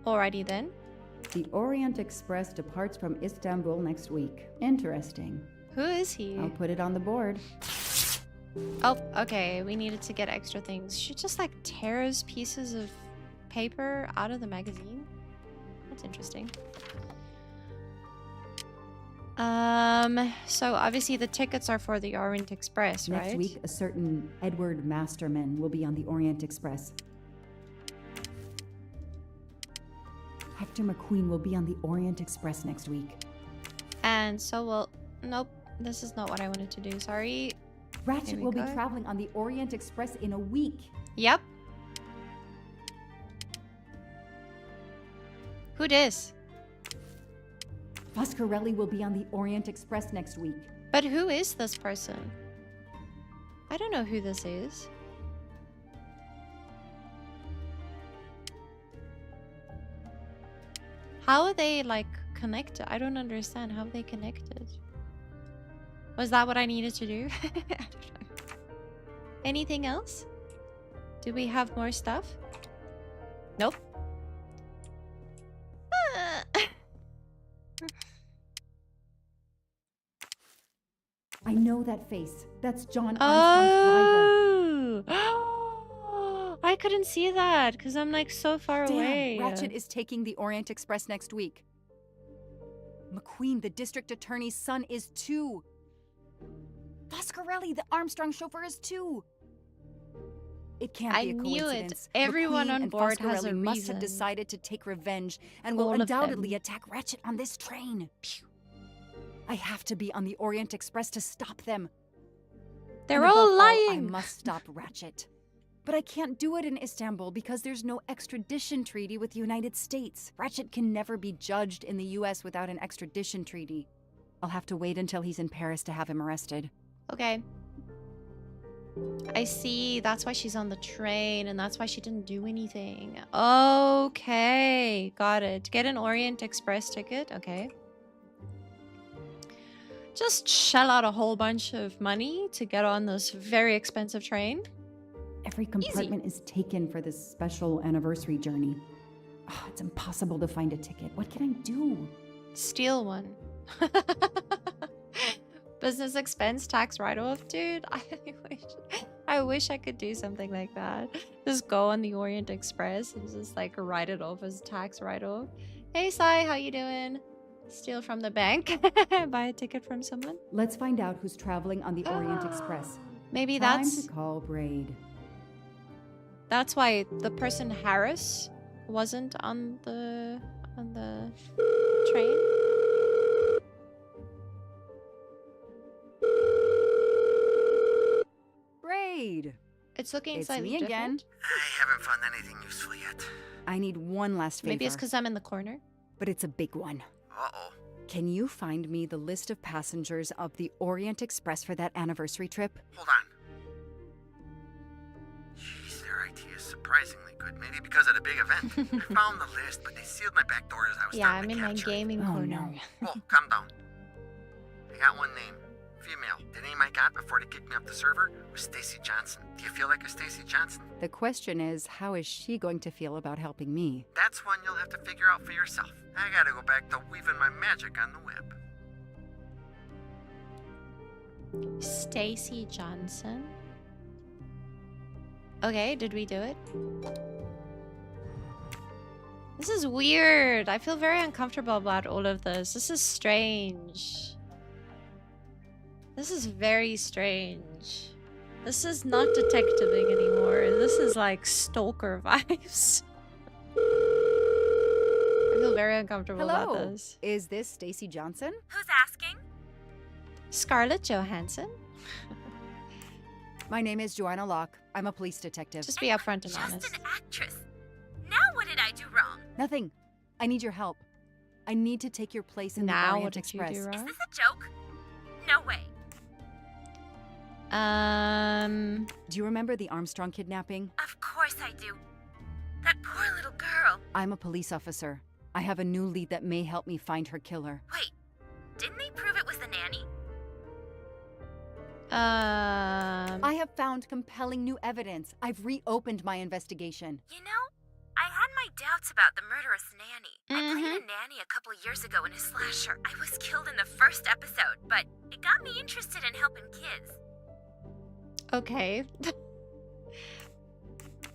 Alrighty then. The Orient Express departs from Istanbul next week. Interesting. Who is he? I'll put it on the board. Oh, okay. We needed to get extra things. She just like tears pieces of paper out of the magazine. That's interesting. So obviously the tickets are for the Orient Express, right? Next week, a certain Edward Masterman will be on the Orient Express. Hector McQueen will be on the Orient Express next week. And so will... Nope, this is not what I wanted to do. Sorry. Ratchet will be traveling on the Orient Express in a week. Yep. Who dis? Foscarelli will be on the Orient Express next week. But who is this person? I don't know who this is. How are they, like, connected? I don't understand how they connected. Was that what I needed to do? I don't know. Anything else? Do we have more stuff? Nope. I know that face. That's John Armstrong's driver. I couldn't see that because I'm like so far away. Ratchet is taking the Orient Express next week. McQueen, the district attorney's son, is too. Foscarelli, the Armstrong chauffeur, is too. It can't be a coincidence. It. Everyone McQueen on and board Foscarelli has a must reason. have decided to take revenge and will All of undoubtedly them. attack Ratchet on this train. I have to be on the Orient Express to stop them. They're And all above lying. I must stop Ratchet. But I can't do it in Istanbul because there's no extradition treaty with the United States. Ratchet can never be judged in the US without an extradition treaty. I'll have to wait until he's in Paris to have him arrested. Okay. I see. That's why she's on the train, and that's why she didn't do anything. Okay. Got it. Get an Orient Express ticket. Okay. Just shell out a whole bunch of money to get on this very expensive train. Every compartment is taken for this special anniversary journey. Oh, it's impossible to find a ticket. What can I do? Steal one. Business expense tax write-off, dude. I wish I could do something like that. Just go on the Orient Express and just like write it off as tax write-off. Hey Sai, how you doing? Steal from the bank. Buy a ticket from someone. Let's find out who's traveling on the Orient Express. Maybe Time that's to call Braid. That's why the person Harris wasn't on the train. Braid. It's looking It's slightly me different. again. I haven't found anything useful yet. I need one last favor. Maybe it's because I'm in the corner. But it's a big one. Uh-oh. Can you find me the list of passengers of the Orient Express for that anniversary trip? Hold on. Jeez, their IT is surprisingly good. Maybe because of the big event. I found the list, but they sealed my back door as I was Yeah, starting I'm to in my capture it. gaming corner. Whoa, calm down. I got one name. Female. The name I got before they kicked me off the server was Stacy Johnson. Do you feel like a Stacy Johnson? The question is, how is she going to feel about helping me? That's one you'll have to figure out for yourself. I gotta go back to weaving my magic on the web. Stacy Johnson. Okay, did we do it? This is weird. I feel very uncomfortable about all of this. This is strange. This is very strange. This is not detectiving anymore. This is like stalker vibes. I feel very uncomfortable about this. Is this Stacy Johnson? Who's asking? Scarlett Johansson? My name is Joanna Locke. I'm a police detective. Just be upfront and honest. Just an actress. Now what did I do wrong? Nothing. I need your help. I need to take your place in the Now Orient what did you Express. do wrong? Is this a joke? No way. Do you remember the Armstrong kidnapping? Of course I do. That poor little girl. I'm a police officer. I have a new lead that may help me find her killer. Wait, didn't they prove it was the nanny? I have found compelling new evidence. I've reopened my investigation. You know, I had my doubts about the murderous nanny. I played a nanny a couple years ago in a slasher. I was killed in the first episode, but it got me interested in helping kids. Okay.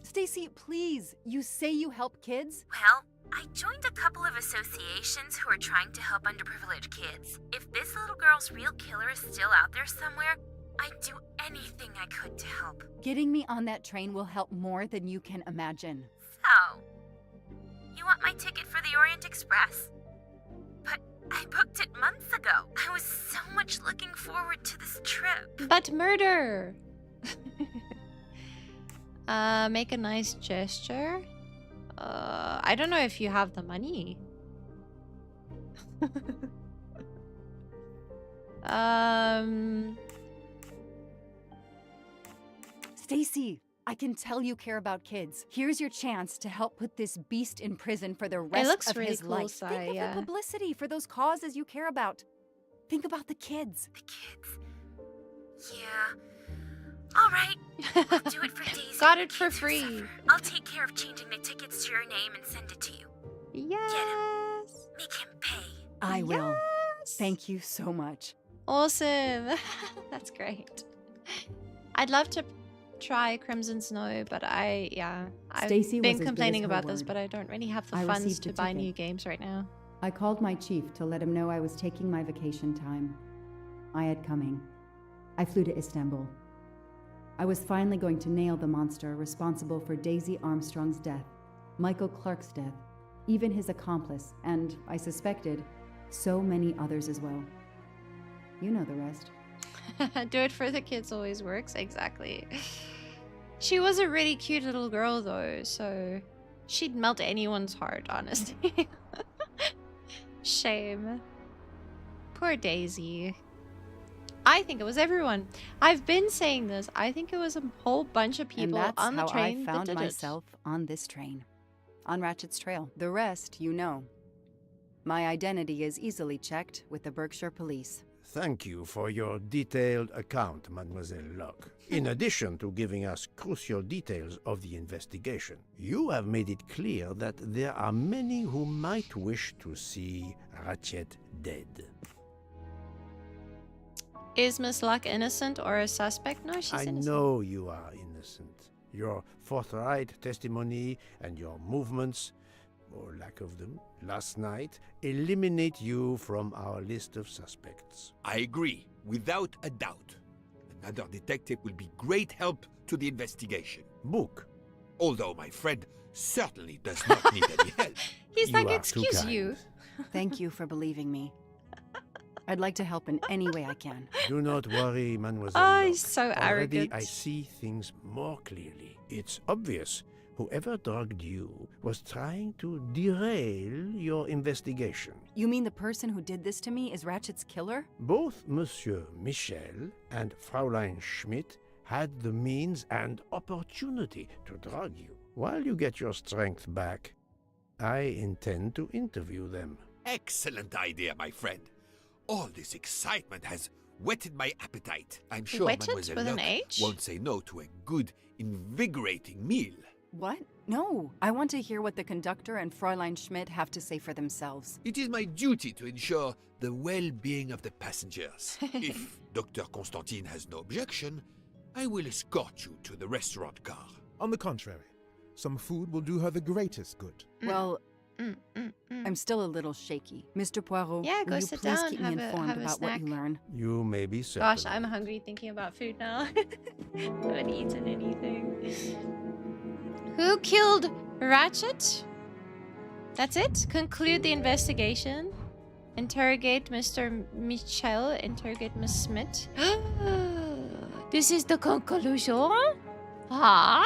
Stacy, please. You say you help kids? Well, I joined a couple of associations who are trying to help underprivileged kids. If this little girl's real killer is still out there somewhere, I'd do anything I could to help. Getting me on that train will help more than you can imagine. So, you want my ticket for the Orient Express? But I booked it months ago. I was so much looking forward to this trip. But murder! Make a nice gesture. I don't know if you have the money. Stacy, I can tell you care about kids. Here's your chance to help put this beast in prison for the rest of really his cool, life. Sai, Think of yeah. the publicity for those causes you care about. Think about the kids. The kids. Yeah. All right. I'll do it for Daisy. Got and it the for kids who free. suffer. I'll take care of changing the tickets to your name and send it to you. Yes. Get him. Make him pay. I will. Thank you so much. Awesome. That's great. I'd love to try Crimson Snow, but I've Stacy was been as good complaining as her about this, word. but I don't really have the I funds received to a buy ticket. new games right now. I called my chief to let him know I was taking my vacation time. I had coming. I flew to Istanbul. I was finally going to nail the monster responsible for Daisy Armstrong's death, Michael Clark's death, even his accomplice, and, I suspected, so many others as well. You know the rest. Do it for the kids always works. Exactly. She was a really cute little girl though, so she'd melt anyone's heart, honestly. Shame. Poor Daisy. I think it was everyone. I've been saying this. I think it was a whole bunch of people on the train. And that's how I found myself on this train. On Ratchet's trail. The rest, you know. My identity is easily checked with the Berkshire Police. Thank you for your detailed account, Mademoiselle Locke. In addition to giving us crucial details of the investigation, you have made it clear that there are many who might wish to see Ratchet dead. Is Miss Locke innocent or a suspect? No, she's innocent. I know you are innocent. Your forthright testimony and your movements, or lack of them, last night eliminate you from our list of suspects. I agree, without a doubt. Another detective will be great help to the investigation. Book. Although my friend certainly does not need any help. He's like, excuse you. Thank you for believing me. I'd like to help in any way I can. Do not worry, Mademoiselle. Oh, he's so Already arrogant. I see things more clearly. It's obvious whoever drugged you was trying to derail your investigation. You mean the person who did this to me is Ratchet's killer? Both Monsieur Michel and Fraulein Schmidt had the means and opportunity to drug you. While you get your strength back, I intend to interview them. Excellent idea, my friend. All this excitement has whetted my appetite. I'm sure Whetted Mademoiselle with an Locke H? won't say no to a good, invigorating meal. What? No. I want to hear what the conductor and Fräulein Schmidt have to say for themselves. It is my duty to ensure the well-being of the passengers. If Dr. Constantine has no objection, I will escort you to the restaurant car. On the contrary, some food will do her the greatest good. Well, I'm still a little shaky. Mr. Poirot, Yeah, go will you sit please down, keep me have a informed about snack. what you learn? You may be certain. Gosh, I'm hungry thinking about food now. I haven't eaten anything. Who killed Ratchet? That's it? Conclude the investigation. Interrogate Mr. Michel. Interrogate Miss Smith. This is the conclusion? Huh?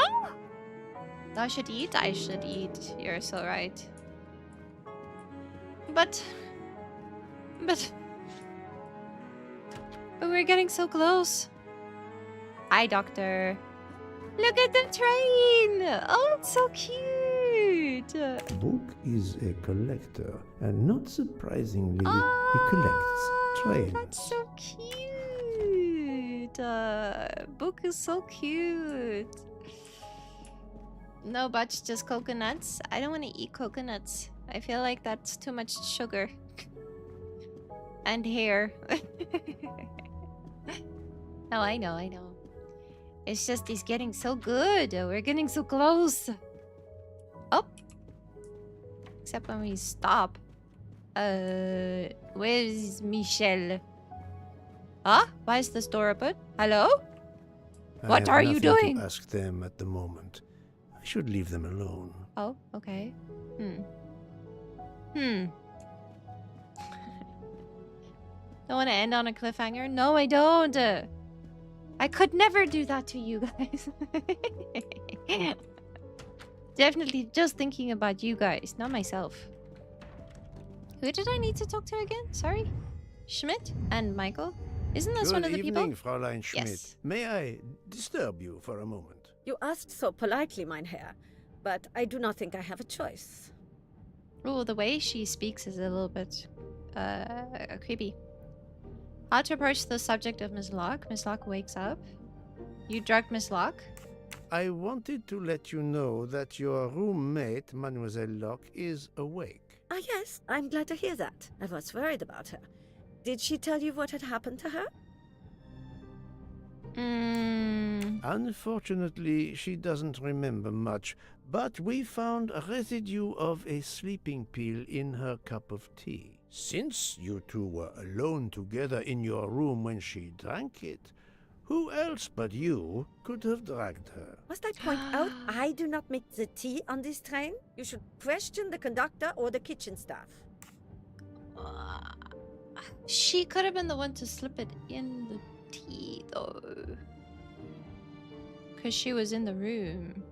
I should eat? I should eat. You're so right. But we're getting so close. Hi, Doctor. Look at the train! Oh, it's so cute! Book is a collector, and not surprisingly, he collects trains. That's so cute! Book is so cute. No Butch, just coconuts. I don't want to eat coconuts. I feel like that's too much sugar. And hair. No, I know. It's just he's getting so good. We're getting so close. Oh. Except when we stop. Where's Michel? Huh? Why is this door open? Hello? What are you doing? To ask them at the moment. I should leave them alone. Oh, okay. Don't want to end on a cliffhanger? No, I don't. I could never do that to you guys. Definitely just thinking about you guys, not myself. Who did I need to talk to again? Sorry? Schmidt and Michael? Isn't this one of the people? Good evening, Fräulein Schmidt. Yes. May I disturb you for a moment? You asked so politely, mein Herr, but I do not think I have a choice. Oh, the way she speaks is a little bit creepy. How to approach the subject of Miss Locke. Miss Locke wakes up. You drugged Miss Locke? I wanted to let you know that your roommate, Mademoiselle Locke, is awake. Ah, yes, I'm glad to hear that. I was worried about her. Did she tell you what had happened to her? Unfortunately, she doesn't remember much, but we found a residue of a sleeping pill in her cup of tea. Since you two were alone together in your room when she drank it, who else but you could have dragged her? Must I point out I do not make the tea on this train? You should question the conductor or the kitchen staff. She could have been the one to slip it in the tea, though. Because she was in the room.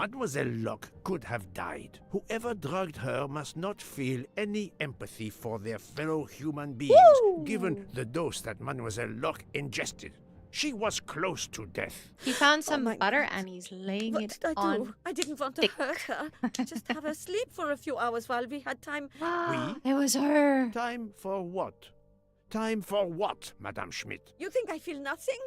Mademoiselle Locke could have died. Whoever drugged her must not feel any empathy for their fellow human beings, given the dose that Mademoiselle Locke ingested. She was close to death. He found some butter and he's laying What it did I on. do? I didn't want to hurt her. Just have her sleep for a few hours while we had time. It was her. Time for what? Time for what, Madame Schmidt? You think I feel nothing?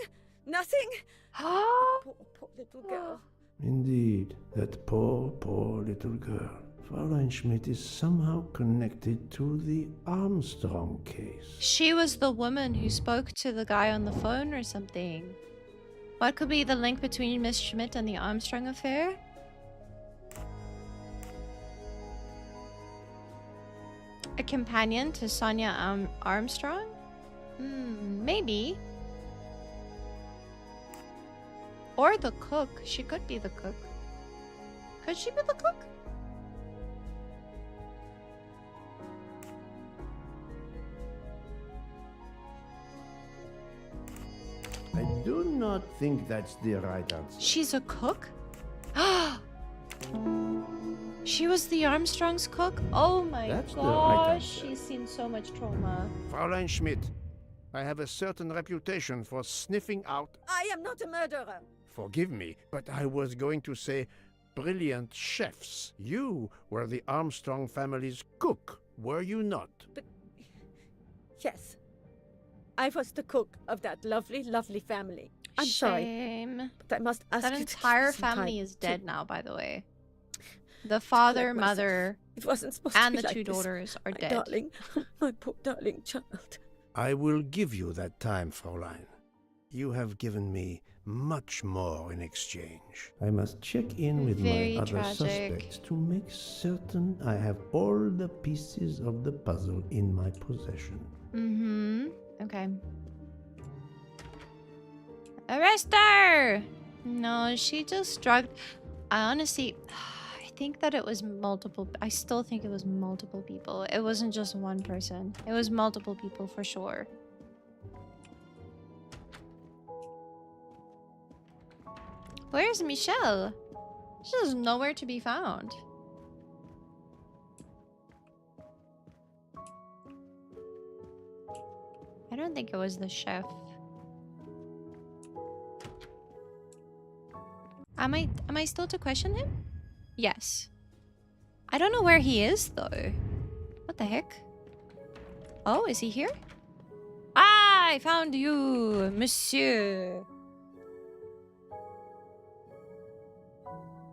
Nothing? poor little girl. Indeed, that poor, poor little girl. Fräulein Schmidt is somehow connected to the Armstrong case. She was the woman who spoke to the guy on the phone or something. What could be the link between Miss Schmidt and the Armstrong affair? A companion to Sonia Armstrong? Maybe. Or the cook. She could be the cook. Could she be the cook? I do not think that's the right answer. She's a cook? She was the Armstrong's cook? Oh my That's the right gosh, answer. she's seen so much trauma. Fräulein Schmidt, I have a certain reputation for sniffing out, I am not a murderer. forgive me, but I was going to say brilliant chefs. You were the Armstrong family's cook, were you not? Yes. I was the cook of that lovely, lovely family. I'm sorry. Shame. But I must ask That you to entire give some family time is dead to- now, by the way. The father, collect myself. mother, It wasn't supposed and to be the like two this. daughters are My dead. darling, my poor darling child. I will give you that time, Fräulein. You have given me much more in exchange. I must check in with Very my other tragic. suspects to make certain I have all the pieces of the puzzle in my possession. Okay. Arrest her! No, she just drugged. I honestly, I think that it was multiple. I still think it was multiple people. It wasn't just one person. It was multiple people for sure. Where's Michelle? She's nowhere to be found. I don't think it was the chef. Am I still to question him? Yes. I don't know where he is though. What the heck? Oh, is he here? Ah, I found you, monsieur.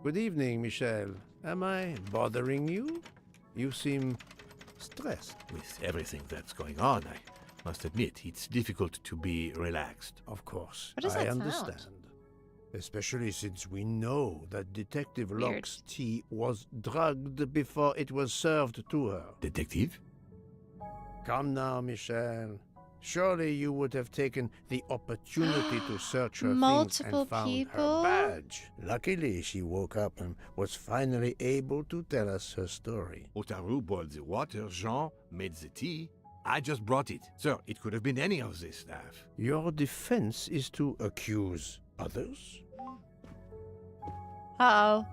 Good evening, Michelle. Am I bothering you? You seem stressed. With everything that's going on, I must admit it's difficult to be relaxed. Of course, What does I that sound? understand. Especially since we know that Detective Weird. Locke's tea was drugged before it was served to her. Detective? Come now, Michelle. Surely you would have taken the opportunity to search her Multiple things and found people? her badge. Luckily, she woke up and was finally able to tell us her story. Hotaru boiled the water, Jean made the tea. I just brought it. Sir, it could have been any of the staff. Your defense is to accuse others? Uh-oh.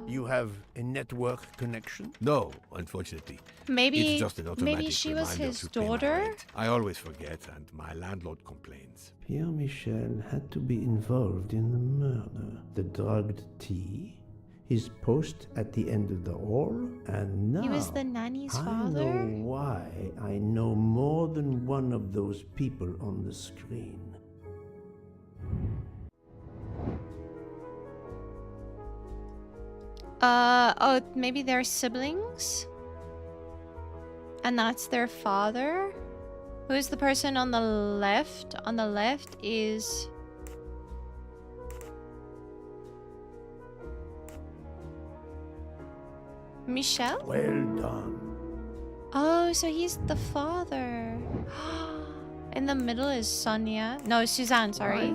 You have a network connection? No, unfortunately. Maybe It's just an automatic she was reminder his to pay my daughter? rent. I always forget, and my landlord complains. Pierre Michel had to be involved in the murder. The drugged tea, his post at the end of the hall, and now He was the nanny's I father? know why I know more than one of those people on the screen. Oh, maybe they're siblings? And that's their father? Who's the person on the left? On the left is... Michelle? Well done. Oh, so he's the father. In the middle is Sonia. No, Suzanne, sorry.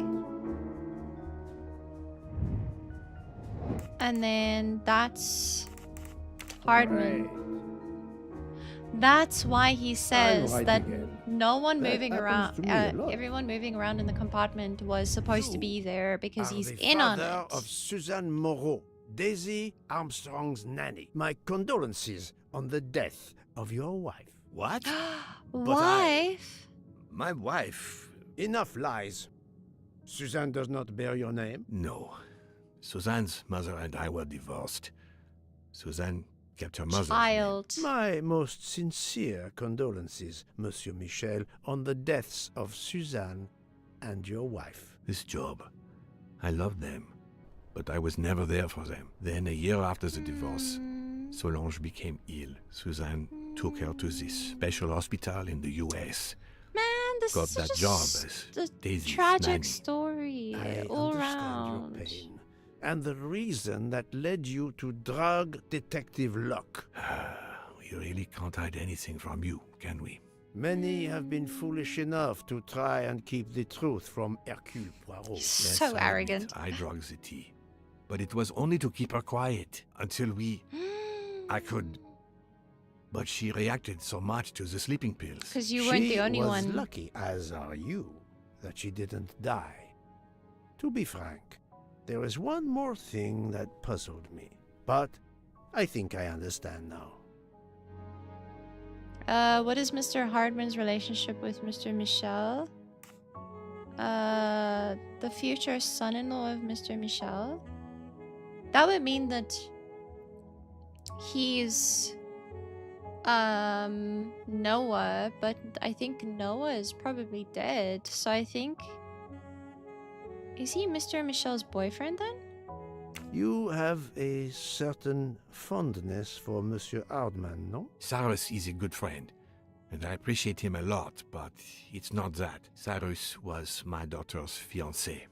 And then that's Hardman. That's why he says right that again. no one That moving happens around, to me a lot. everyone moving around in the compartment was supposed to be there because Are he's the in on father it. of Suzanne Moreau, Daisy Armstrong's nanny. My condolences on the death of your wife. What? Wife? My wife... Enough lies. Suzanne does not bear your name? No. Suzanne's mother and I were divorced. Suzanne kept her mother's Child. My most sincere condolences, Monsieur Michel, on the deaths of Suzanne and your wife. This job, I loved them, but I was never there for them. Then, a year after the divorce, Solange became ill. Suzanne took her to this special hospital in the U.S. Man, this Got is that such job a as Daisy's tragic nanny. story I all understand around. your pain, and the reason that led you to drug Detective Locke. We really can't hide anything from you, can we? Many have been foolish enough to try and keep the truth from Hercule Poirot. So I admit, arrogant. I drugged the tea. But it was only to keep her quiet until I could... But she reacted so much to the sleeping pills. Because you weren't the only She was one. lucky, as are you, that she didn't die. To be frank, there is one more thing that puzzled me, but I think I understand now. What is Mr. Hardman's relationship with Mr. Michel? The future son-in-law of Mr. Michel? That would mean that he's Noah, but I think Noah is probably dead. So I think, is he Mr. Michel's boyfriend then? You have a certain fondness for Monsieur Hardman, no? Cyrus is a good friend, and I appreciate him a lot, but it's not that. Cyrus was my daughter's fiancé.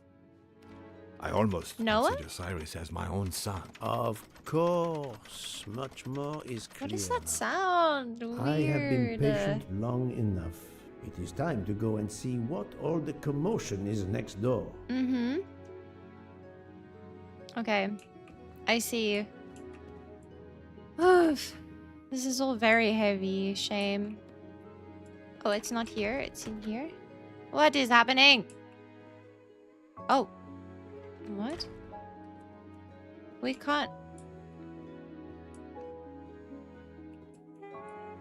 I almost consider Cyrus as my own son. Of course. Much more is clear. What does that sound? Weird. I have been patient long enough. It is time to go and see what all the commotion is next door. Mm-hmm. Okay. I see. Oof. This is all very heavy. Shame. Oh, it's not here. It's in here. What is happening? Oh. What? We can't...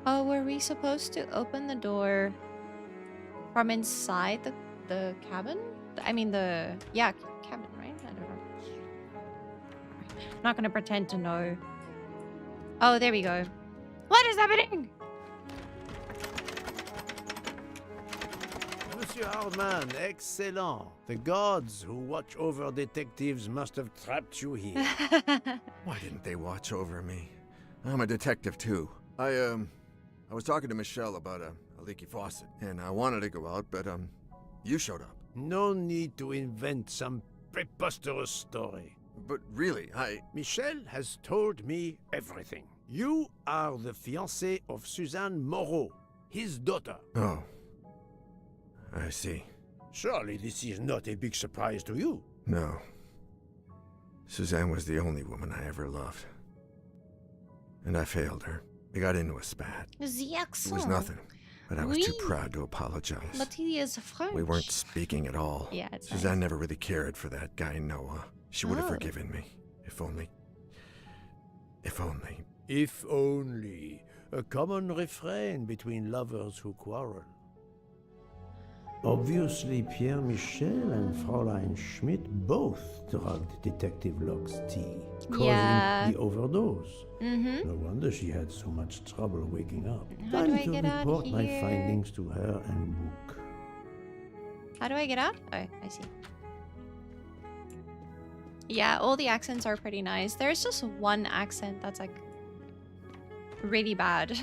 Oh, were we supposed to open the door from inside the cabin? I mean the... Yeah, cabin, right? I don't know. I'm not gonna pretend to know. Oh, there we go. What is happening? Monsieur Hardman, excellent. The gods who watch over detectives must have trapped you here. Why didn't they watch over me? I'm a detective too. I was talking to Michelle about a leaky faucet, and I wanted to go out, but you showed up. No need to invent some preposterous story. But really, Michelle has told me everything. You are the fiancé of Suzanne Moreau, his daughter. Oh. I see. Surely this is not a big surprise to you. No. Suzanne was the only woman I ever loved. And I failed her. We got into a spat. The accent. It was nothing, but I was too proud to apologize. But he is French. We weren't speaking at all. Yeah, it's Suzanne nice. never really cared for that guy Noah. She would have forgiven me. If only. If only. If only. A common refrain between lovers who quarrel. Obviously, Pierre Michel and Fräulein Schmidt both drugged Detective Locke's tea, causing the overdose. Mm-hmm. No wonder she had so much trouble waking up. How do Time I to get out report my here? findings to her and book. How do I get out? Oh, I see. Yeah, all the accents are pretty nice. There's just one accent that's like really bad.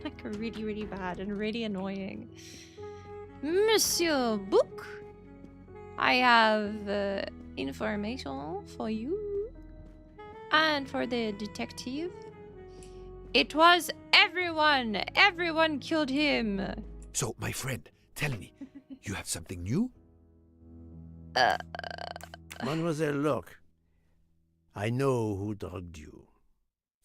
Like really, really bad and really annoying. Monsieur Book, I have information for you and for the detective. It was everyone. Everyone killed him. So, my friend, tell me, you have something new? Mademoiselle Locke, I know who drugged you.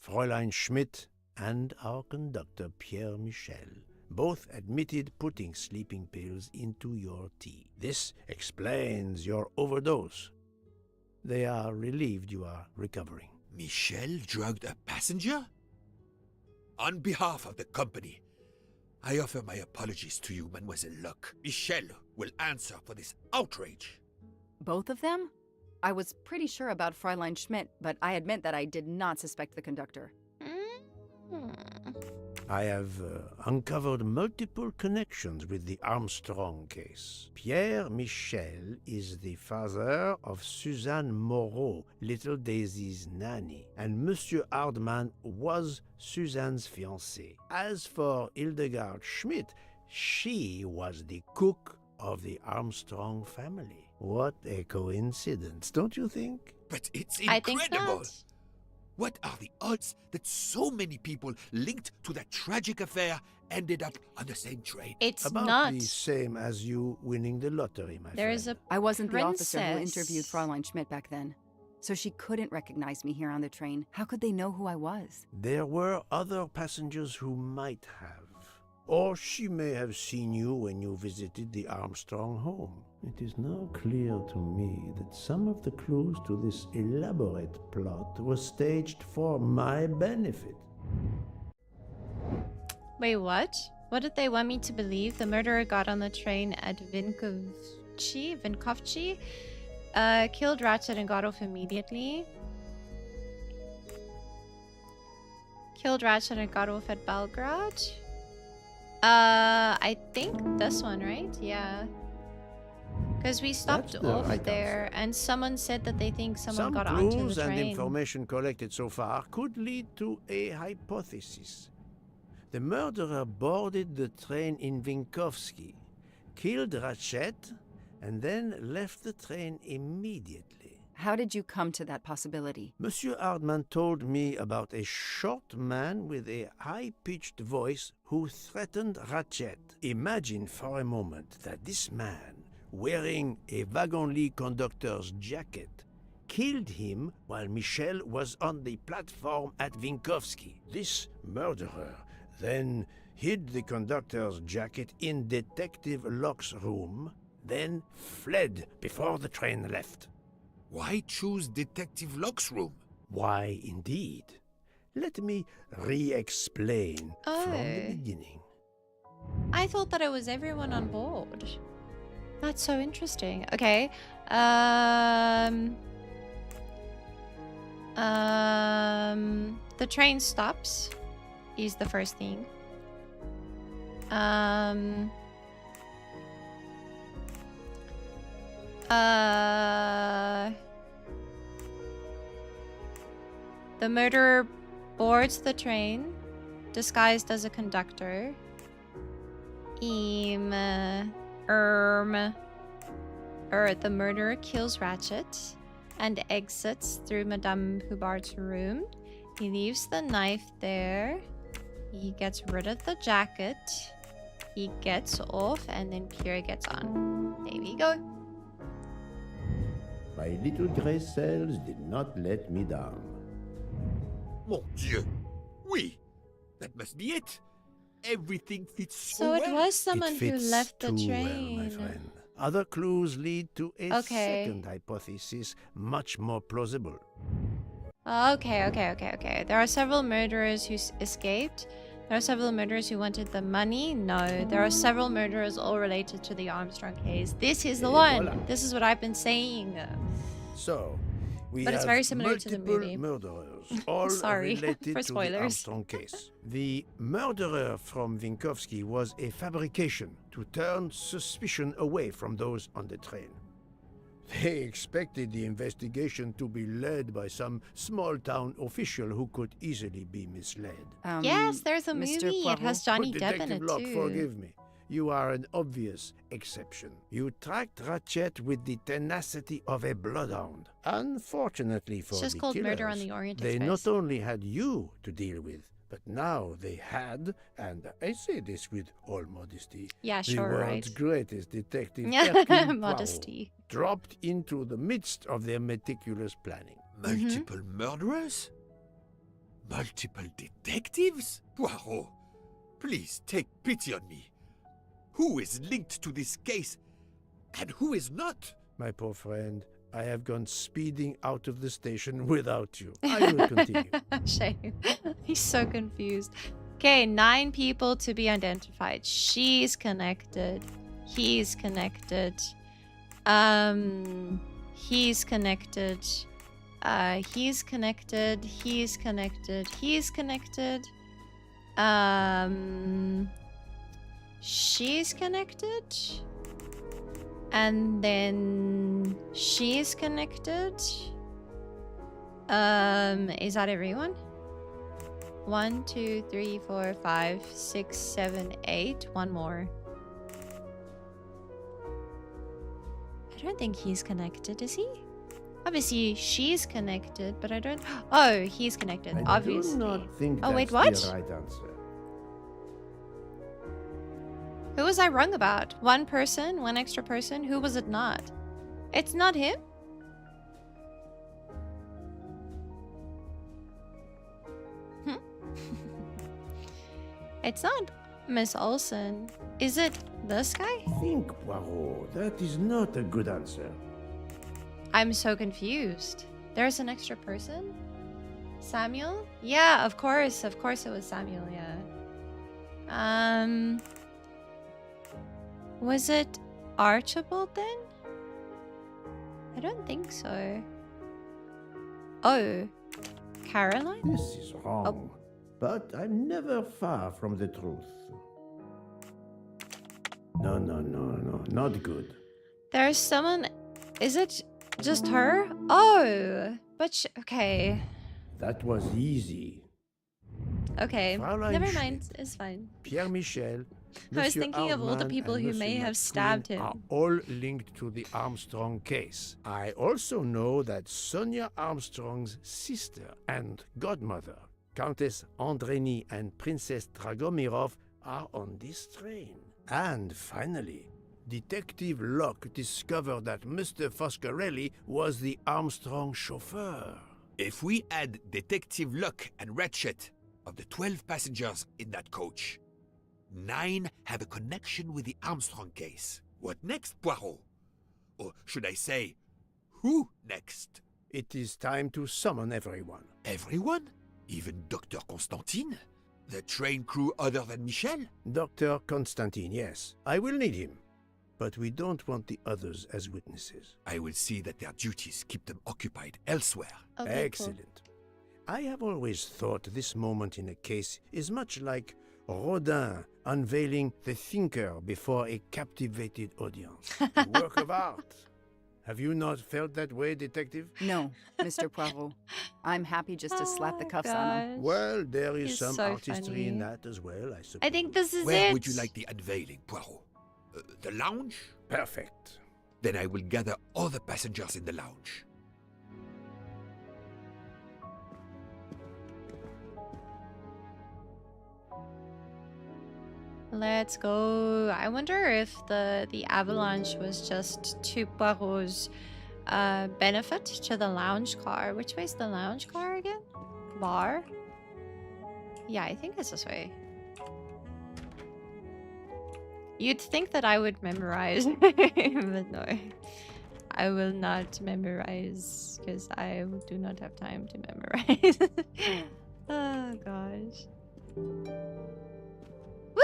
Fräulein Schmidt and our conductor Pierre Michel both admitted putting sleeping pills into your tea. This explains your overdose. They are relieved you are recovering. Michel drugged a passenger? On behalf of the company, I offer my apologies to you, Mademoiselle Locke. Michel will answer for this outrage. Both of them? I was pretty sure about Fräulein Schmidt, but I admit that I did not suspect the conductor. I have uncovered multiple connections with the Armstrong case. Pierre Michel is the father of Suzanne Moreau, little Daisy's nanny, and Monsieur Hardman was Suzanne's fiancé. As for Hildegard Schmidt, she was the cook of the Armstrong family. What a coincidence, don't you think? But it's I think incredible. not. What are the odds that so many people linked to that tragic affair ended up on the same train? It's About not. the same as you winning the lottery, my There friend. is a I wasn't the officer who princess. interviewed Fräulein Schmidt back then, so she couldn't recognize me here on the train. How could they know who I was? There were other passengers who might have. Or she may have seen you when you visited the Armstrong home. It is now clear to me that some of the clues to this elaborate plot were staged for my benefit. Wait, what? What did they want me to believe? The murderer got on the train at Vinkovci, killed Ratchet and got off immediately. Killed Ratchet and got off at Belgrade. I think this one, right? Yeah. Because we stopped That's the off right there, and someone said that they think someone Some got onto clues the and train. information collected so far could lead to a hypothesis. The murderer boarded the train in Vinkovci, killed Ratchet, and then left the train immediately. How did you come to that possibility? Monsieur Hardman told me about a short man with a high-pitched voice who threatened Ratchet. Imagine for a moment that this man, wearing a wagon-lit conductor's jacket, killed him while Michel was on the platform at Vinkovci. This murderer then hid the conductor's jacket in Detective Locke's room, then fled before the train left. Why choose Detective Locke's room? Why, indeed. Let me re-explain from the beginning. I thought that it was everyone on board. That's so interesting. Okay. The train stops is the first thing. The murderer boards the train, disguised as a conductor. The murderer kills Ratchet and exits through Madame Hubbard's room. He leaves the knife there. He gets rid of the jacket. He gets off, and then Pierre gets on. There we go. My little gray cells did not let me down. Mon Dieu! Oui! That must be it! Everything fits so So it well. was someone It who fits left the too train. well, my friend. Other clues lead to a Okay. second hypothesis, much more plausible. Okay. There are several murderers who escaped. There are several murderers who wanted the money. No, there are several murderers all related to the Armstrong case. This is the one. Voilà. This is what I've been saying. So, we But have it's very similar to the multiple movie. murderers, all Sorry related for to the spoilers. Armstrong case. The murderer from Vinkovci was a fabrication to turn suspicion away from those on the train. They expected the investigation to be led by some small-town official who could easily be misled. Yes, there's a Mr. movie. It has Johnny But Depp in Detective it Locke, too. forgive me. You are an obvious exception. You tracked Ratchet with the tenacity of a bloodhound. Unfortunately for It's just the called killers, Murder on the Orient they Express. not only had you to deal with, but now they had, and I say this with all modesty, Yeah, the sure, world's right. greatest detective, Yeah, Hercule Poirot, modesty. dropped into the midst of their meticulous planning. Multiple murderers? Multiple detectives? Poirot, please take pity on me. Who is linked to this case and who is not? My poor friend, I have gone speeding out of the station without you. I will continue. Shame. He's so confused. Okay, 9 people to be identified. She's connected. He's connected. He's connected. He's connected. He's connected. He's connected. She's connected. And then she's connected. Is that everyone? 1, 2, 3, 4, 5, 6, 7, 8. One more. I don't think he's connected, is he? Obviously, she's connected, but I don't... Oh, he's connected, obviously. I do not think oh, wait, that's what? the right answer. Who was I wrong about? One person? One extra person? Who was it not? It's not him? It's not Miss Olsen. Is it this guy? Think, Poirot. That is not a good answer. I'm so confused. There's an extra person? Samuel? Yeah, of course. Of course it was Samuel, yeah. Was it Archibald then? I don't think so. Oh, Caroline? This is wrong. But I'm never far from the truth. No, not good. There's someone... Is it just her? Oh, but okay. That was easy. Okay, Fräulein never mind. It's fine. Pierre Michel, I was thinking of all the Hartmann, people and who may Monsieur have McQueen stabbed him. are all linked to the Armstrong case. I also know that Sonia Armstrong's sister and godmother, Countess Andreni and Princess Dragomirov, are on this train. And finally, Detective Locke discovered that Mr. Foscarelli was the Armstrong chauffeur. If we add Detective Locke and Ratchet, of the 12 passengers in that coach, 9 have a connection with the Armstrong case. What next, Poirot? Or should I say, who next? It is time to summon everyone. Everyone? Even Dr. Constantine? The train crew other than Michel? Dr. Constantine, yes. I will need him. But we don't want the others as witnesses. I will see that their duties keep them occupied elsewhere. Okay, excellent. cool. I have always thought this moment in a case is much like Rodin unveiling the thinker before a captivated audience. A work of art. Have you not felt that way, Detective? No, Mr. Poirot. I'm happy just to slap the cuffs on him. Well, there is He's some so artistry in funny. that as well, I suppose. I think this is Where it. would you like the unveiling, Poirot? The lounge? Perfect. Then I will gather all the passengers in the lounge. Let's go. I wonder if the avalanche was just to Poirot's benefit to the lounge car. Which way's the lounge car again? Bar? Yeah, I think it's this way. You'd think that I would memorize, but no. I will not memorize because I do not have time to memorize. Oh gosh. Woo!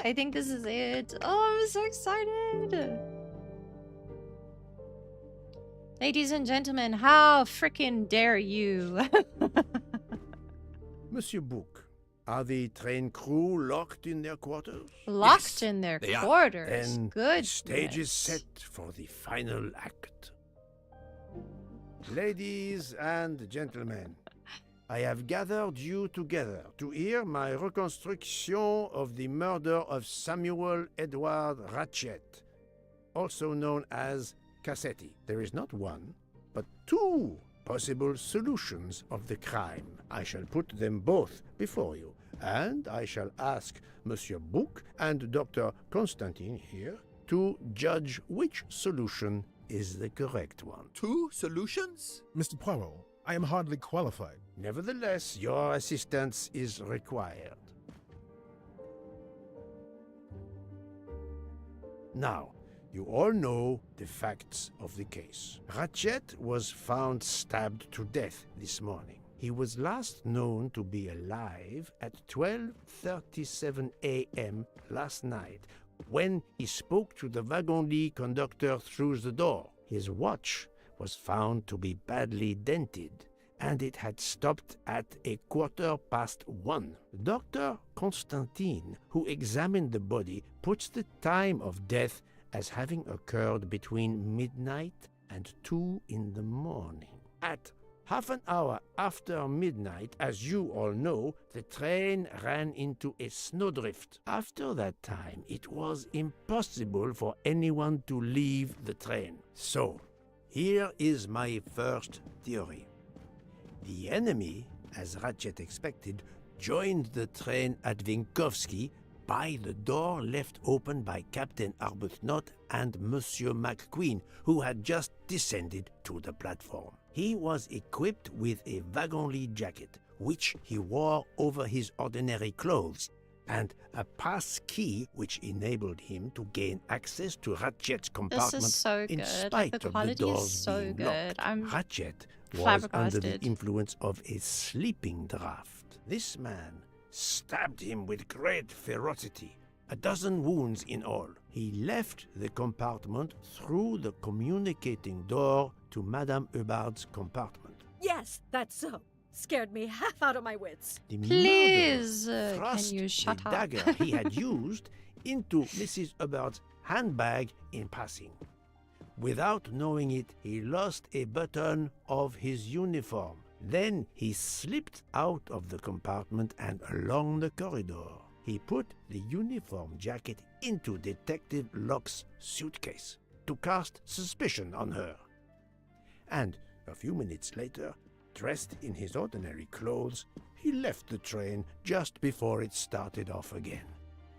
I think this is it. Oh, I'm so excited. Ladies and gentlemen, how freaking dare you? Monsieur Bouc, are the train crew locked in their quarters? Locked in their quarters. And Good. the stage is set for the final act. Ladies and gentlemen, I have gathered you together to hear my reconstruction of the murder of Samuel Edward Ratchet, also known as Cassetti. There is not one, but 2 possible solutions of the crime. I shall put them both before you, and I shall ask Monsieur Bouc and Dr. Constantine here to judge which solution is the correct one. 2 solutions? Mr. Poirot, I am hardly qualified. Nevertheless, your assistance is required. Now, you all know the facts of the case. Ratchet was found stabbed to death this morning. He was last known to be alive at 12:37 a.m. last night, when he spoke to the wagon-lit conductor through the door. His watch was found to be badly dented, and it had stopped at 1:15. Dr. Constantine, who examined the body, puts the time of death as having occurred between midnight and 2 in the morning. At half an hour after midnight, as you all know, the train ran into a snowdrift. After that time, it was impossible for anyone to leave the train. So, here is my first theory. The enemy, as Ratchet expected, joined the train at Vinkovsky by the door left open by Captain Arbuthnot and Monsieur McQueen, who had just descended to the platform. He was equipped with a wagon-lit jacket, which he wore over his ordinary clothes, and a pass key which enabled him to gain access to Ratchet's compartment This is so in good. spite The of the quality doors is so being good. locked. I'm Ratchet was under the flabbergasted. influence of a sleeping draught. This man stabbed him with great ferocity, 12 wounds in all. He left the compartment through the communicating door to Madame Hubbard's compartment. Yes, that's so. Scared me half out of my wits. The Please, murderer can thrust you the shut up? dagger he had used into Mrs. Hubbard's handbag in passing. Without knowing it, he lost a button of his uniform. Then he slipped out of the compartment and along the corridor. He put the uniform jacket into Detective Locke's suitcase to cast suspicion on her. And a few minutes later, dressed in his ordinary clothes, he left the train just before it started off again,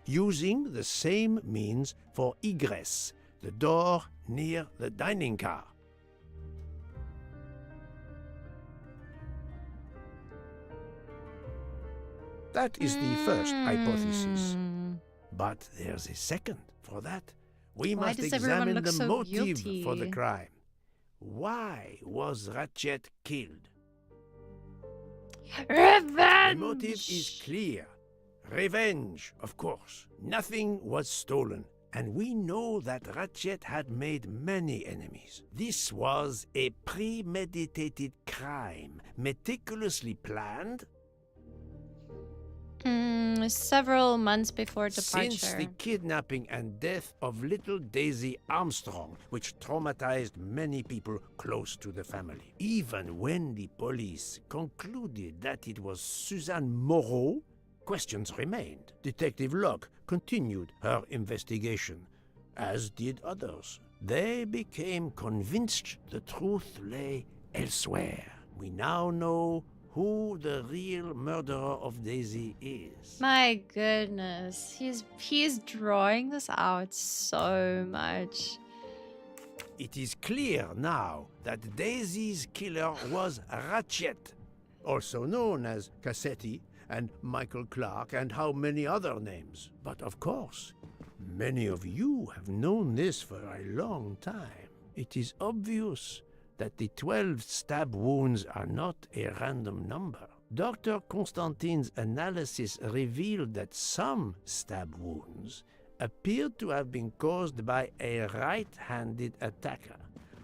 using the same means for egress, the door near the dining car. That is the first hypothesis. But there's a second. For that, we Why must does everyone examine look the so motive for the guilty? crime. Why was Ratchet killed? Revenge! The motive is clear. Revenge, of course. Nothing was stolen, and we know that Ratchet had made many enemies. This was a premeditated crime, meticulously planned. Several months before departure. Since the kidnapping and death of little Daisy Armstrong, which traumatized many people close to the family. Even when the police concluded that it was Suzanne Moreau, questions remained. Detective Locke continued her investigation, as did others. They became convinced the truth lay elsewhere. We now know who the real murderer of Daisy is. My goodness, he's drawing this out so much. It is clear now that Daisy's killer was Ratchet, also known as Cassetti and Michael Clark and how many other names. But of course, many of you have known this for a long time. It is obvious that the 12 stab wounds are not a random number. Dr. Constantine's analysis revealed that some stab wounds appeared to have been caused by a right-handed attacker.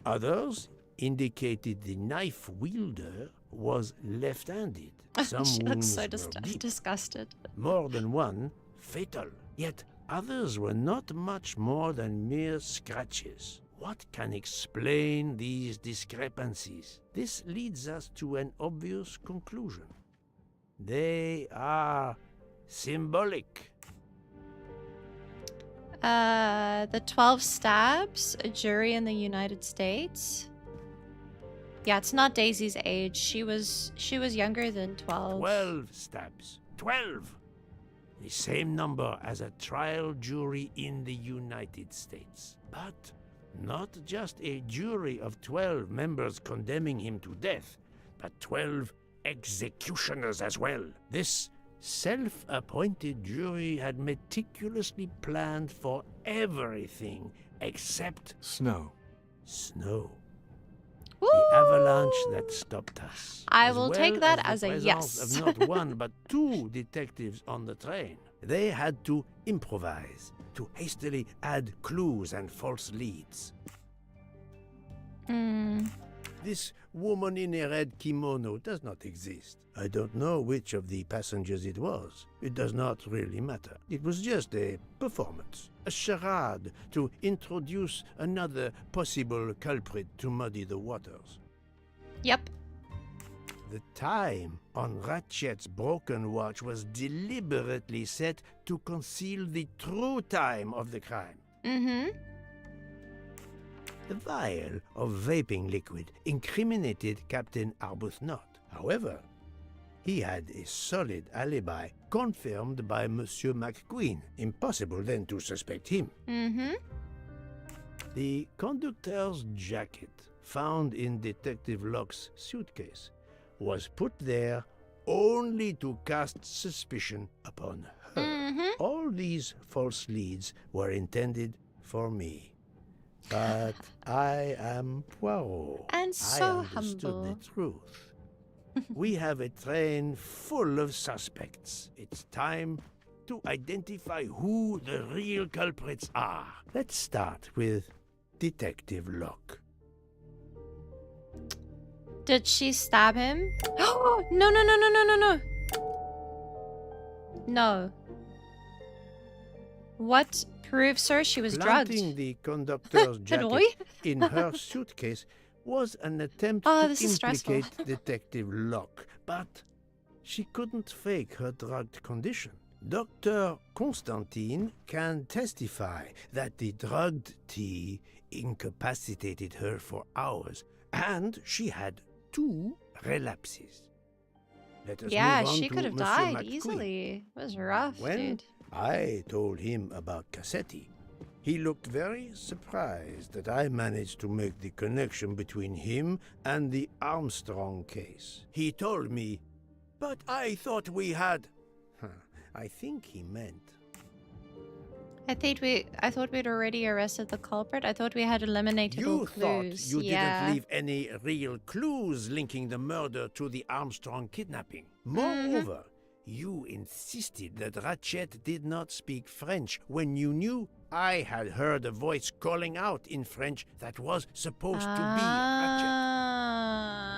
Others indicated the knife wielder was left-handed. Some She looks wounds so were deep, disgusted. more than one fatal. Yet others were not much more than mere scratches. What can explain these discrepancies? This leads us to an obvious conclusion. They are symbolic. The 12 stabs, a jury in the United States. Yeah, it's not Daisy's age. She was younger than 12. 12 stabs. 12! The same number as a trial jury in the United States. But not just a jury of 12 members condemning him to death. but 12 executioners as well. This self-appointed jury had meticulously planned for everything except snow. Snow. Woo! The avalanche that stopped us. I as will well take that as as the a presence yes. of not one but 2 detectives on the train. They had to improvise, to hastily add clues and false leads. This woman in a red kimono does not exist. I don't know which of the passengers it was. It does not really matter. It was just a performance, a charade to introduce another possible culprit to muddy the waters. Yep. The time on Ratchet's broken watch was deliberately set to conceal the true time of the crime. The vial of vaping liquid incriminated Captain Arbuthnot. However, he had a solid alibi confirmed by Monsieur McQueen. Impossible then to suspect him. The conductor's jacket, found in Detective Locke's suitcase, was put there only to cast suspicion upon her. All these false leads were intended for me. But I am Poirot. And so I understood humble. the truth. We have a train full of suspects. It's time to identify who the real culprits are. Let's start with Detective Locke. Did she stab him? Oh, no, no, no, no, no, no, no. No. What proves her she was Planting drugged? the conductor's jacket Roy? in her suitcase was an attempt Oh, to this is stressful. implicate Detective Locke, but she couldn't fake her drugged condition. Dr. Constantine can testify that the drugged tea incapacitated her for hours, and she had 2 relapses. Let us Yeah, move on she to could have Monsieur died McQueen. easily. It was rough, When dude. I told him about Cassetti, he looked very surprised that I managed to make the connection between him and the Armstrong case. He told me, "But I thought we had..." I think he meant... I thought we'd already arrested the culprit. I thought we had eliminated all You clues. thought you Yeah. didn't leave any real clues linking the murder to the Armstrong kidnapping. Moreover, you insisted that Ratchet did not speak French when you knew I had heard a voice calling out in French that was supposed to be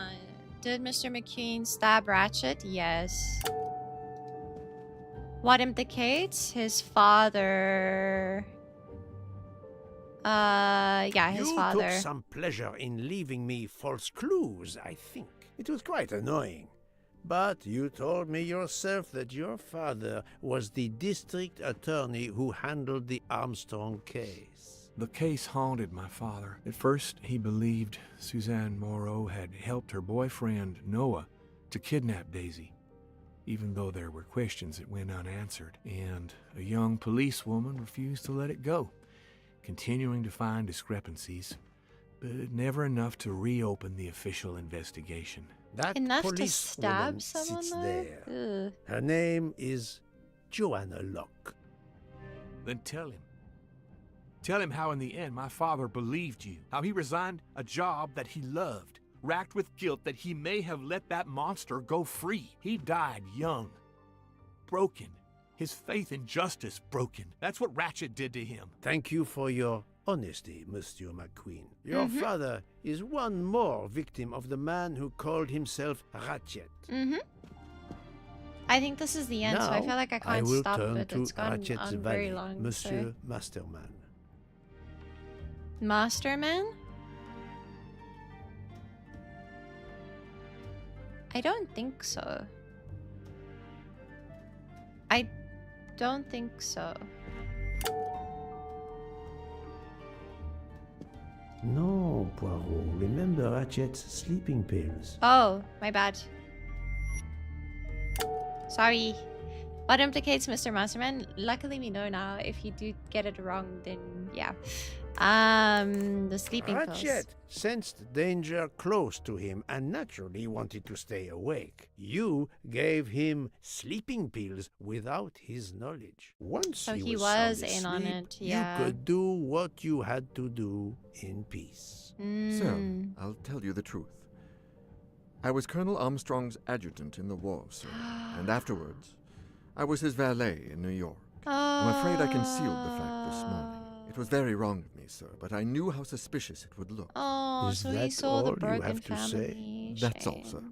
Ratchet. Did Mr. McQueen stab Ratchet? Yes. What implicates his father? Yeah, his father. You took some pleasure in leaving me false clues, I think. It was quite annoying. But you told me yourself that your father was the district attorney who handled the Armstrong case. The case haunted my father. At first, he believed Suzanne Moreau had helped her boyfriend, Noah, to kidnap Daisy, even though there were questions that went unanswered, and a young policewoman refused to let it go, continuing to find discrepancies, but never enough to reopen the official investigation. That Enough to police stab woman someone sits though? there. Ugh. Her name is Joanna Locke. Then tell him. Tell him how in the end my father believed you, how he resigned a job that he loved, racked with guilt that he may have let that monster go free. He died young, broken, his faith in justice broken. That's what Ratchet did to him. Thank you for your honesty, Monsieur McQueen. Your father is one more victim of the man who called himself Ratchet. I think this is the end, so I Now, feel like I can't will stop turn it. to It's gone Ratchet's on valet, very long. Monsieur Masterman. Masterman? I don't think so. I don't think so. No, Poirot. Remember Ratchet's sleeping pills. Oh, my bad. Sorry. What implicates Mr. Masterman? Luckily we know now. If you do get it wrong, then yeah. The sleeping pills. Ratchet sensed danger close to him and naturally wanted to stay awake. You gave him sleeping pills without his knowledge. Once So he he was was sound in on asleep, it, yeah. you could do what you had to do in peace. Sir, I'll tell you the truth. I was Colonel Armstrong's adjutant in the war, sir, and afterwards, I was his valet in New York. I'm afraid I concealed the fact this morning. It was very wrong of me, sir, but I knew how suspicious it would look. Oh, so he saw the broken family. That's all, sir.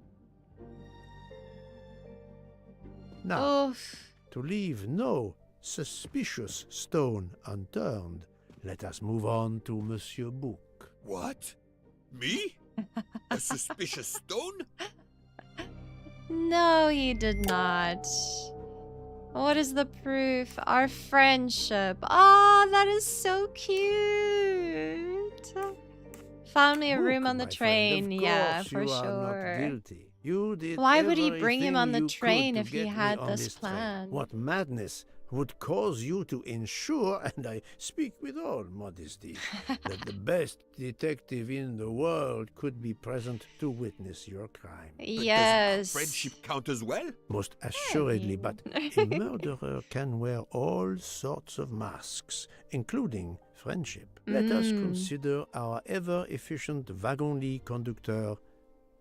Now, to leave no suspicious stone unturned, let us move on to Monsieur Book. What? Me? A suspicious stone? No, he did not. What is the proof? Our friendship. Oh, that is so cute. Found me a room on the train. Yeah, for sure. You did Why would he bring him on the everything you train could if to he get me had on this train. plan? What madness would cause you to ensure, and I speak with all modesty, that the best detective in the world could be present to witness your crime? Yes. Does friendship count as well? Most assuredly, but a murderer can wear all sorts of masks, including friendship. Let us consider our ever-efficient wagon-lit conductor,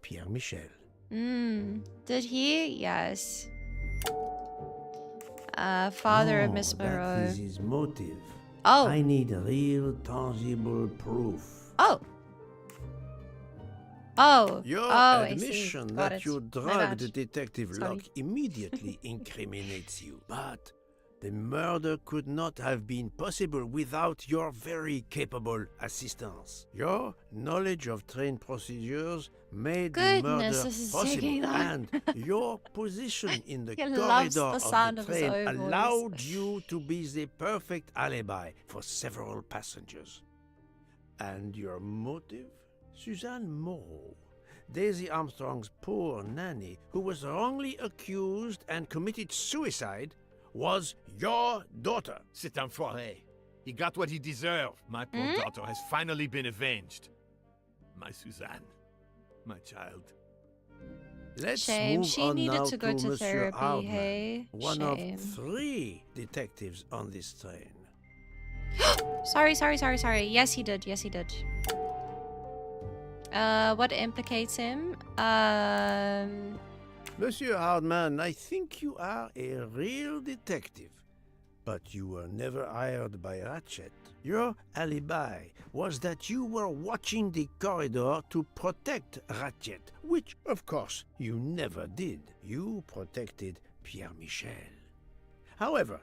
Pierre Michel. Did he? Yes. Father of Miss Moreau. That is his motive. Oh. I need real, tangible proof. Oh. Oh. Your I see. admission Got that it. you My drugged bad. Detective Sorry. Locke immediately incriminates you. But the murder could not have been possible without your very capable assistance. Your knowledge of train procedures made the murder Goodness, this is possible, taking long. and your position in the He loves corridor the sound of of the his train own voice. allowed you to be the perfect alibi for several passengers. And your motive? Suzanne Moreau, Daisy Armstrong's poor nanny, who was wrongly accused and committed suicide, was your daughter. C'est enfoiré. He got what he deserved. My poor daughter has finally been avenged. My Suzanne. My child. Let's Shame. move She on needed now to go to Monsieur therapy, Hardman, hey? one Shame. of 3 detectives on this train. Sorry. Yes, he did. What implicates him? Monsieur Hardman, I think you are a real detective, but you were never hired by Ratchet. Your alibi was that you were watching the corridor to protect Ratchet, which, of course, you never did. You protected Pierre Michel. However,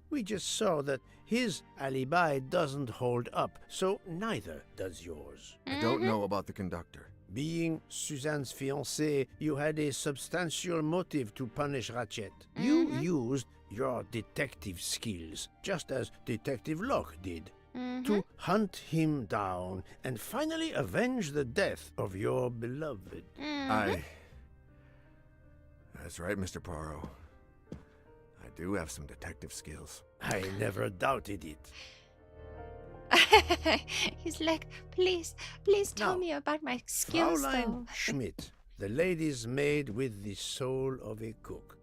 we just saw that his alibi doesn't hold up, so neither does yours. I don't know about the conductor. Being Suzanne's fiancé, you had a substantial motive to punish Ratchet. You used your detective skills, just as Detective Locke did, to hunt him down and finally avenge the death of your beloved. That's right, Mr. Poirot. I do have some detective skills. I never doubted it. He's like, please tell me about my skills, though. Fraulein Schmidt, the lady's maid with the soul of a cook.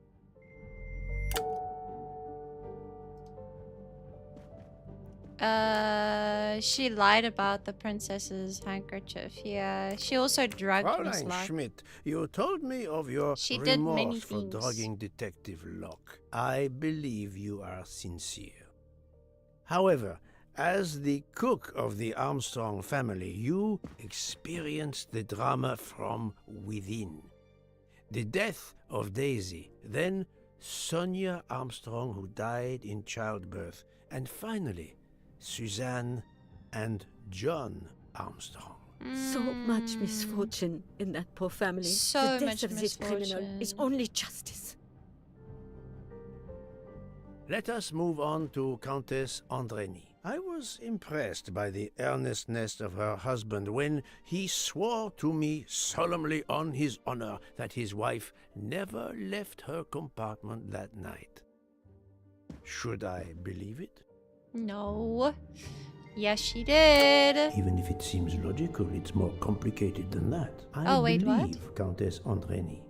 She lied about the princess's handkerchief. Yeah, she also drugged Miss Fraulein Locke. Schmidt, you told me of your She did many remorse for things. drugging Detective Locke. I believe you are sincere. However, as the cook of the Armstrong family, you experienced the drama from within. The death of Daisy, then Sonia Armstrong, who died in childbirth, and finally, Suzanne and John Armstrong. So much misfortune in that poor family. So the much death of this criminal is misfortune. only justice. Let us move on to Countess Andreni. I was impressed by the earnestness of her husband when he swore to me solemnly on his honor that his wife never left her compartment that night. Should I believe it? No. Yes, she did. Even if it seems logical, it's more complicated than that. I wait, believe what? Countess Andreni.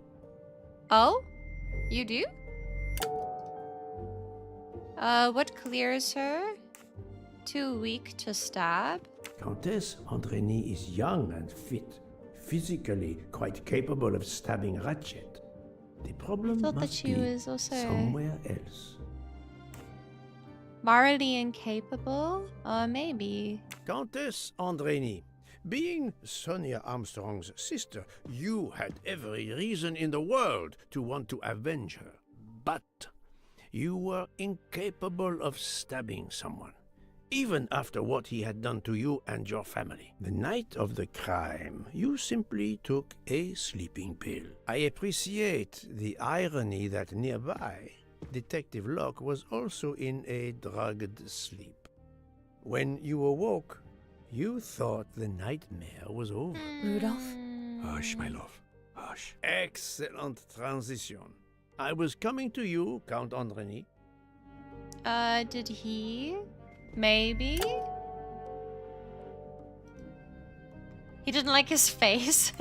Oh? You do? What clears her? Too weak to stab? Countess Andreni is young and fit, physically quite capable of stabbing Ratchet. The problem thought that must she be was also- somewhere else. Morally incapable? Maybe. Countess Andreni, being Sonia Armstrong's sister, you had every reason in the world to want to avenge her. But you were incapable of stabbing someone, even after what he had done to you and your family. The night of the crime, you simply took a sleeping pill. I appreciate the irony that nearby, Detective Locke was also in a drugged sleep. When you awoke, you thought the nightmare was over. Rudolph? Hush, my love. Hush. Excellent transition. I was coming to you, Count Andreni. Did he? Maybe? He didn't like his face.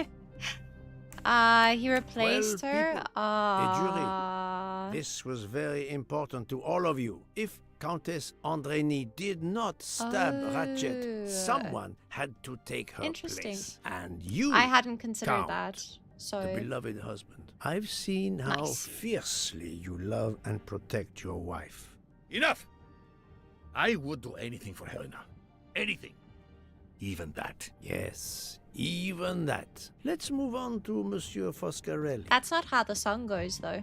He replaced her. A jury. This was very important to all of you. If Countess Andreni did not stab Ratchet, someone had to take her place. And you, I hadn't considered Count, that. So the beloved husband. I've seen how fiercely you love and protect your wife. Enough! I would do anything for Helena. Anything. Even that. Yes, even that. Let's move on to Monsieur Foscarelli. That's not how the song goes, though.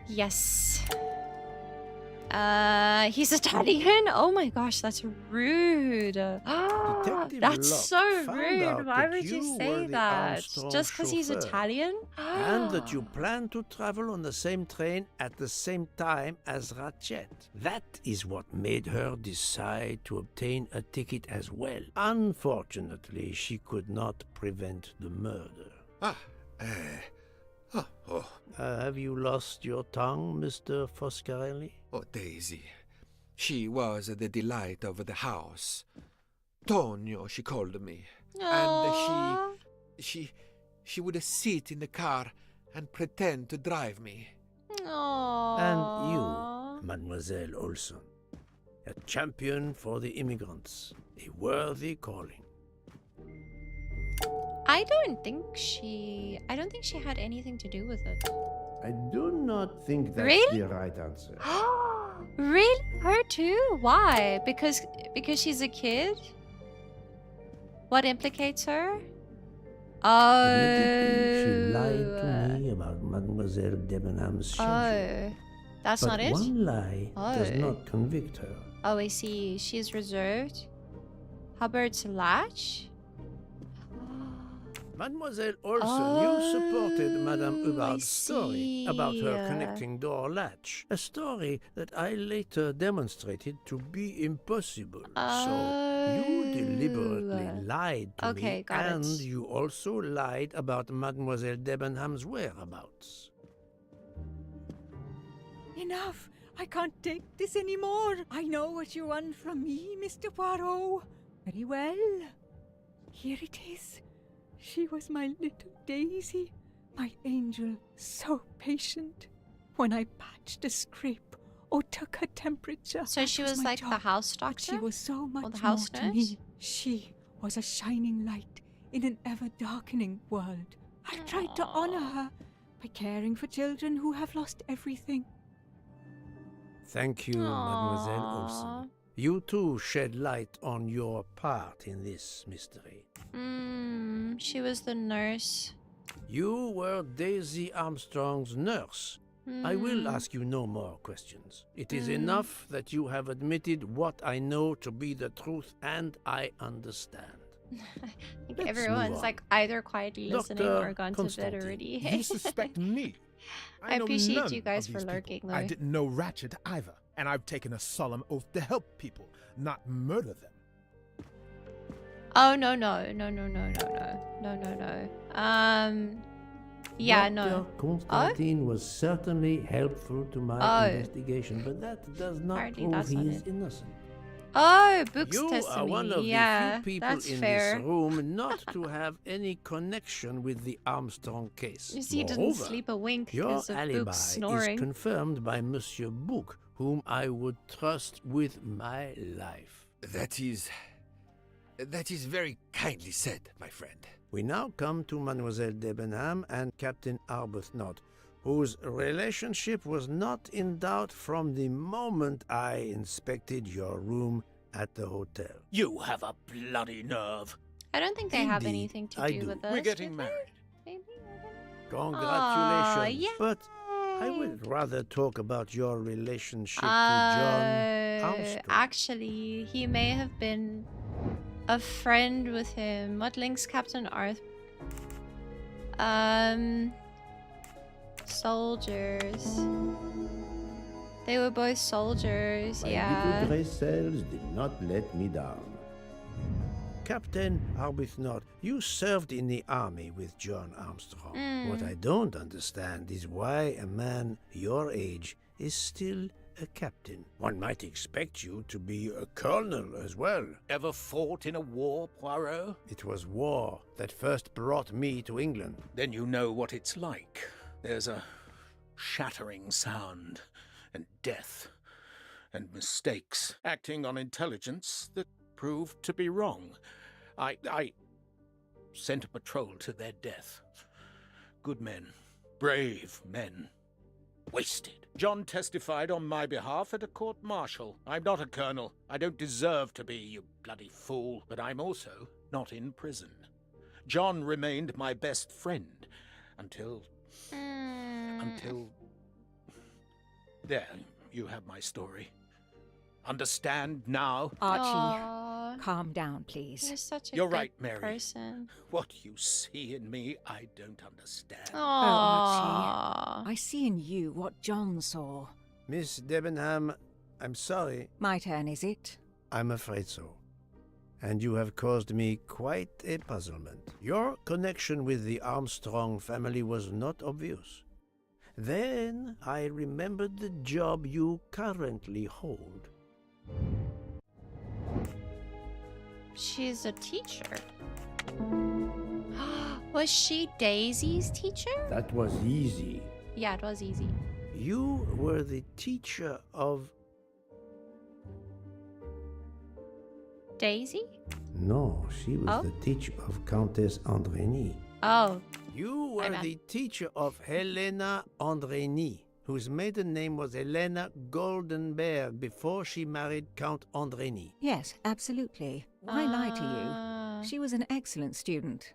Yes. He's Italian? Oh my gosh, that's rude. That's so rude. Why would you say that? Just because he's Italian? And that you plan to travel on the same train at the same time as Ratchet. That is what made her decide to obtain a ticket as well. Unfortunately, she could not prevent the murder. Have you lost your tongue, Mr. Foscarelli? Oh, Daisy. She was the delight of the house. Tonio, she called me. Aww. And she would sit in the car and pretend to drive me. Aww. And you, Mademoiselle Olson. A champion for the immigrants. A worthy calling. I don't think she had anything to do with it. I do not think that's Really? the right answer. Really? Her too? Why? Because she's a kid? What implicates her? Admittedly, she lied to me about Mademoiselle Debenham's schedule. Oh. That's but not it? one lie does not convict her. Oh, I see. She's reserved. Hubbard's latch? Mademoiselle Olson, you supported Madame Hubbard's story about her connecting door latch. A story that I later demonstrated to be impossible. So you deliberately lied to me, and you also lied about Mademoiselle Debenham's whereabouts. Enough! I can't take this anymore. I know what you want from me, Mr. Poirot. Very well. Here it is. She was my little Daisy, my angel, so patient. When I patched a scrape or took her temperature, So she was like the house doctor? But she was so much Or the more house to nurse? me. She was a shining light in an ever-darkening world. I tried to honor her by caring for children who have lost everything. Thank you, Mademoiselle Olson. You too shed light on your part in this mystery. She was the nurse. You were Daisy Armstrong's nurse. I will ask you no more questions. It is enough that you have admitted what I know to be the truth, and I understand. I think Let's everyone's move on. like either quietly listening Dr. or gone to bed Constantine. already. You suspect me? I know appreciate none you guys of for these lurking, people. though. I didn't know Ratchet either, and I've taken a solemn oath to help people, not murder them. Oh, no. Yeah, Dr. no. Constantine was certainly helpful to my investigation, but that does not Apparently prove that's he not is it. innocent. Oh, books You testimony. are one of yeah, the few people that's in fair. this room not to have any connection with the Armstrong case. You see, he didn't Moreover, sleep a wink your because of alibi Book's is snoring. confirmed by Monsieur Book, whom I would trust with my life. That is very kindly said, my friend. We now come to Mademoiselle Debenham and Captain Arbuthnot, whose relationship was not in doubt from the moment I inspected your room at the hotel. You have a bloody nerve. I don't think they have Indeed, anything to I do do. with this. We're getting married. Congratulations. Aw, But I would rather talk about your relationship to John Armstrong. Actually, he may have been a friend with him. What links Captain Arth? Soldiers. They were both soldiers, My yeah. little gray cells did not let me down. Captain Arbuthnot, you served in the army with John Armstrong. What Mm. I don't understand is why a man your age is still a captain. One might expect you to be a colonel as well. Ever fought in a war, Poirot? It was war that first brought me to England. Then you know what it's like. There's a shattering sound, and death, and mistakes, acting on intelligence that proved to be wrong. I sent a patrol to their death. Good men, brave men, wasted. John testified on my behalf at a court-martial. I'm not a colonel. I don't deserve to be, you bloody fool. But I'm also not in prison. John remained my best friend until... There, you have my story. Understand now? Archie, calm down, please. You're such a You're good right, Mary. person. What you see in me, I don't understand. Oh, Archie, I see in you what John saw. Miss Debenham, I'm sorry. My turn, is it? I'm afraid so. And you have caused me quite a puzzlement. Your connection with the Armstrong family was not obvious. Then I remembered the job you currently hold. She's a teacher. Was she Daisy's teacher? That was easy. Yeah, it was easy. You were the teacher of... Daisy? No, she was the teacher of Countess Andrény. Oh. You were the teacher of Helena Andrény, whose maiden name was Helena Goldenberg before she married Count Andrény. Yes, absolutely. Why lie to you? She was an excellent student.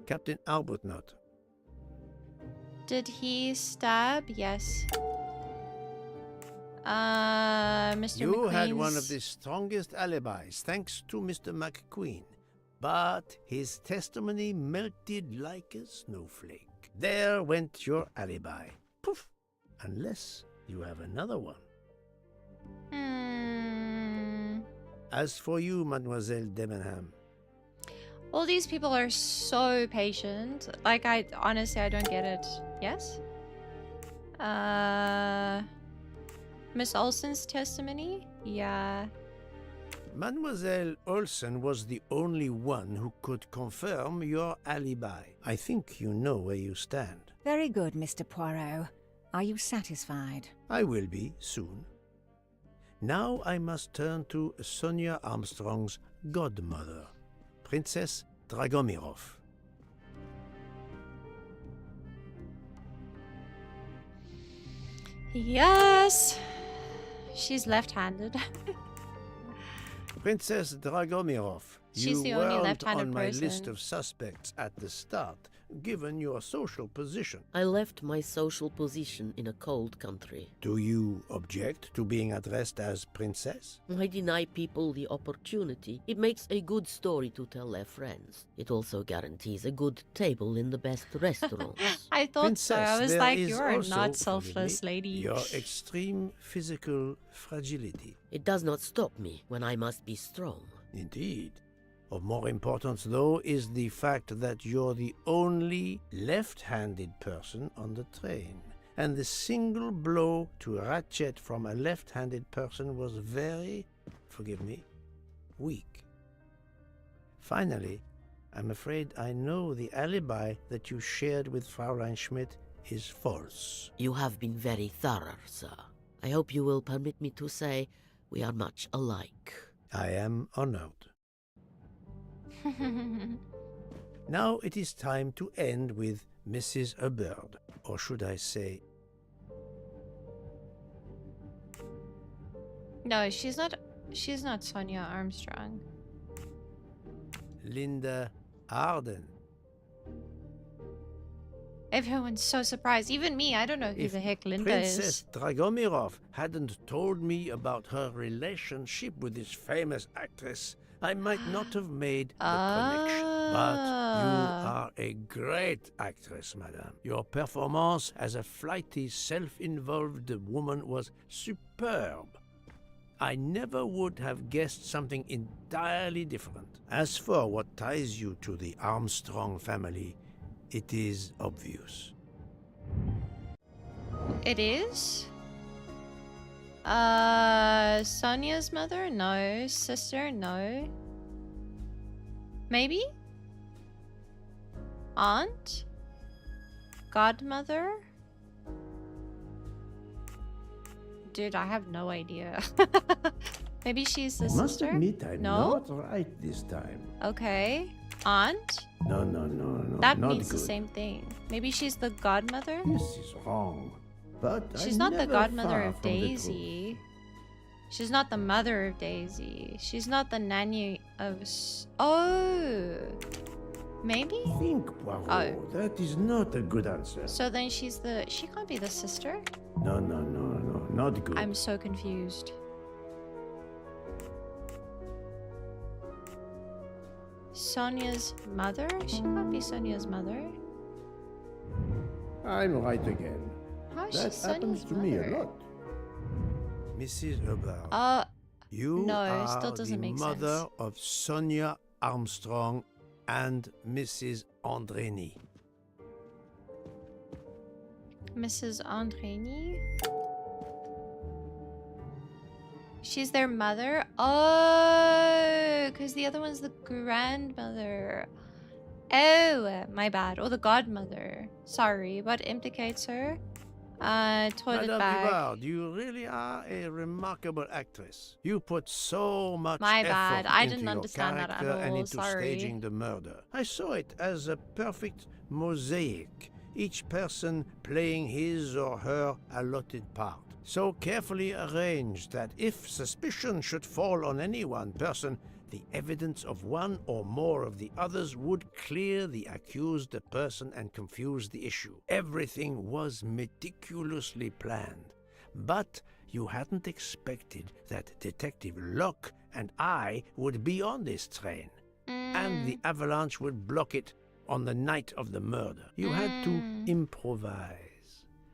Captain Arbuthnot. Did he stab? Yes. Mr. You had one McQueen's- of the strongest alibis, thanks to Mr. McQueen. But his testimony melted like a snowflake. There went your alibi. Poof! Unless you have another one. As for you, Mademoiselle Debenham, All these people are so patient. Like, honestly, I don't get it. Yes? Miss Olsen's testimony? Yeah. Mademoiselle Olsen was the only one who could confirm your alibi. I think you know where you stand. Very good, Mr. Poirot. Are you satisfied? I will be soon. Now I must turn to Sonia Armstrong's godmother, Princess Dragomirov. Yes. She's left-handed. Princess Dragomirov, She's the you only weren't left-handed on my list person. of suspects at the start, given your social position. I left my social position in a cold country. Do you object to being addressed as princess? I deny people the opportunity. It makes a good story to tell their friends. It also guarantees a good table in the best restaurants. I thought so. I Princess, was there like, is you're also, not forgive selfless, me, lady. Your extreme physical fragility. It does not stop me when I must be strong. Indeed. Of more importance, though, is the fact that you're the only left-handed person on the train. and the single blow to Ratchet from a left-handed person was very, forgive me, weak. Finally, I'm afraid I know the alibi that you shared with Fraulein Schmidt is false. You have been very thorough, sir. I hope you will permit me to say we are much alike. I am honored. Now it is time to end with Mrs. Hubbard, or should I say... No, she's not Sonia Armstrong. Linda Arden. Everyone's so surprised. Even me, I don't know who the heck Linda Princess is. Dragomirov hadn't told me about her relationship with this famous actress, I might not have made the connection. But you are a great actress, madame. Your performance as a flighty, self-involved woman was superb. I never would have guessed something entirely different. As for what ties you to the Armstrong family, it is obvious. It is? Sonia's mother? No. Sister? No. Maybe? Aunt? Godmother? Dude, I have no idea. Maybe she's the Must sister? admit I'm No? not right this time. Okay. Aunt? No, That not means good. the same thing. Maybe she's the godmother? This is wrong. But She's I'm not the never godmother far of from the truth. Daisy. She's not the mother of Daisy. She's not the nanny of... Oh! Maybe? Think, Poirot. Oh. That is not a good answer. So then she's the... She can't be the sister? No, not good. I'm so confused. Sonia's mother? She can't be Sonia's mother. I'm right again. How is That she happens Sonia's to me a mother? lot. Mrs. Hubbard. You no, are it still doesn't the make mother sense. of Sonia Armstrong and Mrs. Andreni. Mrs. Andreni? She's their mother? Oh, because the other one's the grandmother. Oh, my bad. Or the godmother. Sorry, what implicates her? Toilet Madame bag. Hubbard, you really are a remarkable actress. You put so much My effort bad. I into didn't your understand that at character and all. into Sorry. staging the murder. I saw it as a perfect mosaic, each person playing his or her allotted part. So carefully arranged that if suspicion should fall on any one person, the evidence of one or more of the others would clear the accused person and confuse the issue. Everything was meticulously planned. But you hadn't expected that Detective Locke and I would be on this train. And the avalanche would block it on the night of the murder. You had to improvise.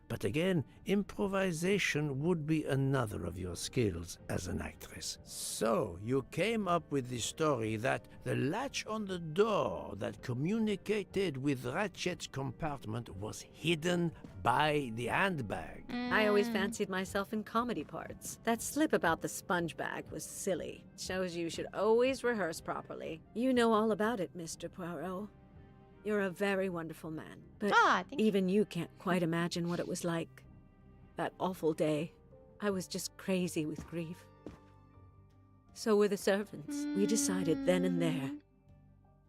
But again, improvisation would be another of your skills as an actress. So you came up with the story that the latch on the door that communicated with Ratchet's compartment was hidden by the handbag. I always fancied myself in comedy parts. That slip about the sponge bag was silly. Shows you should always rehearse properly. You know all about it, Mr. Poirot. You're a very wonderful man, but even you can't quite imagine what it was like. That awful day, I was just crazy with grief. So were the servants. We decided then and there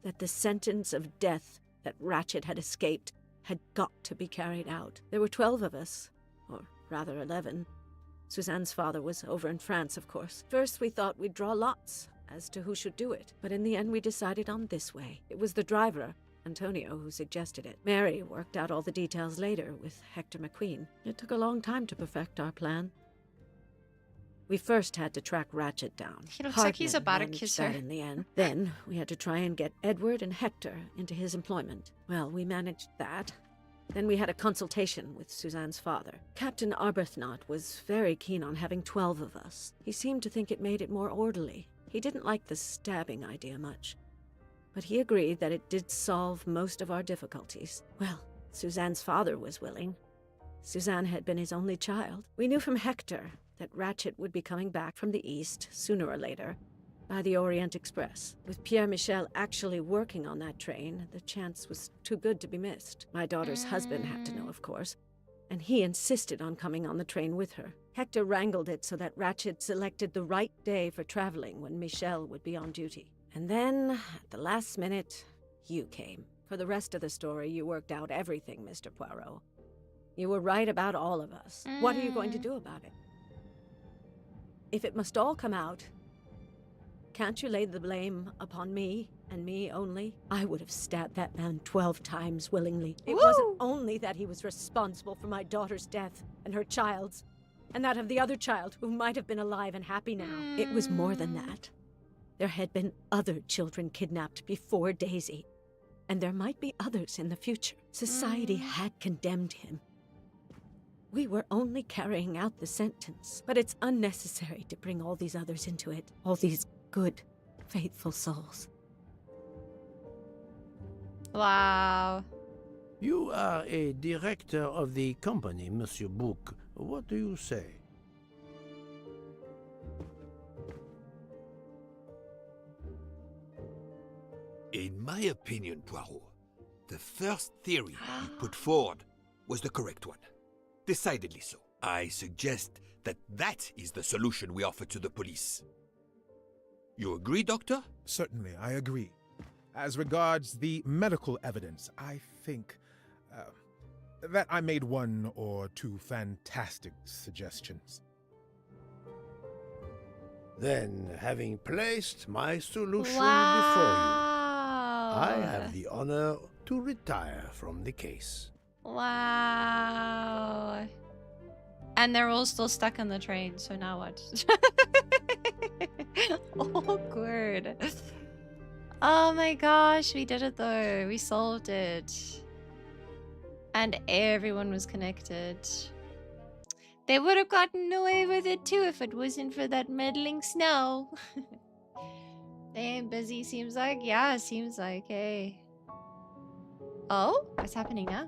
that the sentence of death that Ratchet had escaped had got to be carried out. There were 12 of us, or rather 11. Suzanne's father was over in France, of course. First we thought we'd draw lots as to who should do it, but in the end we decided on this way. It was the driver, Antonio, who suggested it. Mary worked out all the details later with Hector McQueen. It took a long time to perfect our plan. We first had to track Ratchet down. He looks like he's Hartman about to managed kiss that her. in the end. Then we had to try and get Edward and Hector into his employment. Well, we managed that. Then we had a consultation with Suzanne's father. Captain Arbuthnot was very keen on having 12 of us. He seemed to think it made it more orderly. He didn't like the stabbing idea much. But he agreed that it did solve most of our difficulties. Well, Suzanne's father was willing. Suzanne had been his only child. We knew from Hector that Ratchet would be coming back from the east, sooner or later, by the Orient Express. With Pierre Michel actually working on that train, the chance was too good to be missed. My daughter's husband had to know, of course, and he insisted on coming on the train with her. Hector wrangled it so that Ratchet selected the right day for traveling when Michel would be on duty. And then, at the last minute, you came. For the rest of the story, you worked out everything, Mr. Poirot. You were right about all of us. What are you going to do about it? If it must all come out, can't you lay the blame upon me, and me only? I would have stabbed that man 12 times willingly. It wasn't only that he was responsible for my daughter's death, and her child's, and that of the other child who might have been alive and happy now. It was more than that. There had been other children kidnapped before Daisy, and there might be others in the future. Society had condemned him. We were only carrying out the sentence, but it's unnecessary to bring all these others into it. All these good, faithful souls. Wow. You are a director of the company, Monsieur Bouc. What do you say? In my opinion, Poirot, the first theory you put forward was the correct one. Decidedly so. I suggest that that is the solution we offer to the police. You agree, Doctor? Certainly, I agree. As regards the medical evidence, I think that I made one or two fantastic suggestions. Then, having placed my solution before you, I have the honor to retire from the case. Wow. And they're all still stuck on the train, so now what? Awkward. Oh my gosh, we did it though. We solved it. And everyone was connected. They would have gotten away with it too if it wasn't for that meddling snow. They ain't busy, seems like. Yeah, seems like. Hey. Oh? What's happening now?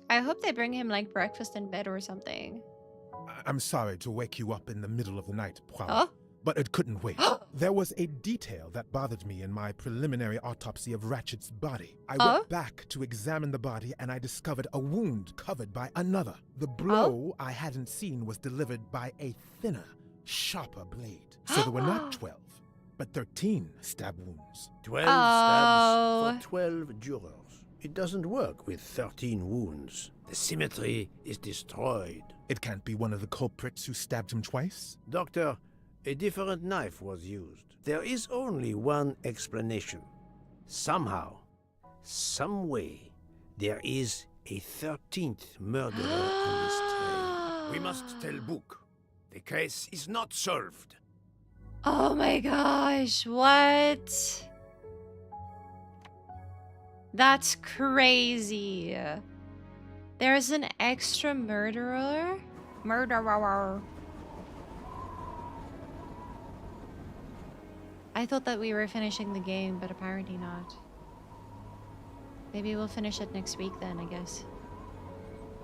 I hope they bring him like breakfast in bed or something. I'm sorry to wake you up in the middle of the night, Poirot, Oh? but it couldn't wait. There was a detail that bothered me in my preliminary autopsy of Ratchet's body. I went back to examine the body and I discovered a wound covered by another. The blow I hadn't seen was delivered by a thinner, sharper blade. So there were not 12, but 13 stab wounds. 12 stabs for 12 jurors. It doesn't work with 13 wounds. The symmetry is destroyed. It can't be one of the culprits who stabbed him twice? Doctor, a different knife was used. There is only one explanation. Somehow, some way, there is a 13th murderer on this train. We must tell Bouc. The case is not solved. Oh my gosh, what? That's crazy. There's an extra murderer? Murderer. I thought that we were finishing the game, but apparently not. Maybe we'll finish it next week then, I guess.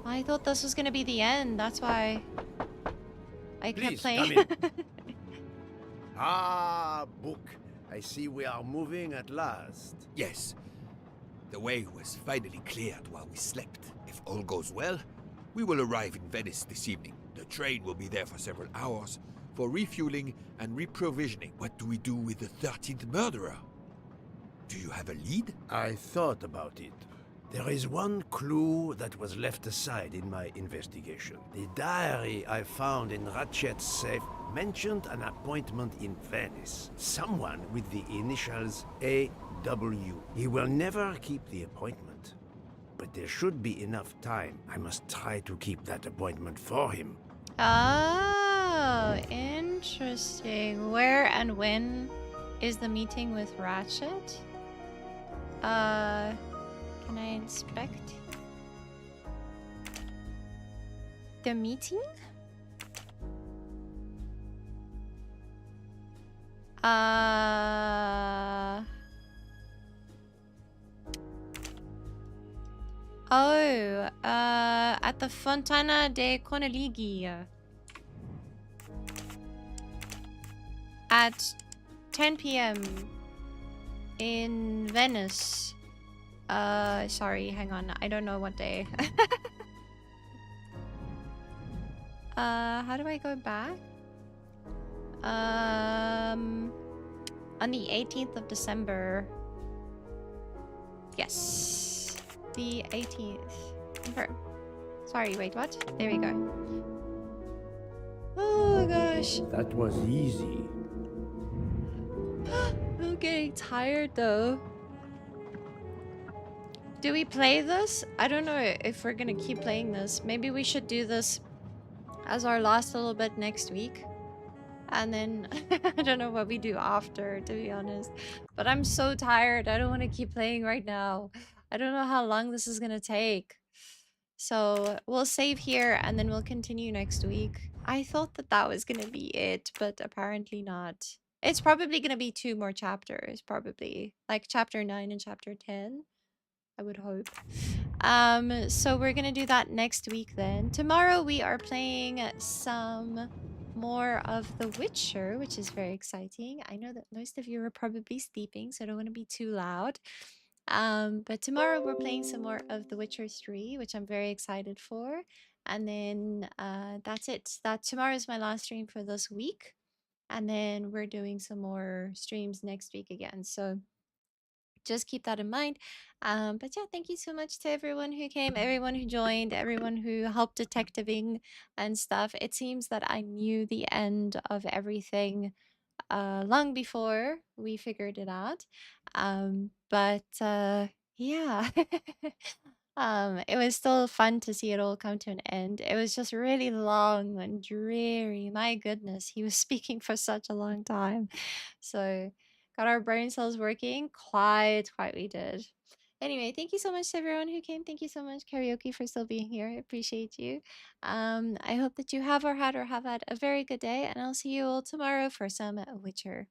I thought this was gonna be the end, that's why I kept playing. Come in. Ah, Bouc. I see we are moving at last. Yes. The way was finally cleared while we slept. If all goes well, we will arrive in Venice this evening. The train will be there for several hours for refueling and reprovisioning. What do we do with the 13th murderer? Do you have a lead? I thought about it. There is one clue that was left aside in my investigation. The diary I found in Ratchet's safe mentioned an appointment in Venice. Someone with the initials A.W. He will never keep the appointment. But there should be enough time. I must try to keep that appointment for him. Oh, interesting. Where and when is the meeting with Ratchet? Can I inspect the meeting? At the Fontana de Coniligi. At 10 p.m. in Venice. Sorry, hang on. I don't know what day. How do I go back? On the 18th of December. Yes. The 18th. Confirm. Sorry, wait, what? There we go. Oh gosh. That was easy. I'm getting tired though. Do we play this? I don't know if we're gonna keep playing this. Maybe we should do this as our last little bit next week. And then I don't know what we do after, to be honest. But I'm so tired. I don't want to keep playing right now. I don't know how long this is gonna take. So we'll save here and then we'll continue next week. I thought that that was gonna be it, but apparently not. It's probably gonna be 2 more chapters, probably. Like chapter 9 and chapter 10. I would hope. So we're gonna do that next week then. Tomorrow we are playing some more of The Witcher, which is very exciting. I know that most of you are probably sleeping, so I don't want to be too loud. But tomorrow we're playing some more of The Witcher 3, which I'm very excited for. And then that's it. Tomorrow is my last stream for this week. And then we're doing some more streams next week again. So just keep that in mind. But yeah, thank you so much to everyone who came, everyone who joined, everyone who helped detectiving and stuff. It seems that I knew the end of everything long before we figured it out. But yeah. It was still fun to see it all come to an end. It was just really long and dreary. My goodness, he was speaking for such a long time. So got our brain cells working. Quite we did. Anyway, thank you so much to everyone who came. Thank you so much, Karaoke, for still being here. I appreciate you. I hope that you have had a very good day, and I'll see you all tomorrow for some Witcher.